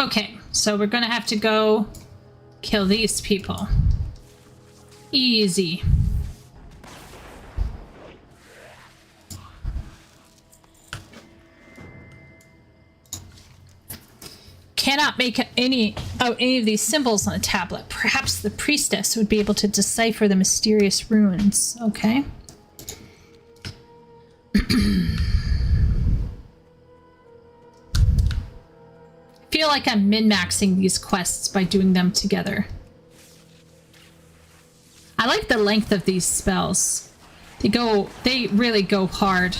Okay, so we're gonna have to go kill these people. Easy. Cannot make any of these symbols on a tablet. Perhaps the priestess would be able to decipher the mysterious runes. Okay. I feel like I'm min-maxing these quests by doing them together. I like the length of these spells. They really go hard.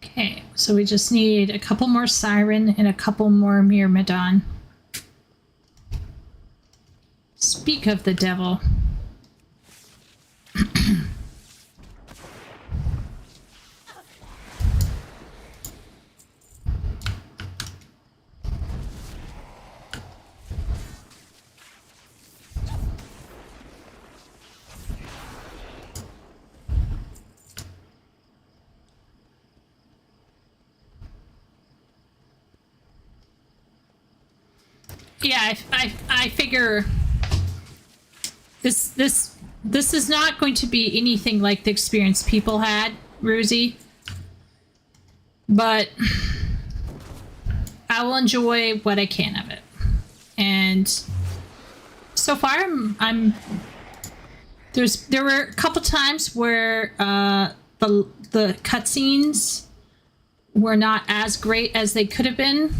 Okay, so we just need a couple more Siren and a couple more Myrmidon. Speak of the devil. Yeah, I figure this is not going to be anything like the experience people had, Ruzi. But I will enjoy what I can of it. And so far there were a couple times where the cutscenes were not as great as they could have been.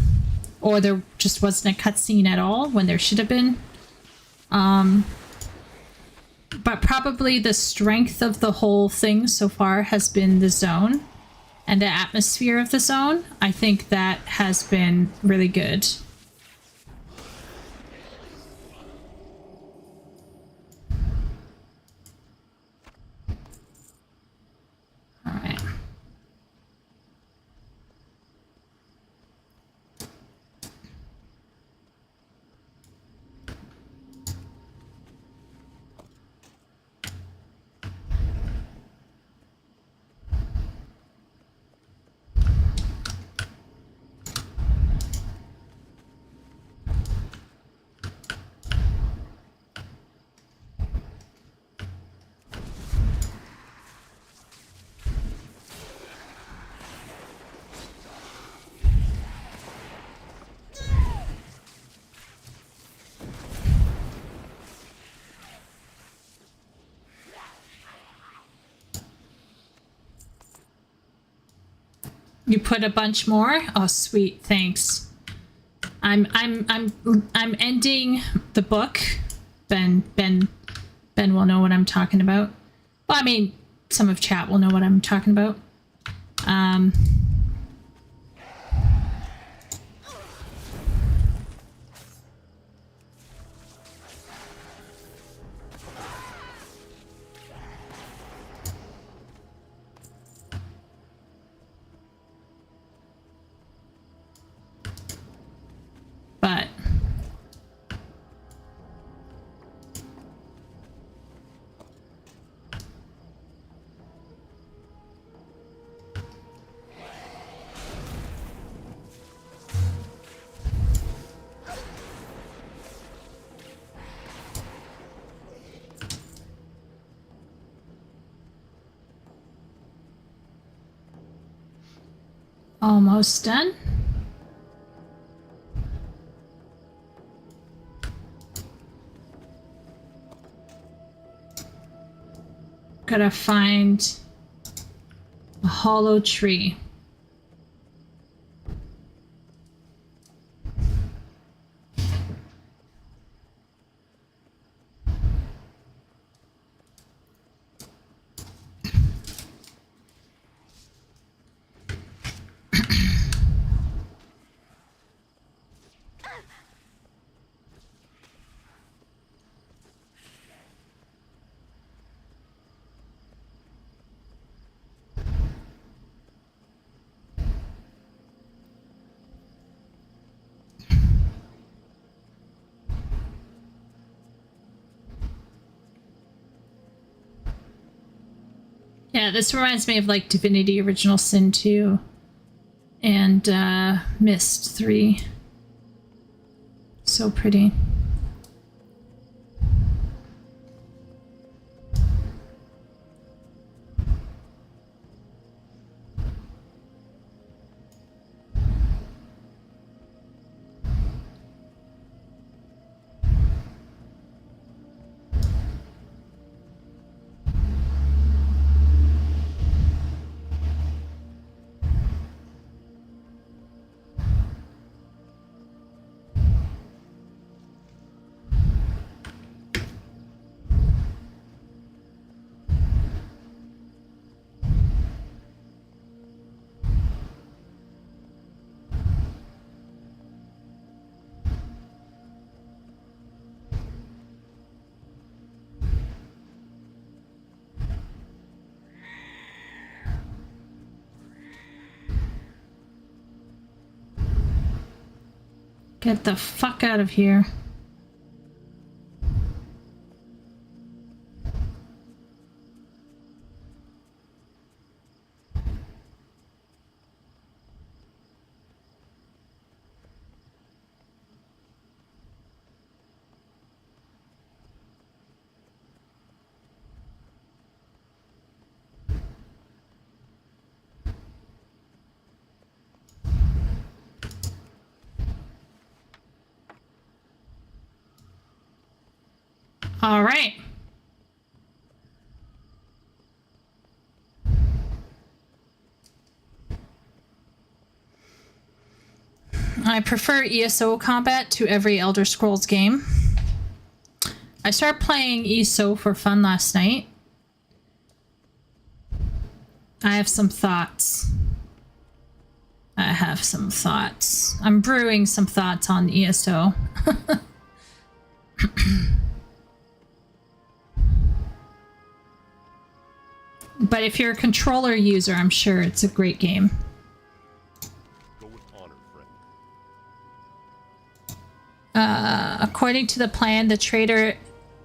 Or there just wasn't a cutscene at all when there should have been. But probably the strength of the whole thing so far has been the zone and the atmosphere of the zone. I think that has been really good. All right. You put a bunch more? Oh, sweet. Thanks. I'm ending the book. Ben will know what I'm talking about. Well, I mean, some of chat will know what I'm talking about. But almost done. Gotta find a hollow tree. Yeah, this reminds me of like Divinity Original Sin 2 and Mist 3. So pretty. Get the fuck out of here. All right. I prefer ESO combat to every Elder Scrolls game. I started playing ESO for fun last night. I have some thoughts. I'm brewing some thoughts on ESO. But if you're a controller user, I'm sure it's a great game. Go with honor, friend. According to the plan, the traitor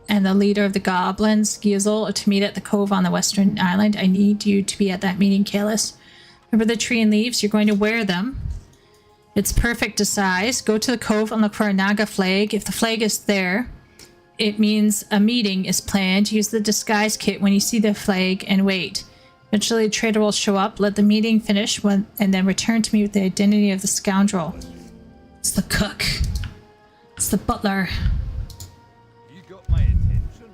and the leader of the goblins, Gizel, are to meet at the cove on the western island. I need you to be at that meeting, Kalis. Remember the tree and leaves? You're going to wear them. It's perfect to size. Go to the cove and look for a Naga flag. If the flag is there, it means a meeting is planned. Use the disguise kit when you see the flag and wait. Eventually, the traitor will show up. Let the meeting finish and then return to me with the identity of the scoundrel. It's the cook. It's the butler. You got my attention.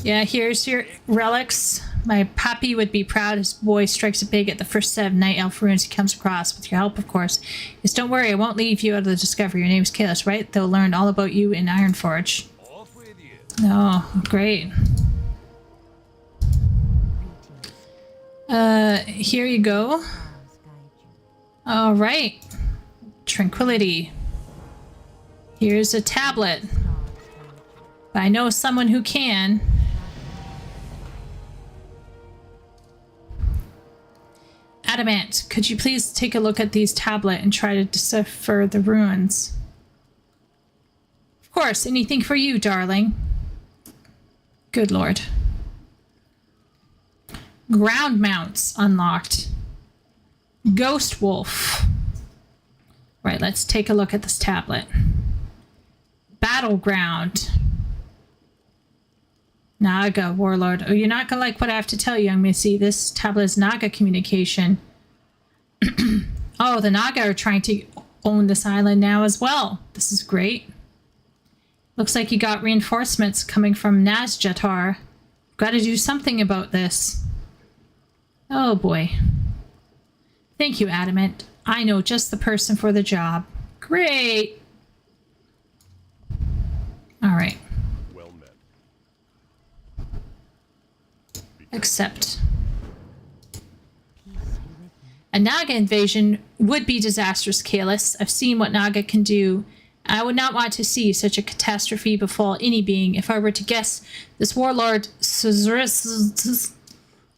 Yeah, here's your relics. My pappy would be proud his boy strikes it big at the first set of night elf ruins he comes across, with your help, of course. Just don't worry, I won't leave you out of the discovery. Your name's Kalis, right? They'll learn all about you in Ironforge. Off with you. Oh, great. Here you go. All right. Tranquility. Here's a tablet. But I know someone who can. Adamant, could you please take a look at these tablet and try to decipher the ruins? Of course, anything for you, darling. Good lord. Ground mounts unlocked. Ghost wolf. Right, let's take a look at this tablet. Battleground. Naga warlord. Oh, you're not gonna like what I have to tell you, young missy. This tablet is Naga communication. Oh, the Naga are trying to own this island now as well. This is great. Looks like you got reinforcements coming from Nazjatar. Got to do something about this. Oh boy. Thank you, Adamant. I know just the person for the job. Great. All right. Well met. Accept. A Naga invasion would be disastrous, Kalis. I've seen what Naga can do. I would not want to see such a catastrophe befall any being. If I were to guess, this warlord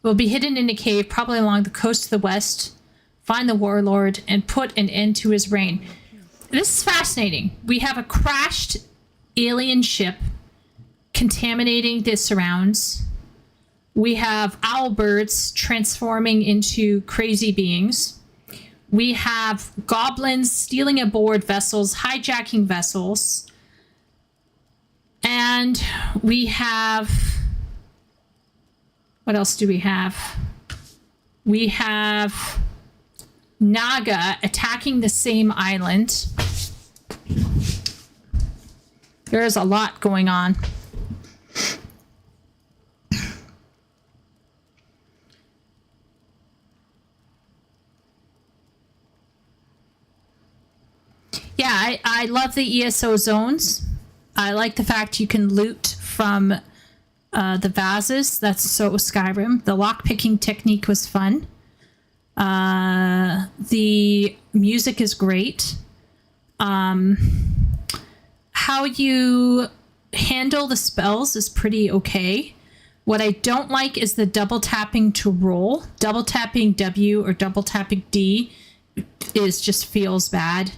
will be hidden in a cave, probably along the coast to the west. Find the warlord and put an end to his reign. This is fascinating. We have a crashed alien ship contaminating the surrounds. We have owlbirds transforming into crazy beings. We have goblins stealing aboard vessels, hijacking vessels. And we have... What else do we have? We have Naga attacking the same island. There's a lot going on. Yeah, I love the ESO zones. I like the fact you can loot from the vases. That's so Skyrim. The lockpicking technique was fun. The music is great. How you handle the spells is pretty okay. What I don't like is the double tapping to roll. Double tapping W or double tapping D just feels bad.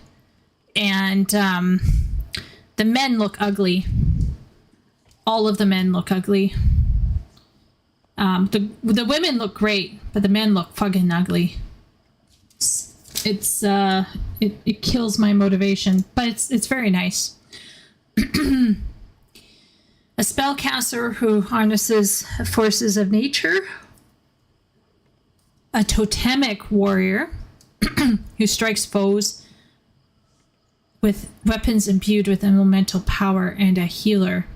And the men look ugly. All of the men look ugly. The women look great, but the men look fucking ugly. It kills my motivation, but it's very nice. A spellcaster who harnesses forces of nature. A totemic warrior who strikes foes with weapons imbued with elemental power, and a healer.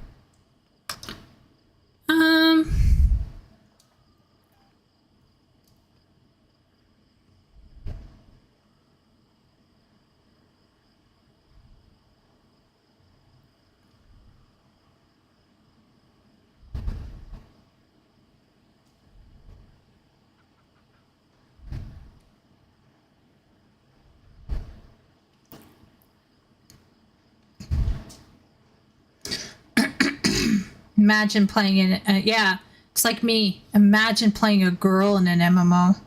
Imagine playing in yeah, it's like me. Imagine playing a girl in an MMO.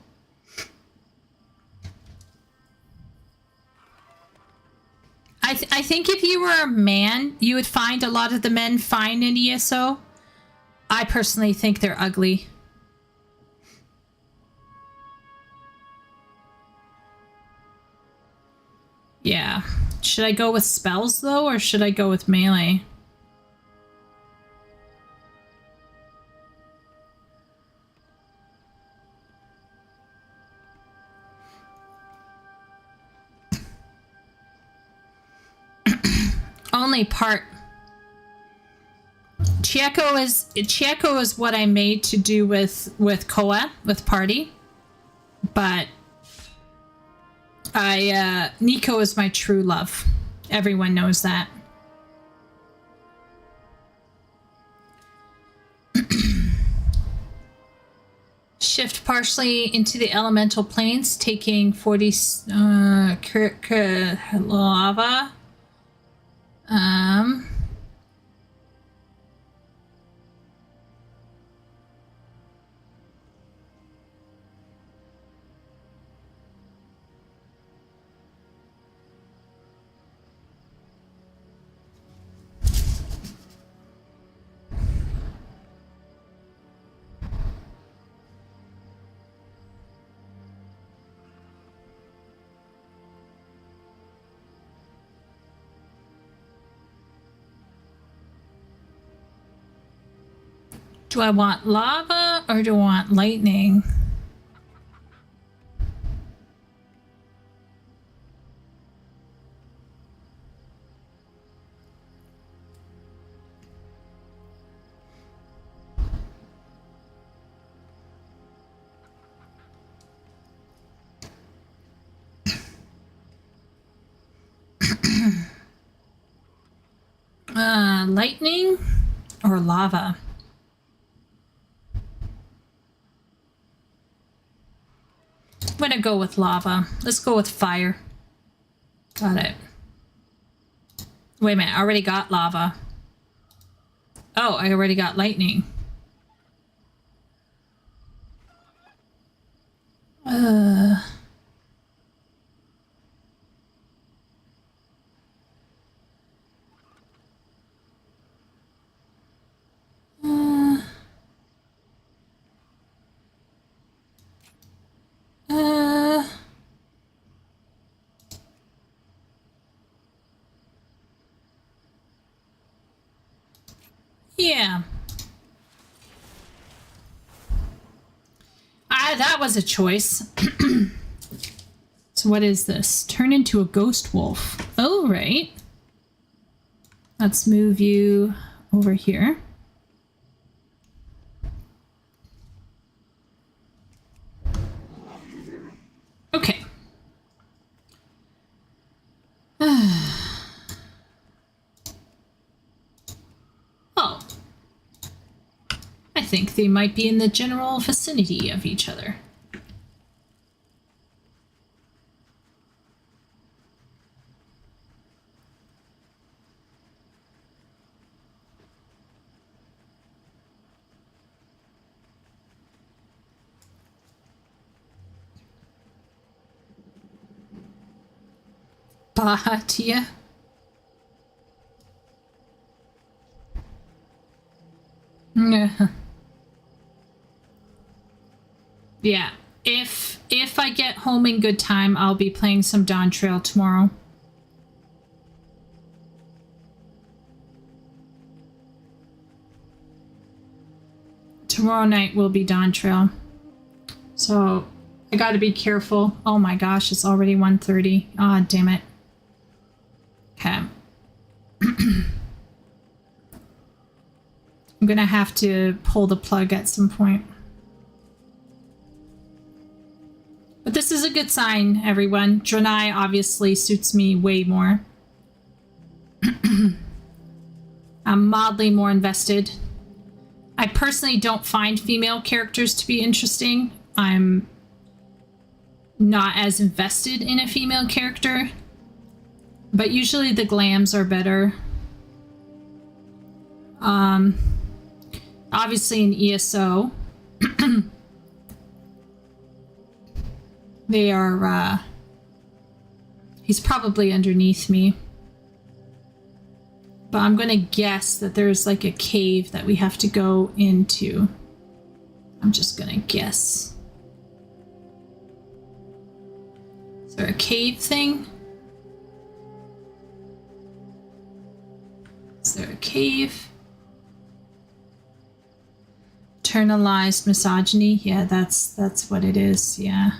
I think if you were a man, you would find a lot of the men fine in ESO. I personally think they're ugly. Yeah. Should I go with spells though, or should I go with melee? Only part Chieko is what I made to do with Koa, with Party. But Nico is my true love. Everyone knows that. Shift partially into the elemental planes, taking 40 lava. Do I want lava or do I want lightning? Lightning or lava? I'm gonna go with lava. Let's go with fire. Got it. Wait a minute, I already got lava. Oh, I already got lightning. Yeah. That was a choice. So what is this? Turn into a ghost wolf. Oh, right. Let's move you over here. Okay. Oh. I think they might be in the general vicinity of each other. Bahatia. Yeah. If I get home in good time, I'll be playing some Dawn Trail tomorrow. Tomorrow night will be Dawn Trail. So I gotta be careful. Oh my gosh, it's already 1:30. Ah, damn it. Okay. I'm gonna have to pull the plug at some point. But this is a good sign, everyone. Draenei obviously suits me way more. I'm mildly more invested. I personally don't find female characters to be interesting. I'm not as invested in a female character. But usually the glams are better. Obviously in ESO. They are, he's probably underneath me. But I'm gonna guess that there's like a cave that we have to go into. I'm just gonna guess. Is there a cave thing? Is there a cave? Internalized misogyny. Yeah, that's what it is. Yeah.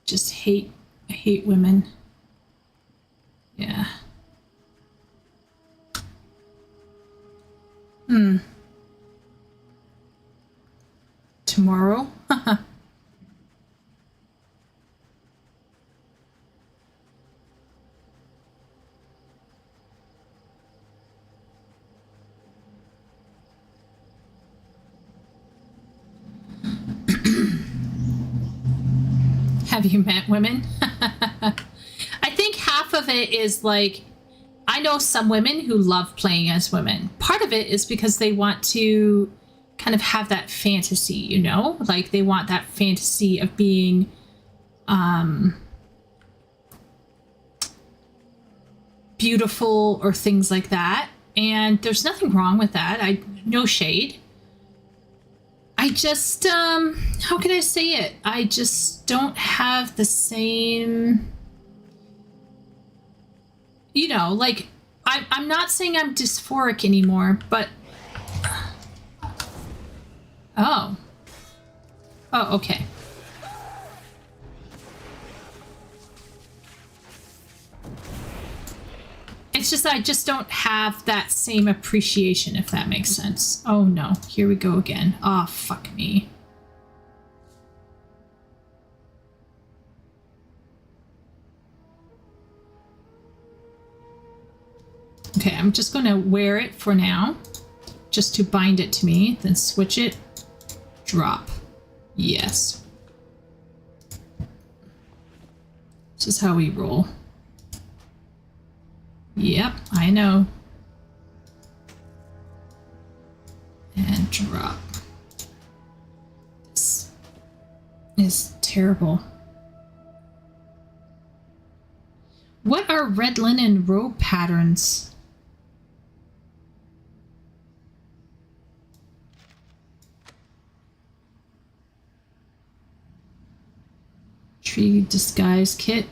Just hate women. Yeah. tomorrow. Have you met women? I think half of it is like, I know some women who love playing as women. Part of it is because they want to kind of have that fantasy, you know? Like they want that fantasy of being beautiful or things like that. And there's nothing wrong with that. No shade. I just, how can I say it? I just don't have the same, you know, like, I'm not saying I'm dysphoric anymore, but, oh, okay. It's just that I just don't have that same appreciation, if that makes sense. Oh no, here we go again. Oh, fuck me. Okay, I'm just going to wear it for now, just to bind it to me, then switch it, drop. Yes. This is how we roll. Yep, I know. And drop. This is terrible. What are red linen robe patterns? Tree disguise kit.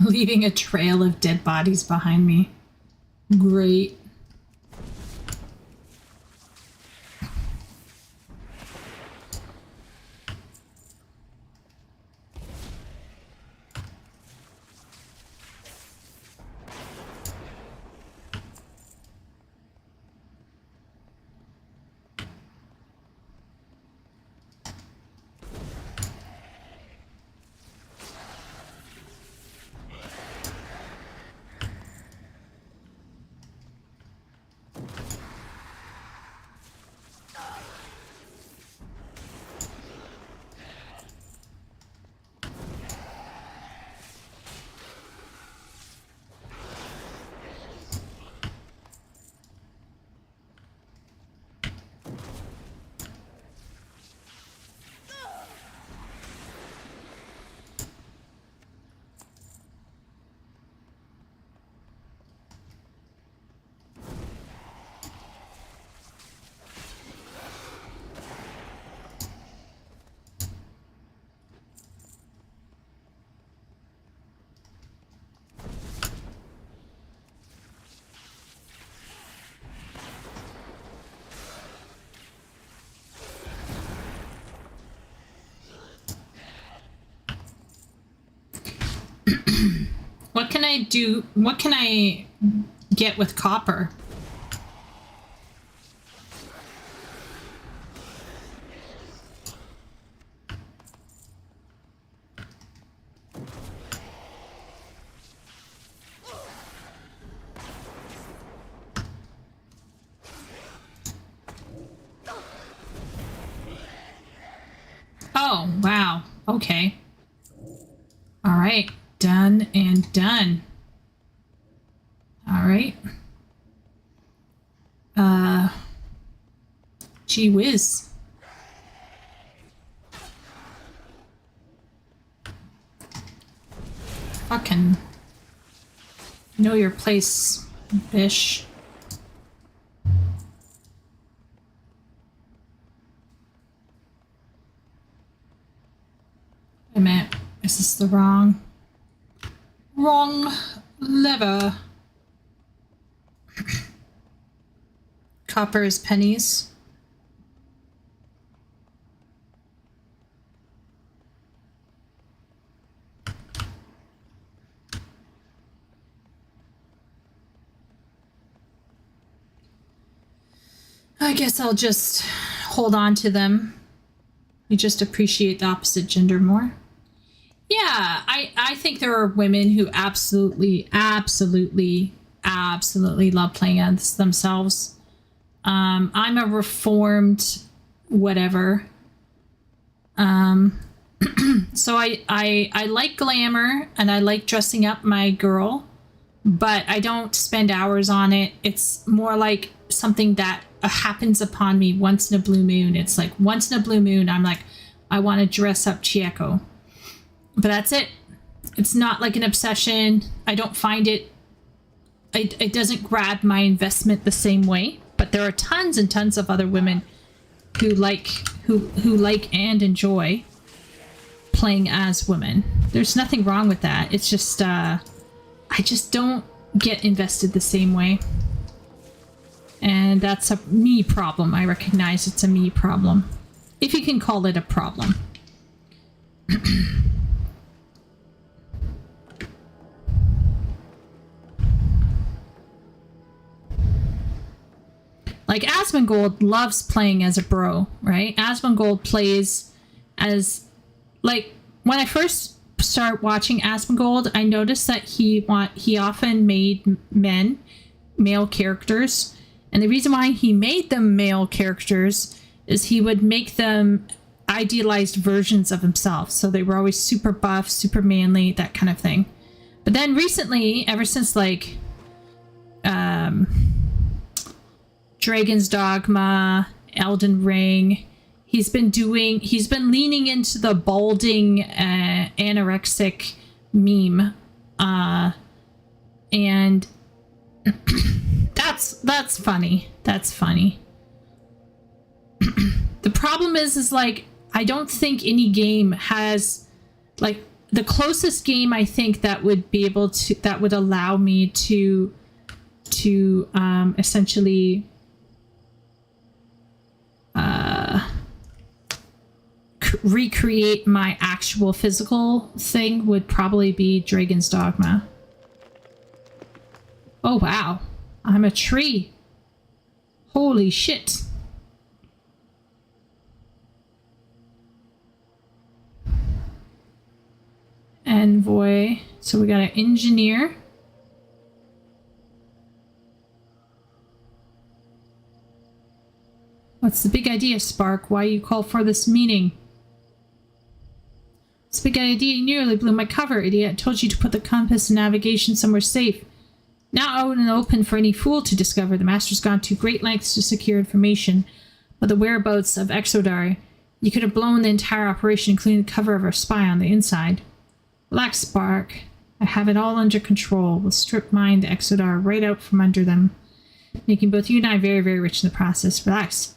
Leaving a trail of dead bodies behind me. Great. What can I do? What can I get with copper? Oh, wow. Okay. All right. Done and done. All right. Gee whiz. Fucking know your place, bish. Wait a minute. Is this the wrong lever? Copper is pennies. I guess I'll just hold on to them. You just appreciate the opposite gender more. Yeah, I think there are women who absolutely love playing as themselves. I'm a reformed whatever. So I like glamour and I like dressing up my girl, but I don't spend hours on it. It's more like something that happens upon me once in a blue moon. It's like once in a blue moon, I'm like, I want to dress up Chieko. But that's it. It's not like an obsession. I don't find it doesn't grab my investment the same way. But there are tons and tons of other women who like and enjoy playing as women. There's nothing wrong with that. It's just I just don't get invested the same way. And that's a me problem. I recognize it's a me problem. If you can call it a problem. Like Asmongold loves playing as a bro, right? Asmongold plays as, like, when I first start watching Asmongold, I noticed that he often made male characters. And the reason why he made them male characters is he would make them idealized versions of himself. So they were always super buff, super manly, that kind of thing. But then recently, ever since like Dragon's Dogma, Elden Ring, he's been leaning into the balding anorexic meme. And that's funny. That's funny. The problem is like, I don't think any game has, like, the closest game I think that would be able to, that would allow me to essentially recreate my actual physical thing would probably be Dragon's Dogma. Oh wow, I'm a tree. Holy shit. Envoy. So we got an engineer. What's the big idea, Spark? Why you call for this meeting? This big idea, you nearly blew my cover, idiot. I told you to put the compass and navigation somewhere safe. Now out and open for any fool to discover. The Master's gone to great lengths to secure information about the whereabouts of Exodar. You could have blown the entire operation, including the cover of our spy on the inside. Relax, Spark. I have it all under control. We'll strip mine the Exodar right out from under them, making both you and I very, very rich in the process. Relax.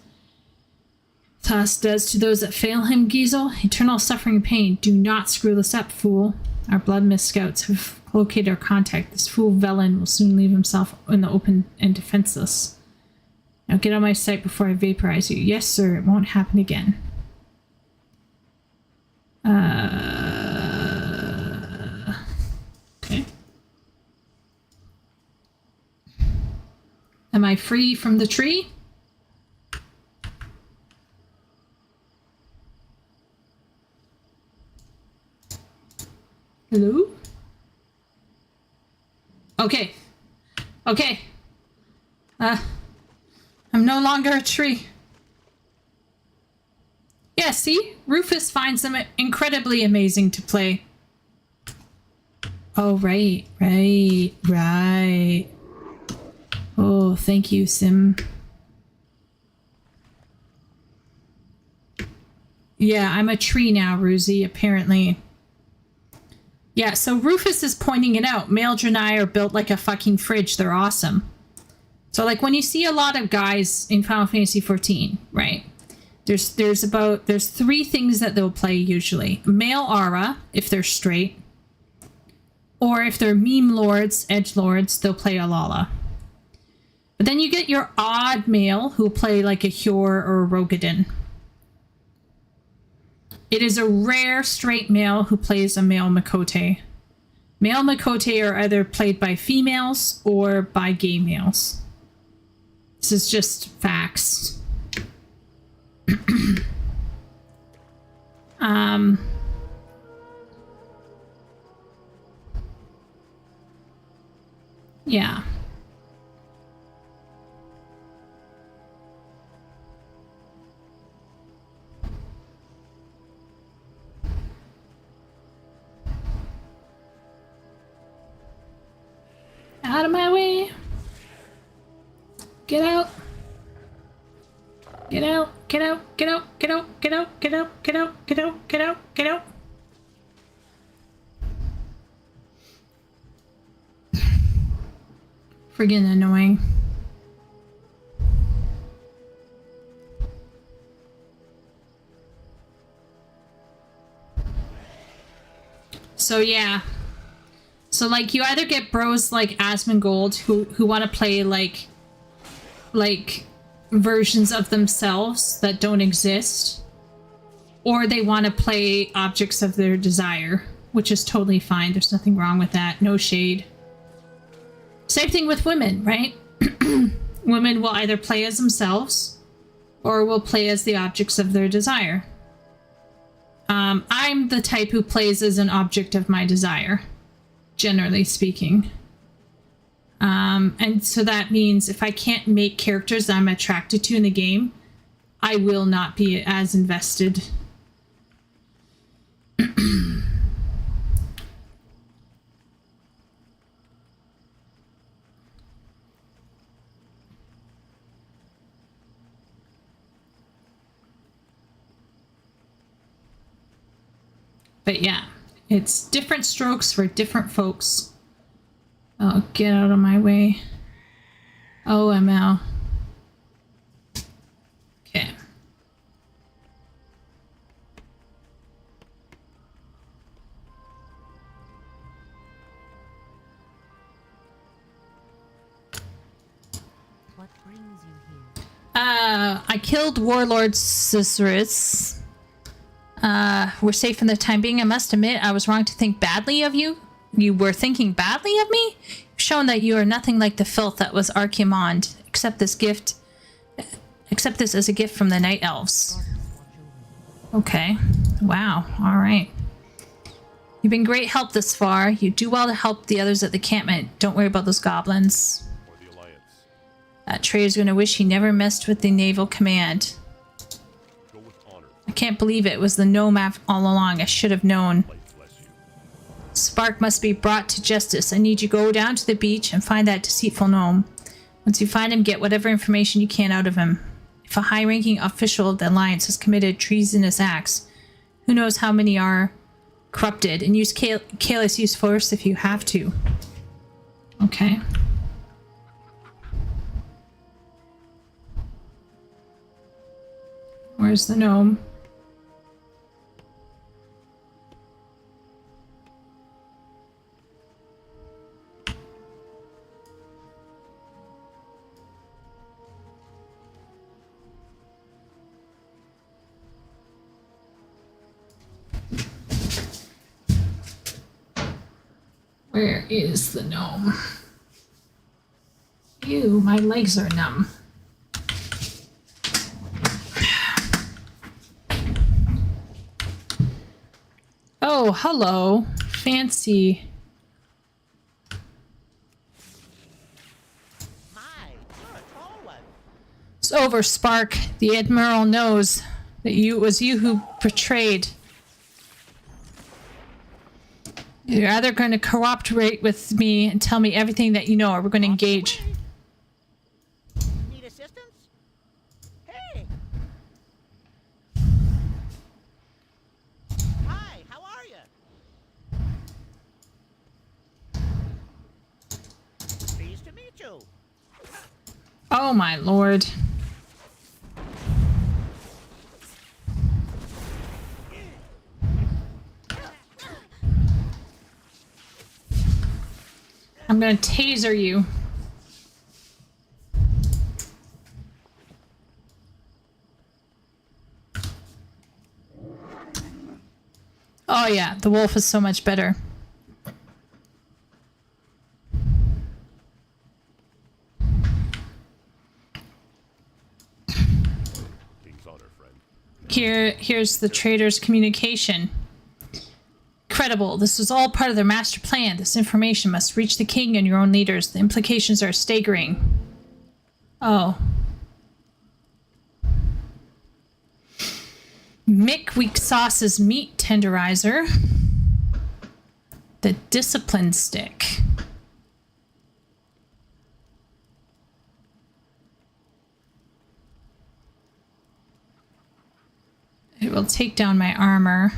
Thus does to those that fail him, Giesel. Eternal suffering and pain. Do not screw this up, fool. Our blood mist scouts have located our contact. This fool Velen will soon leave himself in the open and defenseless. Now get out of my sight before I vaporize you. Yes, sir. It won't happen again. Okay. Am I free from the tree? Hello? Okay. Okay. I'm no longer a tree. Yeah, see? Rufus finds them incredibly amazing to play. Oh, right. Oh, thank you, Sim. Yeah, I'm a tree now, Ruzi, apparently. Yeah, so Rufus is pointing it out. Male Draenei are built like a fucking fridge. They're awesome. So, like, when you see a lot of guys in Final Fantasy XIV, right? There's 3 things that they'll play usually. Male aura, if they're straight. Or if they're meme lords, edge lords, they'll play Alala. But then you get your odd male who play like a Hyur or a Rogadin. It is a rare straight male who plays a male Makote. Male Makote are either played by females or by gay males. This is just facts. Yeah. Out of my way. Get out. Get out. Get out. Get out. Get out. Get out. Get out. Get out. Get out. Get out. Get out. Friggin' annoying. So yeah. So like you either get bros like Asmongold who want to play like versions of themselves that don't exist, or they want to play objects of their desire, which is totally fine. There's nothing wrong with that. No shade. Same thing with women, right? Women will either play as themselves or will play as the objects of their desire. I'm the type who plays as an object of my desire, generally speaking. And so that means if I can't make characters that I'm attracted to in the game, I will not be as invested. But yeah, it's different strokes for different folks. Oh, get out of my way. OML. Okay. What brings you here? I killed Warlord Cicerus. We're safe for the time being. I must admit, I was wrong to think badly of you. You were thinking badly of me? You've shown that you are nothing like the filth that was Archimonde. Accept this as a gift from the Night Elves. Okay. Wow. All right. You've been great help this far. You do well to help the others at the encampment. Don't worry about those goblins. Or the Alliance. That traitor's gonna wish he never messed with the naval command. Go with honor. I can't believe it was the gnome all along. I should have known. Light bless you. Spark must be brought to justice. I need you to go down to the beach and find that deceitful gnome. Once you find him, get whatever information you can out of him. If a high-ranking official of the Alliance has committed treasonous acts, who knows how many are corrupted, and use careless use force if you have to. Okay. Where's the gnome? Where is the gnome? Ew, my legs are numb. Oh, hello. Fancy. It's over, Spark. The Admiral knows that it was you who betrayed. You're either going to cooperate with me and tell me everything that you know, or we're going to engage. Need assistance? Hey! Hi, how are you? Pleased to meet you. Oh my lord. I'm gonna taser you. Oh yeah, the wolf is so much better. King's honor, friend. Here's the trader's communication. Incredible. This was all part of their master plan. This information must reach the king and your own leaders. The implications are staggering. Oh. Mick Weak Sauce's meat tenderizer. The discipline stick. It will take down my armor.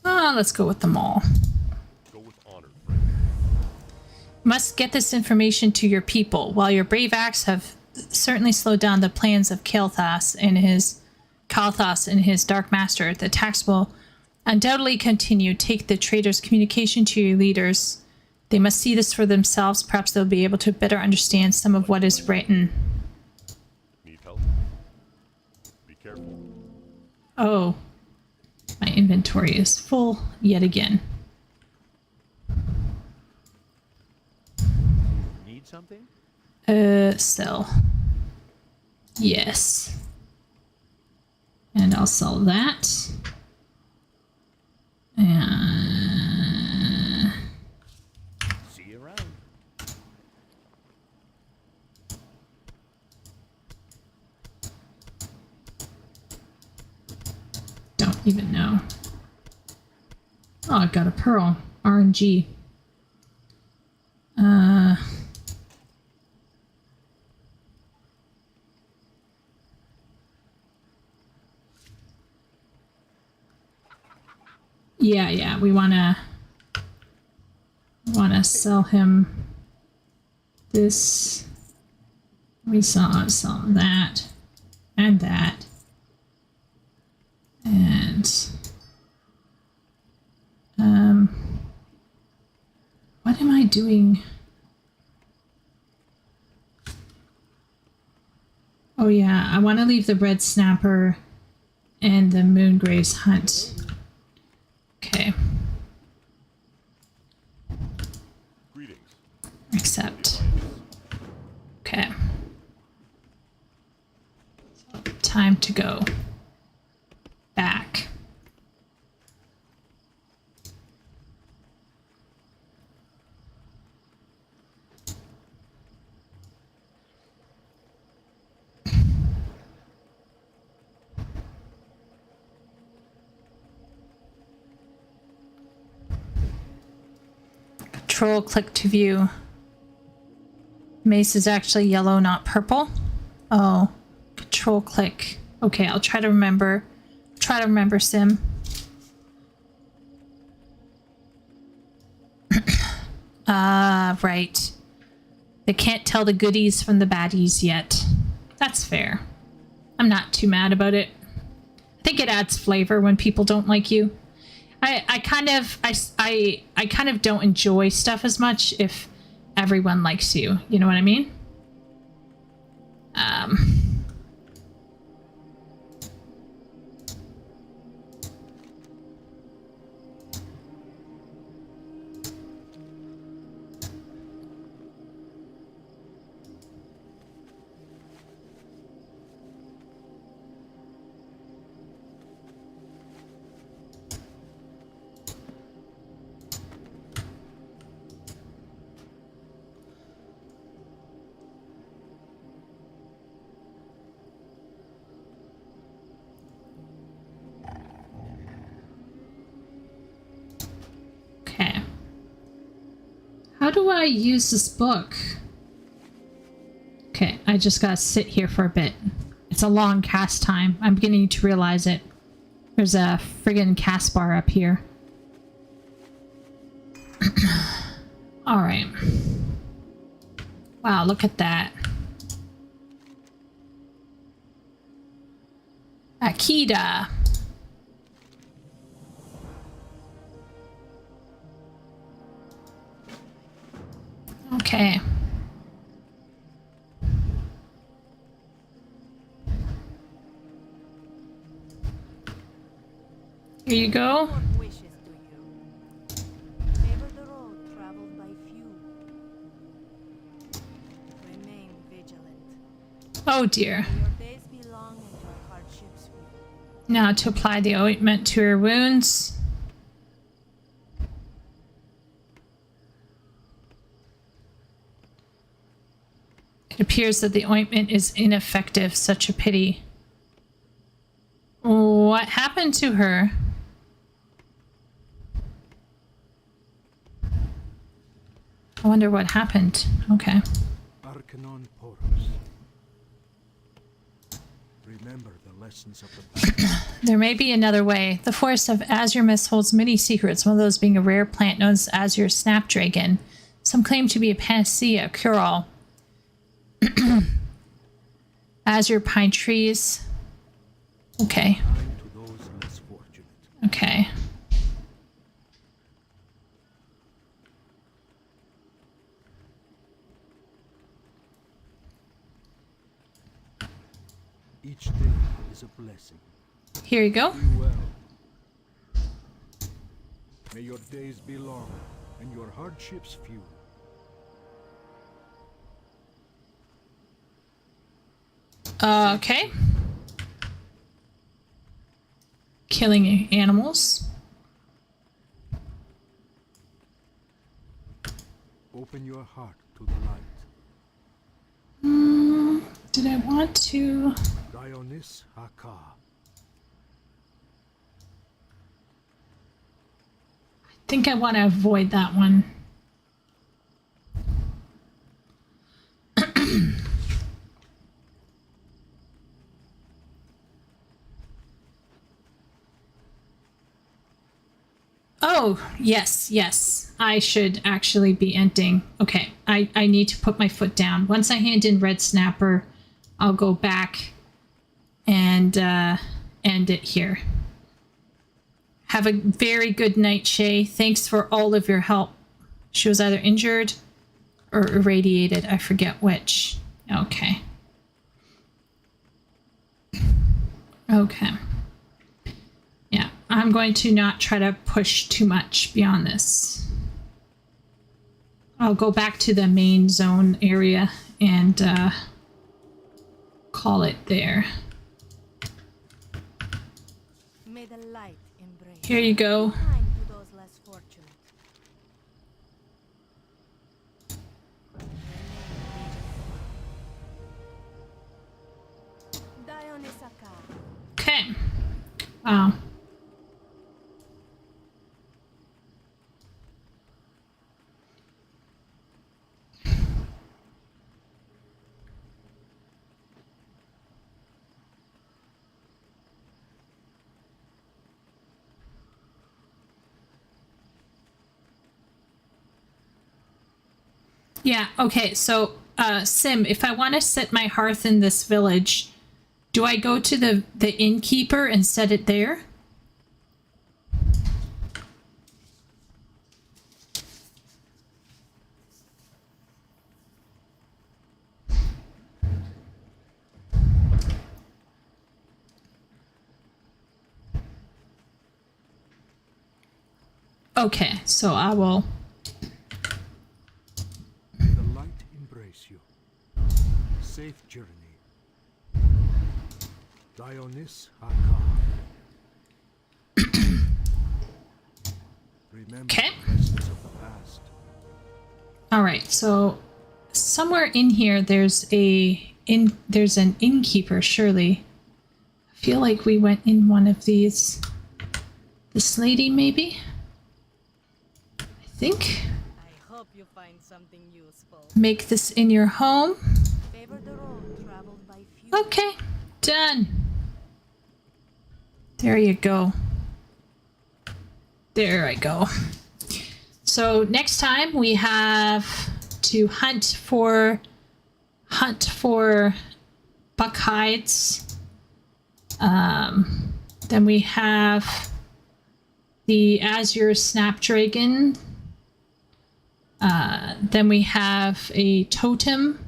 Let's go with them all. Go with honor, friend. Must get this information to your people. While your brave acts have certainly slowed down the plans of Kael'thas and his Dark Master, the attacks will undoubtedly continue. Take the traitor's communication to your leaders. They must see this for themselves. Perhaps they'll be able to better understand some of what is written. Need help? Be careful. Oh. My inventory is full yet again. Need something? Sell. Yes. And I'll sell that. And See you around. don't even know. Oh, I got a pearl. RNG. Yeah, we wanna sell him this. We sell that and that. And what am I doing? Oh yeah, I want to leave the red snapper and the moongrave's hunt. Okay. Greetings. Accept. Okay. So, time to go back. Control click to view. Mace is actually yellow, not purple. Oh, control click. Okay, I'll try to remember. Try to remember Sim. Right. They can't tell the goodies from the baddies yet. That's fair. I'm not too mad about it. I think it adds flavor when people don't like you. I kind of don't enjoy stuff as much if everyone likes you. You know what I mean? do I use this book? Okay, I just gotta sit here for a bit. It's a long cast time. I'm beginning to realize it. There's a friggin' cast bar up here. Alright. Wow, look at that. Akita. Okay. Here you go. What wishes do you? Favor the road traveled by few. Remain vigilant. Oh dear. May your days be long and your hardships few. Now to apply the ointment to her wounds. It appears that the ointment is ineffective. Such a pity. What happened to her? I wonder what happened. Okay. Arcanon Porus. Remember the lessons of the past. There may be another way. The forest of Azure Mist holds many secrets, one of those being a rare plant known as Azure Snapdragon. Some claim to be a panacea, cure-all. Azure pine trees. Okay. Kind to those less fortunate. Okay. Each day is a blessing. Here you go. Do well. May your days be long and your hardships few. Okay. Killing animals. Open your heart to the light. Did I want to? Dionis Haka. I think I want to avoid that one. Oh, yes, yes. I should actually be ending. Okay, I need to put my foot down. Once I hand in Red Snapper, I'll go back and end it here. Have a very good night, Shay. Thanks for all of your help. She was either injured or irradiated. I forget which. Okay. Okay. Yeah, I'm going to not try to push too much beyond this. I'll go back to the main zone area and call it there. May the light embrace. Here you go. Kind to those less fortunate. Dionisaka. Okay. Wow. Yeah, okay, so, Sim, if I want to set my hearth in this village, do I go to the innkeeper and set it there? Okay, so I will... The light embrace you. Safe journey. Dionis Haka. Remember Okay. the lessons of the past. Alright, so somewhere in here there's there's an innkeeper, surely. I feel like we went in one of these. This lady, maybe? I think. I hope help you find something useful. Make this in your home. Favor the road traveled by few. Okay, done. There you go. There I go. So next time we have to hunt for buck hides. Then we have the Azure Snapdragon. Then we have a totem.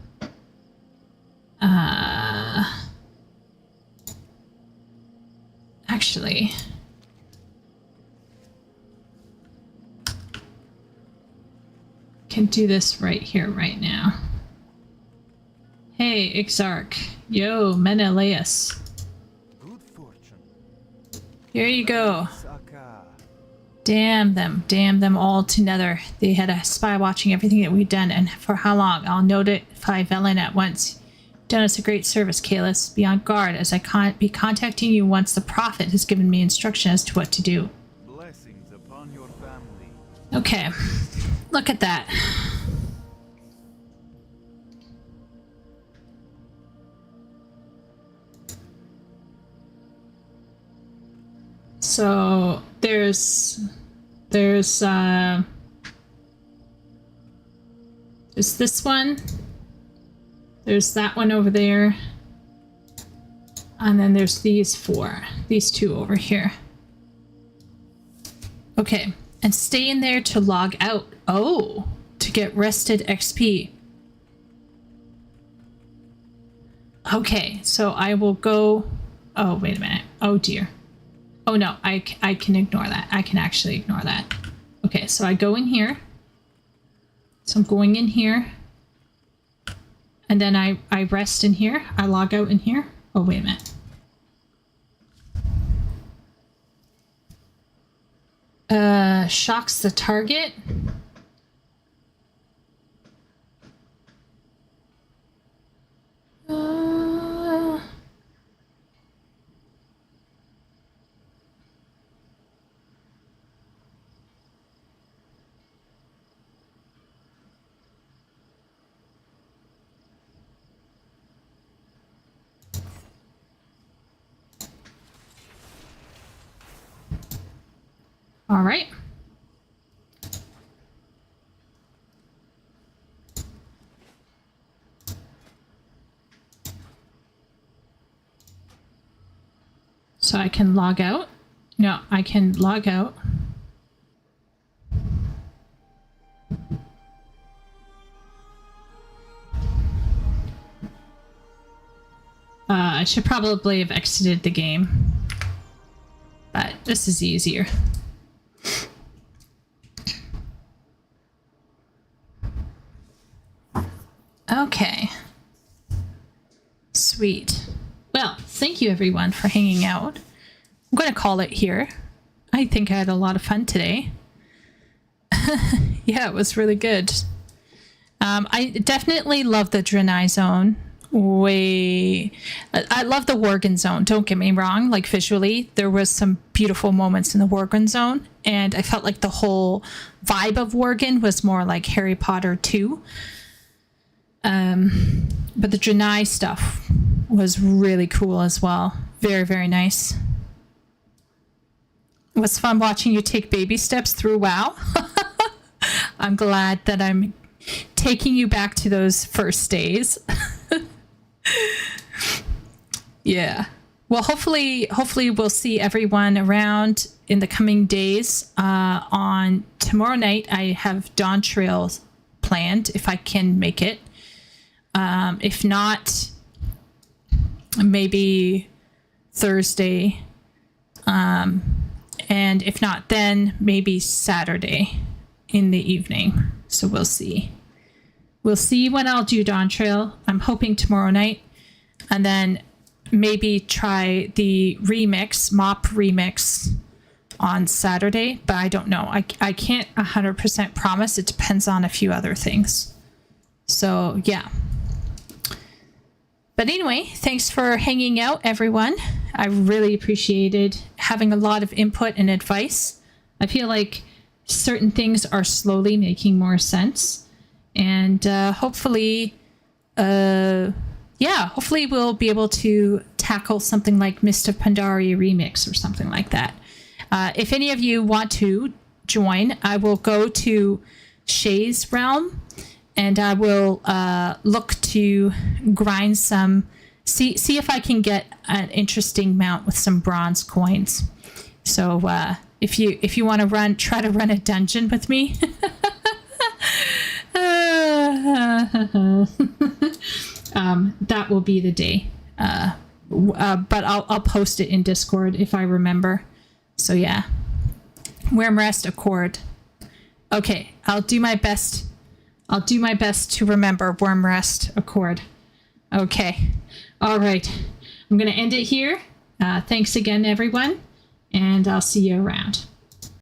Actually, can do this right here, right now. Hey, Exarch. Yo, Menelaus. Good fortune. Here you go. Saka. Damn them all together. They had a spy watching everything that we've done, and for how long? I'll notify Velen at once. Done us a great service, Kalis. Be on guard, as I can't be contacting you once the Prophet has given me instruction as to what to do. Blessings upon your family. Okay, look at that. So there's this one. There's that one over there. And then there's these two over here. Okay, and stay in there to log out. Oh, to get rested XP. Okay, so I will go. Oh, wait a minute. Oh dear. Oh no, I can ignore that. I can actually ignore that. Okay, so I go in here. So I'm going in here. And then I rest in here. I log out in here. Oh, wait a minute. Shocks the target. All right. So I can log out. No, I can log out. I should probably have exited the game, but this is easier. Okay. Sweet. Well, thank you everyone for hanging out. I'm going to call it here. I think I had a lot of fun today. Yeah, it was really good. I definitely love the Draenei zone. I love the Worgen zone, don't get me wrong. Like visually, there was some beautiful moments in the Worgen zone, and I felt like the whole vibe of Worgen was more like Harry Potter 2. But the Draenei stuff was really cool as well. Very, very nice. It was fun watching you take baby steps through WoW. I'm glad that I'm taking you back to those first days. Yeah. Well, hopefully we'll see everyone around in the coming days. On tomorrow night, I have Dawn Trail planned, if I can make it. If not, maybe Thursday. And if not, then maybe Saturday in the evening. So we'll see. We'll see when I'll do Dawn Trail. I'm hoping tomorrow night. And then maybe try the mop remix on Saturday. But I don't know. I can't 100% promise. It depends on a few other things. So, yeah. But anyway, thanks for hanging out, everyone. I really appreciated having a lot of input and advice. I feel like certain things are slowly making more sense, and hopefully we'll be able to tackle something like Mist of Pandaria Remix or something like that. If any of you want to join, I will go to Shay's realm, and I will look to grind some, see if I can get an interesting mount with some bronze coins. So if you want to try to run a dungeon with me, that will be the day. But I'll post it in Discord if I remember. So yeah, Wormrest Accord. Okay, I'll do my best to remember Wormrest Accord. Okay, all right. I'm gonna end it here. Thanks again, everyone, and I'll see you around.